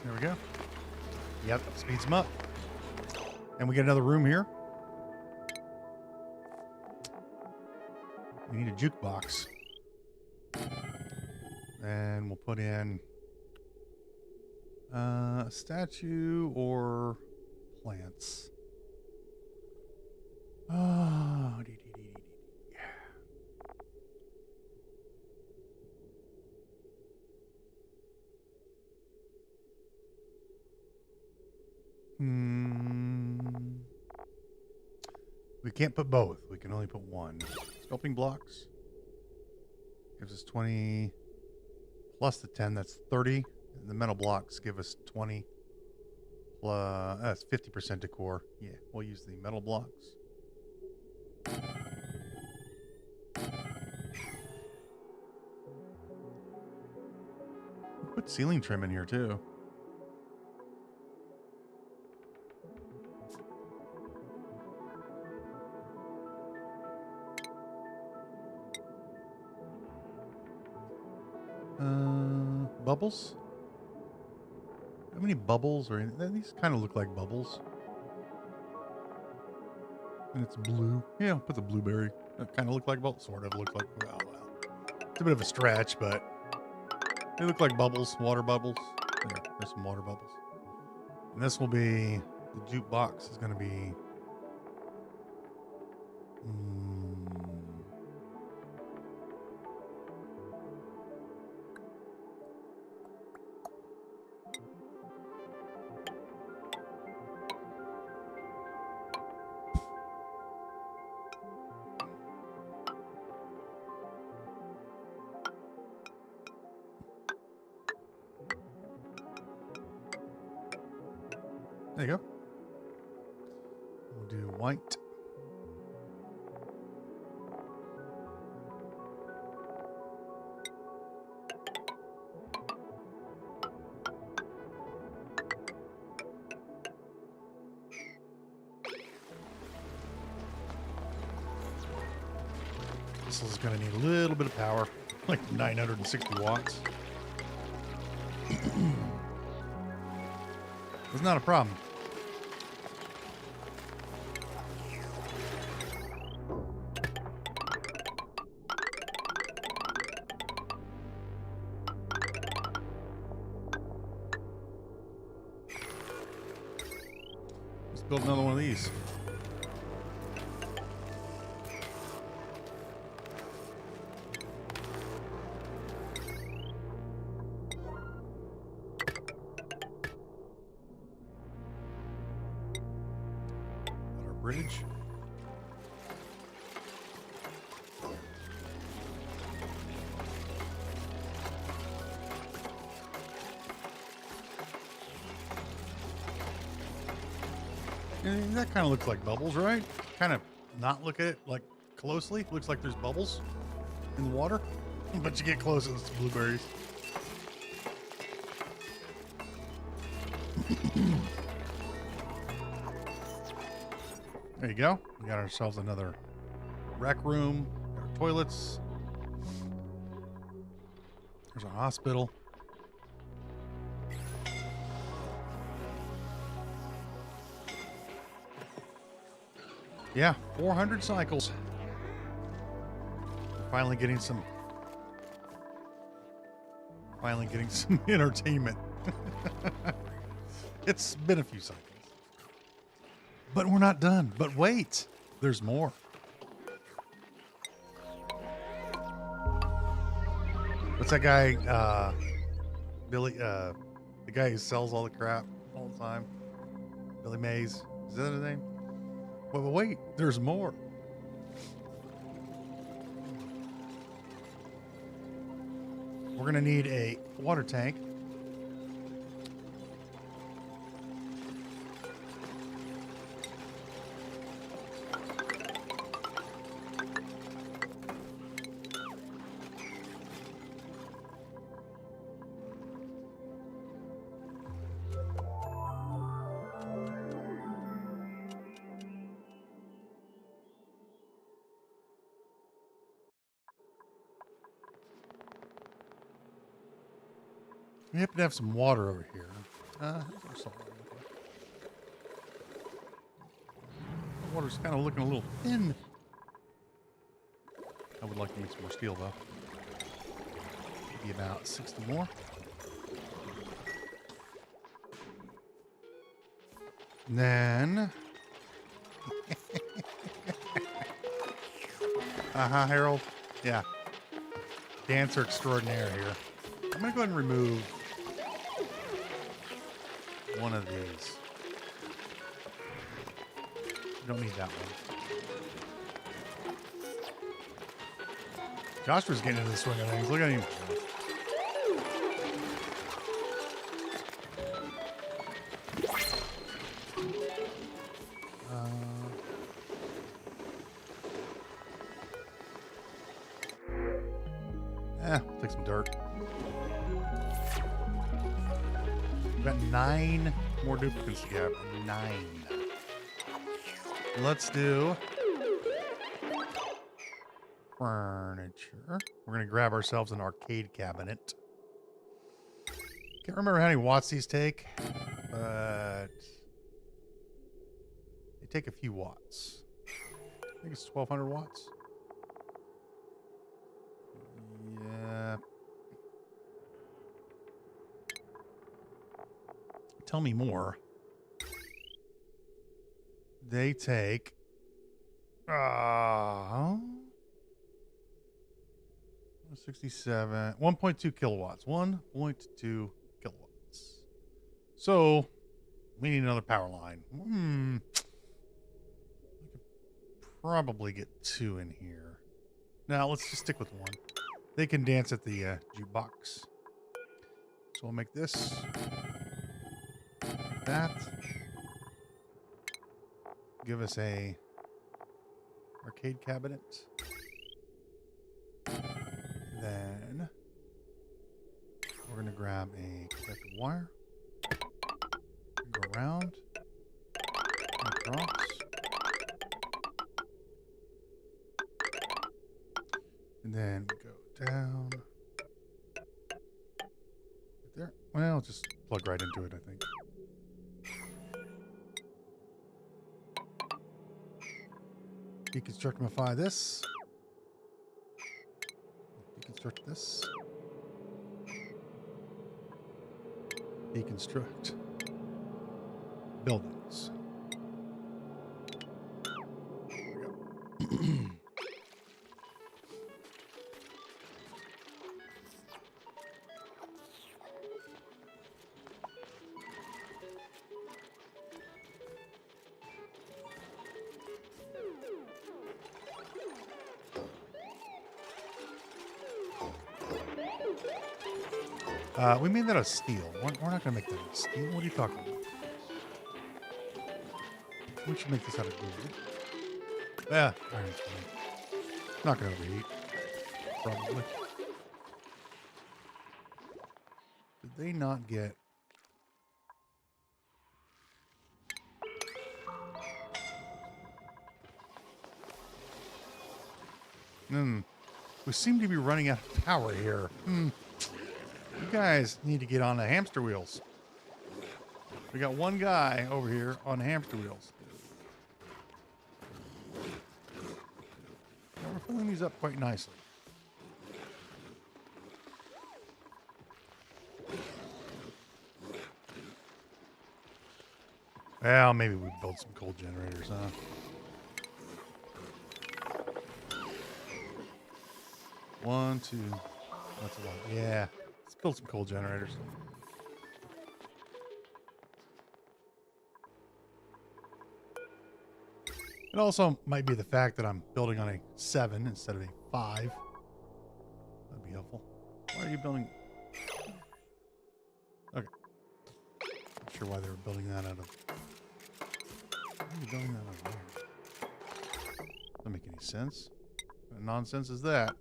There we go. Yep, speeds them up. And we get another room here. We need a jukebox. And we'll put in a statue or plants. Oh, We can't put both. We can only put one. Sculpting blocks gives us 20 plus the 10. That's 30. And the metal blocks give us 20 plus. That's 50% decor. Yeah, we'll use the metal blocks. We'll put ceiling trim in here too. Bubbles? How many bubbles or anything? These kind of look like bubbles. And it's blue. Yeah, I'll put the blueberry. That kind of look like bubbles. Sort of look like, well. It's a bit of a stretch, but they look like bubbles, water bubbles. There's some water bubbles. And this will be, the dupe box is going to be, there you go. We'll do white. This is going to need a little bit of power, like 960 watts. It's not a problem. Let's build another one of these. Bridge. And that kind of looks like bubbles, right? Kind of not look at it like closely. Looks like there's bubbles in the water, but you get close, it's blueberries. There you go. We got ourselves another rec room. Got our toilets. There's our hospital. Yeah, 400 cycles. We're finally getting some entertainment. It's been a few cycles. But we're not done. But wait, there's more. What's that guy, Billy, the guy who sells all the crap all the time? Billy Mays. Is that his name? But wait, there's more. We're going to need a water tank. We happen to have some water over here. How's our salt water looking? The water's kind of looking a little thin. I would like to make some more steel, though. Maybe about 60 more. And then... Harold. Yeah. Dancer extraordinaire here. I'm going to go ahead and remove one of these. Don't need that one. Joshua's getting into the swing of things. Look at him. Take some dirt. We've got 9 more duplicants to get. 9. Let's do furniture. We're going to grab ourselves an arcade cabinet. Can't remember how many watts these take, but they take a few watts. I think it's 1200 watts. Yeah. Tell me more. They take 67, 1.2 kilowatts. 1.2 kilowatts. So we need another power line. We could probably get 2 in here. Now let's just stick with 1. They can dance at the jukebox. So we'll make this. Like that. Give us a arcade cabinet. Then we're going to grab a conductive wire. Go around. Across. And then we go down. Right there. Well, just plug right into it, I think. Deconstructify this. Deconstruct this. Deconstruct buildings. There we go. We made that out of steel. We're not going to make that out of steel. What are you talking about? We should make this out of gold. Yeah, iron's fine. Not going to overheat. Probably. Did they not get... We seem to be running out of power here. You guys need to get on the hamster wheels. We got one guy over here on hamster wheels. Now we're filling these up quite nicely. Well, maybe we build some coal generators, huh? One, two. That's a lot. Yeah. Let's build some coal generators. It also might be the fact that I'm building on a 7 instead of a 5. That'd be helpful. Why are you building? Okay. Not sure why they were building that out of... Why are you building that out of there? Doesn't make any sense. What nonsense is that?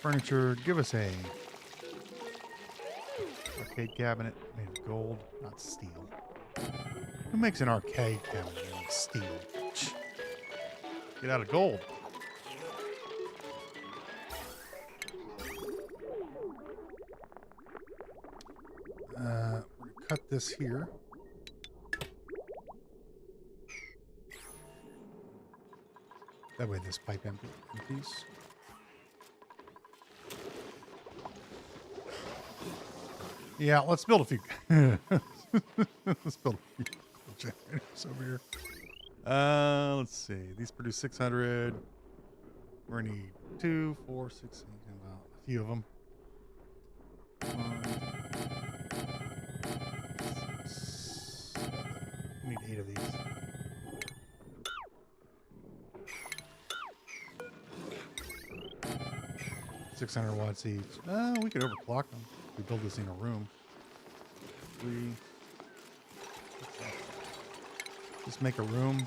Furniture, give us a arcade cabinet made of gold, not steel. Who makes an arcade cabinet made of steel? Get out of gold. We're gonna cut this here. That way this pipe empties. Yeah, let's build a few. Let's build a few generators over here. Let's see. These produce 600. We're gonna need 2, 4, 6, 8, about a few of them. 6, 7. We need 8 of these. $600 each. We could overclock them. We build this in a room. 3. Just make a room.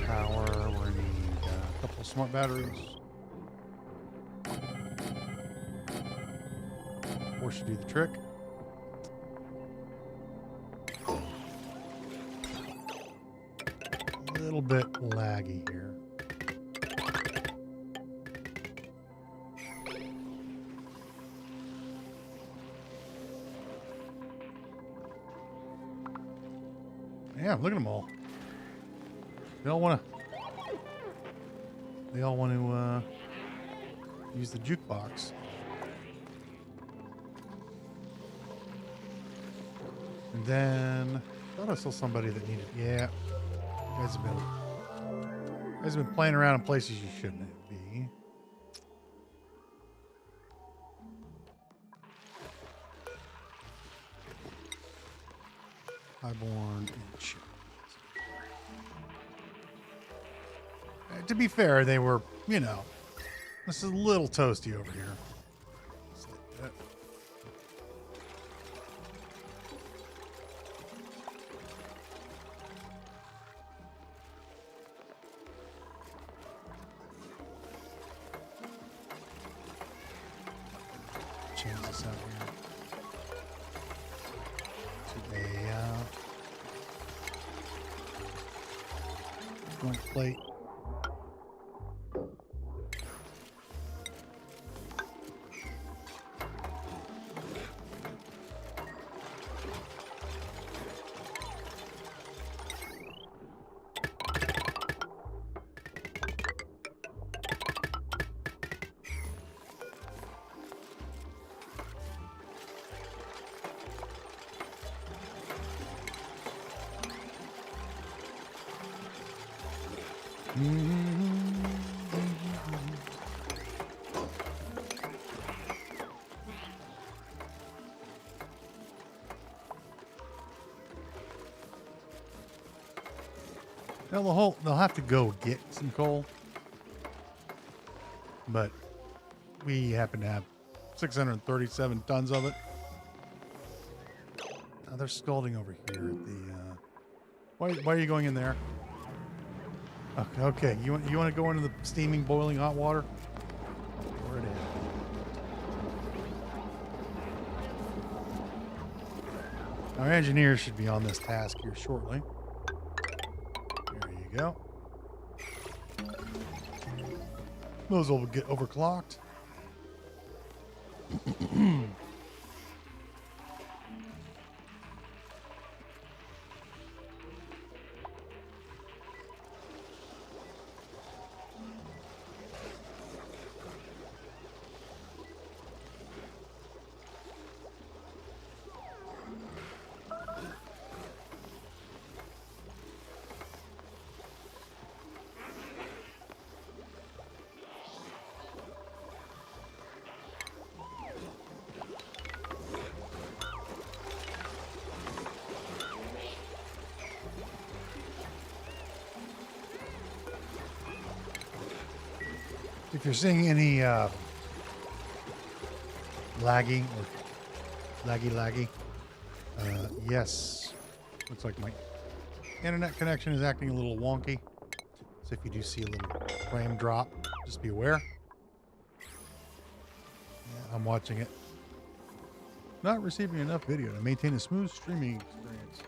Power. We're gonna need a couple of smart batteries. 4 should do the trick. A little bit laggy here. Yeah, look at them all. They all want to use the jukebox. And then I thought I saw somebody that needed. Yeah, you guys have been playing around in places you shouldn't be. Highborn and Chip. To be fair, they were, this is a little toasty over here. Just like that. Change this out here to a joint plate. Now they'll have to go get some coal, but we happen to have 637 tons of it. Now they're scalding over here at the. Why are you going in there? Okay. You want to go into the steaming, boiling hot water? Where it is. Our engineers should be on this task here shortly. There you go. Those will get overclocked. If you're seeing any laggy, yes, looks like my internet connection is acting a little wonky. So if you do see a little frame drop, Just be aware. Yeah, I'm watching it. Not receiving enough video to maintain a smooth streaming experience.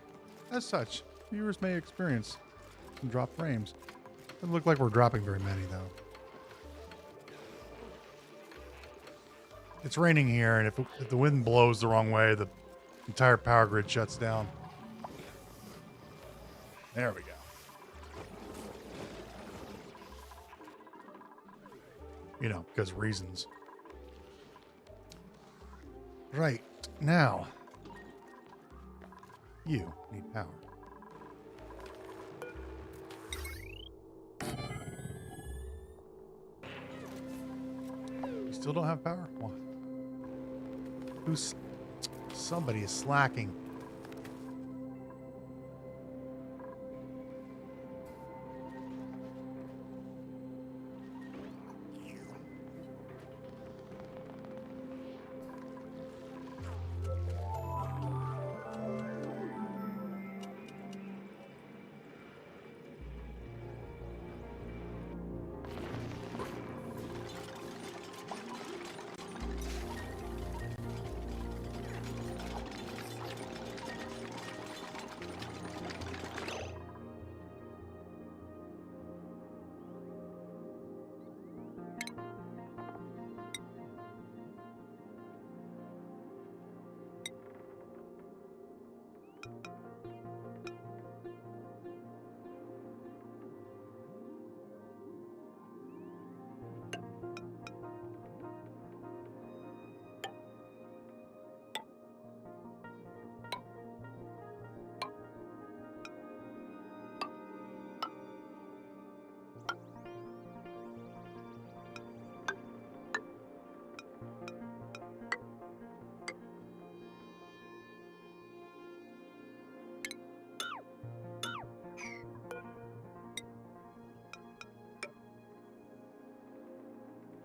As such, viewers may experience some drop frames. Doesn't look like we're dropping very many, though. It's raining here, and if the wind blows the wrong way, the entire power grid shuts down. There we go. You know, because reasons. Right. Now, you need power. You still don't have power? What? Somebody is slacking.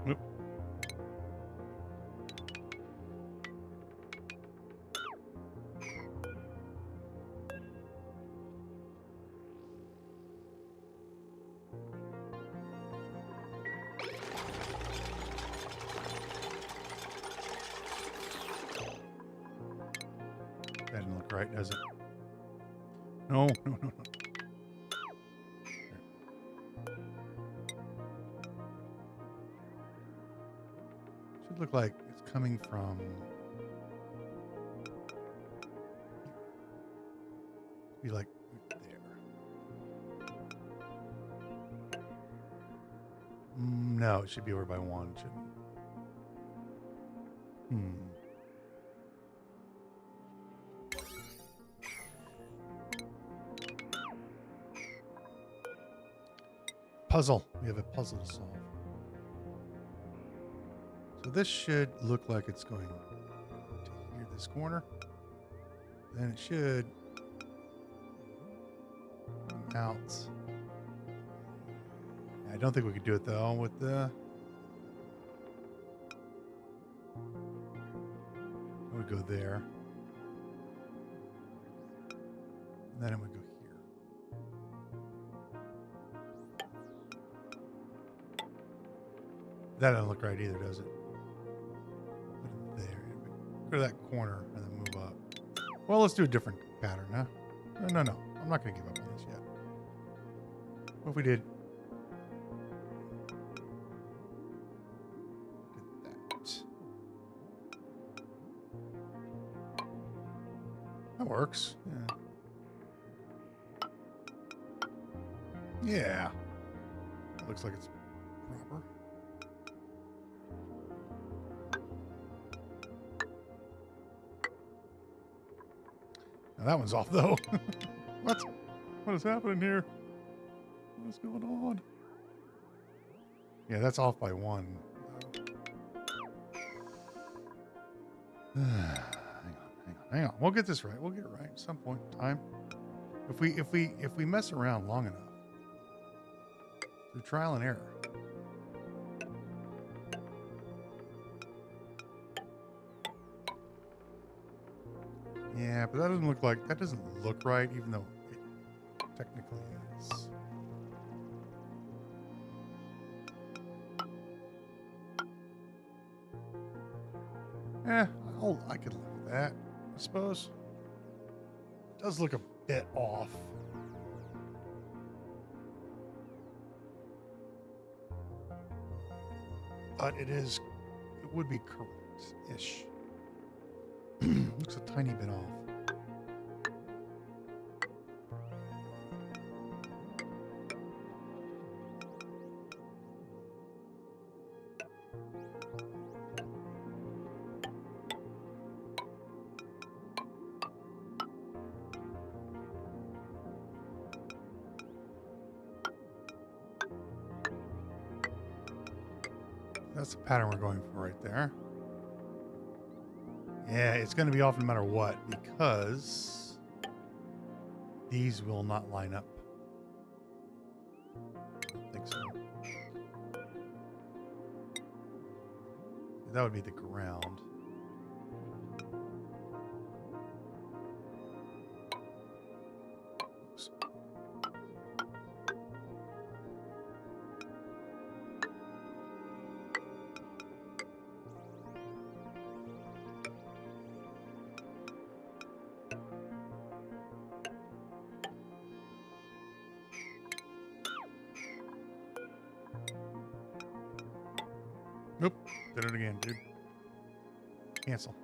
Nope. That doesn't look right, does it? No, no, no, no. Should look like it's coming from be like there. No, it should be over by one, shouldn't it? Puzzle. We have a puzzle to solve. So this should look like it's going to here, this corner. Then it should come out. I don't think we could do it though with the. It would go there. And then it would go here. That doesn't look right either, does it? Put it there. Go to that corner and then move up. Well, let's do a different pattern, huh? No. I'm not going to give up on this yet. What if we did that? That works. Yeah. Looks like it's proper. Now that one's off though. What? What is happening here? What is going on? Yeah, that's off by one. Hang on. We'll get this right. We'll get it right at some point in time. If we mess around long enough. Through trial and error. Yeah, but that doesn't look right, even though it technically is. I could live with that, I suppose. It does look a bit off. But it would be correct-ish. Looks a tiny bit off. That's the pattern we're going for right there. Yeah, it's going to be off no matter what because these will not line up. I don't think so. That would be the ground. Oops. Nope. Did it again, dude. Cancel.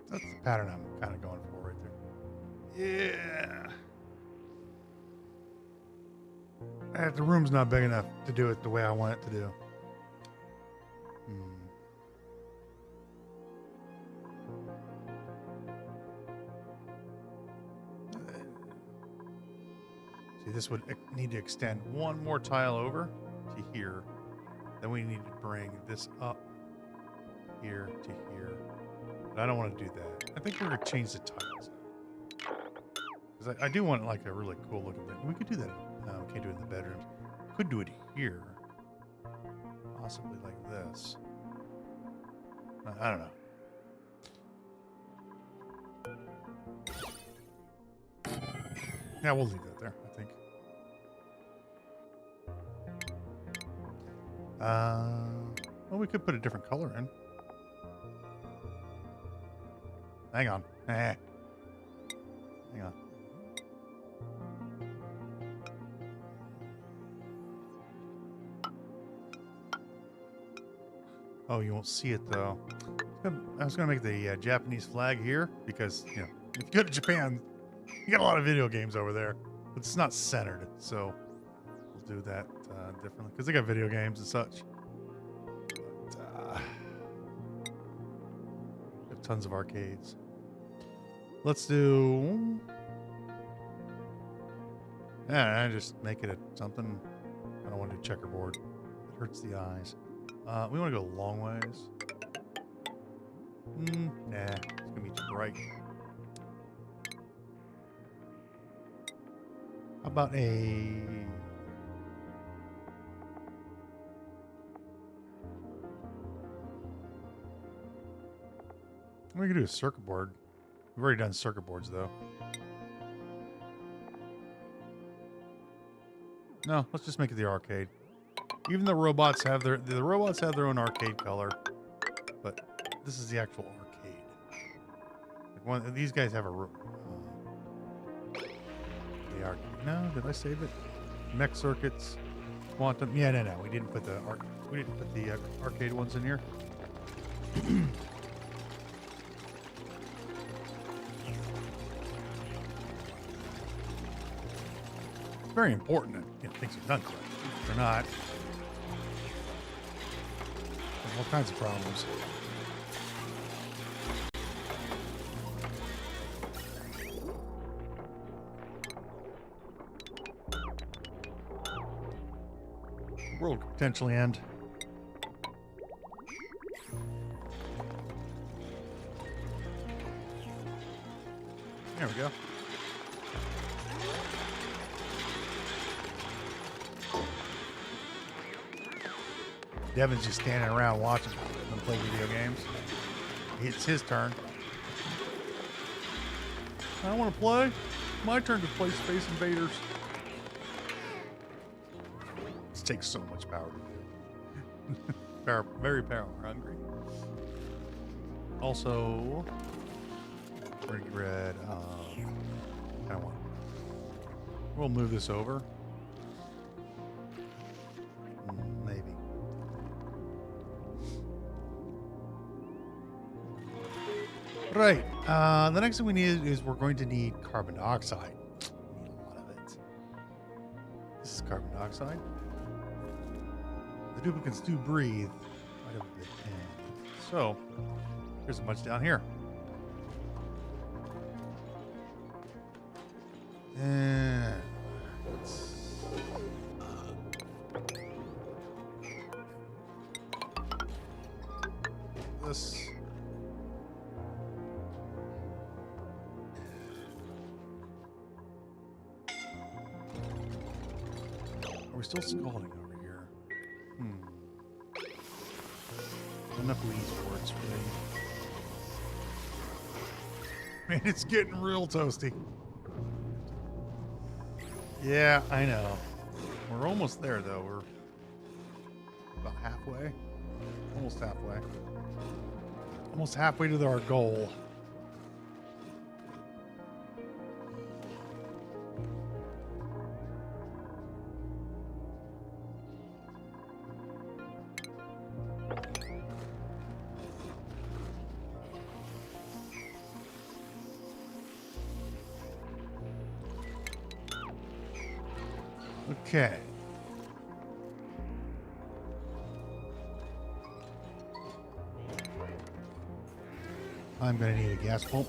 That's the pattern I'm kind of going for right there. Yeah. The room's not big enough to do it the way I want it to do. See, this would need to extend one more tile over to here. Then we need to bring this up here to here. But I don't want to do that. I think we're going to change the tiles. Because I do want like a really cool looking thing. We could do that. No, we can't do it in the bedrooms. Could do it here. Possibly like this. I don't know. Yeah, we'll leave that there, I think. Well, we could put a different color in. Hang on. Hang on. Oh, you won't see it though. I was gonna make the Japanese flag here because, you know, if you go to Japan, you got a lot of video games over there, but it's not centered, so we'll do that differently because they got video games and such. But, they have tons of arcades. Let's do. Yeah, I just make it a something. I don't want to do checkerboard. It hurts the eyes. We want to go long ways. Nah, it's gonna be too bright. How about a... We could do a circuit board. We've already done circuit boards, though. No, let's just make it the arcade. Even the robots have their own arcade color, but this is the actual arcade. Like these guys have a the arcade. No, did I save it? Mech circuits, quantum. Yeah, no, we didn't put the arcade ones in here. It's very important that, you know, things are done correctly. If they're not, there's all kinds of problems. The world could potentially end. There we go. Devin's just standing around watching them play video games. It's his turn. I want to play. My turn to play Space Invaders. It's takes so much power to do. Very power hungry. Also, we're gonna get rid of kind of one. We'll move this over. Maybe. Right. The next thing we need is we're going to need carbon dioxide. We need a lot of it. This is carbon dioxide. The duplicants do breathe quite a bit. So, here's a bunch down here. And this. Are we still scalding over here? Enough of these words for me. Man, it's getting real toasty. Yeah, I know. We're almost there, though. We're about halfway. Almost halfway. Almost halfway to our goal. Okay. I'm going to need a gas pump.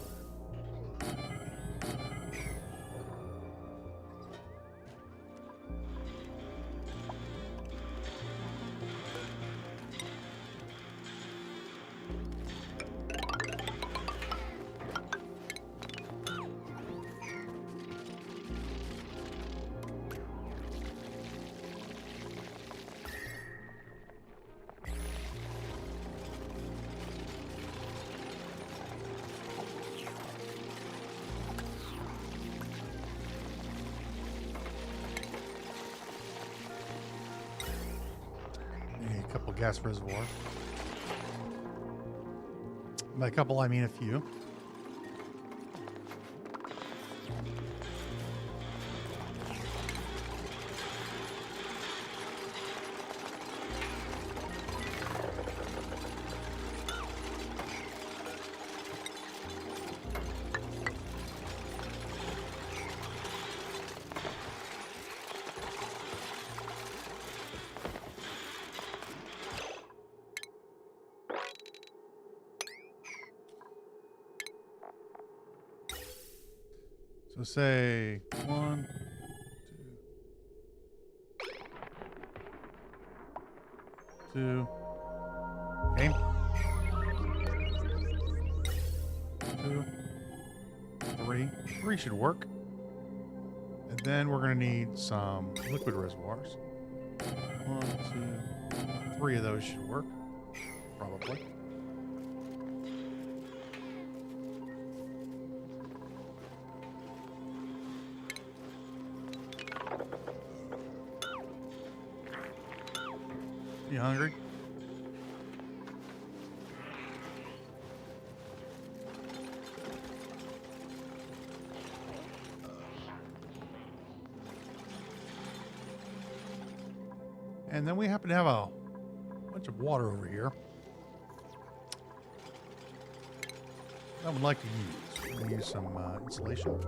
A couple gas reservoirs. By a couple, I mean a few. So say 1, 2, 2. Okay. 2, 3. 3 should work. And then we're going to need some liquid reservoirs. 1, 2, 3 of those should work. Probably. You hungry? And then we happen to have a bunch of water over here I would like to use. I'm going to use some insulation.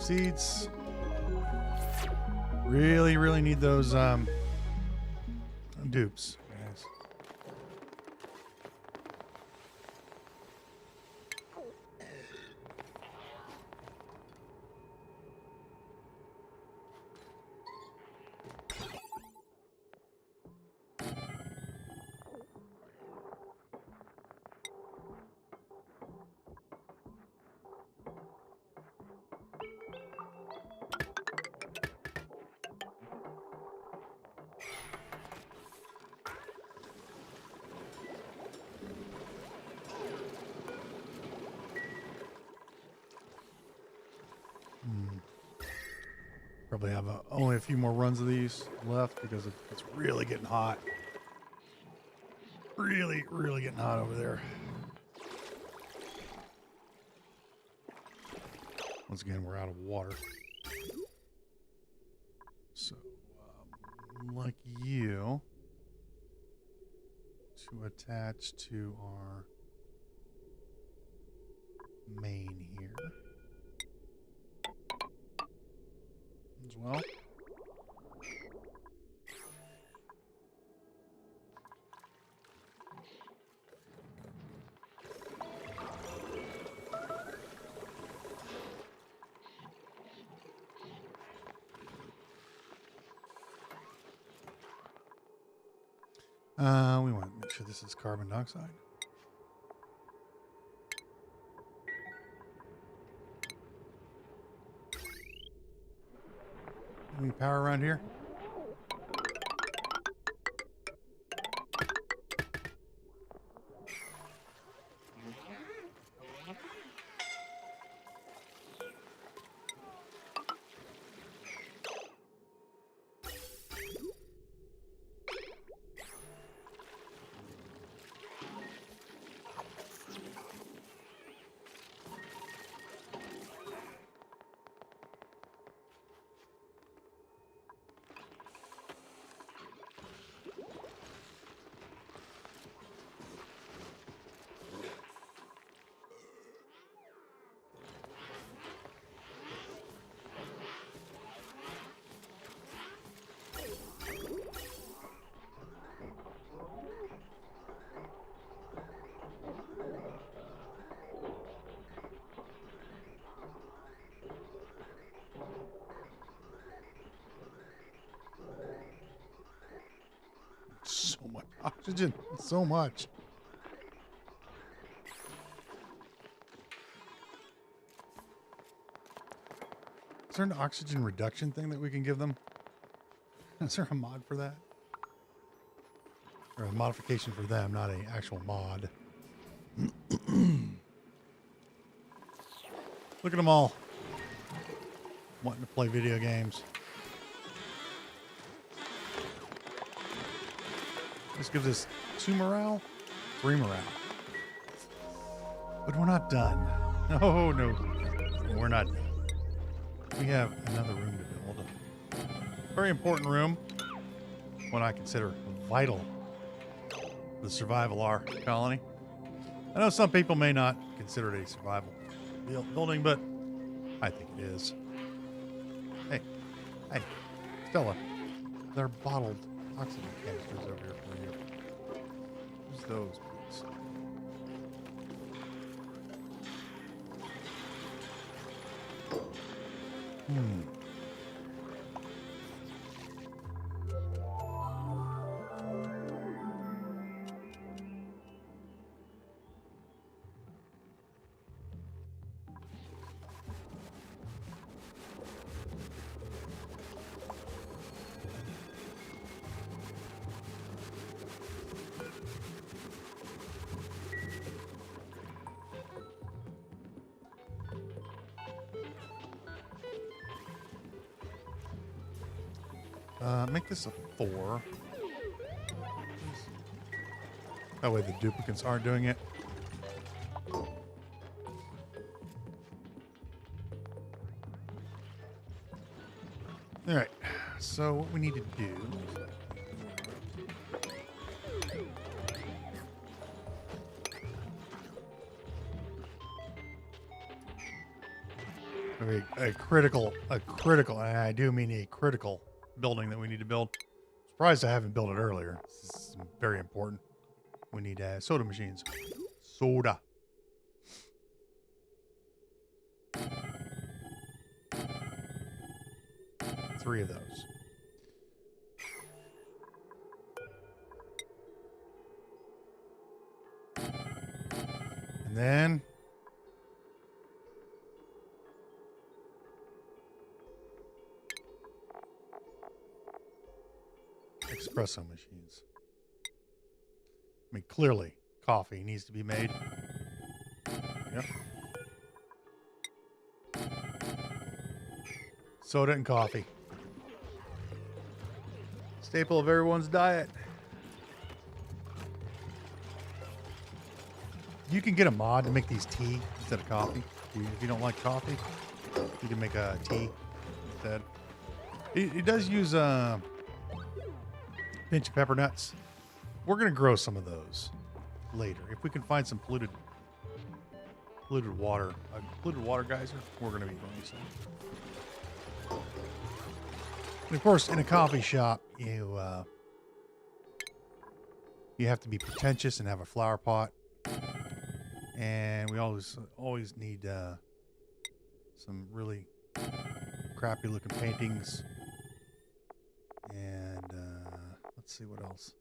seeds. Really, really need those dupes, guys. Probably have only a few more runs of these left because it's really getting hot. Really, really getting hot over there. Once again, we're out of water. So, like you to attach to our main here as well. We want to make sure this is carbon dioxide. Any power around here? So much oxygen. So much. Is there an oxygen reduction thing that we can give them? Is there a mod for that? Or a modification for them, not an actual mod. Look at them all. Wanting to play video games. This gives us 2 morale, 3 morale. But we're not done. Oh, no. We're not done. We have another room to build. Very important room. One I consider vital to the survival of our colony. I know some people may not consider it a survival building, but I think it is. Hey, Stella, they're bottled oxygen canisters over here for you. Use those, please. Make this a 4. That way the duplicants aren't doing it. All right. So what we need to do. a critical, and I do mean a critical building that we need to build. Surprised I haven't built it earlier. This is very important. We need soda machines. Soda. Three of those. And then espresso machines. I mean, clearly, coffee needs to be made. Yep. Soda and coffee. Staple of everyone's diet. You can get a mod to make these tea instead of coffee. If you don't like coffee, you can make a tea instead. It does use pinch of pepper nuts. We're going to grow some of those later. If we can find some polluted water, polluted water geyser, we're going to be growing some. And of course, in a coffee shop, you have to be pretentious and have a flower pot. And we always need some really crappy looking paintings. And let's see what else.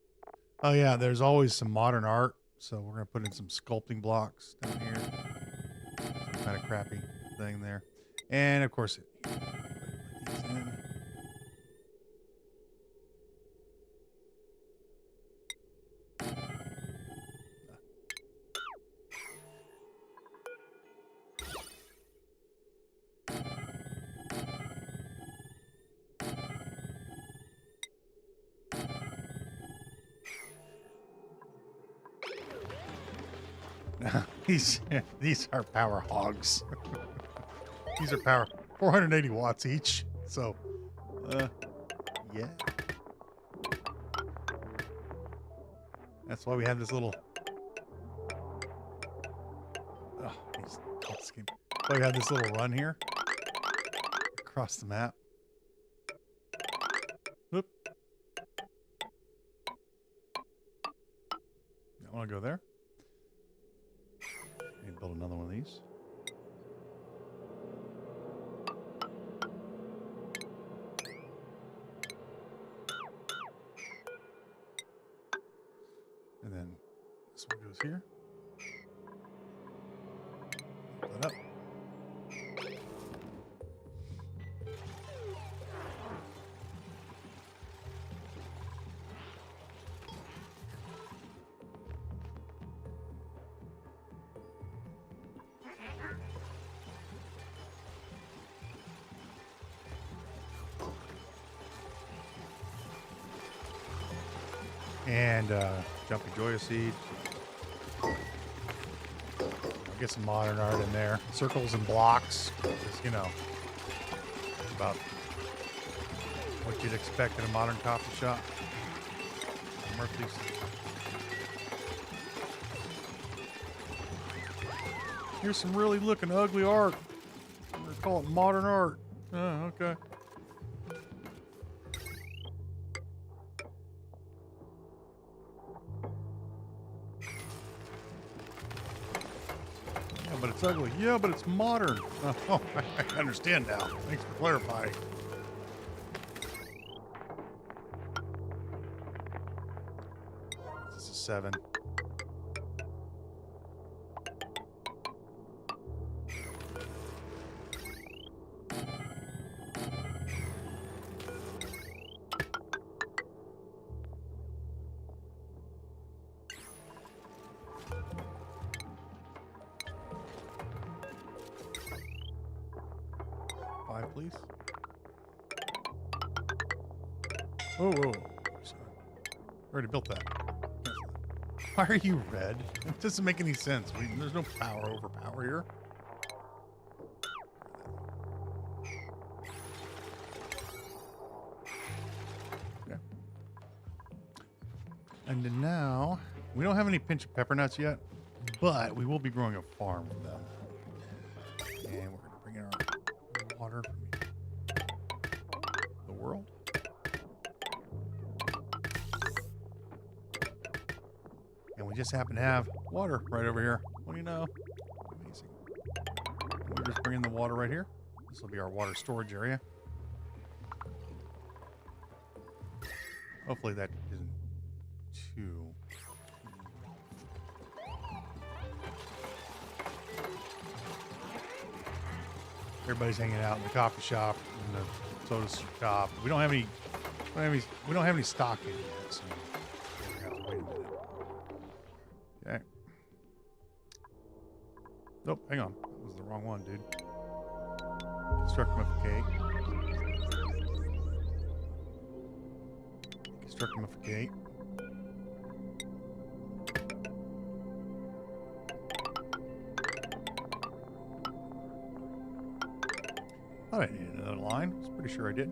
Oh yeah, there's always some modern art. So we're gonna put in some sculpting blocks down here. Some kind of crappy thing there. And of course, put these in. These are power hogs. These are power 480 watts each. So, yeah. That's why we have this little. Oh, that's why we have this little run here across the map. Whoop. I want to go there. Maybe build another one of these. And then this one goes here. Put that up. And Jumpy Joya seed. I'll get some modern art in there. Circles and blocks. Just, you know, about what you'd expect in a modern coffee shop. Murphy's. Here's some really looking ugly art. I'm gonna call it modern art. Oh, okay. But it's ugly. Yeah, but it's modern. Oh, I understand now. Thanks for clarifying. This is 7. Please. Whoa, whoa. Sorry. Already built that. Why are you red? It doesn't make any sense. There's no power over power here. Okay. And then now, we don't have any pinch of pepper nuts yet, but we will be growing a farm from them. And we're going to bring in our world. And we just happen to have water right over here. What do you know? Amazing. We'll just bring in the water right here. This will be our water storage area. Hopefully that isn't too... Everybody's hanging out in the coffee shop, in the soda shop. We don't have any stock in yet, so we're gonna have to wait a minute. Okay. Nope, hang on. That was the wrong one, dude. Constructificate. Constructificate. I thought I needed another line. I was pretty sure I did.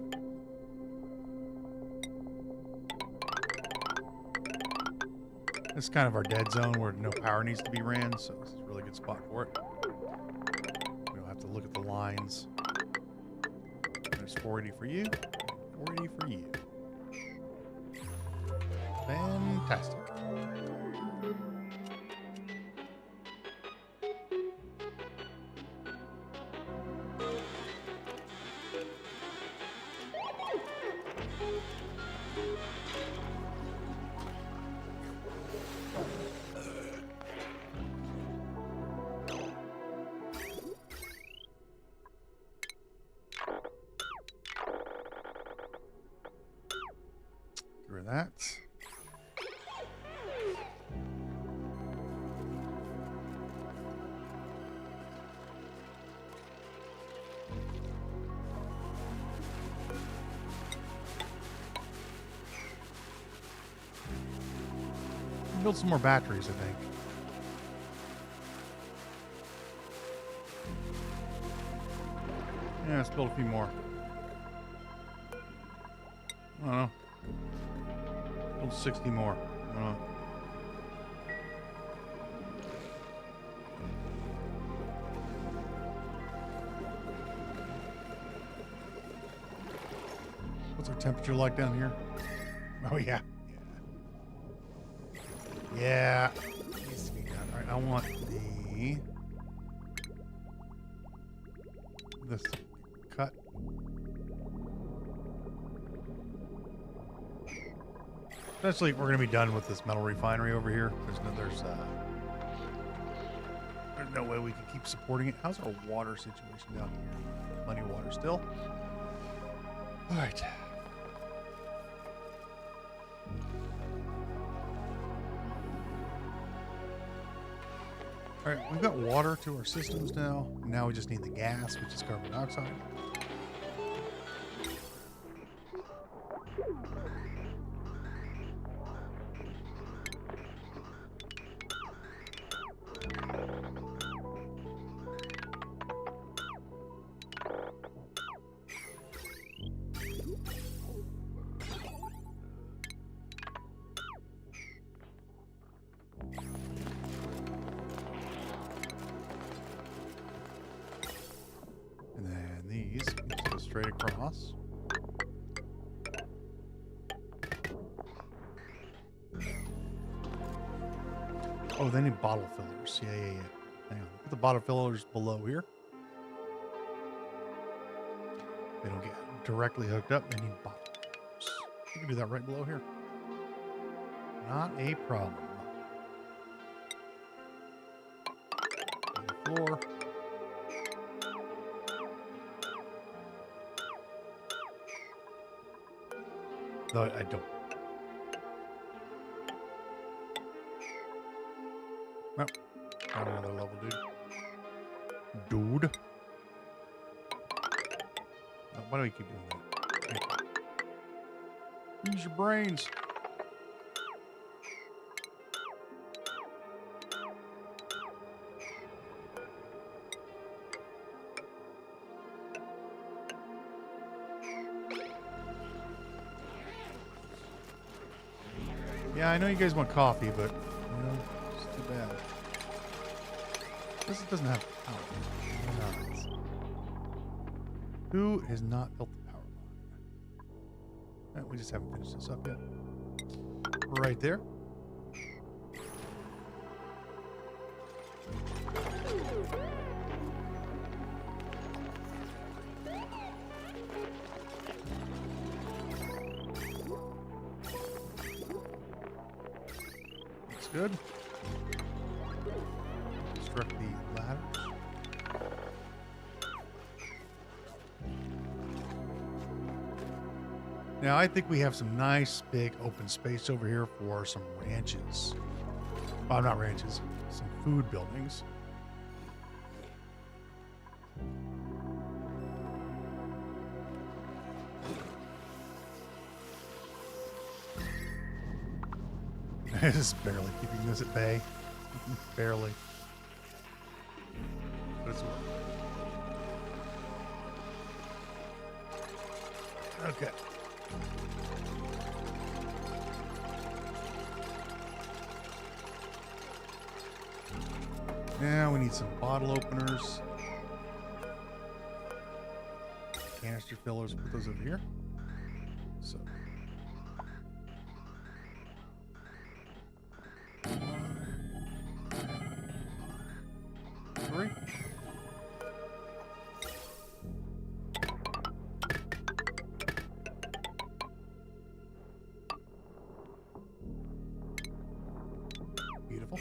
This is kind of our dead zone where no power needs to be ran, so this is a really good spot for it. We don't have to look at the lines. There's 480 for you, 480 for you. Fantastic. Get rid of that. Build some more batteries, I think. Yeah, let's build a few more. I don't know. Build 60 more. I don't know. What's our temperature like down here? Oh, yeah. Yeah, it needs to be done. All right, I want this cut. Essentially, we're going to be done with this metal refinery over here. There's no way we can keep supporting it. How's our water situation down here? Plenty of water still. All right. All right, we've got water to our systems now. Now we just need the gas, which is carbon dioxide. Straight across. Oh, they need bottle fillers. Yeah. Hang on. Put the bottle fillers below here. They don't get directly hooked up. They need bottle fillers. You can do that right below here. Not a problem. On the floor. No, I don't. Nope. On another level, dude. Oh, why do we keep doing that? Use your brains. Yeah, I know you guys want coffee, but you know, it's too bad. This doesn't have power. Who has not built the power line? We just haven't finished this up yet. Right there. Looks good. Construct the ladder. Now, I think we have some nice big open space over here for some ranches. Well, not ranches, some food buildings. This is barely keeping this at bay. Barely. But it's okay. Now we need some bottle openers. Canister fillers, put those over here. So. Three. Beautiful.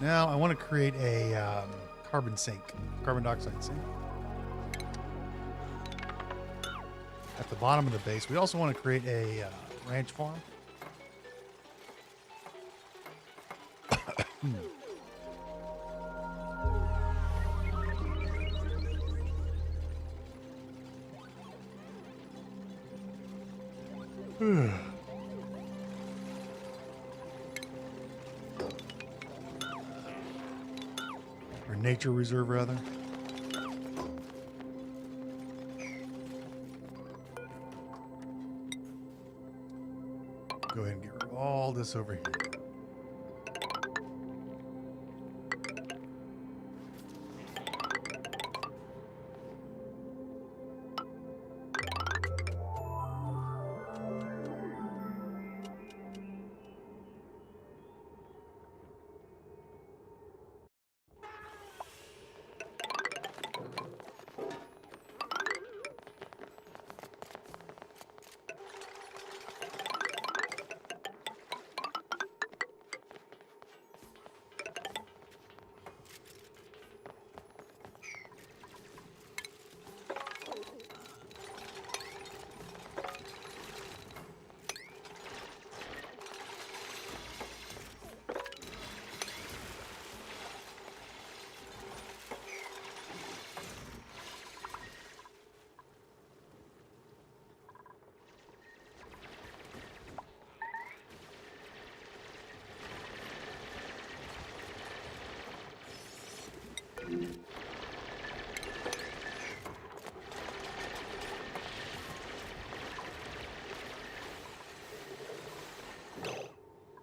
Now I want to create a carbon sink, carbon dioxide sink. At the bottom of the base, we also want to create a ranch farm. Or nature reserve, rather. Go ahead and get rid of all this over here.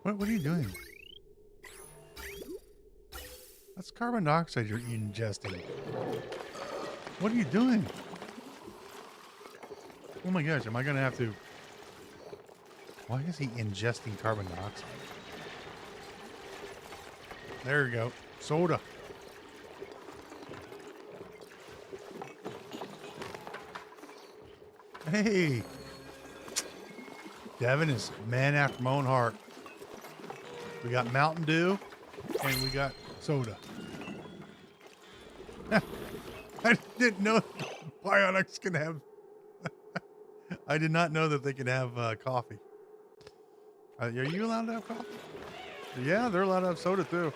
What are you doing? That's carbon dioxide you're ingesting. What are you doing? Oh my gosh, am I going to have to... Why is he ingesting carbon dioxide? There you go. Soda. Hey! Devin is man after my own heart. We got Mountain Dew and we got soda. I didn't know bionics can have... I did not know that they could have coffee. Are you allowed to have coffee? Yeah, they're allowed to have soda too.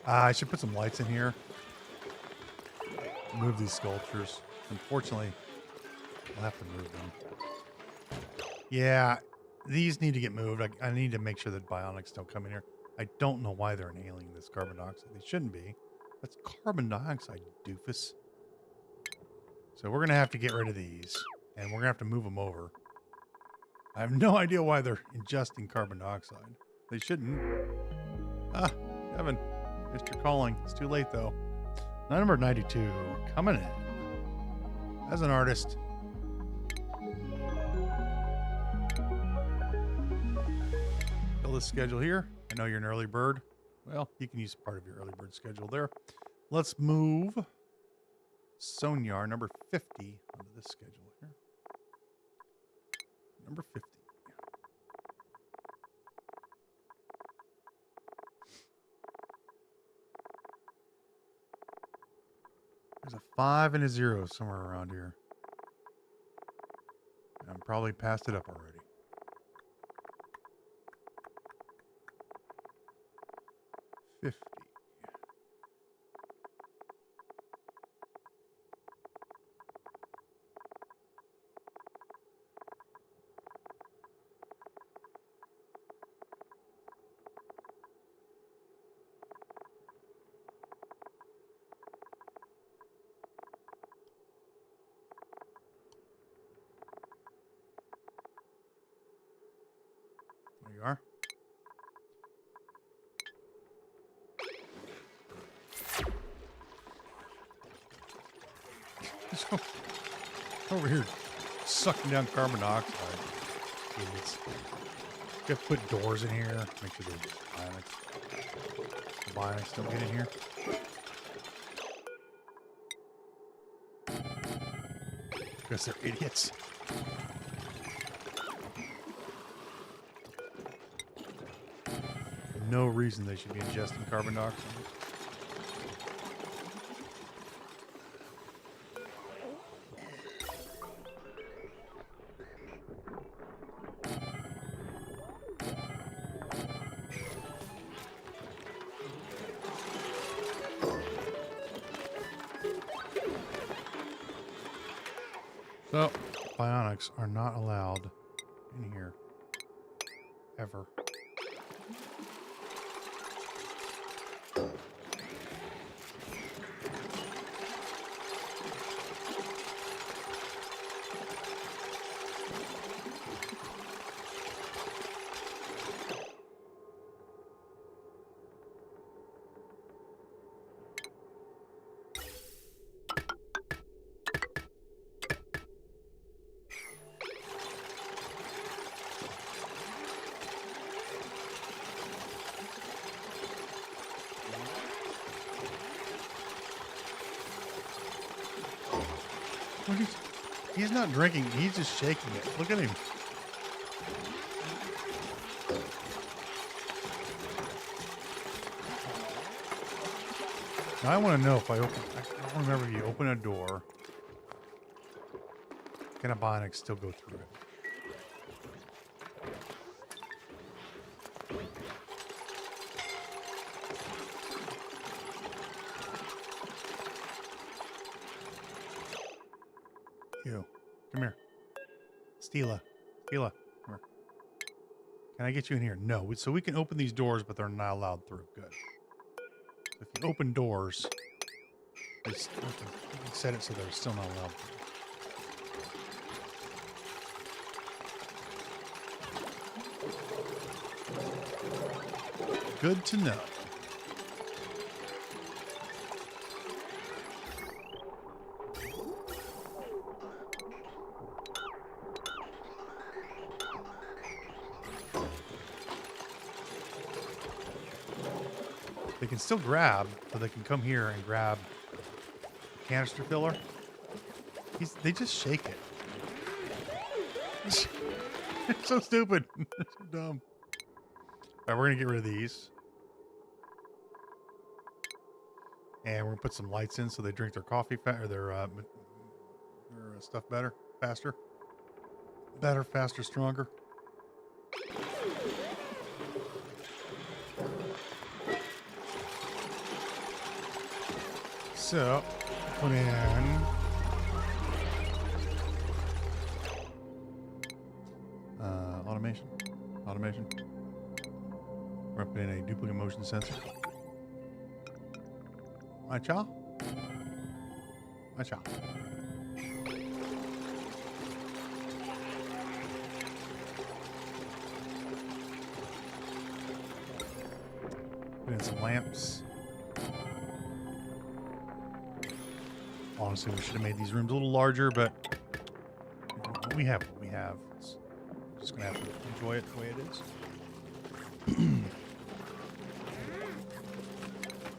I should put some lights in here. Move these sculptures. Unfortunately, I'll have to move them. Yeah, these need to get moved. I need to make sure that bionics don't come in here. I don't know why they're inhaling this carbon dioxide. They shouldn't be. That's carbon dioxide, doofus. So we're going to have to get rid of these. And we're going to have to move them over. I have no idea why they're ingesting carbon dioxide. They shouldn't. Ah, Evan, missed your calling. It's too late, though. Number 92, coming in. As an artist. Fill this schedule here. I know you're an early bird. Well, you can use part of your early bird schedule there. Let's move Sonyar, number 50, onto this schedule here. Number 50. There's a 5 and a 0 somewhere around here. I'm probably passed it up already. 50. There you are. Over here, sucking down carbon dioxide. Idiots. Got to put doors in here. Make sure the bionics don't get in here. Because they're idiots. No reason they should be ingesting carbon dioxide. So, bionics are not allowed in here. Ever. He's not drinking. He's just shaking it. Look at him. Now I want to know if I don't remember if you open a door, can a bionic still go through it? You. Come here. Stila. Come here. Can I get you in here? No. So we can open these doors, but they're not allowed through. Good. If you open doors, you can set it so they're still not allowed through. Good to know. They can still grab, so they can come here and grab canister filler. They just shake it. It's so stupid. It's so dumb. All right, we're gonna get rid of these, and we're gonna put some lights in so they drink their coffee or their stuff faster, stronger. So, put in automation. We're going to put in a duplicate motion sensor. My chow. some lamps. Honestly, we should have made these rooms a little larger, but we have what we have. We're just gonna have to enjoy it the way it is.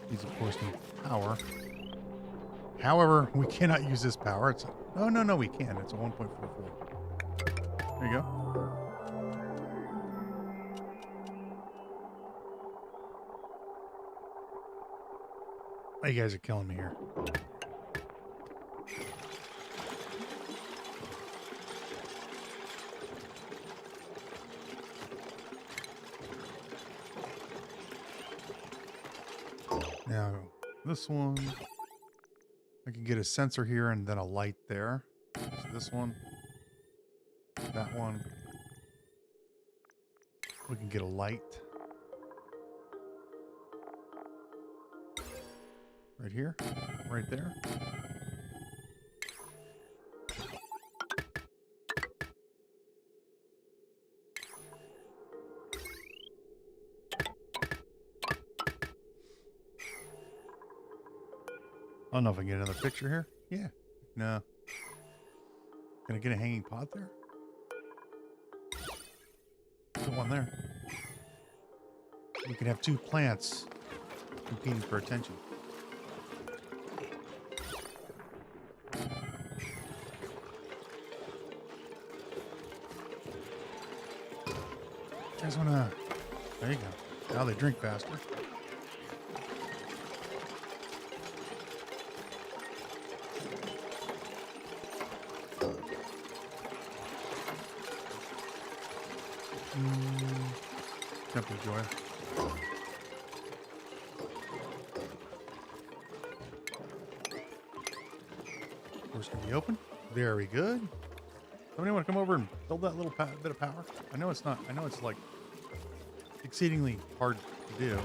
These, of course, need power. However, we cannot use this power. It's no, we can. It's a 1.44. There you go. Oh, you guys are killing me here. Now, this one, I can get a sensor here and then a light there. So this one, that one, we can get a light. Right here, right there. I don't know if I can get another picture here. Yeah. No. Can I get a hanging pot there? There's one there. We can have two plants competing for attention. You guys wanna... There you go. Now they drink faster. Temple Joy. Doors can be open. Very good. Somebody want to come over and build that little bit of power? I know it's not. I know it's like exceedingly hard to do.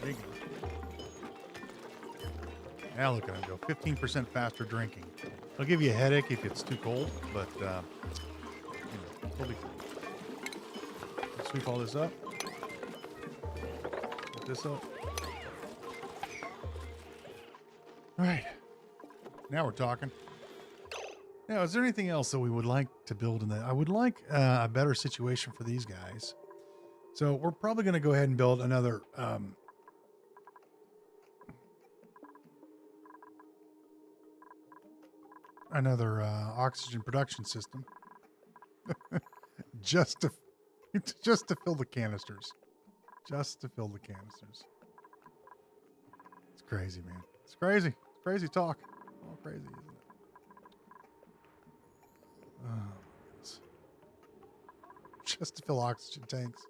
There you go. Now look at him go. 15% faster drinking. It'll give you a headache if it's too cold, but totally fine. Sweep all this up. Put this up. All right. Now we're talking. Now, is there anything else that we would like to build in that? I would like a better situation for these guys. So we're probably going to go ahead and build another oxygen production system. just to fill the canisters. Just to fill the canisters. It's crazy, man. It's crazy. It's crazy talk. All crazy, isn't it? Oh, goodness. Just to fill oxygen tanks.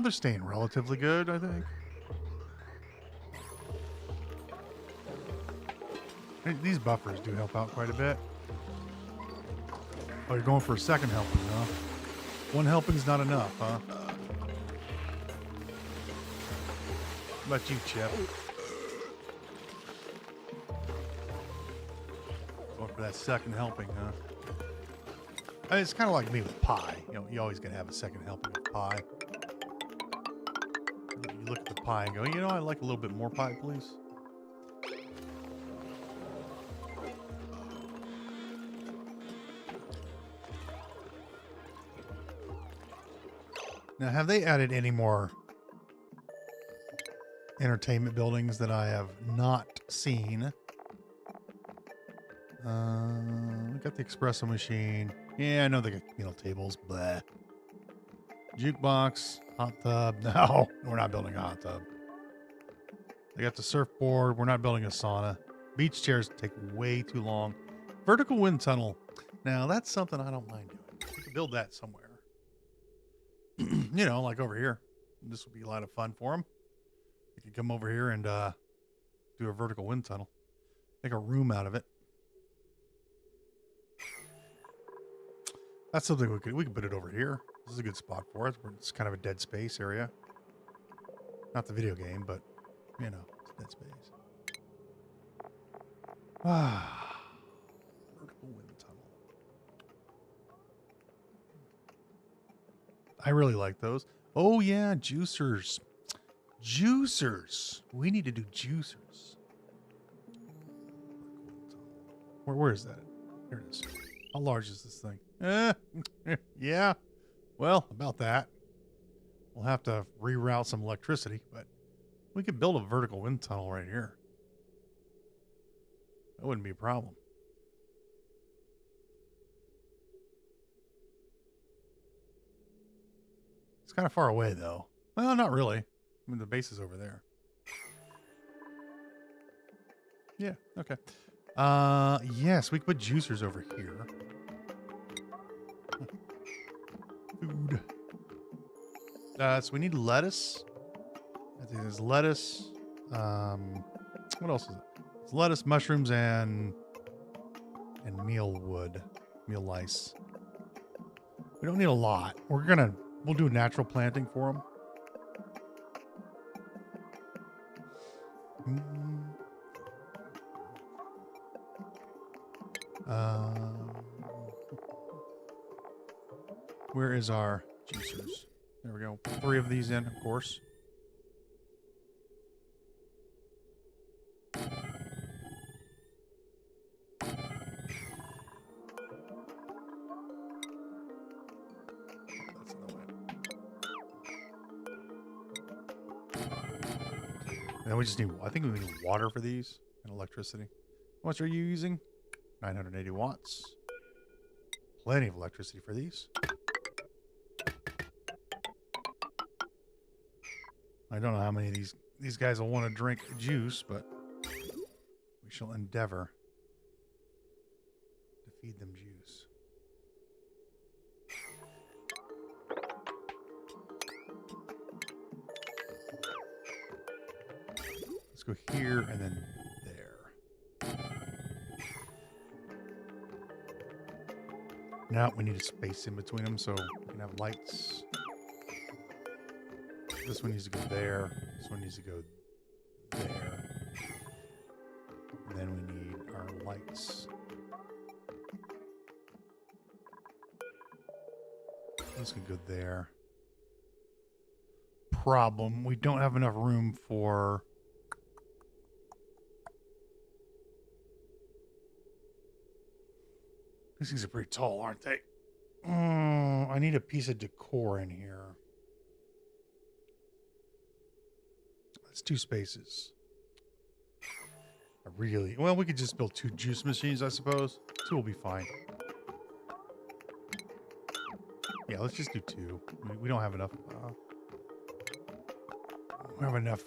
They're staying relatively good, I think. These buffers do help out quite a bit. Oh, you're going for a second helping, huh? One helping's not enough, huh? How about you, Chip? Going for that second helping, huh? I mean, it's kind of like me with pie. You know, you always gotta have a second helping of pie. You look at the pie and go, you know, I'd like a little bit more pie, please. Now, have they added any more entertainment buildings that I have not seen? We got the espresso machine. Yeah, I know they got meal tables. Blah. Jukebox, hot tub. No, we're not building a hot tub. They got the surfboard. We're not building a sauna. Beach chairs take way too long. Vertical wind tunnel. Now, that's something I don't mind doing. We can build that somewhere. You know, like over here. This would be a lot of fun for them. You could come over here and do a vertical wind tunnel. Make a room out of it. That's something we could put it over here. This is a good spot for it. It's kind of a dead space area. Not the video game, but You know, it's dead space. Ah, vertical wind tunnel. I really like those. Oh yeah, juicers. Juicers. We need to do juicers. Where is that? Here it is. How large is this thing? Yeah. Well, about that. We'll have to reroute some electricity, but we could build a vertical wind tunnel right here. That wouldn't be a problem. It's kind of far away, though. Well, not really. I mean, the base is over there. Yeah, okay. Yes, we could put juicers over here. Food. So we need lettuce. I think there's lettuce. What else is it? It's lettuce, mushrooms, and meal wood, meal lice. We don't need a lot. We'll do natural planting for them. Where is our juicers? There we go. 3 of these in, of course. And we just need, I think we need water for these and electricity. How much are you using? 980 watts. Plenty of electricity for these. I don't know how many of these guys will want to drink juice, but we shall endeavor to feed them juice. Let's go here and then there. Now we need a space in between them so we can have lights. This one needs to go there. This one needs to go there. And then we need our lights. This can go there. Problem, we don't have enough room for... These things are pretty tall, aren't they? I need a piece of decor in here. That's 2 spaces. Well, we could just build 2 juice machines, I suppose. 2 will be fine. Yeah, let's just do 2. We don't have enough. We have enough.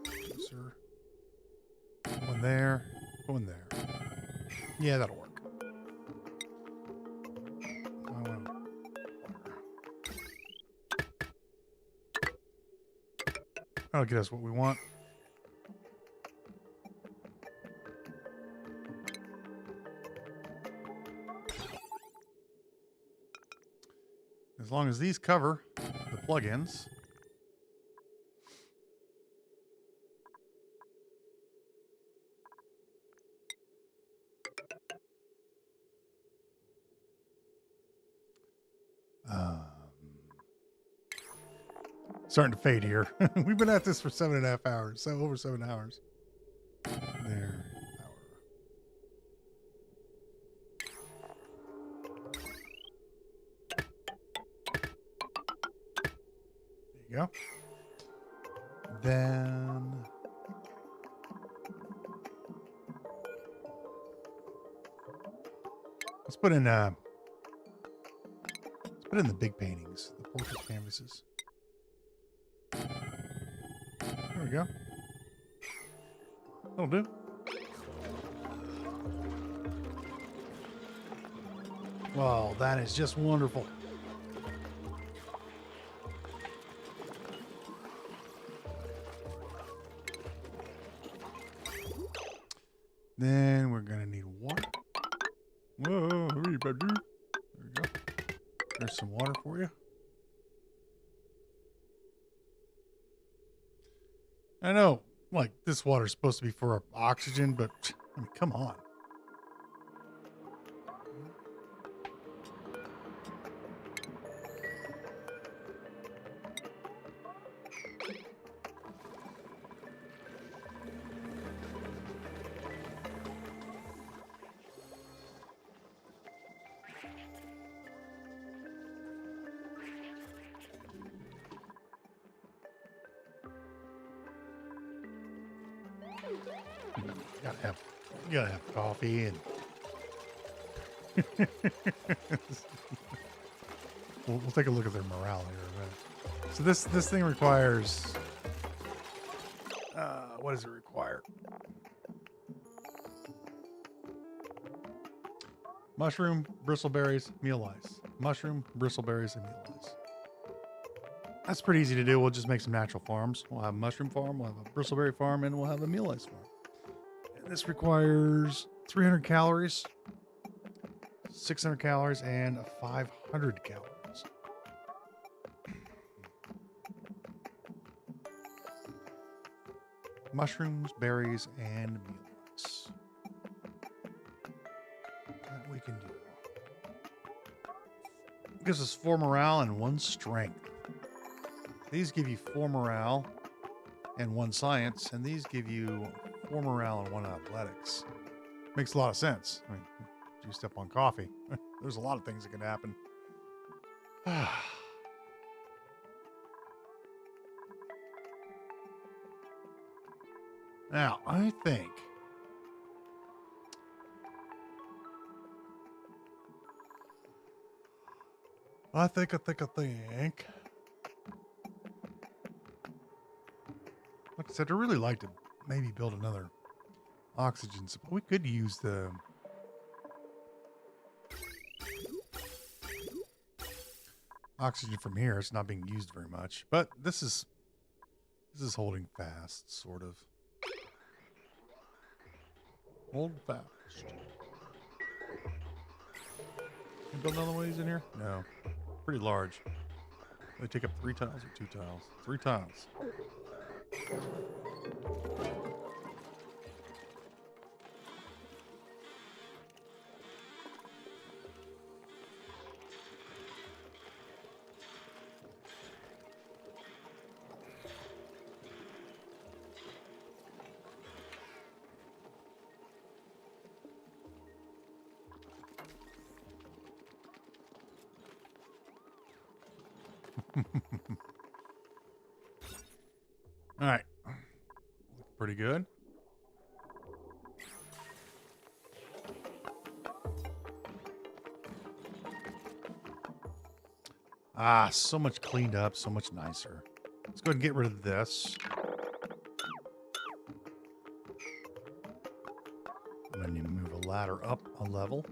Juicer. One there. One there. Yeah, that'll work. That'll get us what we want. As long as these cover the plugins. Starting to fade here. We've been at this for 7.5 hours. So over 7 hours. There. There you go. Then let's put in the big paintings, the portrait canvases. There we go. That'll do. Wow, that is just wonderful. Then we're gonna need water. Whoa, hurry, baby. There we go. There's some water for you. I know, like, this water's supposed to be for oxygen, but, I mean, come on. You gotta have coffee and we'll take a look at their morale here in a minute. So this thing requires what does it require? Mushroom, bristleberries, meal ice. Mushroom, bristleberries, and meal ice. That's pretty easy to do. We'll just make some natural farms. We'll have a mushroom farm, we'll have a bristleberry farm, and we'll have a meal ice farm. And this requires 300 calories, 600 calories, and 500 calories. Mushrooms, berries, and meal ice. That we can do. Gives us 4 morale and 1 strength. These give you 4 morale and 1 science, and these give you 4 morale and 1 athletics. Makes a lot of sense. I mean, if you step on coffee, there's a lot of things that can happen. Now, I think like I said, I really like to maybe build another oxygen supply. We could use the oxygen from here. It's not being used very much, but this is holding fast, sort of. Hold fast. Can you build another one of these in here? No. Pretty large. They take up 3 tiles or 2 tiles? 3 tiles. All right. Pretty good. Ah, so much cleaned up, so much nicer. Let's go ahead and get rid of this. And then you move a ladder up a level.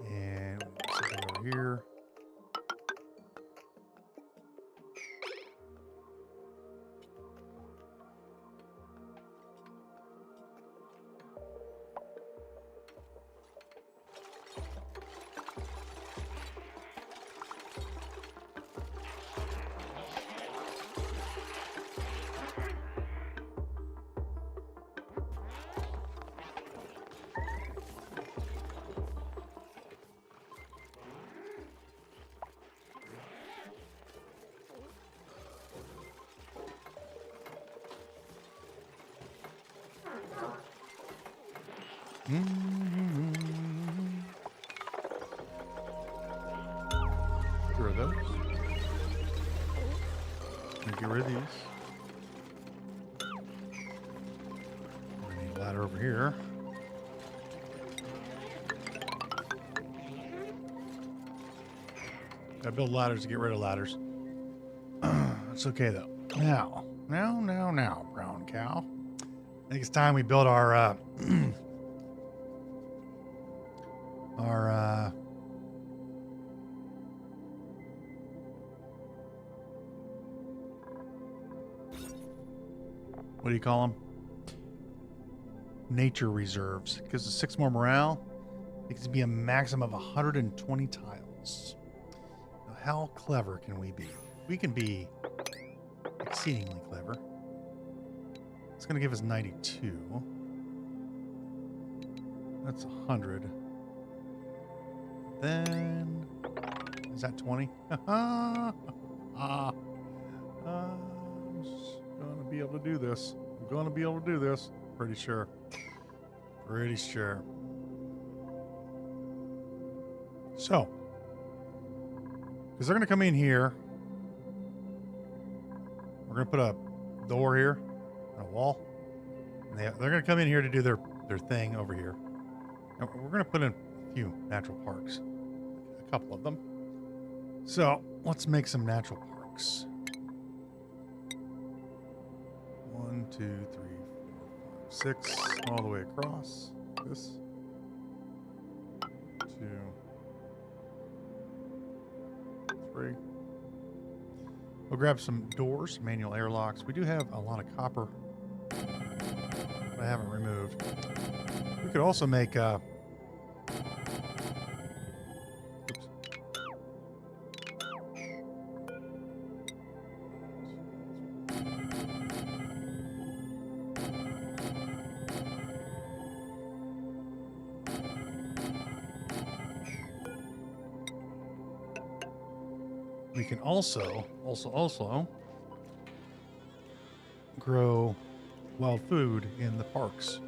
And something over here. Get rid of those. Get rid of these. We need a ladder over here. Gotta build ladders to get rid of ladders. It's okay though. Now, brown cow. I think it's time we build our what do you call them? Nature reserves. It gives us 6 more morale. It can be a maximum of 120 tiles. Now, how clever can we be? We can be exceedingly clever. It's going to give us 92. That's 100. Then, is that 20? I'm going to be able to do this. I'm going to be able to do this. Pretty sure. Pretty sure. So, because they're going to come in here. We're going to put a door here and a wall. And they're going to come in here to do their thing over here. And we're going to put in a few natural parks. A couple of them. So, let's make some natural parks. 1, 2, 3, 4, 5, 6. All the way across. This. 2, 3. We'll grab some doors, manual airlocks. We do have a lot of copper that I haven't removed. We could also make oops. We can also grow wild food in the parks.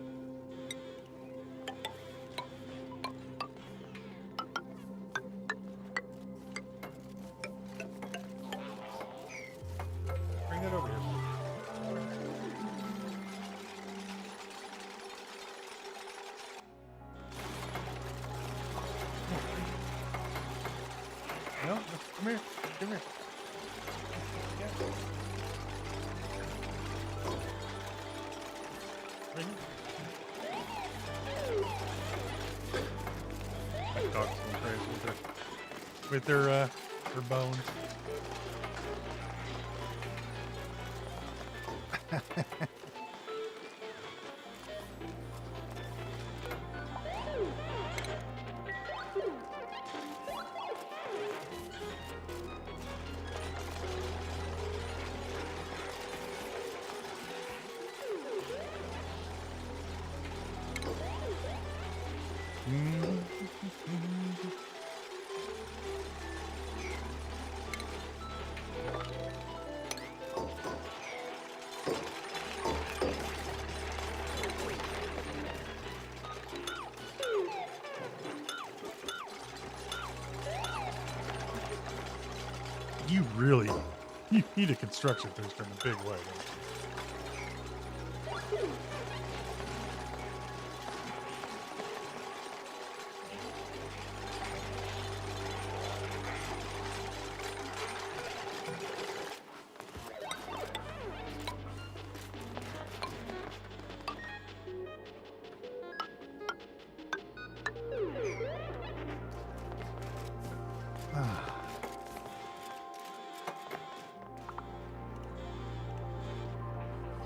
Bring that over here. No, come here. Come here. Yeah. Right here. My dog's going crazy with their bones. You need a construction booster in a big way. Don't you?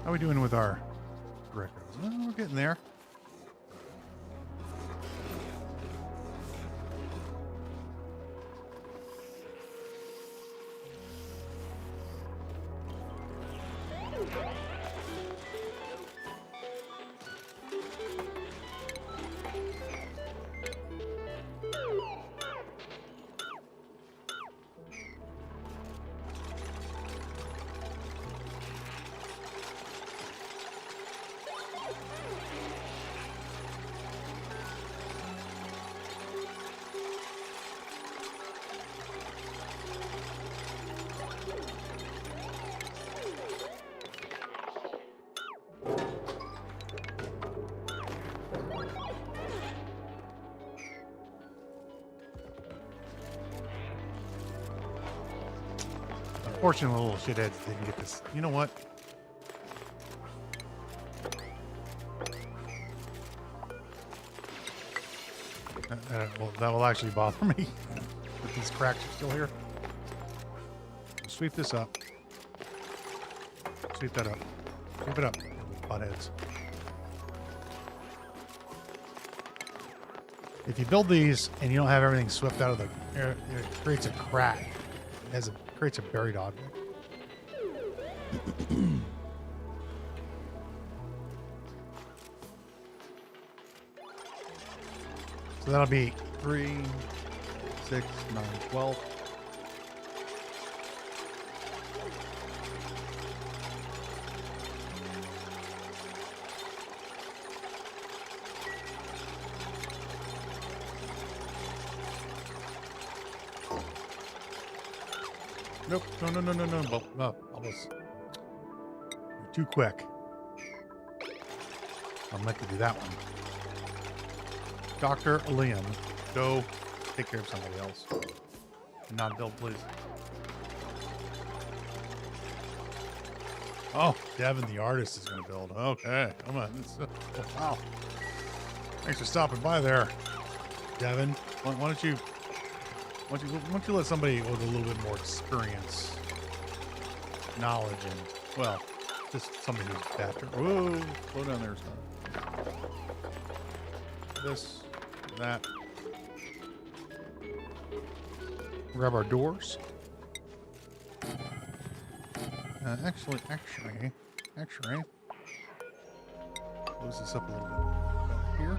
How are we doing with our Greccos? Well, we're getting there. Unfortunately, little shitheads didn't get this. You know what? That will actually bother me. But these cracks are still here. Sweep this up. Sweep that up. Sweep it up. Buttheads. If you build these and you don't have everything swept out of the air, it creates a crack. Creates a buried object. So that'll be 3, 6, 9, 12. Nope. No. Almost. You're too quick. I'm meant to do that one. Dr. Liam, go take care of somebody else. Not Bill, please. Oh, Devin, the artist, is going to build. Okay, come on. Wow. Thanks for stopping by there, Devin. Why don't you let somebody with a little bit more experience, knowledge, and, well, just somebody who's better. Whoa, slow down there, son. This, that. Grab our doors. Actually. Close this up a little bit here.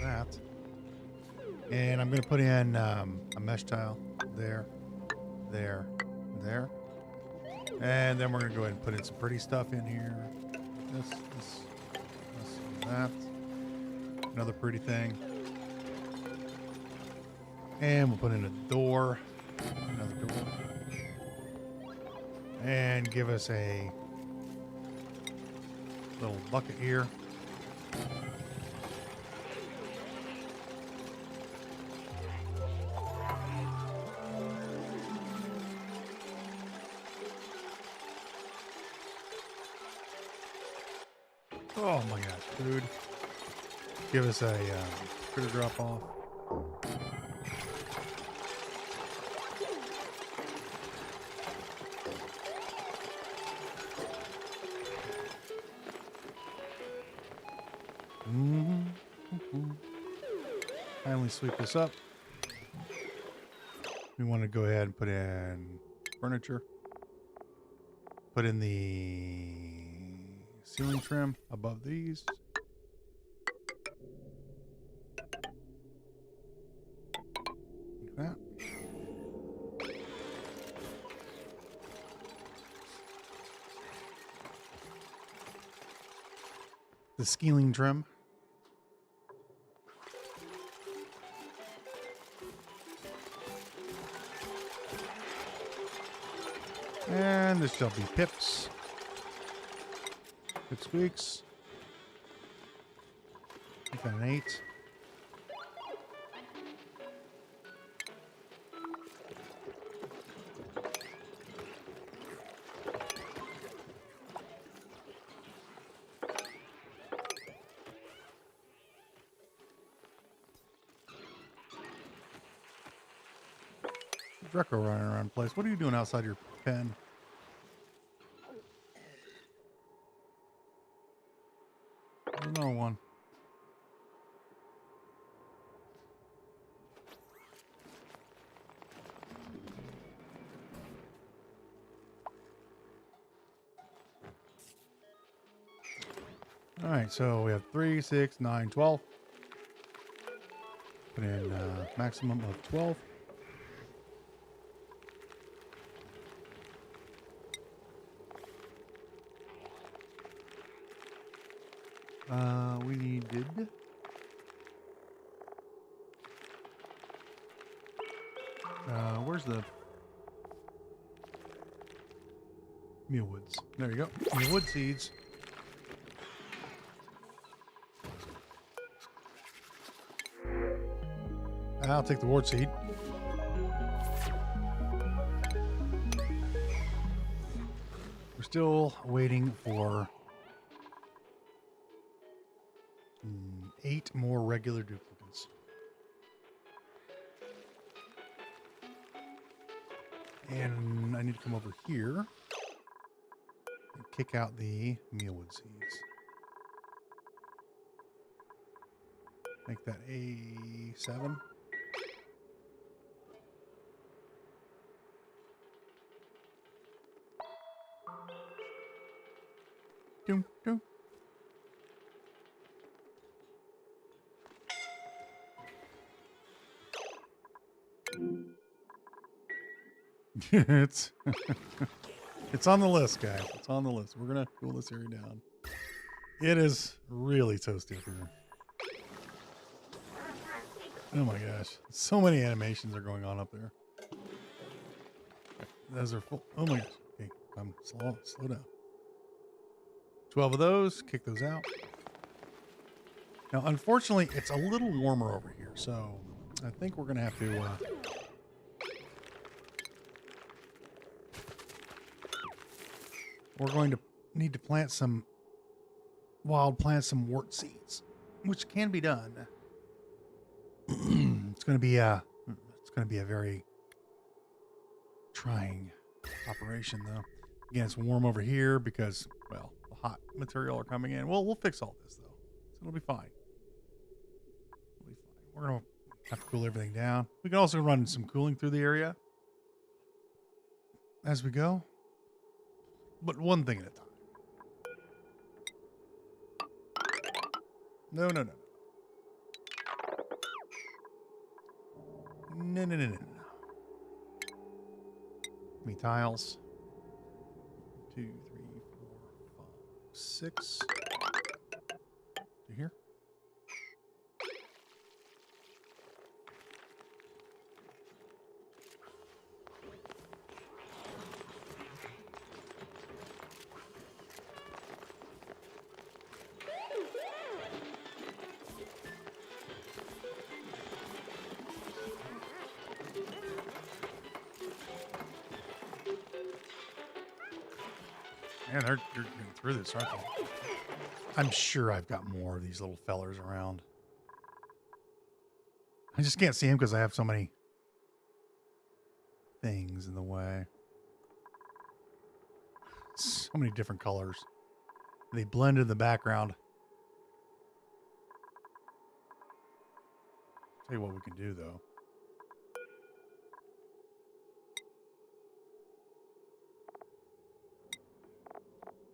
That. And I'm going to put in a mesh tile there. And then we're going to go ahead and put in some pretty stuff in here. This, that. Another pretty thing. And we'll put in a door. Another door. And give us a little bucket here. Oh my gosh, food. Give us a critter drop off. Finally sweep this up. We want to go ahead and put in furniture. Put in the ceiling trim above these. Like that. The ceiling trim. And this shall be pips. Good squeaks. I got an 8. Draco running around the place. What are you doing outside your pen? There's no one. All right, so we have 3, 6, 9, 12. Put in maximum of 12. We needed where's the mealwoods? There you go. Mealwood seeds. I'll take the wart seed. We're still waiting for 8 more regular duplicants. And I need to come over here and kick out the mealwood seeds. Make that a 7. Dum, dum. it's it's on the list, guys. It's on the list. We're gonna cool this area down. It is really toasty up here. Oh my gosh. So many animations are going on up there. Okay, those are full. Oh my gosh. Okay, come slow down. 12 of those. Kick those out. Now, unfortunately, it's a little warmer over here, so I think we're going to have to... we're going to need to plant some wild plants, some wart seeds, which can be done. It's going to be a very trying operation, though. Again, it's warm over here because, well, the hot material are coming in. Well, we'll fix all this, though, so it'll be fine. We're going to have to cool everything down. We can also run some cooling through the area as we go, but one thing at a time. No. No. Me tiles. 2, 3, 4, 5, 6. To here. Man, they're getting through this, aren't they? I'm sure I've got more of these little fellers around. I just can't see them because I have so many things in the way. So many different colors. They blend in the background. Tell you what we can do, though.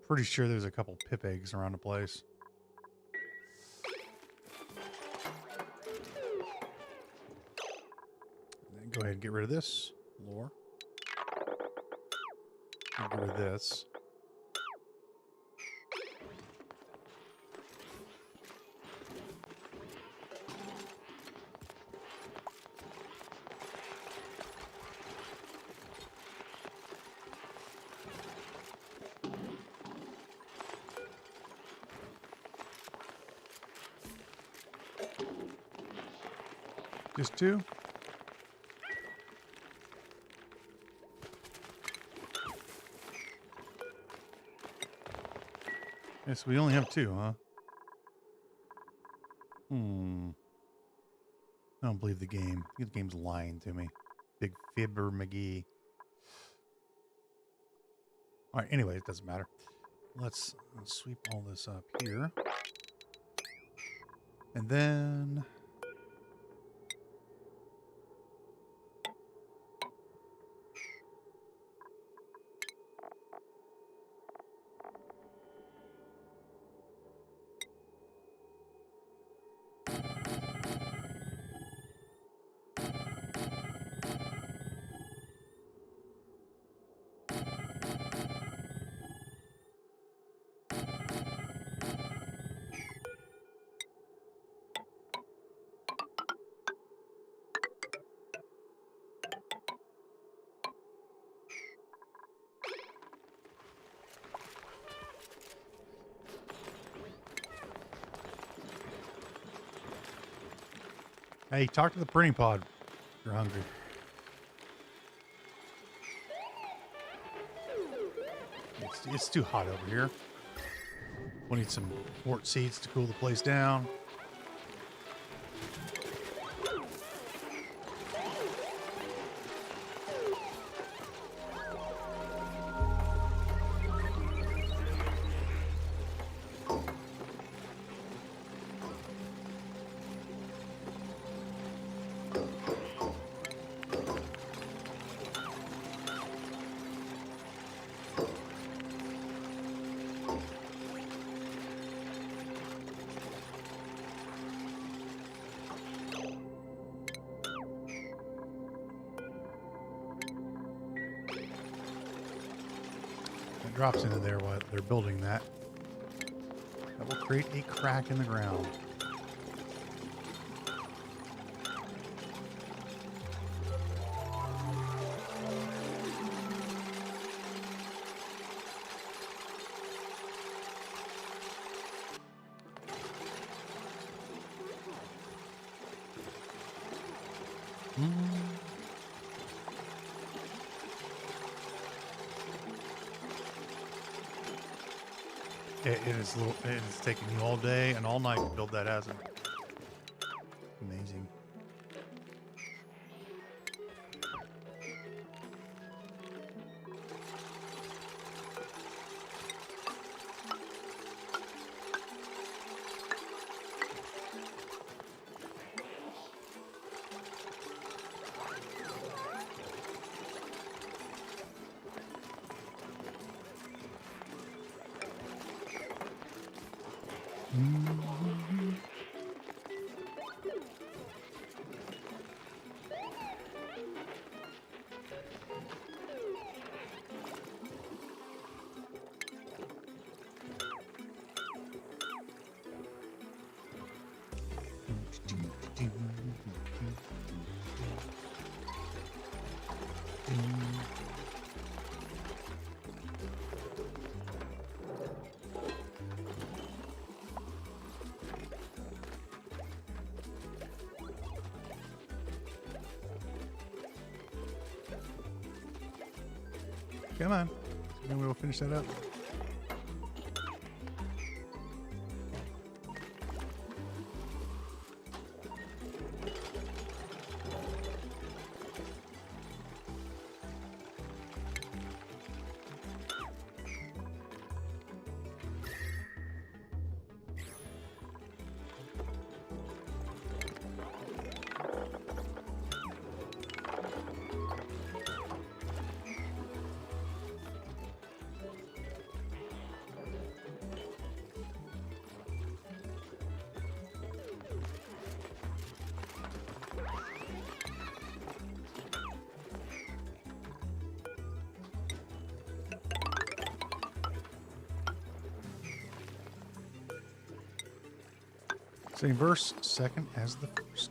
Pretty sure there's a couple pip eggs around the place. And then go ahead and get rid of this lore. Get rid of this. Just 2. Yes, we only have 2, huh? I don't believe the game. I think the game's lying to me. Big Fibber McGee. All right, anyway, it doesn't matter. Let's sweep all this up here. And then... Hey, talk to the printing pod if you're hungry. It's too hot over here. We'll need some wart seeds to cool the place down. drops into there while they're building that. That will create a crack in the ground. It's taking you all day and all night to build that, hasn't it? Amazing. Come on. Then we'll finish that up. Same verse, second as the first.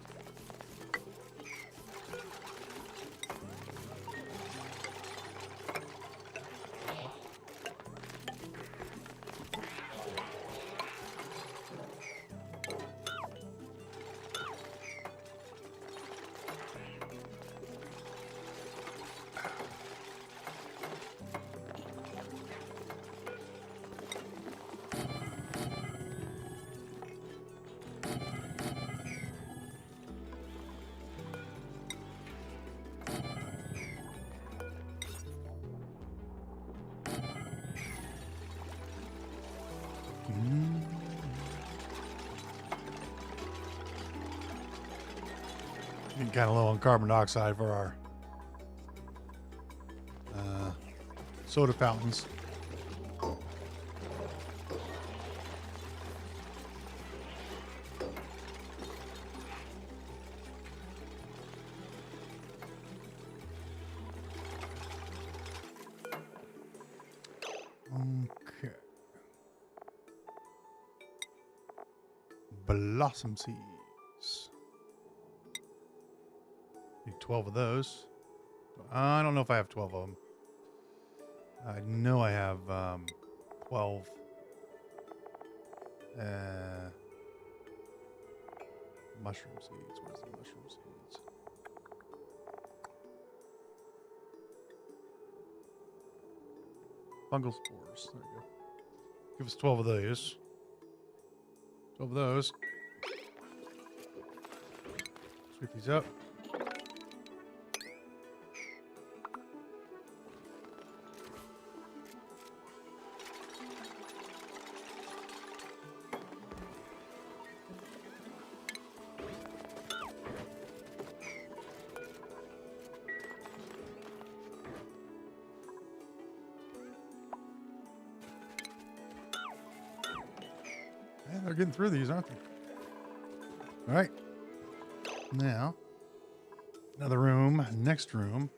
Getting kind of low on carbon dioxide for our soda fountains. Okay. Blossom seeds. Need 12 of those. I don't know if I have 12 of them. I know I have 12. Mushroom seeds. Where's the mushroom seeds? Fungal spores. There we go. Give us 12 of those. 12 of those. Sweep these up. Yeah, they're getting through these, aren't they? All right. Now, another room, next room.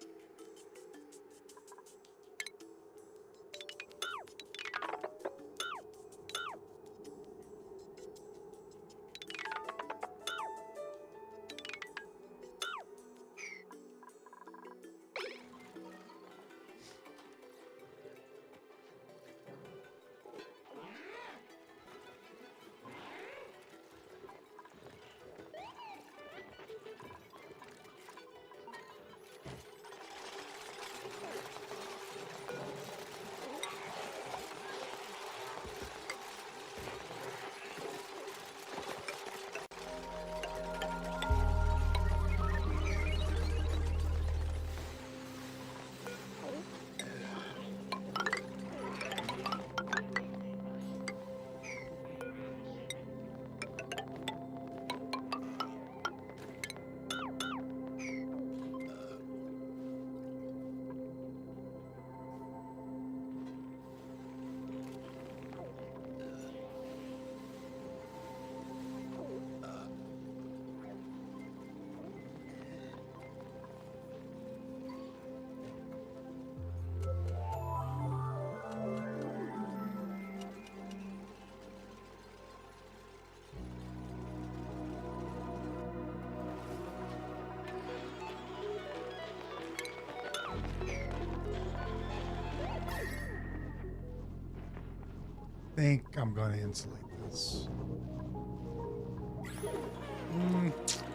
think I'm going to insulate this.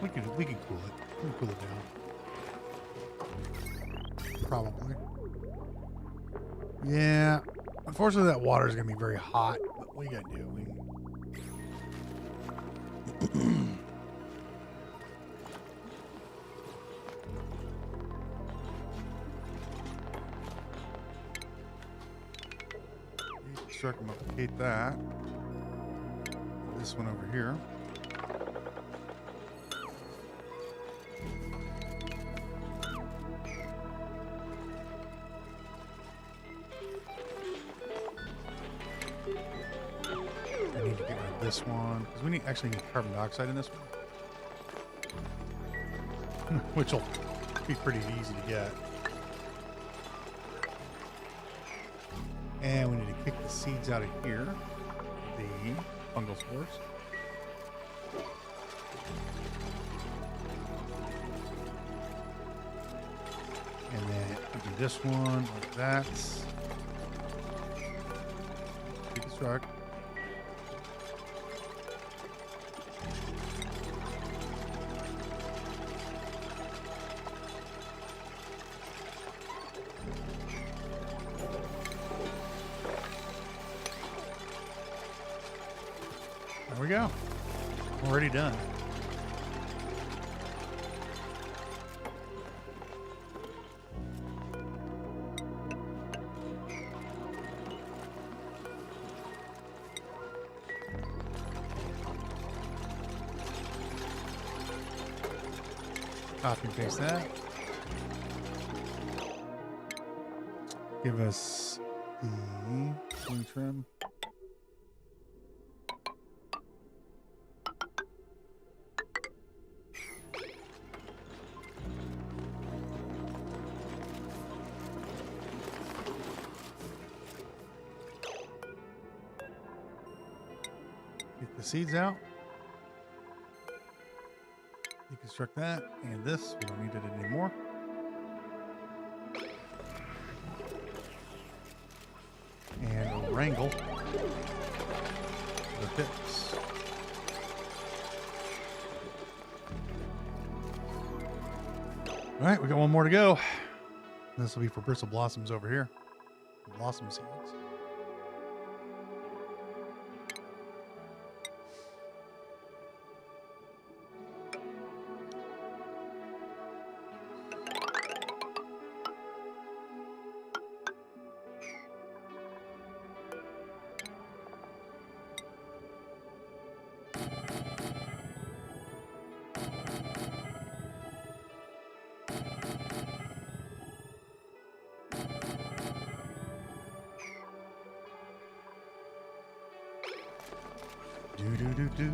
We can cool it. We can cool it down. Probably. Yeah. Unfortunately, that water is going to be very hot. But what are you going to do? Circumnavigate that. This one over here. I need to get rid of this one because we actually need carbon dioxide in this one, which will be pretty easy to get. And we need to kick the seeds out of here, the fungal spores. And then we do this one like that. Deconstruct. There we go. Already done. Copy and paste that. Give us the swing trim. Get the seeds out. Deconstruct that, and this, we don't need it anymore. And wrangle the bits. All right, we got one more to go. This will be for bristle blossoms over here. Blossom seeds. Do.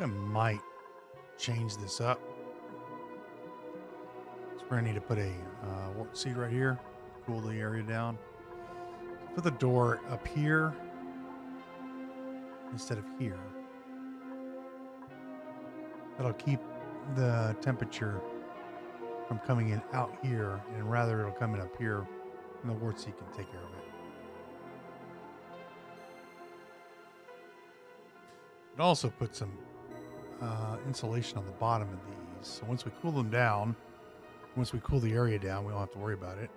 I might change this up. So we're gonna need to put a warp seed right here to cool the area down. Put the door up here instead of here. That'll keep the temperature from coming in out here, and rather it'll come in up here, and the warp seed can take care of it. It also put some insulation on the bottom of these, so once we cool them down, once we cool the area down, we don't have to worry about it.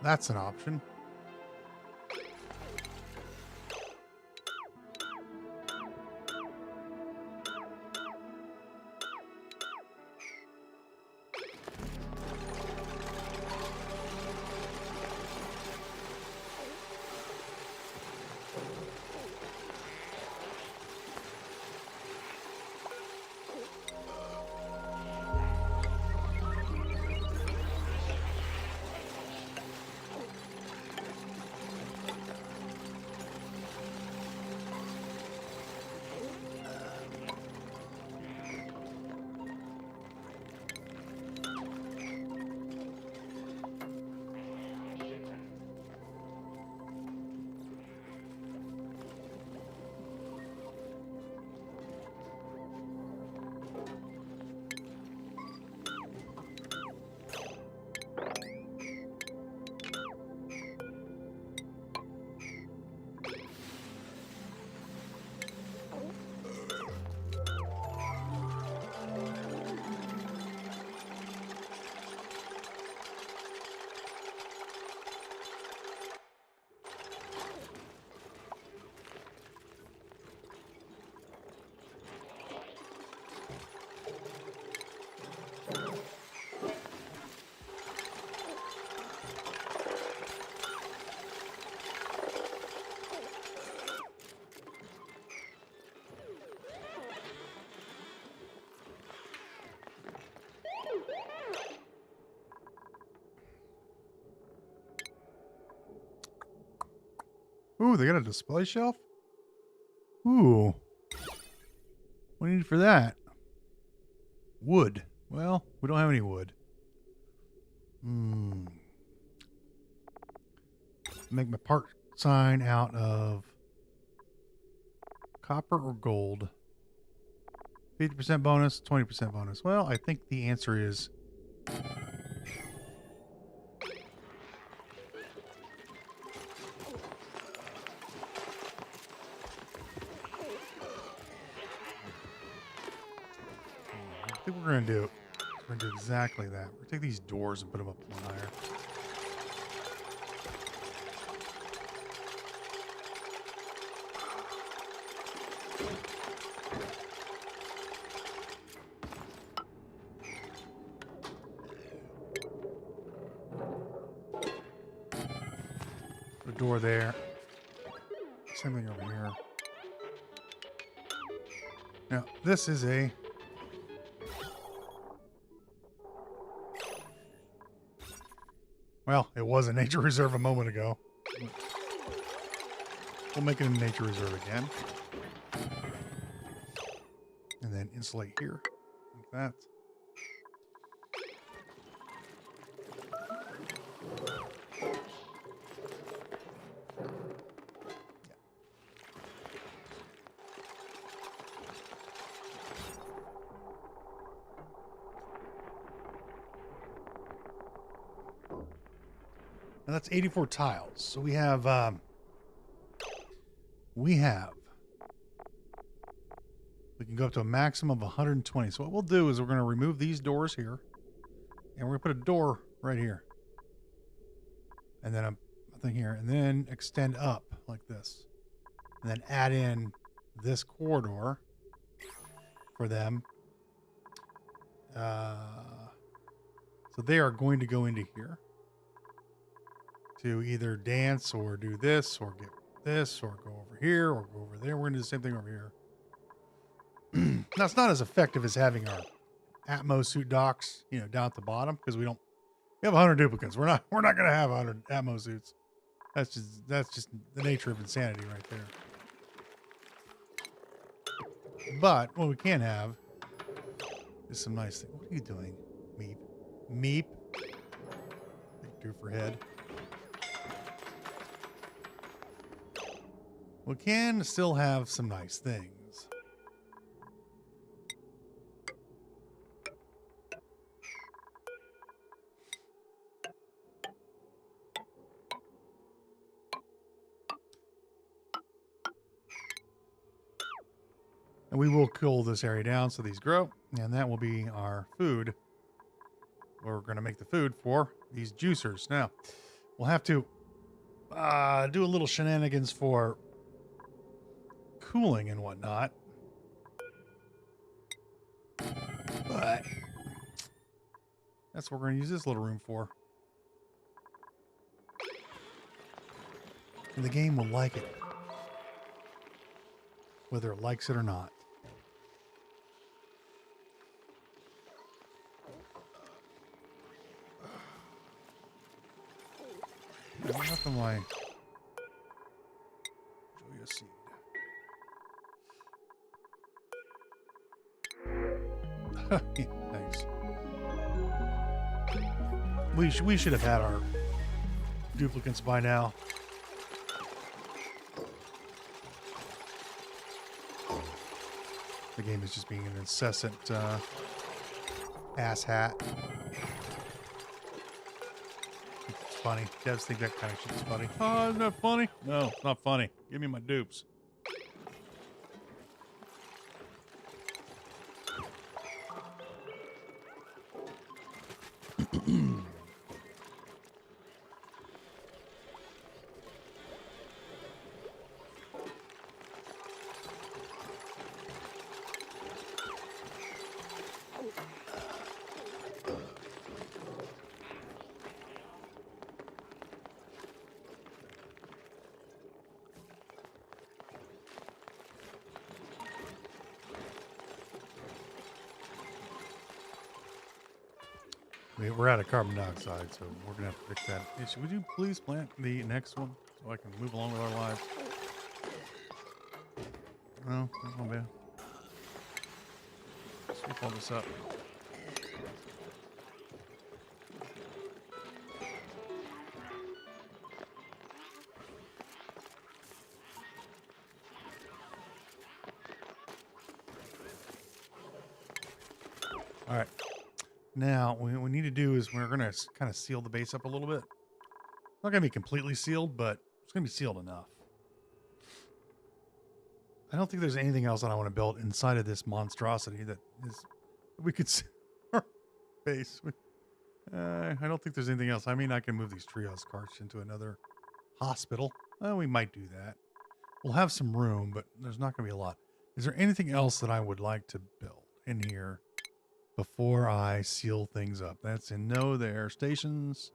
That's an option. Ooh, they got a display shelf? Ooh. What do you need for that? Wood. Well, we don't have any wood. Make my part sign out of copper or gold. 50% bonus, 20% bonus. Well, I think the answer is I think we're going to do. We're going to do exactly that. We're going to take these doors and put them up one higher. Put a door there. Same thing over here. Now, this is a well, it was a nature reserve a moment ago. We'll make it a nature reserve again. And then insulate here, like that. And that's 84 tiles. So we have, we can go up to a maximum of 120. So what we'll do is we're going to remove these doors here, and we're going to put a door right here, and then a thing here, and then extend up like this, and then add in this corridor for them. So they are going to go into here to either dance or do this or get this or go over here or go over there. We're going to do the same thing over here. Now, it's not as effective as having our Atmo suit docks, you know, down at the bottom, because we have 100 duplicants. We're not going to have 100 Atmo suits. That's just the nature of insanity right there. But what we can have is some nice things. What are you doing? Meep. Meep. Big doofer head. We can still have some nice things. And we will cool this area down so these grow, and that will be our food. We're going to make the food for these juicers. Now, we'll have to do a little shenanigans for cooling and whatnot. But that's what we're going to use this little room for. And the game will like it, whether it likes it or not. Nothing like Julia seed. Thanks. We should have had our duplicants by now. The game is just being an incessant ass hat. It's funny. Devs think that kind of shit's funny. Oh, isn't that funny? No, it's not funny. Give me my dupes. We're out of carbon dioxide, so we're going to have to fix that issue. Would you please plant the next one so I can move along with our lives? No, that's not bad. Let's sweep all this up. All right. Now, what we need to do is we're going to kind of seal the base up a little bit. It's not going to be completely sealed, but it's going to be sealed enough. I don't think there's anything else that I want to build inside of this monstrosity that we could see our base. I don't think there's anything else. I mean, I can move these trios carts into another hospital. We might do that. We'll have some room, but there's not going to be a lot. Is there anything else that I would like to build in here before I seal things up? That's in no there. Stations.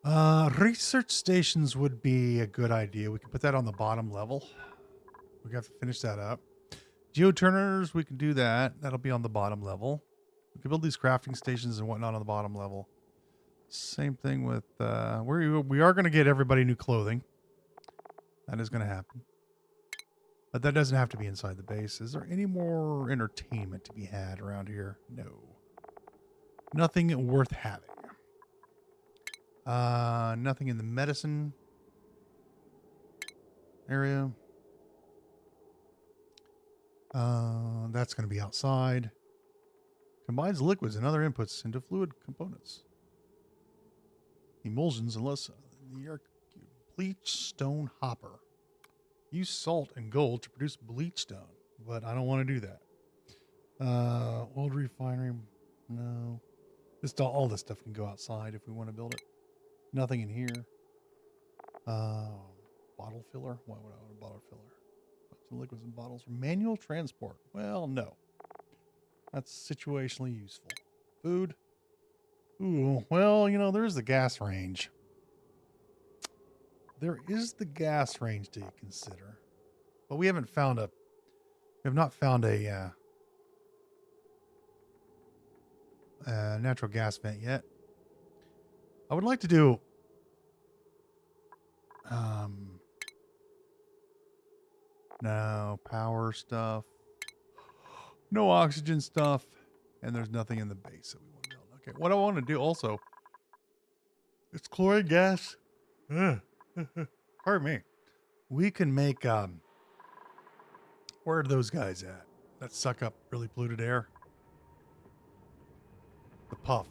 Research stations would be a good idea. We can put that on the bottom level. We have to finish that up. Geoturners, we can do that. That'll be on the bottom level. We can build these crafting stations and whatnot on the bottom level. Same thing with, we are going to get everybody new clothing. That is going to happen. But that doesn't have to be inside the base. Is there any more entertainment to be had around here? No. Nothing worth having. Nothing in the medicine area. That's going to be outside. Combines liquids and other inputs into fluid components. Emulsions unless the bleach stone hopper. Use salt and gold to produce bleach stone, but I don't want to do that. Old refinery, no. Just all this stuff can go outside if we want to build it. Nothing in here. Bottle filler. Why would I want a bottle filler? Some liquids and bottles. Manual transport. Well, no. That's situationally useful. Food. Ooh, well, you know, there's the gas range. There is the gas range to consider, but we have not found a natural gas vent yet. I would like to do No power stuff. No oxygen stuff. And there's nothing in the base that we want to build. Okay, what I want to do also, it's chlorine gas. Ugh. Pardon me. We can make, where are those guys at that suck up really polluted air? The puff.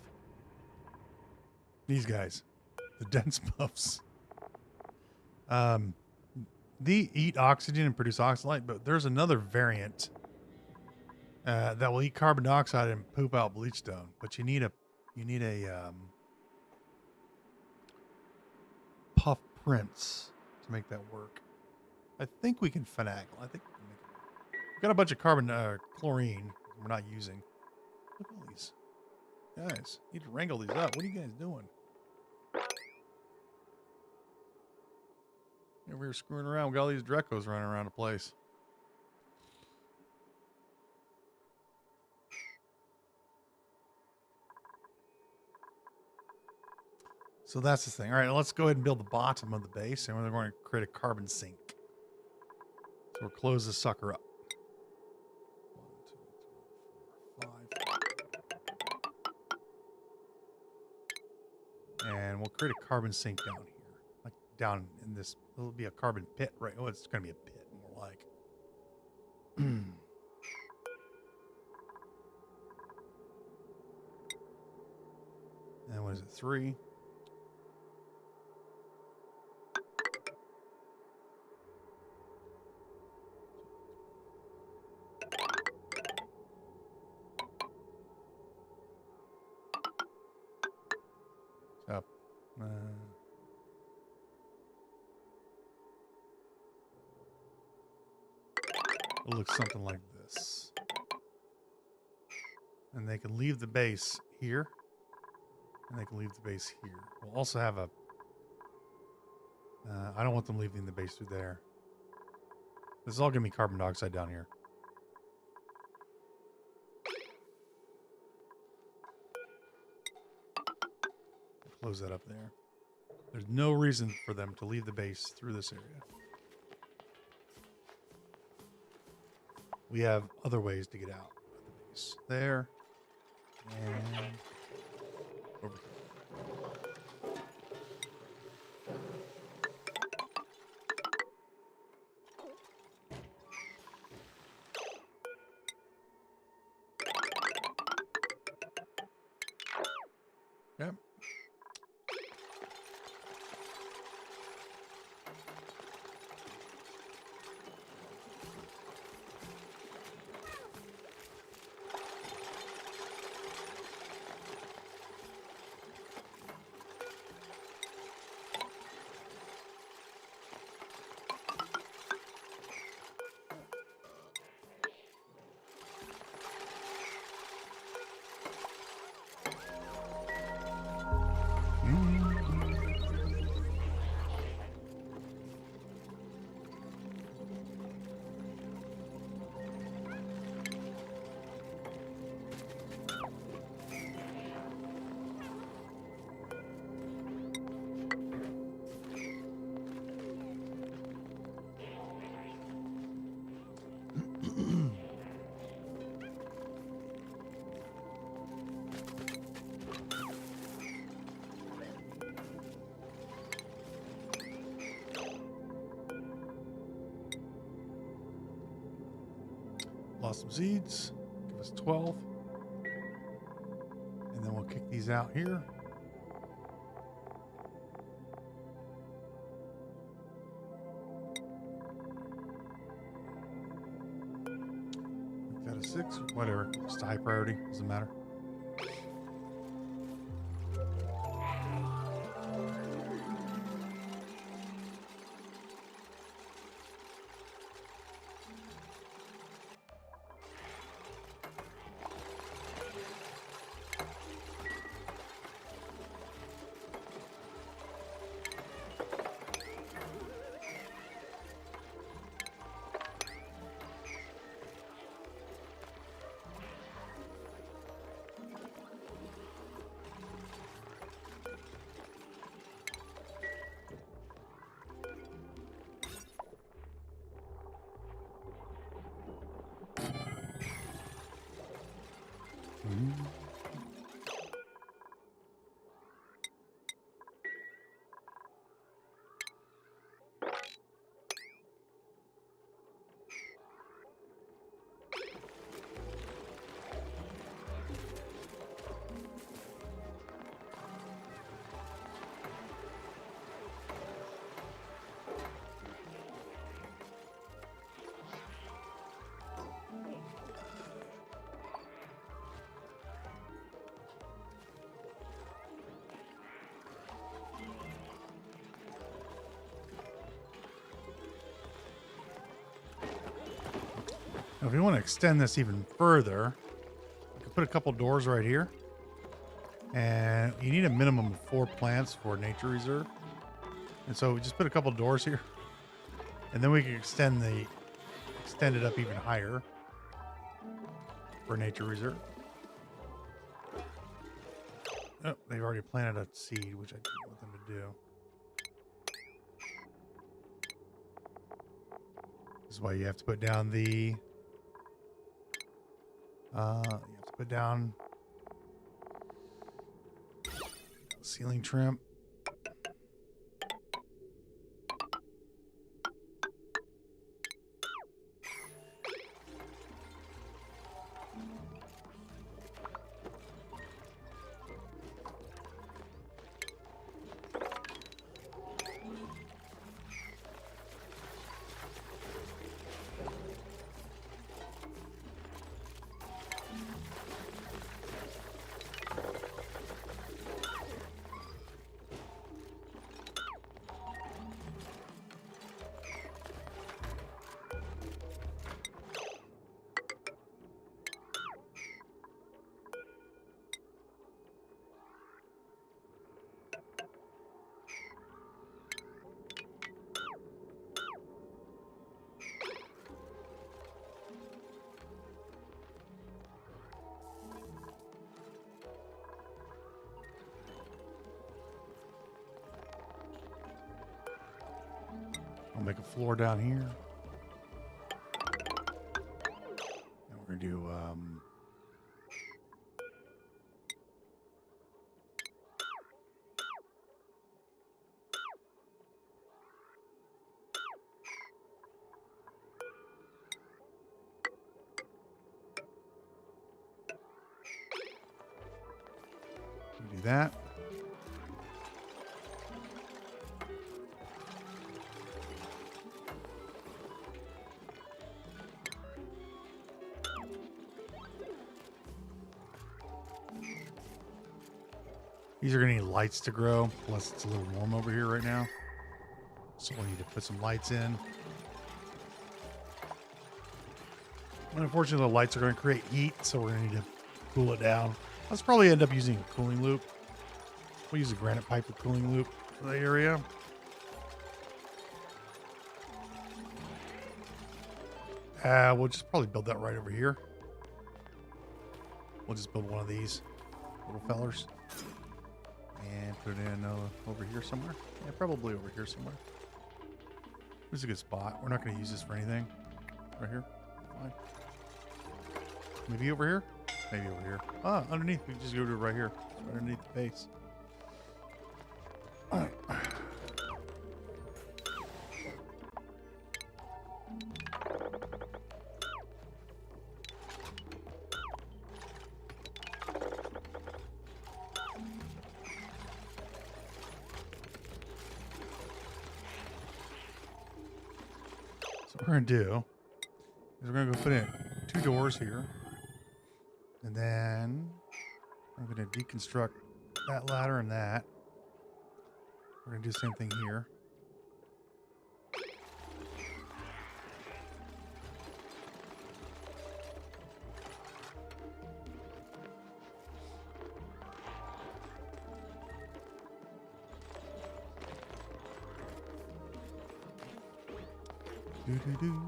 These guys. The dense puffs. They eat oxygen and produce oxalate, but there's another variant that will eat carbon dioxide and poop out bleach stone. But you need a puff prince to make that work. I think we can finagle. I think we can make it work. We've got a bunch of chlorine we're not using. Look at all these guys. Need to wrangle these up. What are you guys doing? Over here screwing around. We got all these Drecos running around the place. So that's the thing. All right, let's go ahead and build the bottom of the base, and we're going to create a carbon sink. So we'll close this sucker up. 1, 2, 3, 4, 5. And we'll create a carbon sink down here. Like down in this, it'll be a carbon pit, right? Oh, it's going to be a pit, more like. And what is it, 3? Up. It looks something like this. And they can leave the base here. And they can leave the base here. We'll also have a... I don't want them leaving the base through there. This is all going to be carbon dioxide down here. Close that up there. There's no reason for them to leave the base through this area. We have other ways to get out of the base. There. And over here. Yep. Lost some seeds. Give us 12. And then we'll kick these out here. Make that a 6. Whatever. Just a high priority. Doesn't matter. Now, if you want to extend this even further, you can put a couple doors right here. And you need a minimum of 4 plants for nature reserve. And so we just put a couple doors here. And then we can extend it up even higher for nature reserve. Oh, they've already planted a seed, which I didn't want them to do. This is why you have to put down the ceiling trim. I'll make a floor down here. And we're going to do that. These are going to need lights to grow, plus it's a little warm over here right now. So we need to put some lights in. And unfortunately, the lights are going to create heat, so we're going to need to cool it down. Let's probably end up using a cooling loop. We'll use a granite pipe with cooling loop for the area. We'll just probably build that right over here. We'll just build one of these little fellers. And put it in over here somewhere. Yeah, probably over here somewhere. This is a good spot. We're not going to use this for anything. Right here. Fine. Maybe over here? Maybe over here. Ah, underneath. We can just go to it right here. Right underneath the base. All right. What we're going to do is we're going to go put in 2 doors here. And then I'm going to deconstruct that ladder and that. We're going to do the same thing here.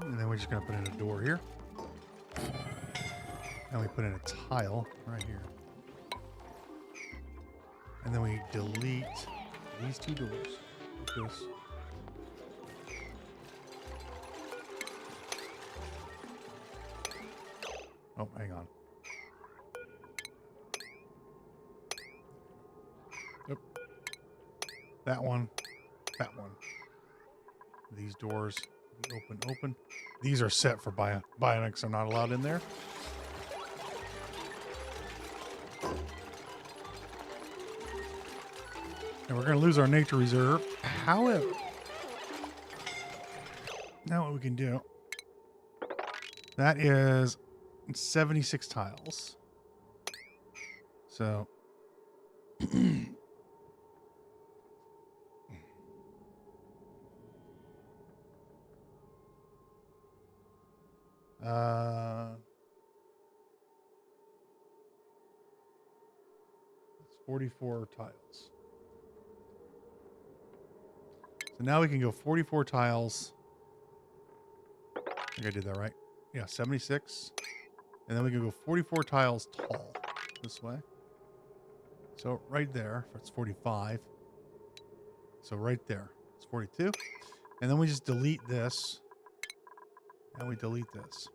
And then we're just going to put in a door here. And we put in a tile right here. And then we delete these 2 doors. Like this. Oh, hang on. Yep. That one. That one. These doors. Open. These are set for bionics are not allowed in there. And we're going to lose our nature reserve. However, now what we can do, that is 76 tiles. So It's 44 tiles. So now we can go 44 tiles. I think I did that right. Yeah, 76. And then we can go 44 tiles tall this way. So right there, it's 45. So right there, it's 42. And then we just delete this. And we delete this.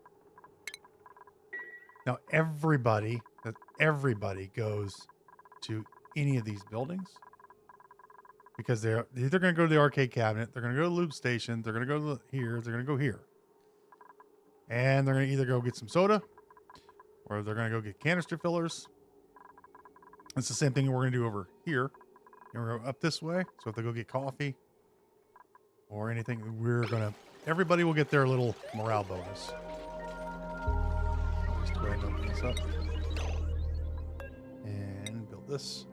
Now everybody goes to any of these buildings because they're either going to go to the arcade cabinet, they're going to go to the loop station, they're going to go to here, they're going to go here. And they're going to either go get some soda or they're going to go get canister fillers. It's the same thing we're going to do over here. And we're going to go up this way. So if they go get coffee or anything, everybody will get their little morale bonus. Just go ahead and open this up. And build this.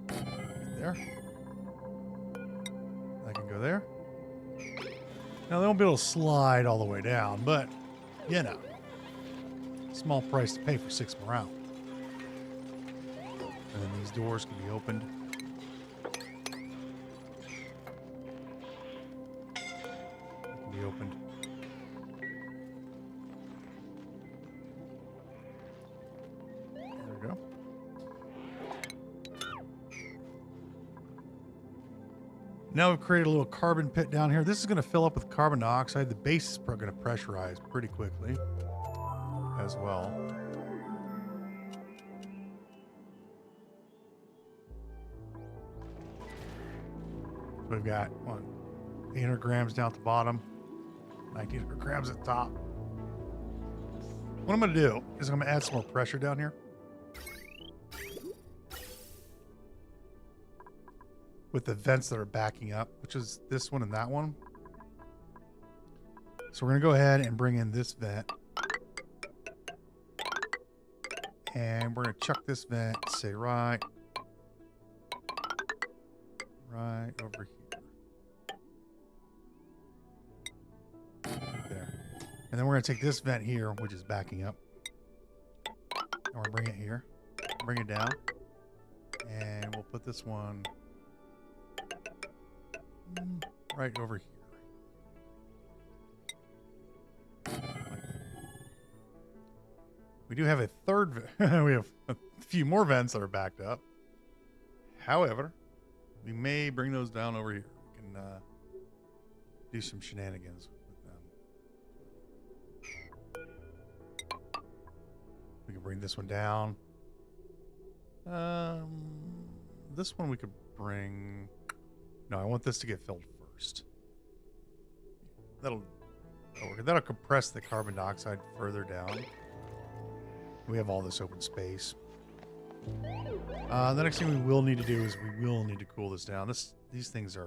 Right there. I can go there. Now they won't be able to slide all the way down, but you know, small price to pay for 6 morale. And then these doors can be opened. They can be opened. There we go. Now we've created a little carbon pit down here. This is going to fill up with carbon dioxide. The base is going to pressurize pretty quickly as well. We've got 800 grams down at the bottom, 1900 grams at the top. What I'm going to do is I'm going to add some more pressure down here. With the vents that are backing up, which is this one and that one. So we're going to go ahead and bring in this vent. And we're going to chuck this vent, say right over here. Right there. And then we're going to take this vent here, which is backing up. And we're going to bring it here. Bring it down. And we'll put this one right over here. We do have a third, we have a few more vents that are backed up. However, we may bring those down over here. We can do some shenanigans with them. We can bring this one down. This one we could bring... No, I want this to get filled first. That'll compress the carbon dioxide further down. We have all this open space. The next thing we will need to do is we will need to cool this down. These things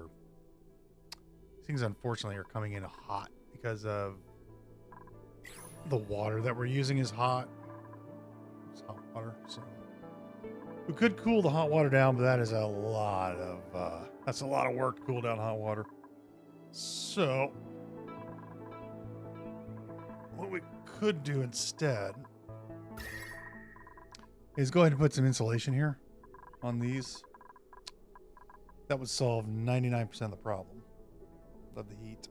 unfortunately are coming in hot because of the water that we're using is hot. It's hot water, so we could cool the hot water down, but that is a lot of work to cool down hot water. So what we could do instead is go ahead and put some insulation here on these. That would solve 99% of the problem of the heat.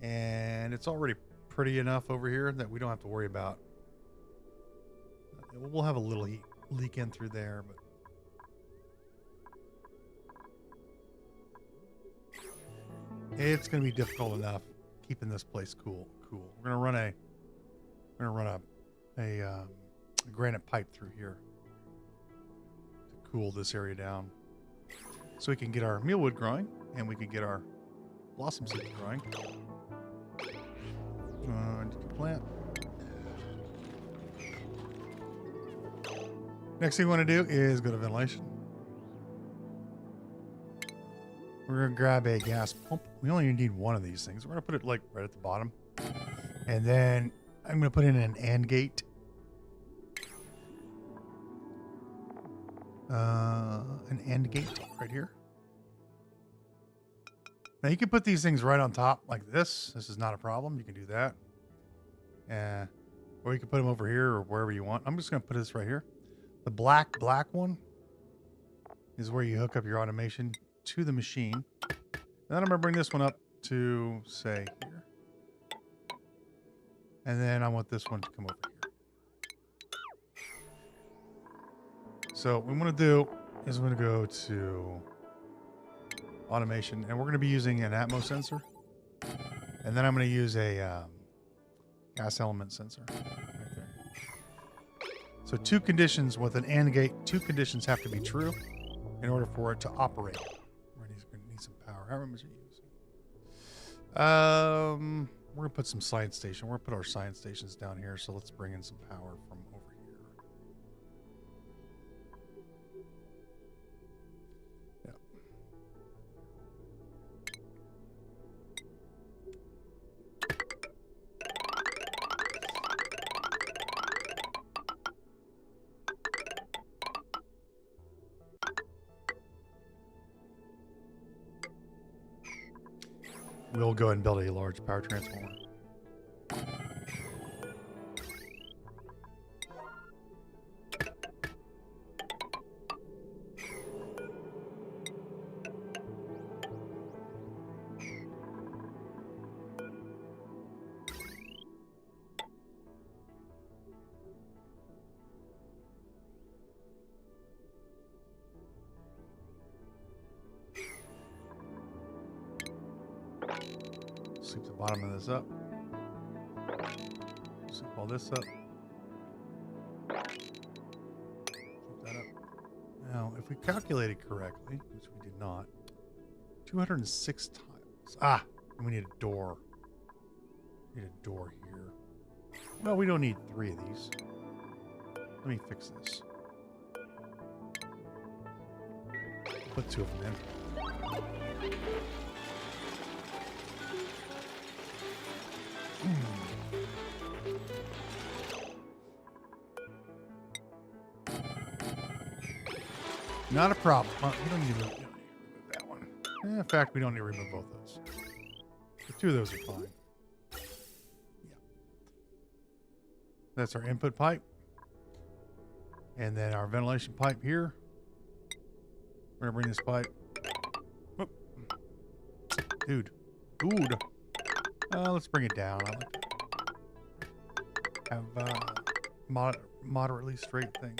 And it's already pretty enough over here that we don't have to worry about. We'll have a little heat leak in through there, but it's going to be difficult enough keeping this place cool. We're going to run a granite pipe through here to cool this area down, so we can get our mealwood growing and we can get our blossom seeds growing. Plant. Next thing we want to do is go to ventilation. We're going to grab a gas pump. We only need one of these things. We're going to put it like right at the bottom. And then I'm going to put in an AND gate. An AND gate right here. Now you can put these things right on top like this. This is not a problem. You can do that. Or you can put them over here or wherever you want. I'm just going to put this right here. The black one is where you hook up your automation to the machine. And then I'm going to bring this one up to, say, here. And then I want this one to come over here. So what we want to do is we're going to go to automation, and we're going to be using an Atmos sensor. And then I'm going to use a gas element sensor right there. So two conditions with an AND gate, two conditions have to be true in order for it to operate. We're going to need some power. How much are you using? We're going to put some science station. We're going to put our science stations down here. So let's bring in some power from over here. Yeah. We'll go ahead and build a large power transformer. Sweep the bottom of this up. Sweep all this up. Sweep that up. Now, if we calculated correctly, which we did not, 206 tiles. Ah, and we need a door. We need a door here. Well, we don't need 3 of these. Let me fix this. Put 2 of them in. Not a problem. We don't need to remove that one. In fact, we don't need to remove both those. The 2 of those are fine. Yeah. That's our input pipe. And then our ventilation pipe here. We're going to bring this pipe. Oh. Dude. Let's bring it down. I like to have moderately straight things.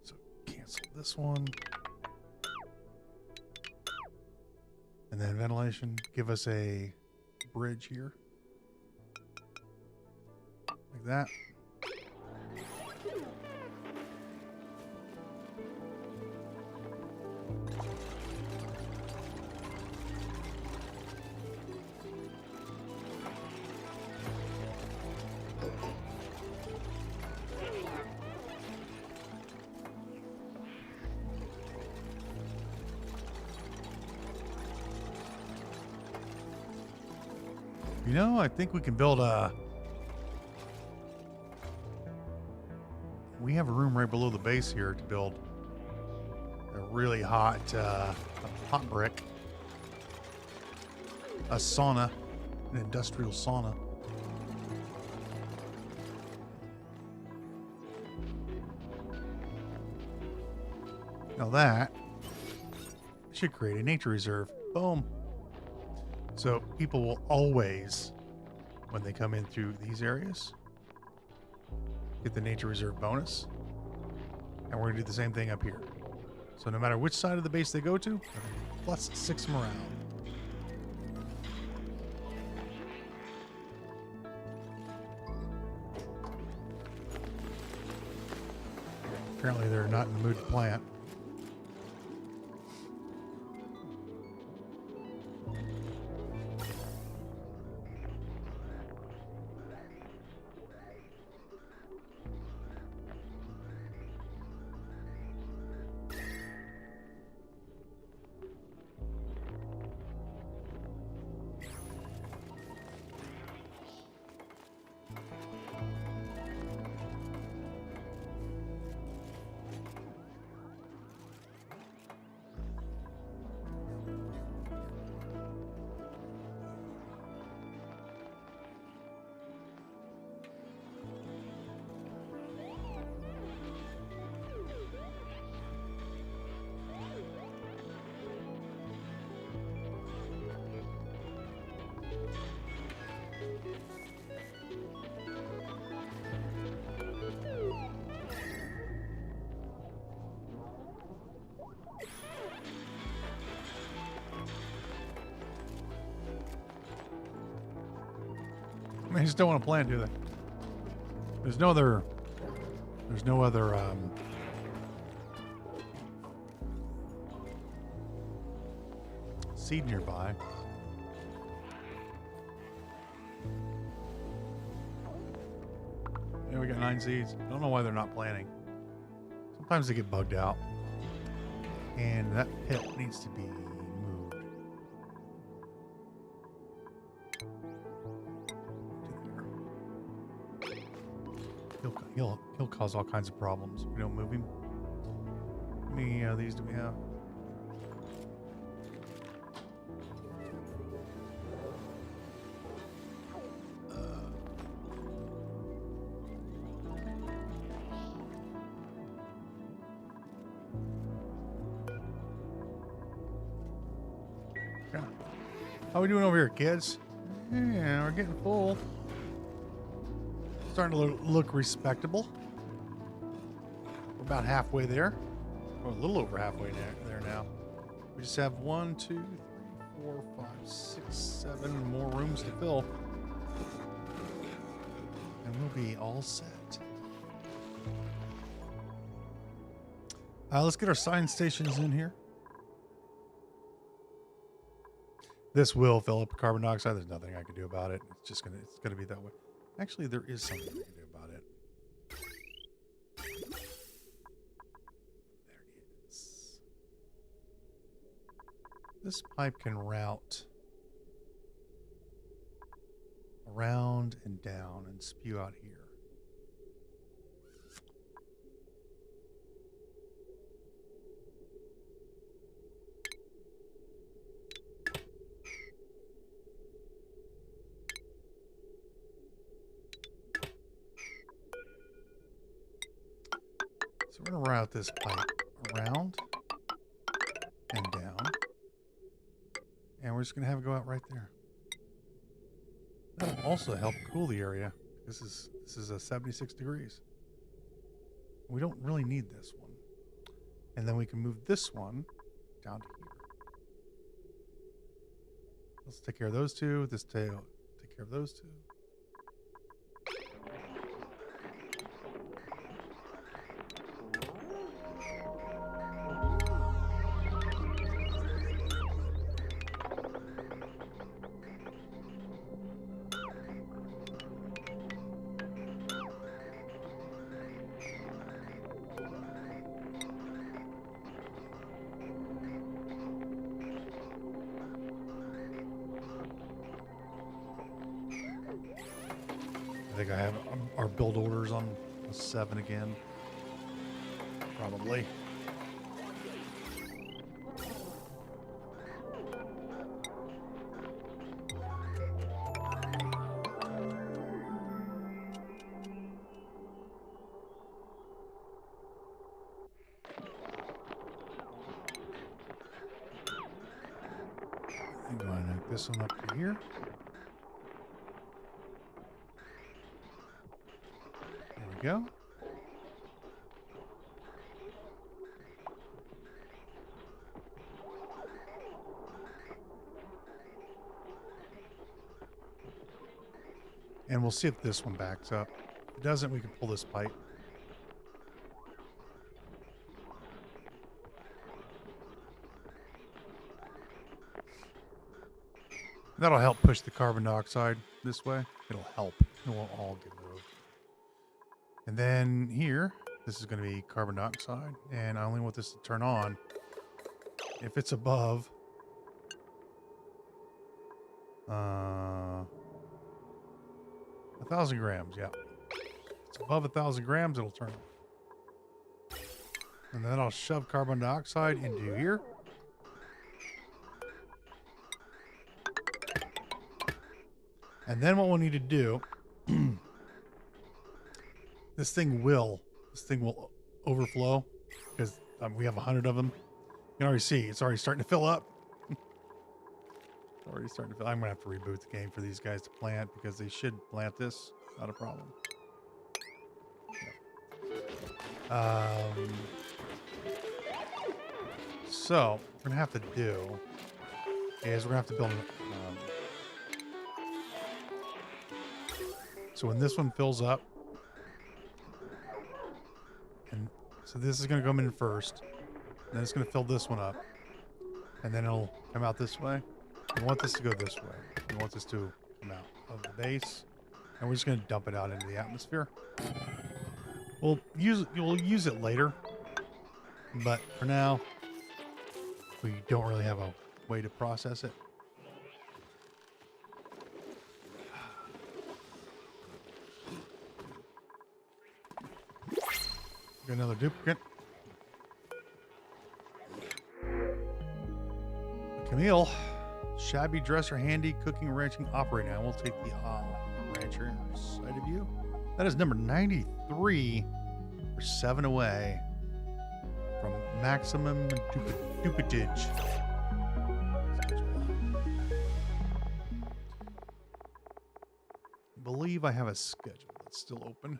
So cancel this one. And then ventilation. Give us a bridge here. Like that. You know, I think we can build a... We have a room right below the base here to build a really hot brick. A sauna. An industrial sauna. Now that should create a nature reserve. Boom. So people will always, when they come in through these areas, get the nature reserve bonus. And we're going to do the same thing up here. So no matter which side of the base they go to, plus 6 morale. Apparently they're not in the mood to plant. They just don't want to plant, do they? There's no other seed nearby. Yeah, we got 9 seeds. I don't know why they're not planting. Sometimes they get bugged out. And that pit needs to be moved. He'll cause all kinds of problems if we don't move him. How many of these do we have? How we doing over here, kids? Yeah, we're getting full. Starting to look respectable. We're about halfway there. Or a little over halfway there now. We just have 1, 2, 3, 4, 5, 6, 7 more rooms to fill. And we'll be all set. Let's get our science stations in here. This will fill up carbon dioxide. There's nothing I can do about it. It's gonna be that way. Actually, there is something I can do about it. There it is. This pipe can route around and down and spew out here. So we're going to route this pipe around and down. And we're just going to have it go out right there. That'll also help cool the area. This is a 76 degrees. We don't really need this one. And then we can move this one down to here. Let's take care of those two. This tail, take care of those two. I think I have our build orders on a 7 again. Probably. I'm going to hook this one up to here. Go. And we'll see if this one backs up. If it doesn't, we can pull this pipe. That'll help push the carbon dioxide this way. It'll help. It won't all get moved. And then here, this is going to be carbon dioxide, and I only want this to turn on if it's above 1,000 grams. Yeah, if it's above 1,000 grams, it'll turn on. And then I'll shove carbon dioxide into here. And then what we'll need to do. This thing will overflow because we have 100 of them. You can already see it's already starting to fill up. It's already starting to fill. I'm gonna have to reboot the game for these guys to plant because they should plant this. Not a problem. Yeah. So what we're gonna have to do is we're gonna have to build. So when this one fills up, and so this is going to come in first, and then it's going to fill this one up, and then it'll come out this way. We want this to go this way. We want this to come out of the base, and we're just going to dump it out into the atmosphere. We'll use it later, but for now, we don't really have a way to process it. Got another duplicant. Camille, shabby dresser, handy cooking, ranching, operating. I will take the rancher side of you. That is number 93. We're 7 away from maximum dupitage. I believe I have a schedule that's still open.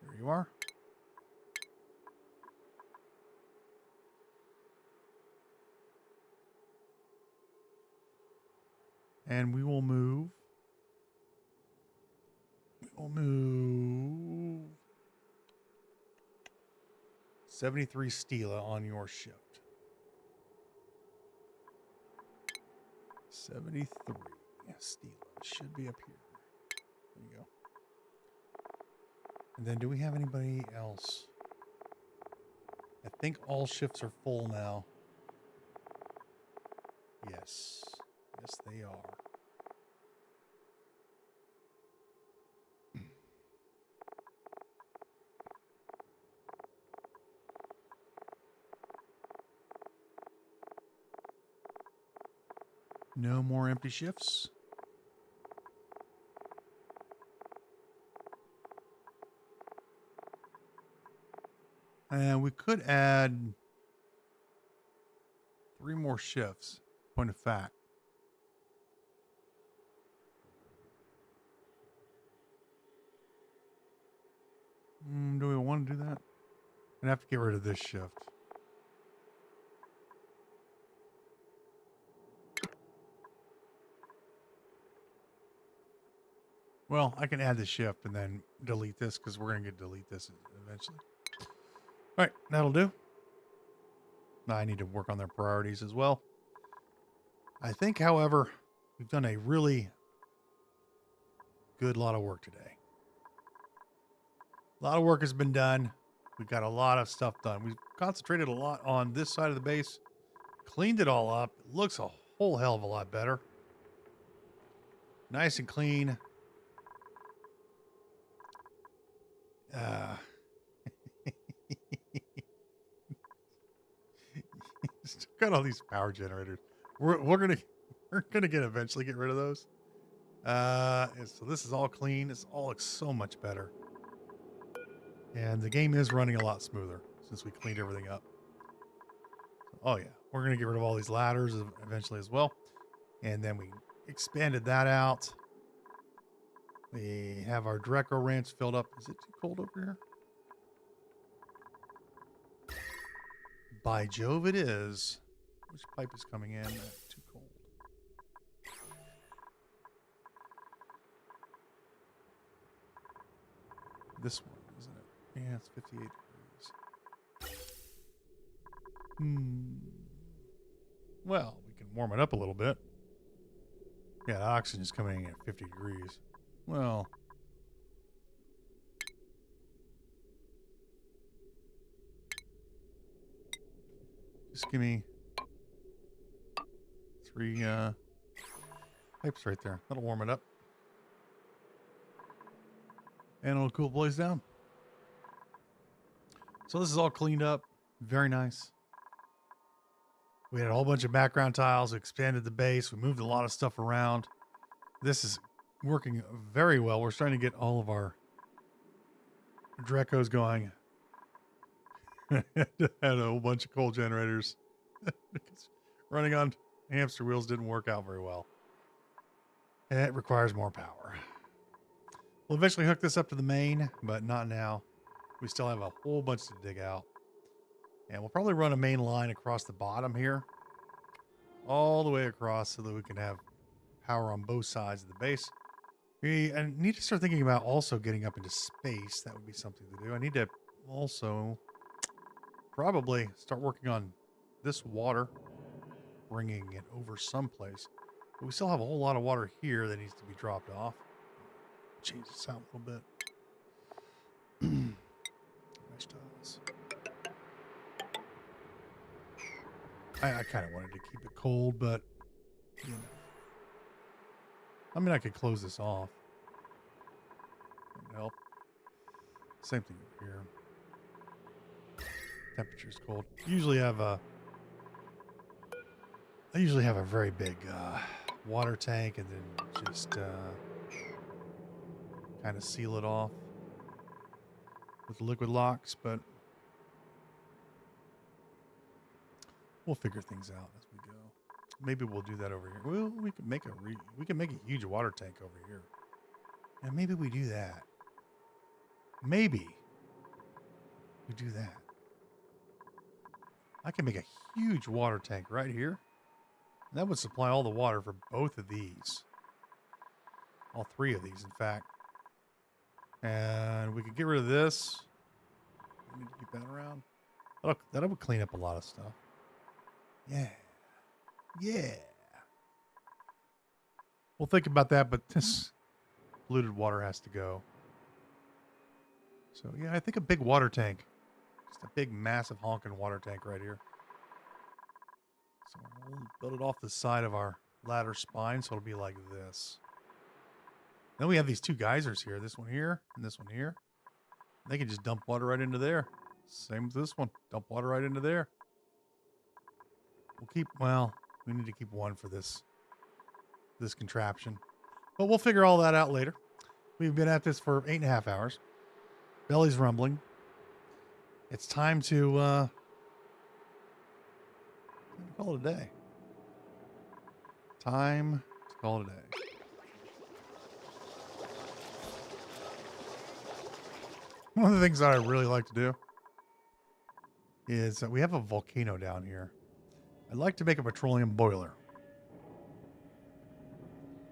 There you are. And we will move. We will move 73 Stila on your shift. 73 Stila should be up here. There you go. And then do we have anybody else? I think all shifts are full now. Yes. Yes, they are. No more empty shifts. And we could add 3 more shifts. Point of fact. Do we want to do that? I'd have to get rid of this shift. Well, I can add the shift and then delete this because we're going to delete this eventually. All right, that'll do. Now I need to work on their priorities as well. I think, however, we've done a really good lot of work today. A lot of work has been done. We've got a lot of stuff done. We've concentrated a lot on this side of the base, cleaned it all up. It looks a whole hell of a lot better. Nice and clean. Still got all these power generators. We're gonna eventually get rid of those. So this is all clean. This all looks so much better. And the game is running a lot smoother since we cleaned everything up. Oh yeah, we're gonna get rid of all these ladders eventually as well. And then we expanded that out. We have our Dreco ranch filled up. Is it too cold over here? By Jove, it is. Which pipe is coming in? Too cold. This one, isn't it? Yeah, it's 58 degrees. Well, we can warm it up a little bit. Yeah, the oxygen is coming in at 50 degrees. Well, just give me 3 pipes right there. That'll warm it up. And it'll cool the place down. So this is all cleaned up. Very nice. We had a whole bunch of background tiles. We expanded the base. We moved a lot of stuff around. This is working very well. We're starting to get all of our Drecos going. Had a whole bunch of coal generators. Running on hamster wheels didn't work out very well. It requires more power. We'll eventually hook this up to the main, but not now. We still have a whole bunch to dig out. And we'll probably run a main line across the bottom here. All the way across so that we can have power on both sides of the base. I need to start thinking about also getting up into space. That would be something to do. I need to also probably start working on this water, bringing it over someplace. But we still have a whole lot of water here that needs to be dropped off. Change this out a little bit. Mesh tiles. I kind of wanted to keep it cold, but you know. I mean, I could close this off. That would help. Same thing over here. Temperature's cold. I usually have a very big water tank, and then just kind of seal it off with liquid locks, but we'll figure things out as we go. Maybe we'll do that over here. Well, we can make a huge water tank over here. And maybe we do that. Maybe we do that. I can make a huge water tank right here. And that would supply all the water for both of these. All three of these, in fact. And we could get rid of this. We need to keep that around. That would clean up a lot of stuff. Yeah. Yeah. We'll think about that, but this polluted water has to go. So, yeah, I think a big water tank. Just a big, massive, honking water tank right here. So we'll build it off the side of our ladder spine, so it'll be like this. Then we have these two geysers here. This one here and this one here. They can just dump water right into there. Same with this one. Dump water right into there. We need to keep one for this contraption. But we'll figure all that out later. We've been at this for 8.5 hours. Belly's rumbling. It's time to call it a day. Time to call it a day. One of the things that I really like to do is that we have a volcano down here. I'd like to make a petroleum boiler.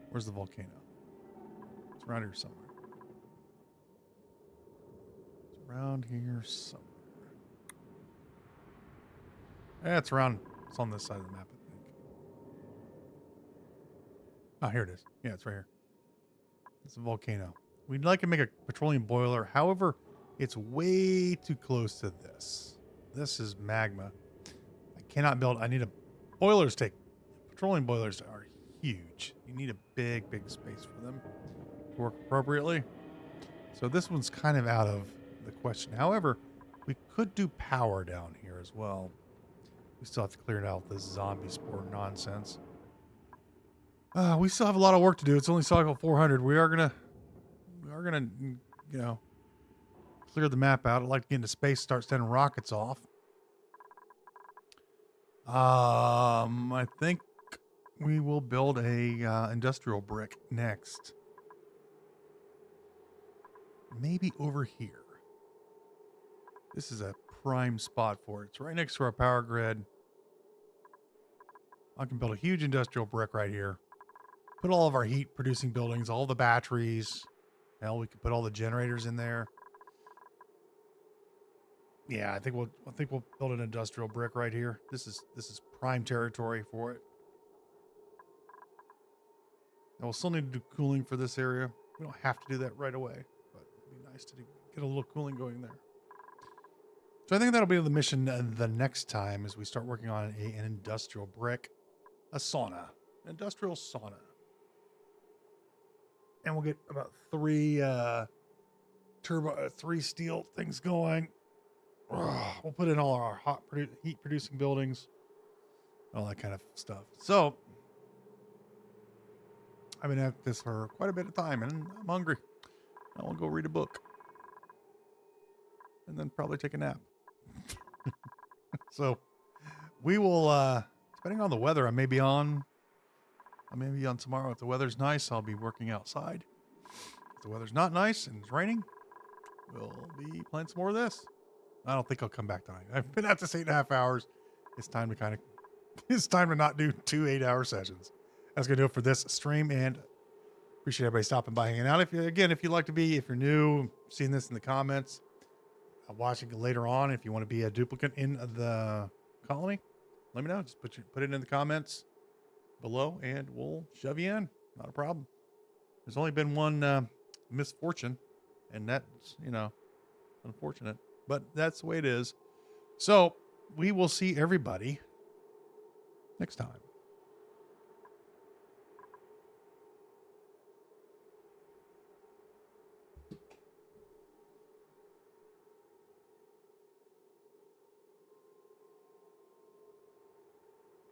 Where's the volcano? It's around here somewhere. It's around here somewhere. Yeah, it's on this side of the map, I think. Oh, here it is. Yeah, it's right here. It's a volcano. We'd like to make a petroleum boiler. However, it's way too close to this. This is magma. I need petroleum boilers are huge. You need a big space for them to work appropriately. So this one's kind of out of the question. However, we could do power down here as well. We still have to clear out this zombie spore nonsense. We still have a lot of work to do. It's only cycle 400. We are gonna, clear the map out. I'd like to get into space, start sending rockets off. I think we will build a industrial brick next. Maybe over here. This is a prime spot for it. It's right next to our power grid. I can build a huge industrial brick right here. Put all of our heat producing buildings, all the batteries. Hell, we could put all the generators in there. Yeah, I think we'll build an industrial brick right here. This is prime territory for it. And we'll still need to do cooling for this area. We don't have to do that right away, but it'd be nice to get a little cooling going there. So I think that'll be the mission the next time as we start working on an industrial brick, a sauna, an industrial sauna. And we'll get about three steel things going. We'll put in all our heat producing buildings, all that kind of stuff. So I've been at this for quite a bit of time and I'm hungry. I want to go read a book and then probably take a nap. So we will, depending on the weather, I may be on tomorrow. If the weather's nice, I'll be working outside. If the weather's not nice and it's raining, we'll be playing some more of this. I don't think I'll come back tonight. I've been at this 8.5 hours. It's time to not do 2 8-hour sessions. That's going to do it for this stream and Appreciate everybody stopping by, hanging out. If you'd like to be, if you're new, seeing this in the comments, watching it later on, if you want to be a duplicant in the colony, let me know. Just put it in the comments below and we'll shove you in. Not a problem. There's only been one misfortune, and that's, unfortunate, but that's the way it is. So we will see everybody next time.